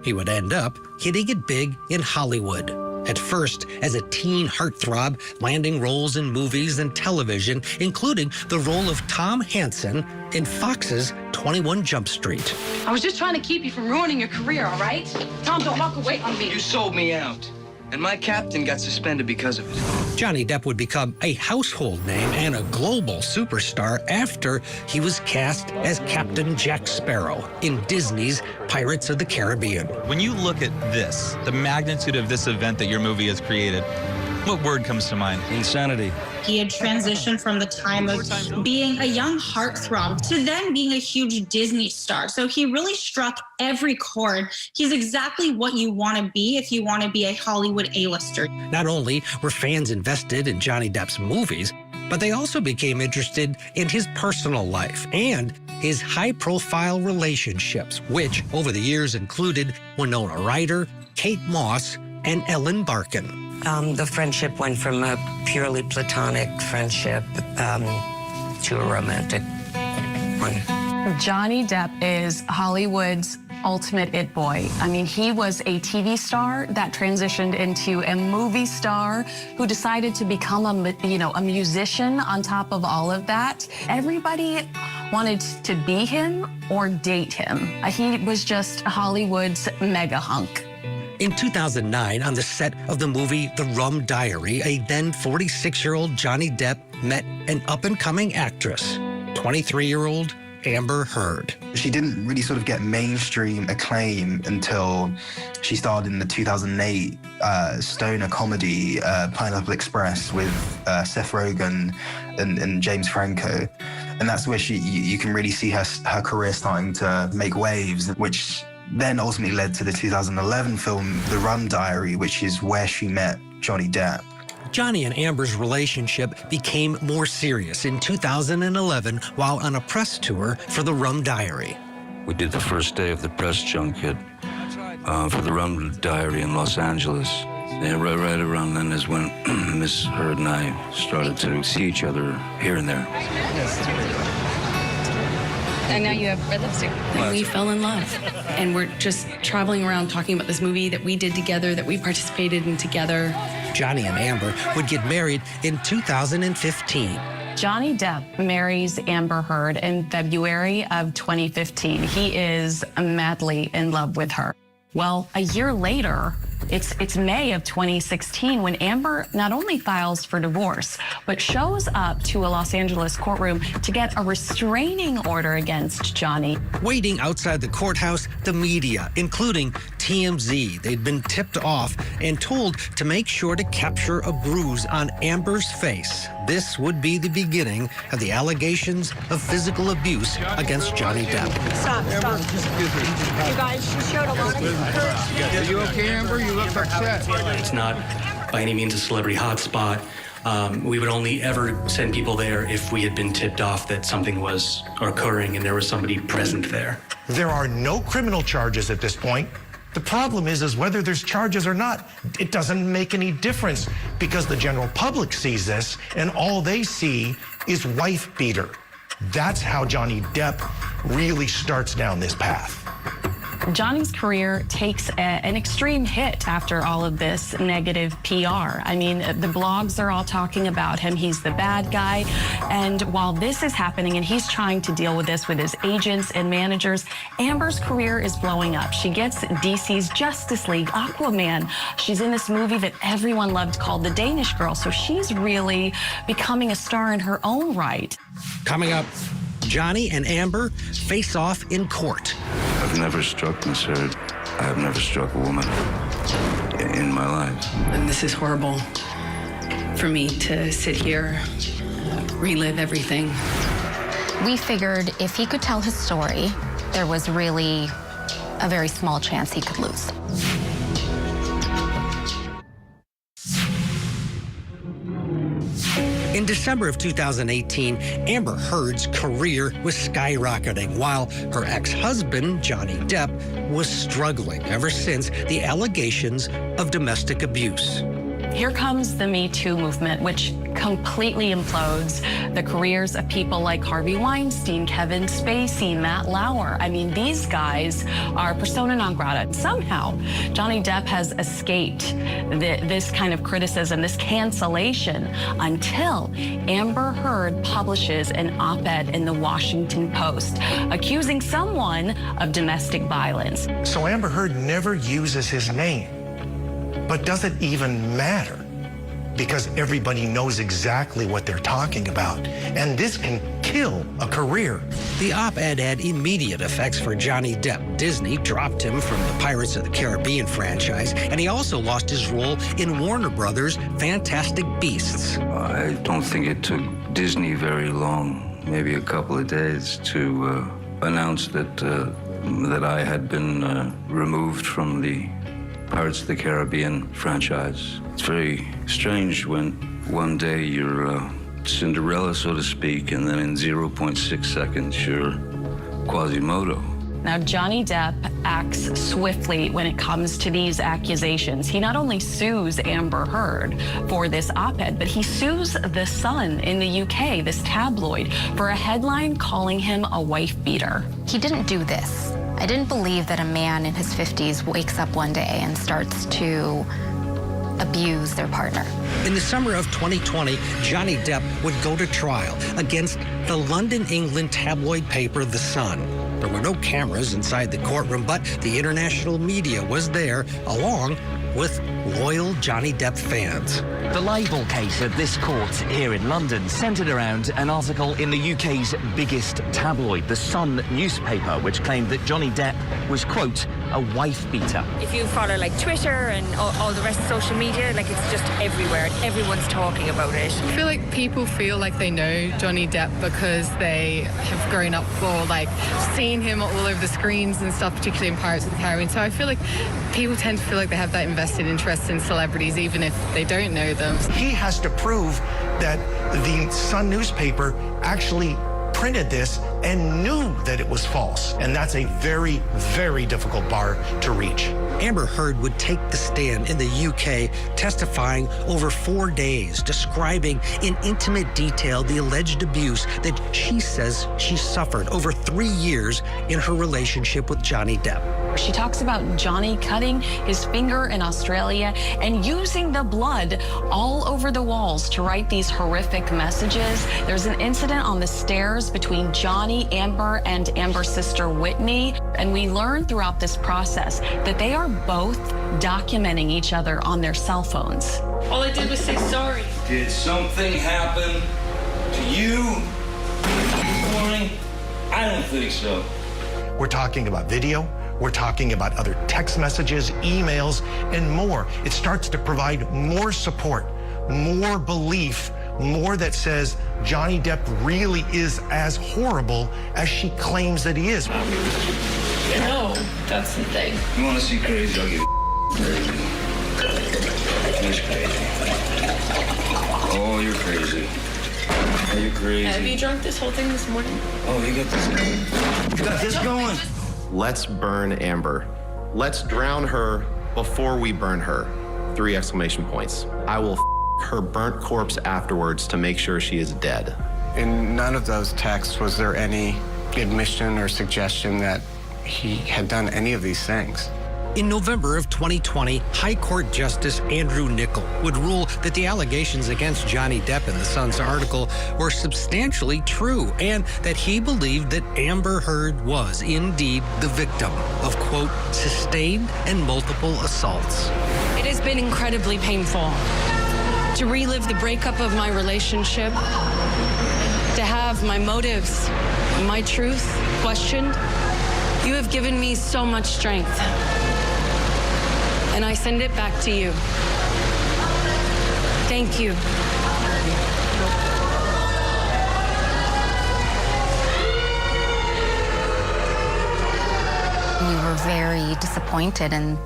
He would end up hitting it big in Hollywood. At first, as a teen heartthrob, landing roles in movies and television, including the role of Tom Hansen in Fox's 21 Jump Street. I was just trying to keep you from ruining your career, all right? Tom, don't walk away on me. You sold me out. And my captain got suspended because of it. Johnny Depp would become a household name and a global superstar after he was cast as Captain Jack Sparrow in Disney's Pirates of the Caribbean. When you look at this, the magnitude of this event that your movie has created, what word comes to mind? Insanity. He had transitioned from the time of being a young heartthrob to then being a huge Disney star. So he really struck every chord. He's exactly what you want to be if you want to be a Hollywood A-lister. Not only were fans invested in Johnny Depp's movies, but they also became interested in his personal life and his high-profile relationships, which over the years included Winona Ryder, Kate Moss, and Ellen Barkin. The friendship went from a purely platonic friendship to a romantic one. Johnny Depp is Hollywood's ultimate it boy. I mean, he was a TV star that transitioned into a movie star who decided to become a musician on top of all of that. Everybody wanted to be him or date him. He was just Hollywood's mega hunk. In 2009, on the set of the movie The Rum Diary, a then 46-year-old Johnny Depp met an up-and-coming actress, 23-year-old Amber Heard. She didn't really sort of get mainstream acclaim until she starred in the 2008 stoner comedy Pineapple Express with Seth Rogen and James Franco. And that's where you can really see her career starting to make waves, which then ultimately led to the 2011 film The Rum Diary, which is where she met Johnny Depp. Johnny and Amber's relationship became more serious in 2011 while on a press tour for The Rum Diary. We did the first day of the press junket for The Rum Diary in Los Angeles. Yeah, right around then is when Miss Heard and I started to see each other here and there. And now you have red lipstick. And we fell in love. And we're just traveling around talking about this movie that we did together, that we participated in together. Johnny and Amber would get married in 2015. Johnny Depp marries Amber Heard in February of 2015. He is madly in love with her. Well, a year later, It's May of 2016 when Amber not only files for divorce, but shows up to a Los Angeles courtroom to get a restraining order against Johnny. Waiting outside the courthouse, the media, including TMZ, they'd been tipped off and told to make sure to capture a bruise on Amber's face. This would be the beginning of the allegations of physical abuse against Johnny Depp. Stop. You guys, she showed a lot of courage. Are you okay, Amber? You look upset. It's not by any means a celebrity hotspot. We would only ever send people there if we had been tipped off that something was occurring and there was somebody present there. There are no criminal charges at this point. The problem is whether there's charges or not, it doesn't make any difference because the general public sees this and all they see is wife beater. That's how Johnny Depp really starts down this path. Johnny's career takes an extreme hit after all of this negative PR. I mean, the blogs are all talking about him. He's the bad guy. And while this is happening and he's trying to deal with this with his agents and managers, Amber's career is blowing up. She gets DC's Justice League, Aquaman. She's in this movie that everyone loved called The Danish Girl. So she's really becoming a star in her own right. Coming up, Johnny and Amber face off in court. I've never struck Miss Heard. I have never struck a woman in my life. And this is horrible for me to sit here, relive everything. We figured if he could tell his story, there was really a very small chance he could lose. In December of 2018, Amber Heard's career was skyrocketing, while her ex-husband, Johnny Depp, was struggling ever since the allegations of domestic abuse. Here comes the Me Too movement, which completely implodes the careers of people like Harvey Weinstein, Kevin Spacey, Matt Lauer. I mean, these guys are persona non grata. Somehow, Johnny Depp has escaped this kind of criticism, this cancellation, until Amber Heard publishes an op-ed in the Washington Post accusing someone of domestic violence. So Amber Heard never uses his name. But does it even matter? Because everybody knows exactly what they're talking about. And this can kill a career. The op-ed had immediate effects for Johnny Depp. Disney dropped him from the Pirates of the Caribbean franchise, and he also lost his role in Warner Brothers' Fantastic Beasts. I don't think it took Disney very long, maybe a couple of days, to announce that I had been removed from the Pirates of the Caribbean franchise. It's very strange when one day you're Cinderella, so to speak, and then in 0.6 seconds you're Quasimodo. Now, Johnny Depp acts swiftly when it comes to these accusations. He not only sues Amber Heard for this op-ed, but he sues The Sun in the UK, this tabloid, for a headline calling him a wife beater. He didn't do this. I didn't believe that a man in his 50s wakes up one day and starts to abuse their partner. In the summer of 2020, Johnny Depp would go to trial against the London, England tabloid paper The Sun. There were no cameras inside the courtroom, but the international media was there, along with loyal Johnny Depp fans. The libel case at this court here in London centred around an article in the UK's biggest tabloid, The Sun newspaper, which claimed that Johnny Depp was, quote, a wife beater. If you follow like Twitter and all the rest of social media, like it's just everywhere. Everyone's talking about it. I feel like people feel like they know Johnny Depp because they have grown up or like seen him all over the screens and stuff, particularly in Pirates of the Caribbean. So I feel like people tend to feel like they have that invested interest in celebrities, even if they don't know them. He has to prove that the Sun newspaper actually printed this and knew that it was false. And that's a very, very difficult bar to reach. Amber Heard would take the stand in the UK, testifying over 4 days, describing in intimate detail the alleged abuse that she says she suffered over 3 years in her relationship with Johnny Depp. She talks about Johnny cutting his finger in Australia and using the blood all over the walls to write these horrific messages. There's an incident on the stairs between Johnny, Amber, and Amber's sister Whitney. And we learn throughout this process that they are both documenting each other on their cell phones. All I did was say sorry. Did something happen to you this morning? I don't think so. We're talking about video. We're talking about other text messages, emails, and more. It starts to provide more support, more belief, more that says Johnny Depp really is as horrible as she claims that he is. No, that's the thing. You want to see crazy? I'll give you crazy. That's crazy. Oh, you're crazy. Are you crazy? Have you drunk this whole thing this morning? Oh, you got this going. You got this going. Let's burn Amber. Let's drown her before we burn her. 3 exclamation points. I will her burnt corpse afterwards to make sure she is dead. In none of those texts was there any admission or suggestion that he had done any of these things. In November of 2020, High Court Justice Andrew Nichol would rule that the allegations against Johnny Depp in the Sun's article were substantially true and that he believed that Amber Heard was indeed the victim of, quote, sustained and multiple assaults. It has been incredibly painful to relive the breakup of my relationship, to have my motives, my truth questioned. You have given me so much strength, and I send it back to you. Thank you. We were very disappointed in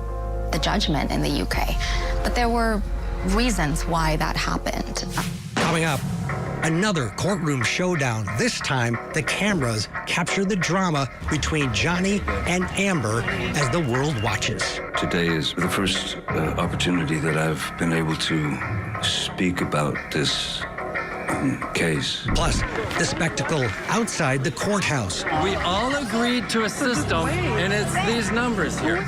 the judgment in the UK, but there were reasons why that happened. Coming up, another courtroom showdown. This time, the cameras capture the drama between Johnny and Amber as the world watches. Today is the first opportunity that I've been able to speak about this case. Plus, the spectacle outside the courthouse. We all agreed to a system, and it's these numbers here.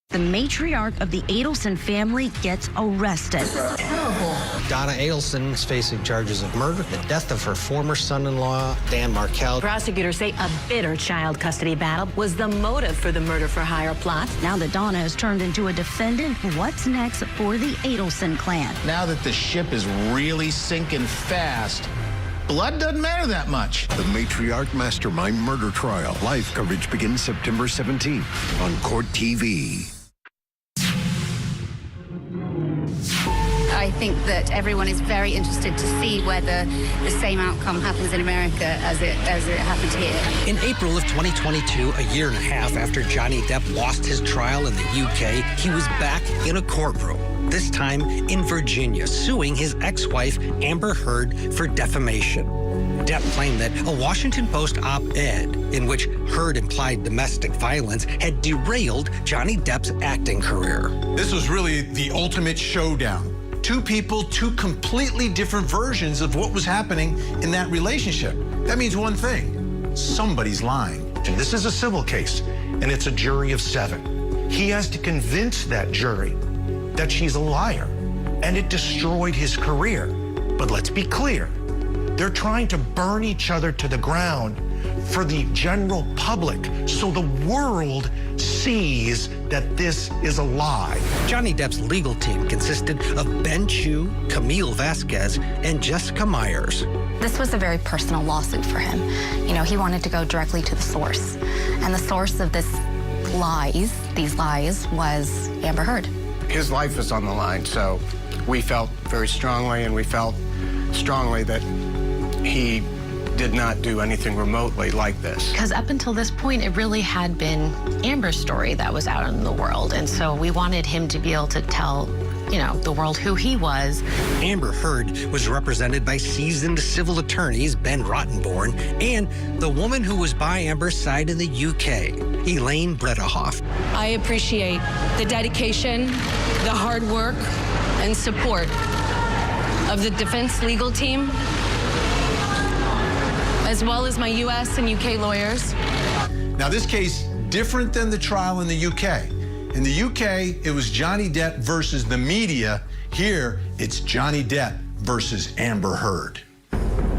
The matriarch of the Adelson family gets arrested. Terrible. Donna Adelson is facing charges of murder, the death of her former son-in-law, Dan Markel. Prosecutors say a bitter child custody battle was the motive for the murder-for-hire plot. Now that Donna has turned into a defendant, what's next for the Adelson clan? Now that the ship is really sinking fast, blood doesn't matter that much. The Matriarch Mastermind Murder Trial. Live coverage begins September 17th on Court TV. I think that everyone is very interested to see whether the same outcome happens in America as it happened here. In April of 2022, a year and a half after Johnny Depp lost his trial in the UK, he was back in a courtroom, this time in Virginia, suing his ex-wife, Amber Heard, for defamation. Depp claimed that a Washington Post op-ed in which Heard implied domestic violence had derailed Johnny Depp's acting career. This was really the ultimate showdown. Two people, two completely different versions of what was happening in that relationship. That means one thing: somebody's lying. And this is a civil case, and it's a jury of 7. He has to convince that jury that she's a liar, and it destroyed his career. But let's be clear, they're trying to burn each other to the ground for the general public, so the world sees that this is a lie. Johnny Depp's legal team consisted of Ben Chu, Camille Vasquez, and Jessica Myers. This was a very personal lawsuit for him. You know, he wanted to go directly to the source. And the source of these lies, was Amber Heard. His life is on the line, so we felt very strongly, and we felt strongly that he did not do anything remotely like this. Because up until this point, it really had been Amber's story that was out in the world. And so we wanted him to be able to tell, you know, the world who he was. Amber Heard was represented by seasoned civil attorneys Ben Rottenborn and the woman who was by Amber's side in the UK, Elaine Bredehoff. I appreciate the dedication, the hard work, and support of the defense legal team, as well as my U.S. and U.K. lawyers. Now, this case, different than the trial in the U.K. In the U.K., it was Johnny Depp versus the media. Here, it's Johnny Depp versus Amber Heard.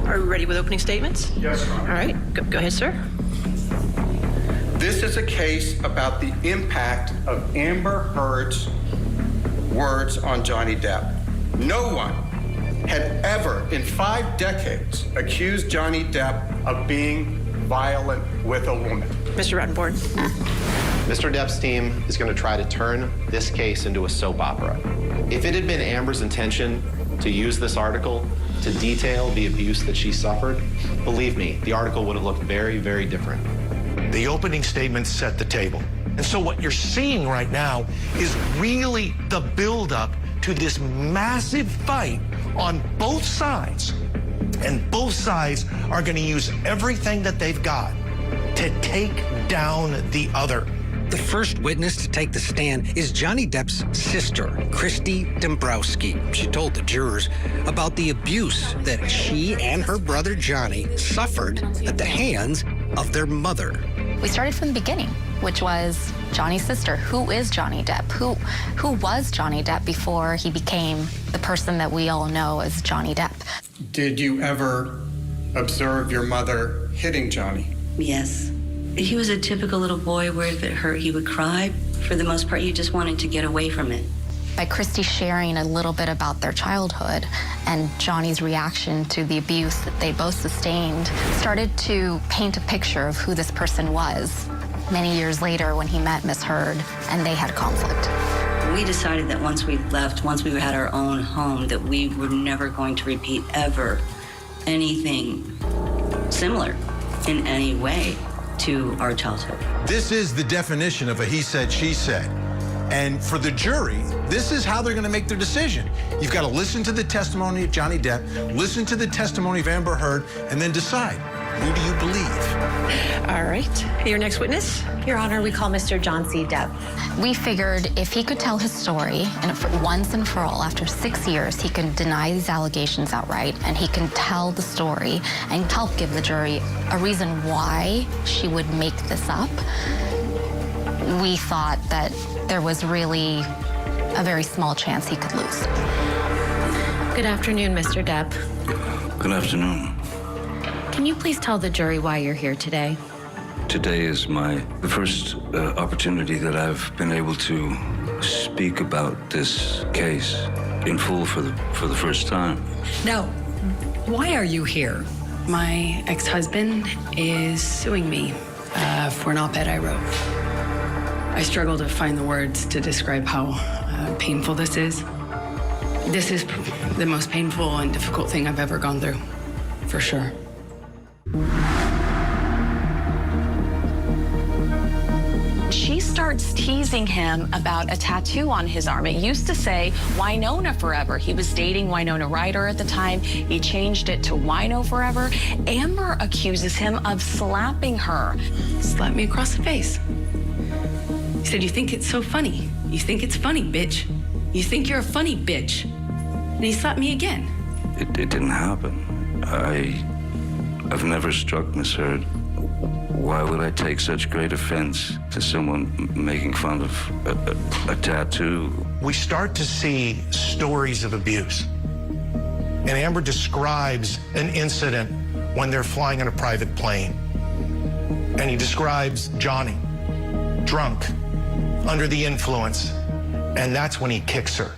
Are we ready with opening statements? Yes, Your Honor. All right, go ahead, sir. This is a case about the impact of Amber Heard's words on Johnny Depp. No one had ever in 5 decades accused Johnny Depp of being violent with a woman. Mr. Rottenborn. Mr. Depp's team is going to try to turn this case into a soap opera. If it had been Amber's intention to use this article to detail the abuse that she suffered, believe me, the article would have looked very, very different. The opening statements set the table. And so what you're seeing right now is really the buildup to this massive fight on both sides. And both sides are going to use everything that they've got to take down the other. The first witness to take the stand is Johnny Depp's sister, Christy Dombrowski. She told the jurors about the abuse that she and her brother Johnny suffered at the hands of their mother. We started from the beginning, which was Johnny's sister. Who is Johnny Depp? Who was Johnny Depp before he became the person that we all know as Johnny Depp? Did you ever observe your mother hitting Johnny? Yes. He was a typical little boy where if it hurt, he would cry. For the most part, you just wanted to get away from it. By Christy sharing a little bit about their childhood and Johnny's reaction to the abuse that they both sustained, started to paint a picture of who this person was many years later when he met Miss Heard and they had conflict. We decided that once we left, once we had our own home, that we were never going to repeat ever anything similar in any way to our childhood. This is the definition of a he said, she said. And for the jury, this is how they're going to make their decision. You've got to listen to the testimony of Johnny Depp, listen to the testimony of Amber Heard, and then decide, who do you believe? All right. Your next witness? Your Honor, we call Mr. John C. Depp. We figured if he could tell his story, and for once and for all, after 6 years, he can deny these allegations outright, and he can tell the story and help give the jury a reason why she would make this up. We thought that there was really a very small chance he could lose. Good afternoon, Mr. Depp. Good afternoon. Can you please tell the jury why you're here today? Today is the first opportunity that I've been able to speak about this case in full for the first time. Now, why are you here? My ex-husband is suing me for an op-ed I wrote. I struggle to find the words to describe how painful this is. This is the most painful and difficult thing I've ever gone through, for sure. She starts teasing him about a tattoo on his arm. It used to say Winona Forever. He was dating Winona Ryder at the time. He changed it to Wino Forever. Amber accuses him of slapping her. Slapped me across the face. He said, "You think it's so funny? You think it's funny, bitch? You think you're a funny bitch?" And he slapped me again. It didn't happen. I've never struck Miss Heard. Why would I take such great offense to someone making fun of a tattoo? We start to see stories of abuse. And Amber describes an incident when they're flying on a private plane. And he describes Johnny, drunk, under the influence, and that's when he kicks her.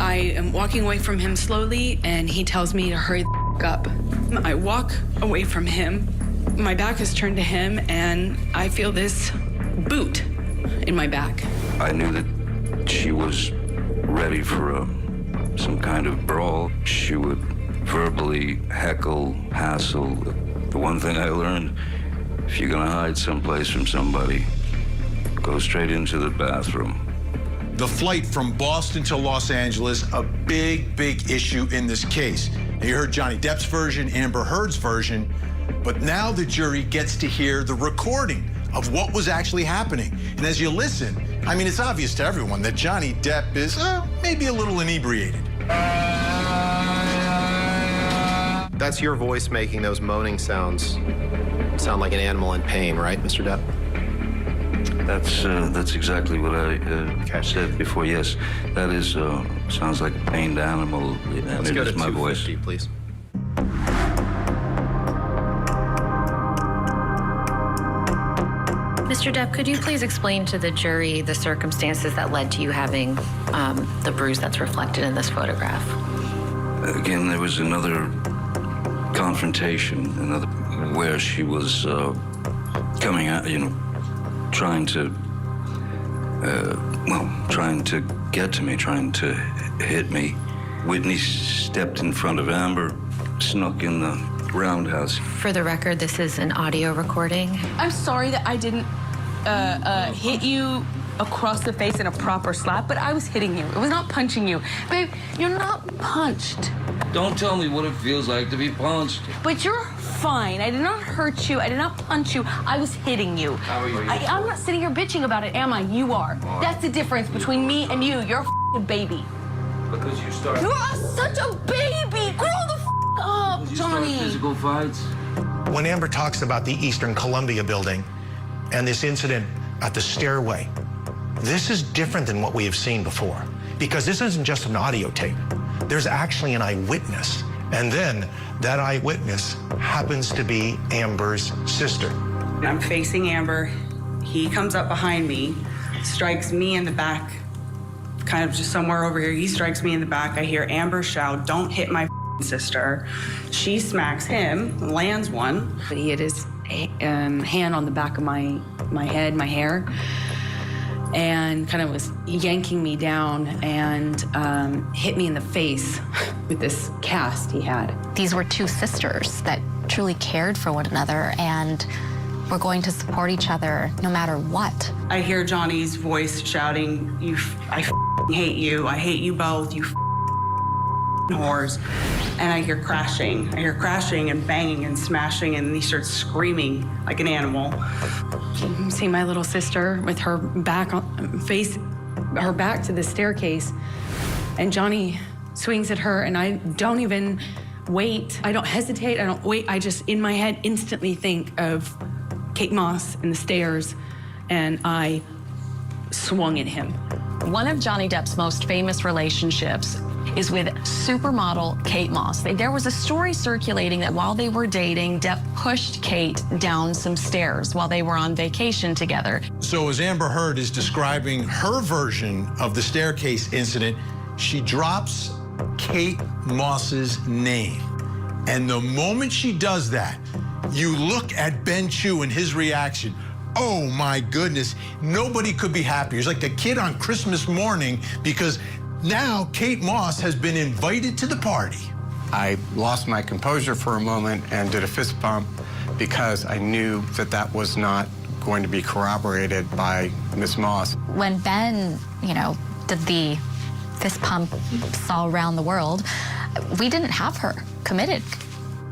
I am walking away from him slowly, and he tells me to hurry the up. I walk away from him. My back is turned to him, and I feel this boot in my back. I knew that she was ready for some kind of brawl. She would verbally heckle, hassle. The one thing I learned, if you're gonna hide someplace from somebody, go straight into the bathroom. The flight from Boston to Los Angeles, a big, big issue in this case. Now, you heard Johnny Depp's version, Amber Heard's version, but now the jury gets to hear the recording of what was actually happening. And as you listen, I mean, it's obvious to everyone that Johnny Depp is maybe a little inebriated. That's your voice making those moaning sounds sound like an animal in pain, right, Mr. Depp? That's exactly what I said before. Yes, that is sounds like a pained animal. Let's go to my 250, voice. please. Mr. Depp, could you please explain to the jury the circumstances that led to you having the bruise that's reflected in this photograph? Again, there was another confrontation, where she was coming out, trying to get to me, trying to hit me. Whitney stepped in front of Amber, snuck in the roundhouse. For the record, this is an audio recording. I'm sorry that I didn't hit you across the face in a proper slap, but I was hitting you. It was not punching you. Babe, you're not punched. Don't tell me what it feels like to be punched. But you're fine. I did not hurt you. I did not punch you. I was hitting you. How are you? I'm not sitting here bitching about it, am I? You are. That's the difference between me and you. You're a f***ing baby. Because you started... You're such a baby. Grow the f*** up, Johnny. Physical fights. When Amber talks about the Eastern Columbia building and this incident at the stairway, this is different than what we have seen before, because this isn't just an audio tape. There's actually an eyewitness, and then that eyewitness happens to be Amber's sister. I'm facing Amber. He comes up behind me, strikes me in the back, kind of just somewhere over here. He strikes me in the back. I hear Amber shout, "Don't hit my sister." She smacks him, lands one. But he had his hand on the back of my head, my hair, and kind of was yanking me down and hit me in the face with this cast he had. These were two sisters that truly cared for one another and were going to support each other no matter what. I hear Johnny's voice shouting, I hate you. I hate you both, you whores. And I hear crashing. I hear crashing and banging and smashing, and he starts screaming like an animal. You see my little sister with her back her back to the staircase, and Johnny swings at her, and I don't even wait. I don't hesitate. I don't wait. I just, in my head, instantly think of Kate Moss and the stairs, and I swung at him. One of Johnny Depp's most famous relationships is with supermodel Kate Moss. There was a story circulating that while they were dating, Depp pushed Kate down some stairs while they were on vacation together. So as Amber Heard is describing her version of the staircase incident, she drops Kate Moss's name. And the moment she does that, you look at Ben Chu and his reaction. Oh my goodness, nobody could be happier. It's like a kid on Christmas morning, because now Kate Moss has been invited to the party. I lost my composure for a moment and did a fist bump because I knew that that was not going to be corroborated by Miss Moss. When Ben, did the fist pump all around the world, we didn't have her committed.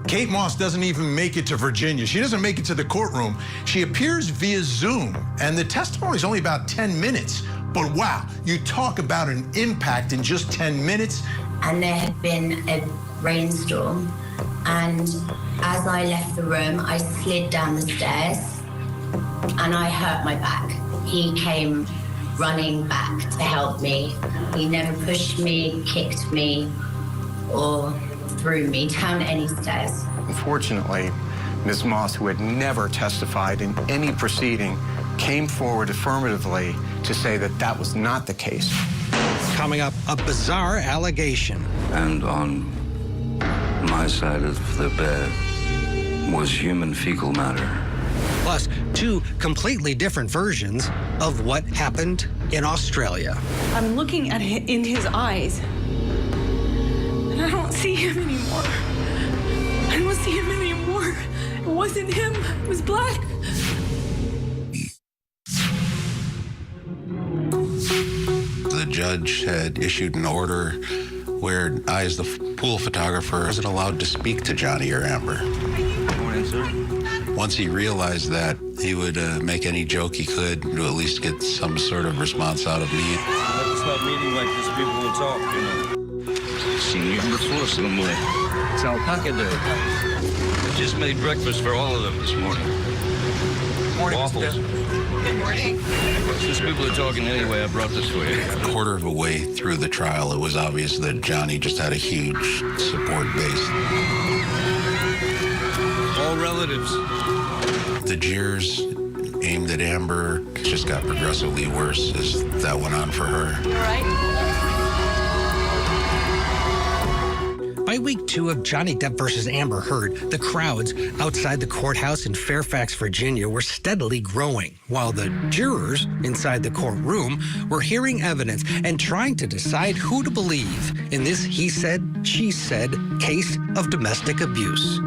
Kate Moss doesn't even make it to Virginia. She doesn't make it to the courtroom. She appears via Zoom, and the testimony is only about 10 minutes. But wow, you talk about an impact in just 10 minutes. And there had been a rainstorm, and as I left the room, I slid down the stairs, and I hurt my back. He came running back to help me. He never pushed me, kicked me, or threw me down any stairs. Unfortunately, Ms. Moss, who had never testified in any proceeding, came forward affirmatively to say that that was not the case. Coming up, a bizarre allegation. And on my side of the bed was human fecal matter. Plus, two completely different versions of what happened in Australia. I'm looking at it in his eyes, and I don't see him anymore. I don't see him anymore. It wasn't him. It was black. The judge had issued an order where I, as the pool photographer, wasn't allowed to speak to Johnny or Amber. Morning, sir. Once he realized that, he would make any joke he could to at least get some sort of response out of me. It's not meeting like this, people will talk, Seen you before somewhere. It's alpaca day. Just made breakfast for all of them this morning. Morning, waffles. Good morning. Since people are talking anyway, I brought this for you. A quarter of a way through the trial, it was obvious that Johnny just had a huge support base. All relatives. The jeers, aimed at Amber just got progressively worse as that went on for her. By week 2 of Johnny Depp versus Amber Heard, the crowds outside the courthouse in Fairfax, Virginia were steadily growing, while the jurors inside the courtroom were hearing evidence and trying to decide who to believe in this he said, she said case of domestic abuse.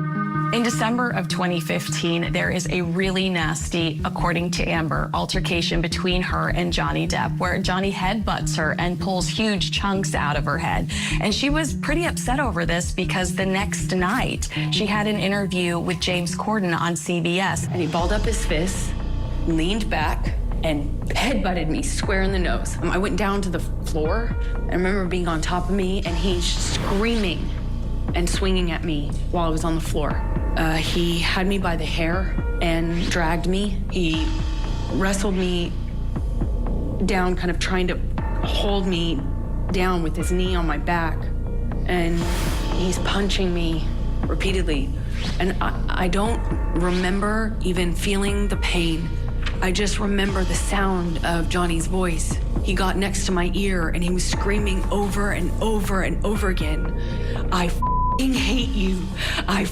In December of 2015, there is a really nasty, according to Amber, altercation between her and Johnny Depp, where Johnny headbutts her and pulls huge chunks out of her head. And she was pretty upset over this because the next night, she had an interview with James Corden on CBS. And he balled up his fists, leaned back, and headbutted me square in the nose. I went down to the floor. I remember being on top of me, and he's screaming and swinging at me while I was on the floor. He had me by the hair and dragged me. He wrestled me down, kind of trying to hold me down with his knee on my back. And he's punching me repeatedly. And I don't remember even feeling the pain. I just remember the sound of Johnny's voice. He got next to my ear and he was screaming over and over and over again, "I hate you. I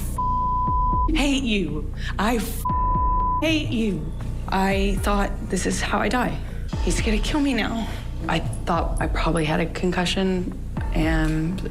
hate you. I hate you." I thought, this is how I die. He's gonna kill me now. I thought I probably had a concussion and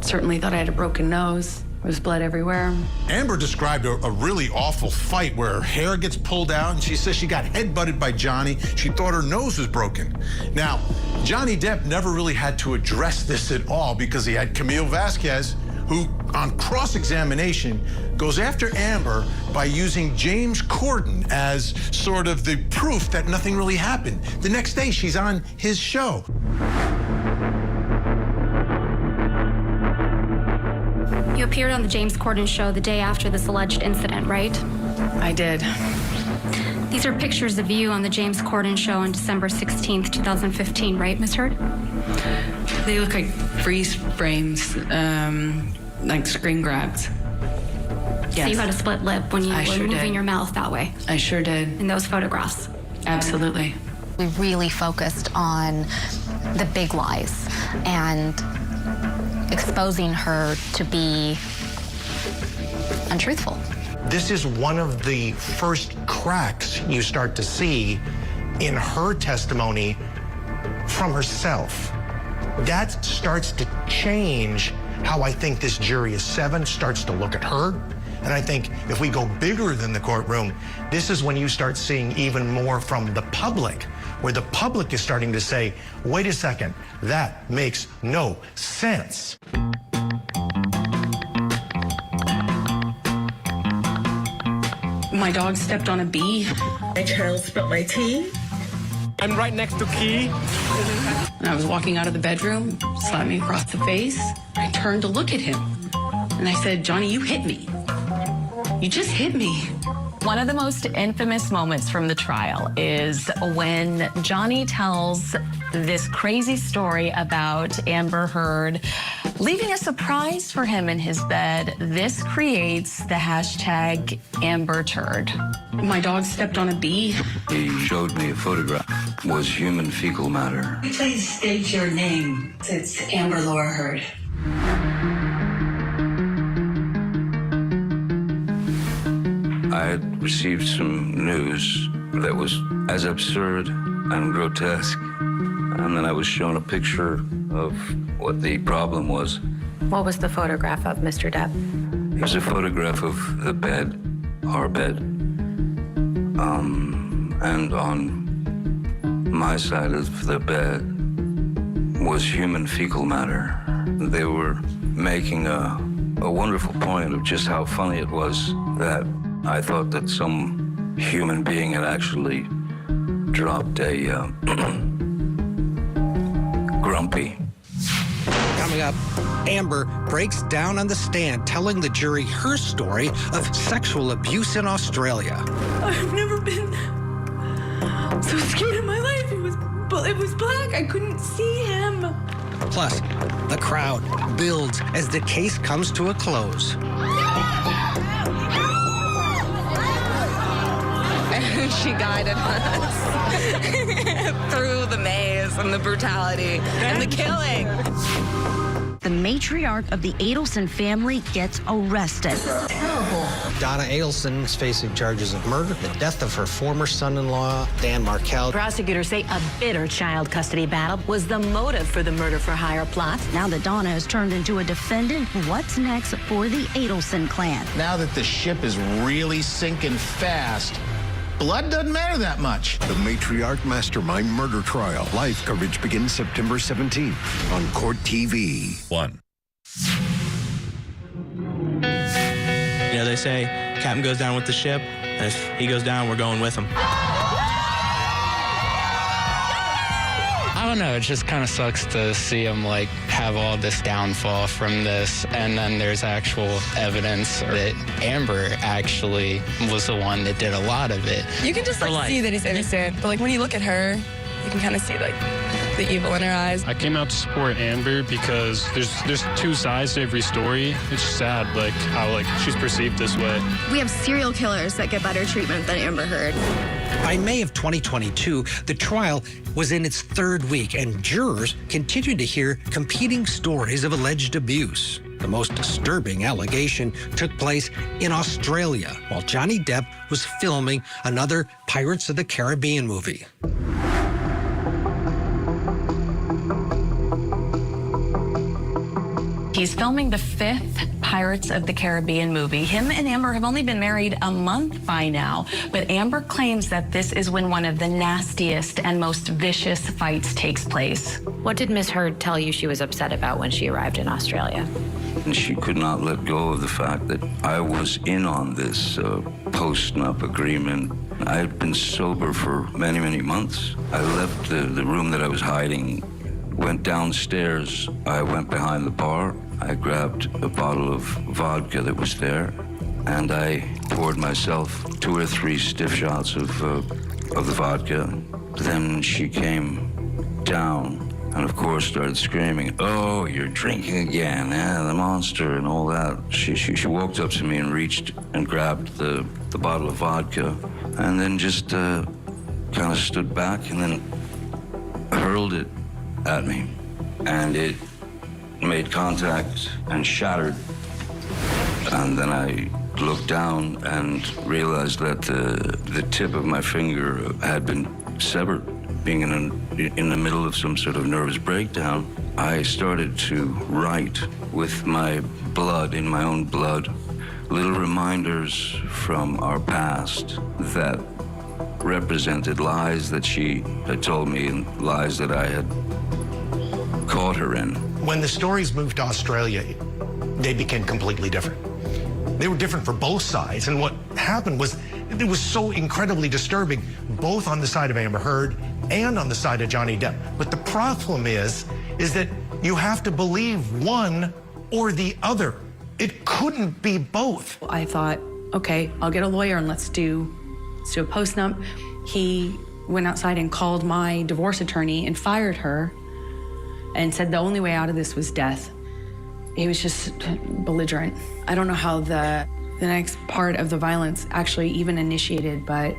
certainly thought I had a broken nose. There was blood everywhere. Amber described a really awful fight where her hair gets pulled out, and she says she got headbutted by Johnny. She thought her nose was broken. Now, Johnny Depp never really had to address this at all because he had Camille Vasquez, who, on cross-examination, goes after Amber by using James Corden as sort of the proof that nothing really happened. The next day, she's on his show. You appeared on the James Corden show the day after this alleged incident, right? I did. These are pictures of you on the James Corden show on December 16th, 2015, right, Ms. Heard? They look like freeze frames, like screen grabs. Yes. So you had a split lip when you were moving your mouth that way. I sure did. In those photographs. Absolutely. We really focused on the big lies and exposing her to be untruthful. This is one of the first cracks you start to see in her testimony from herself. That starts to change how I think this jury of 7 starts to look at her. And I think if we go bigger than the courtroom, this is when you start seeing even more from the public, where the public is starting to say, wait a second, that makes no sense. My dog stepped on a bee. My child spilled my tea. I'm right next to Key. And I was walking out of the bedroom, slapped me across the face. I turned to look at him. And I said, "Johnny, you hit me. You just hit me." One of the most infamous moments from the trial is when Johnny tells this crazy story about Amber Heard leaving a surprise for him in his bed. This creates the hashtag AmberTurd. My dog stepped on a bee. He showed me a photograph. It was human fecal matter. Please state your name. It's Amber Laura Heard. I had received some news that was as absurd and grotesque, and then I was shown a picture of what the problem was. What was the photograph of, Mr. Depp? It was a photograph of the bed, our bed, and on my side of the bed was human fecal matter. They were making a wonderful point of just how funny it was that I thought that some human being had actually dropped a grumpy. Coming up, Amber breaks down on the stand telling the jury her story of sexual abuse in Australia. I've never been so scared in my life. It was black. I couldn't see him. Plus, the crowd builds as the case comes to a close. She guided us through the maze and the brutality and the killing. The matriarch of the Adelson family gets arrested. Terrible. Donna Adelson is facing charges of murder, the death of her former son-in-law, Dan Markel. Prosecutors say a bitter child custody battle was the motive for the murder-for-hire plot. Now that Donna has turned into a defendant, what's next for the Adelson clan? Now that the ship is really sinking fast, blood doesn't matter that much. The Matriarch Mastermind Murder Trial. Live coverage begins September 17th on Court TV. 1. You know, they say captain goes down with the ship, and if he goes down, we're going with him. I don't know, it just kind of sucks to see him like have all this downfall from this, and then there's actual evidence that Amber actually was the one that did a lot of it. You can just like see that he's innocent, but like when you look at her, you can kind of see like the evil in her eyes. I came out to support Amber because there's two sides to every story. It's sad like how like she's perceived this way. We have serial killers that get better treatment than Amber Heard. By May of 2022, the trial was in its third week, and jurors continued to hear competing stories of alleged abuse. The most disturbing allegation took place in Australia while Johnny Depp was filming another Pirates of the Caribbean movie. He's filming the 5th Pirates of the Caribbean movie. Him and Amber have only been married a month by now, but Amber claims that this is when one of the nastiest and most vicious fights takes place. What did Miss Heard tell you she was upset about when she arrived in Australia? And she could not let go of the fact that I was in on this post-nup agreement. I had been sober for many, many months. I left the room that I was hiding, went downstairs. I went behind the bar. I grabbed a bottle of vodka that was there, and I poured myself 2 or 3 stiff shots of the vodka. Then she came down and, of course, started screaming, "Oh, you're drinking again, the monster," and all that. She walked up to me and reached and grabbed the bottle of vodka, and then just kind of stood back and then hurled it at me, and it made contact and shattered. And then I looked down and realized that the tip of my finger had been severed. Being in the middle of some sort of nervous breakdown, I started to write with my blood, in my own blood, little reminders from our past that represented lies that she had told me and lies that I had caught her in. When the stories moved to Australia, they became completely different. They were different for both sides, and what happened was it was so incredibly disturbing, both on the side of Amber Heard and on the side of Johnny Depp. But the problem is that you have to believe one or the other. It couldn't be both. I thought, okay, I'll get a lawyer and let's do a post-nup. He went outside and called my divorce attorney and fired her and said the only way out of this was death. He was just belligerent. I don't know how the next part of the violence actually even initiated, but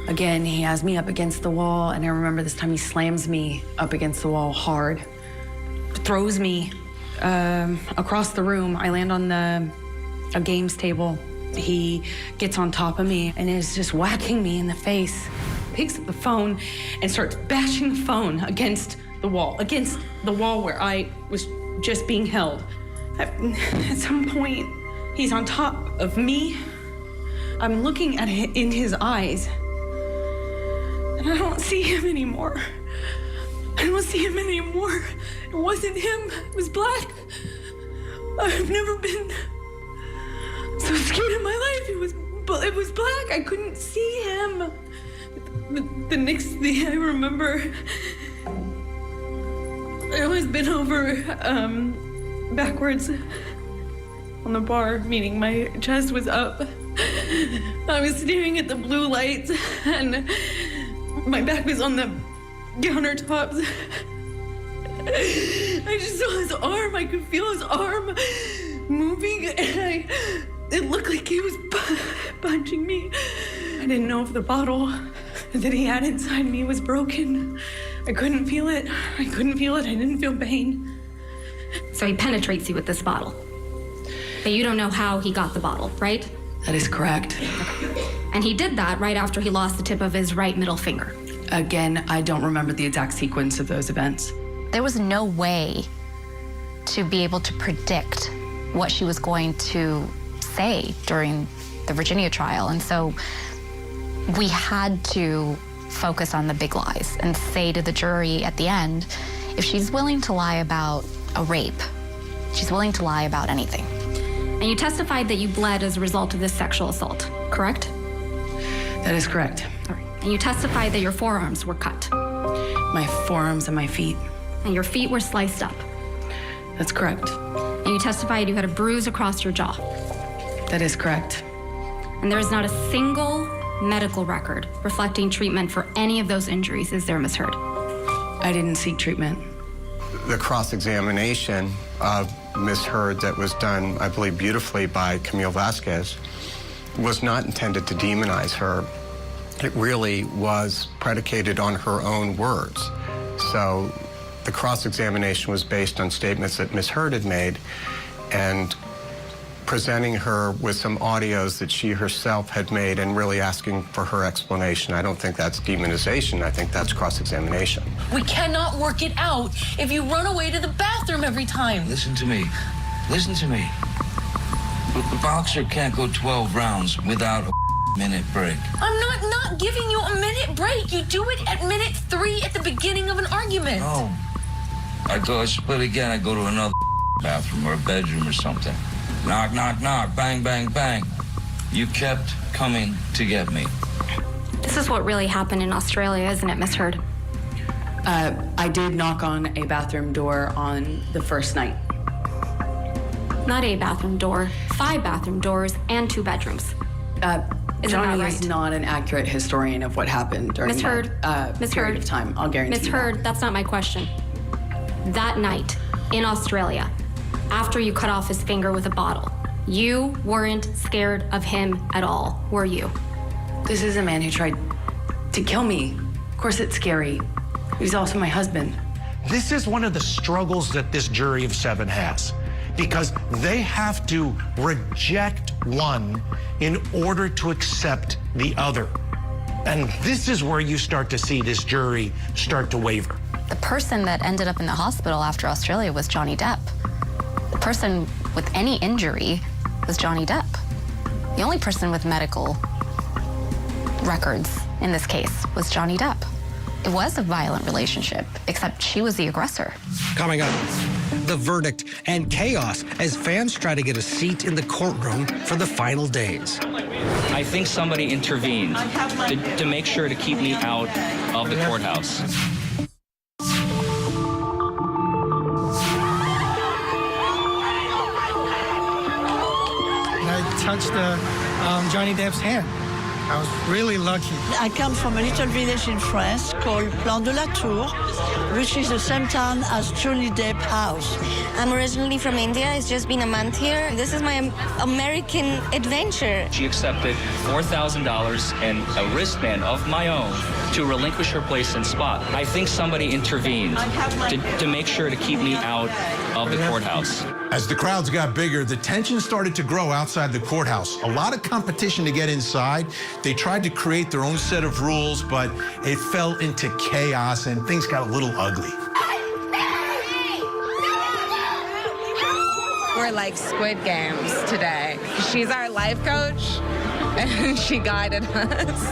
again, he has me up against the wall, and I remember this time he slams me up against the wall hard, throws me across the room. I land on a games table. He gets on top of me and is just whacking me in the face. Picks up the phone and starts bashing the phone against the wall where I was just being held. At some point, he's on top of me. I'm looking at it in his eyes, and I don't see him anymore. I don't see him anymore. It wasn't him, it was black. I've never been so scared in my life. It was black, I couldn't see him. The next thing I remember, I was bent over backwards on the bar, meaning my chest was up. I was staring at the blue lights and my back was on the countertops. I just saw his arm. I could feel his arm moving, and It looked like he was punching me. I didn't know if the bottle that he had inside me was broken. I couldn't feel it. I didn't feel pain. So he penetrates you with this bottle. But you don't know how he got the bottle, right? That is correct. And he did that right after he lost the tip of his right middle finger. Again, I don't remember the exact sequence of those events. There was no way to be able to predict what she was going to say during the Virginia trial. And so we had to focus on the big lies and say to the jury at the end, if she's willing to lie about a rape, she's willing to lie about anything. And you testified that you bled as a result of this sexual assault, correct? That is correct. All right. And you testified that your forearms were cut. My forearms and my feet. And your feet were sliced up. That's correct. And you testified you had a bruise across your jaw. That is correct. And there is not a single medical record reflecting treatment for any of those injuries, is there, Ms. Heard? I didn't seek treatment. The cross-examination of Ms. Heard that was done, I believe, beautifully by Camille Vasquez was not intended to demonize her. It really was predicated on her own words. So the cross-examination was based on statements that Ms. Heard had made and presenting her with some audios that she herself had made and really asking for her explanation. I don't think that's demonization. I think that's cross-examination. We cannot work it out if you run away to the bathroom every time. Listen to me. Listen to me. A boxer can't go 12 rounds without a minute break. I'm not giving you a minute break. You do it at minute 3 at the beginning of an argument. No. I split again. I go to another bathroom or a bedroom or something. Knock, knock, knock. Bang, bang, bang. You kept coming to get me. This is what really happened in Australia, isn't it, Ms. Heard? I did knock on a bathroom door on the first night. Not a bathroom door, 5 bathroom doors and 2 bedrooms. Johnny is not an accurate historian of what happened during Ms. Heard, that period of time. I'll guarantee Ms. you Heard, that's not my question. That night in Australia, after you cut off his finger with a bottle, you weren't scared of him at all, were you? This is a man who tried to kill me. Of course it's scary. He's also my husband. This is one of the struggles that this jury of 7 has, because they have to reject one in order to accept the other. And this is where you start to see this jury start to waver. The person that ended up in the hospital after Australia was Johnny Depp. The person with any injury was Johnny Depp. The only person with medical records in this case was Johnny Depp. It was a violent relationship, except she was the aggressor. Coming up, the verdict and chaos as fans try to get a seat in the courtroom for the final days. I think somebody intervened to make sure to keep me out of the courthouse. I touched Johnny Depp's hand. I was really lucky. I come from a little village in France called Plan de la Tour, which is the same town as Johnny Depp's house. I'm originally from India. It's just been a month here. This is my American adventure. She accepted $4,000 and a wristband of my own to relinquish her place in spot. I think somebody intervened to make sure to keep me out of the courthouse. As the crowds got bigger, the tension started to grow outside the courthouse. A lot of competition to get inside. They tried to create their own set of rules, but it fell into chaos and things got a little ugly. We're like Squid Games today. She's our life coach, and she guided us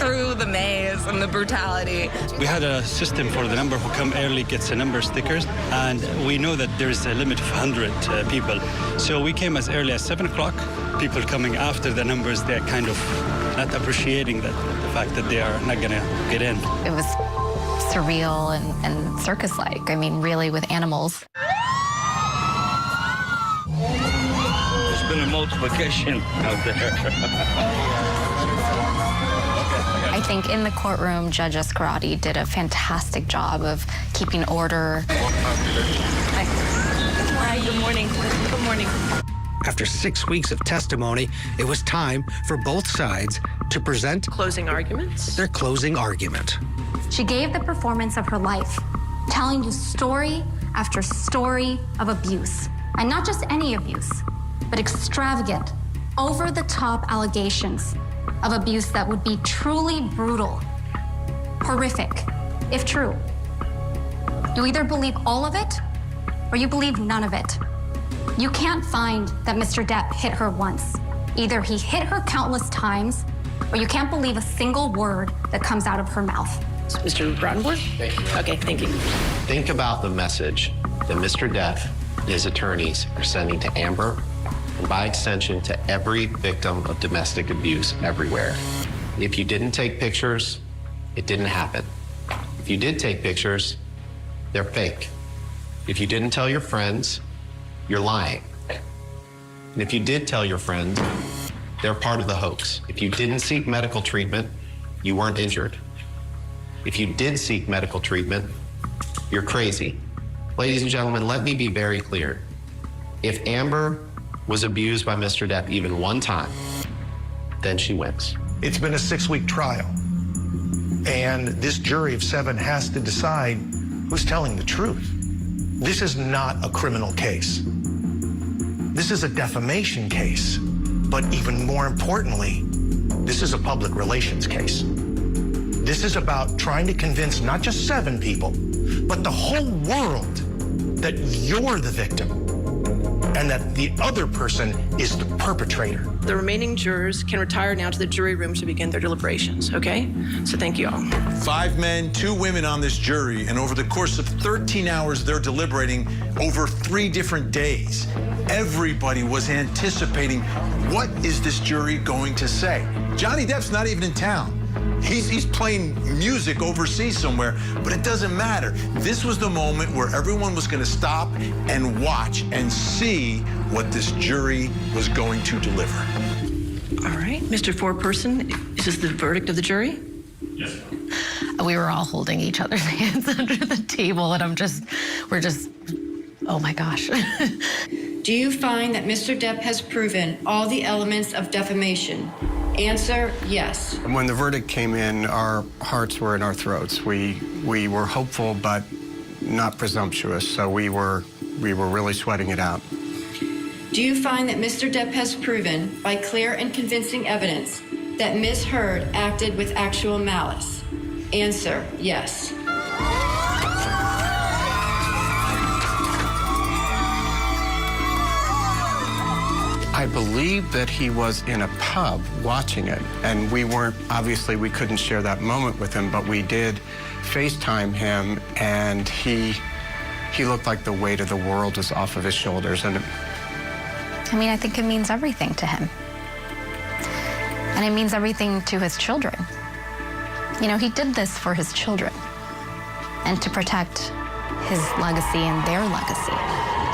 through the maze and the brutality. We had a system for the number who come early gets a number stickers, and we know that there's a limit of 100 people. So we came as early as 7 o'clock. People coming after the numbers, they're kind of not appreciating the fact that they are not gonna get in. It was surreal and circus-like. I mean, really with animals. There's been a multiplication out there. I think in the courtroom, Judge Escarati did a fantastic job of keeping order. Hi, good morning. Good morning. After 6 weeks of testimony, it was time for both sides to present closing arguments. Their closing argument. She gave the performance of her life, telling you story after story of abuse. And not just any abuse, but extravagant, over-the-top allegations of abuse that would be truly brutal, horrific, if true. You either believe all of it, or you believe none of it. You can't find that Mr. Depp hit her once. Either he hit her countless times, or you can't believe a single word that comes out of her mouth. Mr. Rottenborg? Thank you. Okay, thank you. Think about the message that Mr. Depp and his attorneys are sending to Amber, and by extension to every victim of domestic abuse everywhere. If you didn't take pictures, it didn't happen. If you did take pictures, they're fake. If you didn't tell your friends, you're lying. And if you did tell your friends, they're part of the hoax. If you didn't seek medical treatment, you weren't injured. If you did seek medical treatment, you're crazy. Ladies and gentlemen, let me be very clear. If Amber was abused by Mr. Depp even one time, then she wins. It's been a 6-week trial, and this jury of 7 has to decide who's telling the truth. This is not a criminal case. This is a defamation case, but even more importantly, this is a public relations case. This is about trying to convince not just 7 people, but the whole world that you're the victim and that the other person is the perpetrator. The remaining jurors can retire now to the jury room to begin their deliberations, okay? So thank you all. 5 men, 2 women on this jury, and over the course of 13 hours, they're deliberating over 3 different days. Everybody was anticipating, what is this jury going to say? Johnny Depp's not even in town. He's playing music overseas somewhere, but it doesn't matter. This was the moment where everyone was going to stop and watch and see what this jury was going to deliver. All right, Mr. Foreperson, is this the verdict of the jury? Yes. We were all holding each other's hands under the table, and we're just, oh my gosh. Do you find that Mr. Depp has proven all the elements of defamation? Answer, yes. When the verdict came in, our hearts were in our throats. We were hopeful, but not presumptuous, so we were really sweating it out. Do you find that Mr. Depp has proven, by clear and convincing evidence, that Ms. Heard acted with actual malice? Answer, yes. I believe that he was in a pub watching it, and we couldn't share that moment with him, but we did FaceTime him, and he looked like the weight of the world was off of his shoulders. And I mean, I think it means everything to him. And it means everything to his children. You know, he did this for his children and to protect his legacy and their legacy.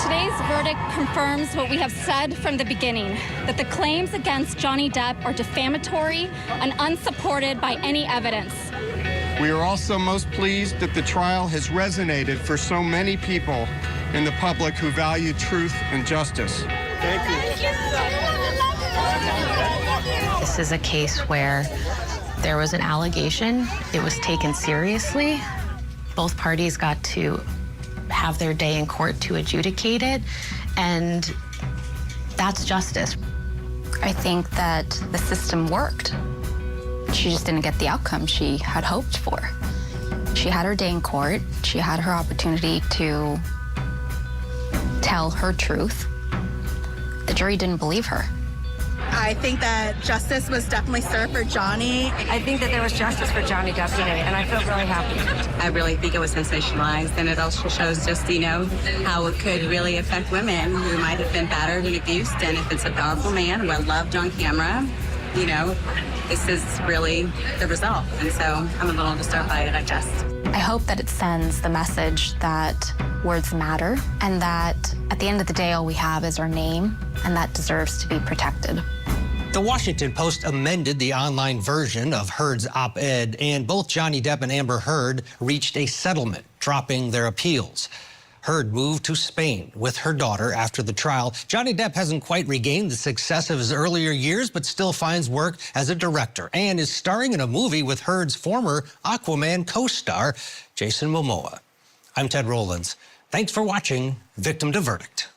Today's verdict confirms what we have said from the beginning, that the claims against Johnny Depp are defamatory and unsupported by any evidence. We are also most pleased that the trial has resonated for so many people in the public who value truth and justice. Thank you. This is a case where there was an allegation, it was taken seriously. Both parties got to have their day in court to adjudicate it, and that's justice. I think that the system worked. She just didn't get the outcome she had hoped for. She had her day in court. She had her opportunity to tell her truth. The jury didn't believe her. I think that justice was definitely served for Johnny. I think that there was justice for Johnny Depp today, and I feel really happy. I really think it was sensationalized, and it also shows just, how it could really affect women who might have been battered and abused. And if it's a powerful man who I loved on camera, this is really the result. And so I'm a little disturbed by it, I guess. I hope that it sends the message that words matter, and that at the end of the day, all we have is our name, and that deserves to be protected. The Washington Post amended the online version of Heard's op-ed, and both Johnny Depp and Amber Heard reached a settlement, dropping their appeals. Heard moved to Spain with her daughter after the trial. Johnny Depp hasn't quite regained the success of his earlier years, but still finds work as a director and is starring in a movie with Heard's former Aquaman co-star, Jason Momoa. I'm Ted Rowlands. Thanks for watching Victim to Verdict.